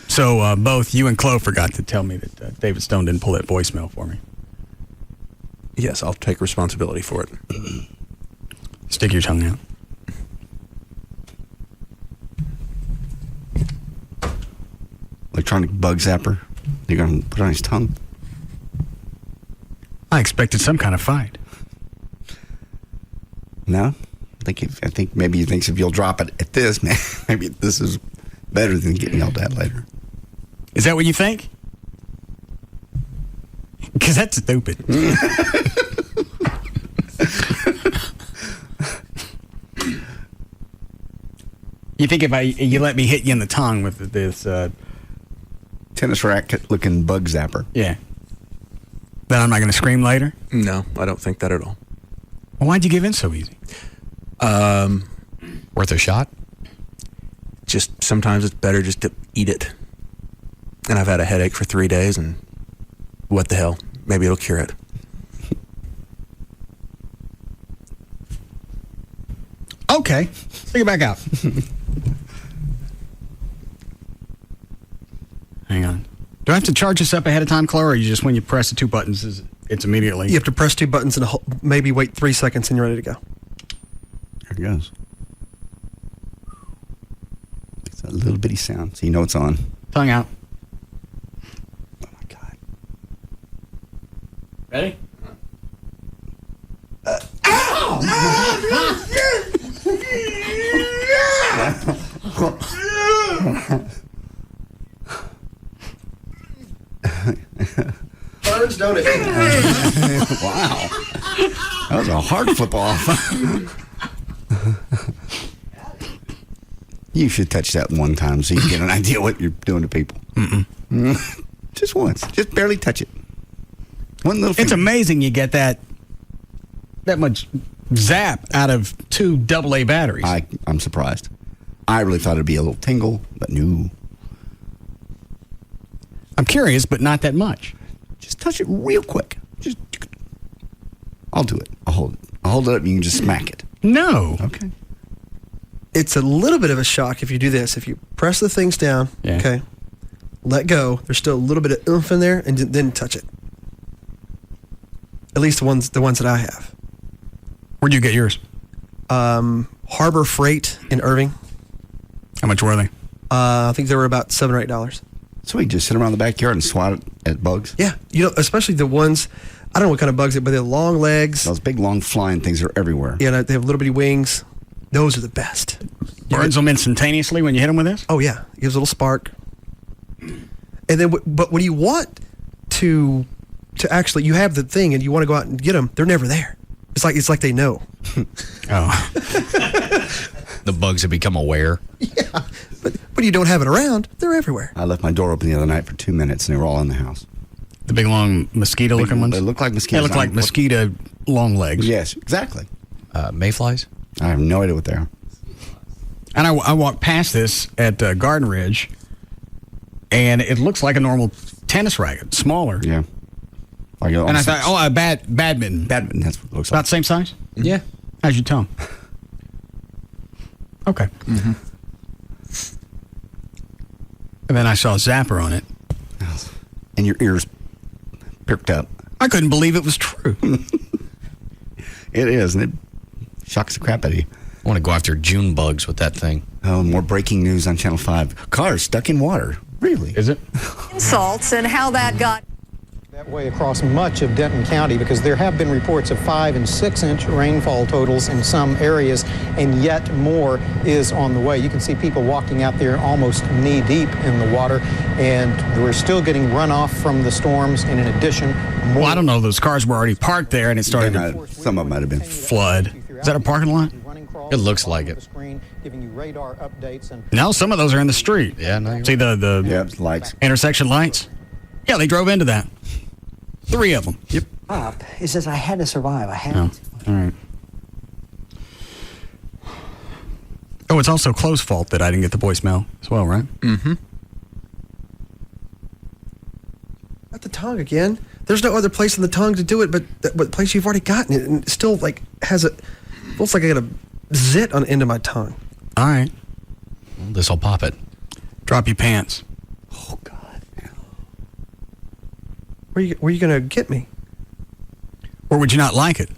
So both you and Chloe forgot to tell me that David Stone didn't pull that voicemail for me. Yes, I'll take responsibility for it. Stick your tongue out. Electronic bug zapper. You're going to put it on his tongue? I expected some kind of fight. No? I think maybe he thinks if you'll drop it at this, maybe this is better than getting yelled at later. Is that what you think? Because that's stupid. You think if you let me hit you in the tongue with this tennis racket looking bug zapper? Yeah. Then I'm not going to scream later? No, I don't think that at all. Well, why'd you give in so easy? Worth a shot? Just sometimes it's better just to eat it. And I've had a headache for 3 days, and what the hell? Maybe it'll cure it. Is that what you think? Yes, I'll take responsibility for it. Stick your tongue out. I'll take responsibility for it. Stick your tongue out. Yes, I'll take responsibility for it. Okay. Take it back out. Hang on. Do I have to charge this up ahead of time, Chloe, or you just when you press the 2 buttons, it's immediately? You have to press 2 buttons and maybe wait 3 seconds and you're ready to go. There it goes. It's a little bitty sound, so you know it's on. Tongue out. Oh, my God. Ready? Burns, don't it? Wow. That was a hard flip off. You should touch that one time so you get an idea what you're doing to people. Just once. Just barely touch it. One little finger. It's amazing you get that much zap out of 2 AA batteries. I'm surprised. I really thought it'd be a little tingle, but no. I'm curious, but not that much. Just touch it real quick. I'll do it. I'll hold it. I'll hold it up and you can just smack it. No. Okay. It's a little bit of a shock if you do this. If you press the things down, okay, let go. There's still a little bit of oomph in there, and then touch it. At least the ones that I have. Where'd you get yours? Harbor Freight in Irving. How much were they? I think they were about $7 or $8. So we just sit around the backyard and swat it at bugs? Yeah. You know, especially the ones, I don't know what kind of bugs, but they're long legs. Those big, long flying things are everywhere. Yeah, they have little bitty wings. Those are the best. Burns them instantaneously when you hit them with this? Oh, yeah. It gives a little spark. And then, but when you want to actually, you have the thing and you want to go out and get them, they're never there. It's like they know. Oh. The bugs have become aware. Yeah. But when you don't have it around, they're everywhere. I left my door open the other night for 2 minutes and they were all in the house. The big, long mosquito-looking ones? They look like mosquitoes. They look like mosquito long legs. Yes, exactly. Mayflies? I have no idea what they are. And I walked past this at Garden Ridge, and it looks like a normal tennis racket, smaller. Yeah. Like and I thought, a badminton. Badminton, that's what it looks About like. the same size? Yeah. How's your tongue? Okay. Mm-hmm. And then I saw a zapper on it. And your ears perked up. I couldn't believe it was true. It is, and it shocks the crap out of you. I want to go after June bugs with that thing. Oh, more breaking news on Channel 5. Cars stuck in water. Really? Is it? Insults and how that got that way across much of Denton County, because there have been reports of 5- and 6-inch rainfall totals in some areas, and yet more is on the way. You can see people walking out there almost knee-deep in the water, and we're still getting runoff from the storms, and in addition, more... Well, I don't know. Those cars were already parked there, and it started to some of them might have been flood. Is that a parking lot? It looks like it. Giving you radar updates and... No, some of those are in the street. Yeah, no. See the lights, intersection lights? Yeah, they drove into that. 3 of them. Yep. He says, I had to survive. I had to. All right. Oh, it's also Chloe's fault that I didn't get the voicemail as well, right? Mm-hmm. Not the tongue again. There's no other place in the tongue to do it but the place you've already gotten it, and it still like has a... Looks like I got a zit on the end of my tongue. All right. Well, this'll pop it. Drop your pants. Oh, God. Where you going to get me? Or would you not like it?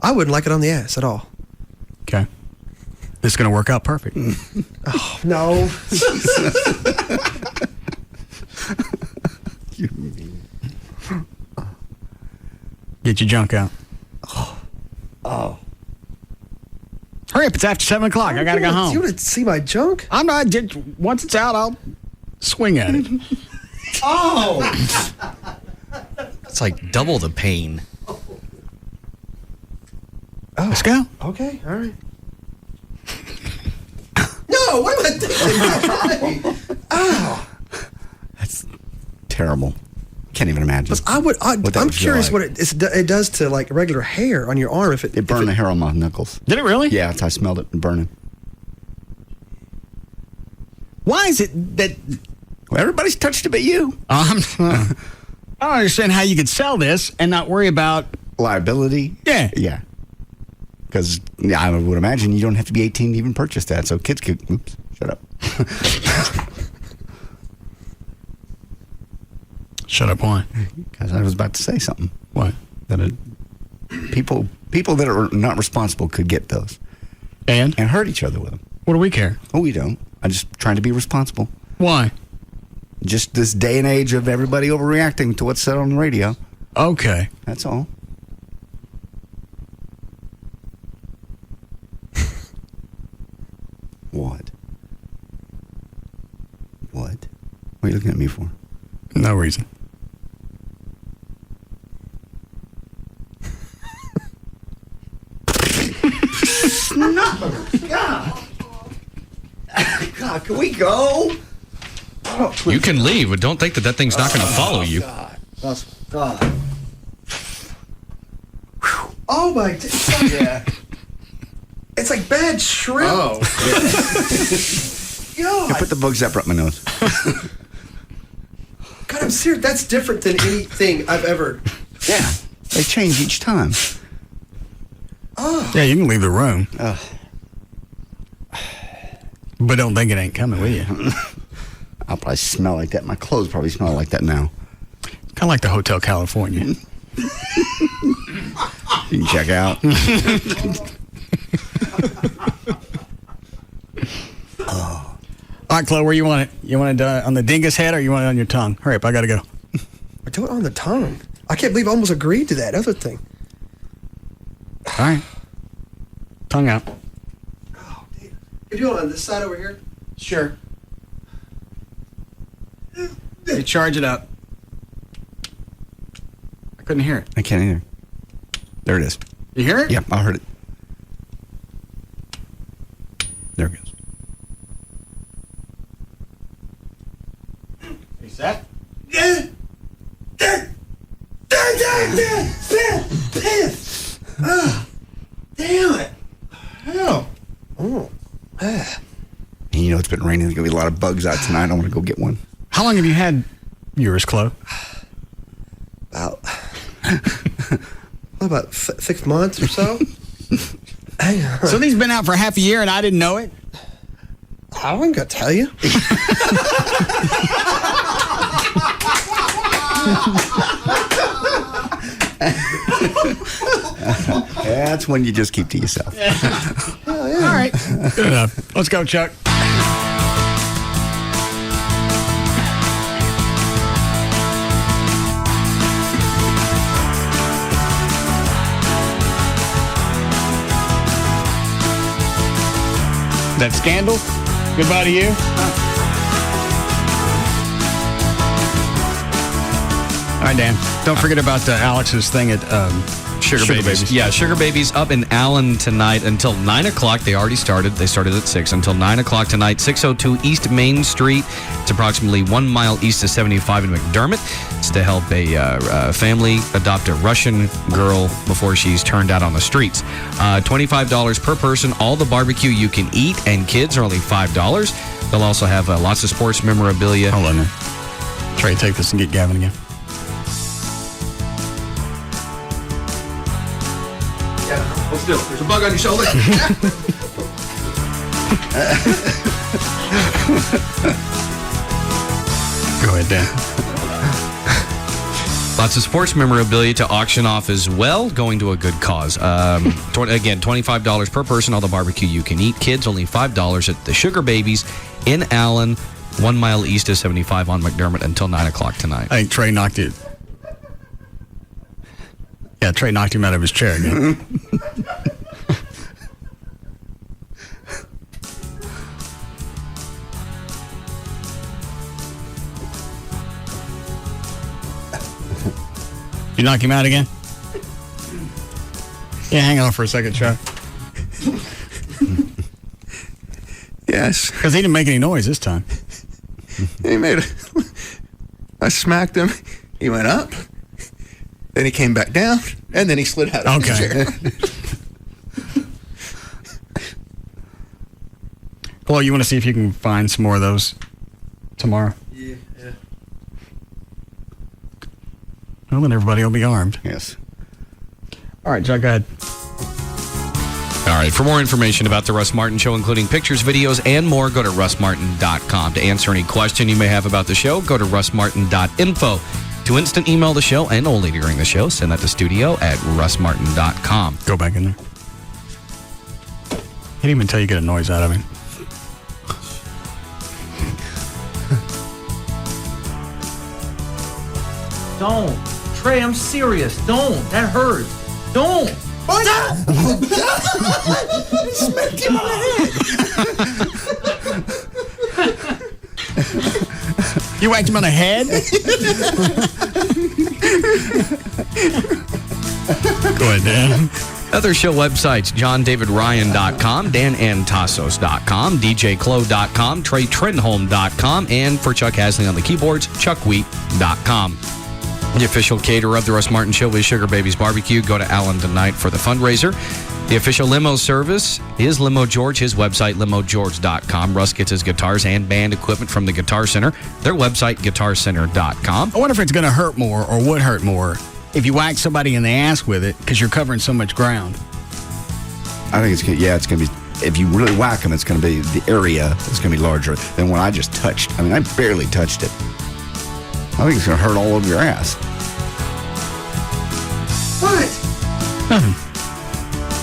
I wouldn't like it on the ass at all. Okay. This is going to work out perfect. Oh, no. Get your junk out. Oh. Hurry up, it's after 7 o'clock. I got to go home. You want to see my junk? I'm not. Once it's out, I'll swing at it. Oh! It's like double the pain. Oh. Let's go. Okay, all right. No, what am I thinking? Oh. That's terrible. Can't even imagine. I'm curious what it does to like regular hair on your arm. It burned the hair on my knuckles. Did it really? Yeah, I smelled it burning. Why is it that... Well, everybody's touched it but you. I don't understand how you could sell this and not worry about... Liability? Yeah. Yeah. Because I would imagine you don't have to be 18 to even purchase that. So kids could, oops, shut up. Shut up, why? Because I was about to say something. What? That people that are not responsible could get those. And hurt each other with them. What do we care? Oh, we don't. I'm just trying to be responsible. Why? Just this day and age of everybody overreacting to what's said on the radio. Okay. That's all. What? What are you looking at me for? No reason. God. God, can we go? You can leave, but don't think that thing's not going to follow you. God. Oh my! It's like, yeah. It's like bad shrimp. Oh. God. I put the bug zapper up my nose. God, I'm serious. That's different than anything I've ever. Yeah, they change each time. Oh. Yeah, you can leave the room. But don't think it ain't coming with you. I'll probably smell like that. My clothes probably smell like that now. Kind of like the Hotel California. You can check out. All right, Chloe, where you want it? You want it on the dingus head or you want it on your tongue? Hurry up, I got to go. I do it on the tongue. I can't believe I almost agreed to that other thing. All right. Tongue out. Oh, damn. You do it on this side over here? Sure. You charge it up. I couldn't hear it. I can't either. There it is. You hear it? Yep, I heard it. There it goes. Is that? Damn it. Hell. Oh. And you know it's been raining. There's going to be a lot of bugs out tonight. I want to go get one. How long have you had yours, Chloe? About 6 months or so. So these been out for half a year and I didn't know it? I wasn't going to tell you. That's when you just keep to yourself. Hell yeah. All right. Good enough. Let's go, Chuck. That scandal? Goodbye to you. All right, Dan. Don't forget about Alex's thing at Sugar Babies. Yeah, Sugar Babies up in Allen tonight until 9 o'clock. They already started. They started at 6 until 9 o'clock tonight. 602 East Main Street. It's approximately 1 mile east of 75 in McDermott. It's to help a family adopt a Russian girl before she's turned out on the streets. $25 per person. All the barbecue you can eat, and kids are only $5. They'll also have lots of sports memorabilia. Hold on there. Trey, take this and get Gavin again. Let's do it. There's a bug on your shoulder. Go ahead, Dan. Lots of sports memorabilia to auction off as well, going to a good cause. Again, $25 per person, all the barbecue you can eat. Kids, only $5 at the Sugar Babies in Allen, 1 mile east of 75 on McDermott until 9 o'clock tonight. I think Trey knocked it. Yeah, Trey knocked him out of his chair again. You knock him out again? Yeah, hang on for a second, Chuck. Yes. Because he didn't make any noise this time. He made I smacked him. He went up. Then he came back down. And then he slid out of his chair. Well, you want to see if you can find some more of those tomorrow? Yeah. Well, then everybody will be armed. Yes. All right, Chuck, go ahead. All right, for more information about the Russ Martin Show, including pictures, videos, and more, go to russmartin.com. To answer any question you may have about the show, go to russmartin.info. To instant email the show, and only during the show, send that to studio@russmartin.com. Go back in there. He didn't even tell you to get a noise out of him. Don't. Trey, I'm serious. Don't. That hurts. Don't. Smacked him on the head. You whacked him on the head? Go ahead, Dan. Other show websites, johndavidryan.com, danantasos.com, djclo.com, treytrenholm.com, and for Chuck Hasley on the keyboards, chuckwheat.com. The official caterer of the Russ Martin Show is Sugar Babies Barbecue. Go to Allen tonight for the fundraiser. The official limo service is Limo George. His website, limogeorge.com. Russ gets his guitars and band equipment from the Guitar Center. Their website, guitarcenter.com. I wonder if it's going to hurt more or would hurt more if you whack somebody in the ass with it because you're covering so much ground. I think it's going to be, if you really whack them, it's going to be, the area is going to be larger than what I just touched. I mean, I barely touched it. I think it's going to hurt all over your ass. What?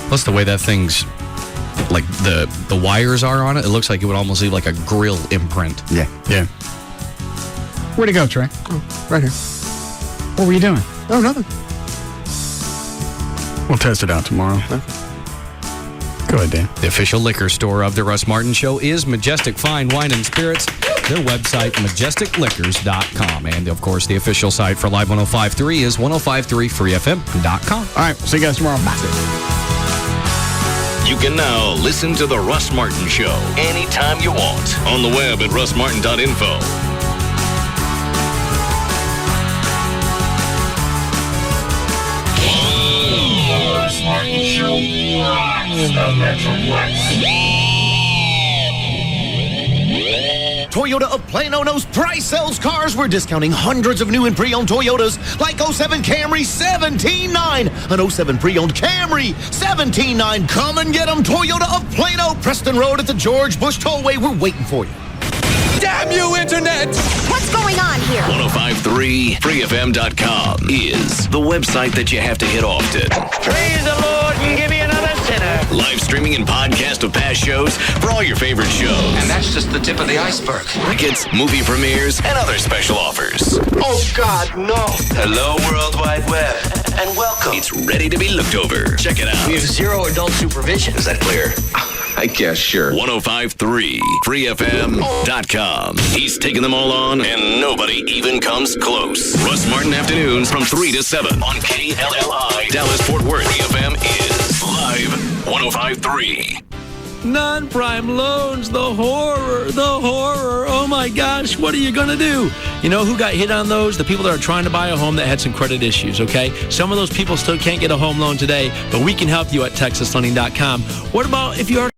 Plus the way that thing's, like the wires are on it, it looks like it would almost leave like a grill imprint. Yeah. Yeah. Where'd it go, Trey? Oh, right here. What were you doing? Oh, nothing. We'll test it out tomorrow. Okay. Go ahead, Dan. The official liquor store of the Russ Martin Show is Majestic Fine Wine and Spirits. Their website, majesticliquors.com. And, of course, the official site for Live 105.3 is 105.3freefm.com. All right, we'll see you guys tomorrow. Bye. You can now listen to The Russ Martin Show anytime you want on the web at russmartin.info. Russ Martin Show. Toyota of Plano knows Price Sells Cars. We're discounting hundreds of new and pre-owned Toyotas like 07 Camry, $17,900. An 07 pre-owned Camry, $17,900. Come and get them. Toyota of Plano, Preston Road at the George Bush Tollway. We're waiting for you. Damn you, Internet! What's going on here? 1053freefm.com is the website that you have to hit often. Praise the Lord and give me another sinner. Live streaming and podcast of past shows for all your favorite shows. And that's just the tip of the iceberg. Tickets, movie premieres, and other special offers. Oh, God, no. Hello, World Wide Web, and welcome. It's ready to be looked over. Check it out. We have zero adult supervision. Is that clear? I guess, sure. 1053freefm.com. He's taking them all on, and nobody even comes close. Russ Martin Afternoons from 3 to 7 on KLLI. Dallas-Fort Worth FM is Live 105.3. Non-prime loans, the horror. Oh my gosh, what are you going to do? You know who got hit on those? The people that are trying to buy a home that had some credit issues, okay? Some of those people still can't get a home loan today, but we can help you at texaslending.com. What about if you are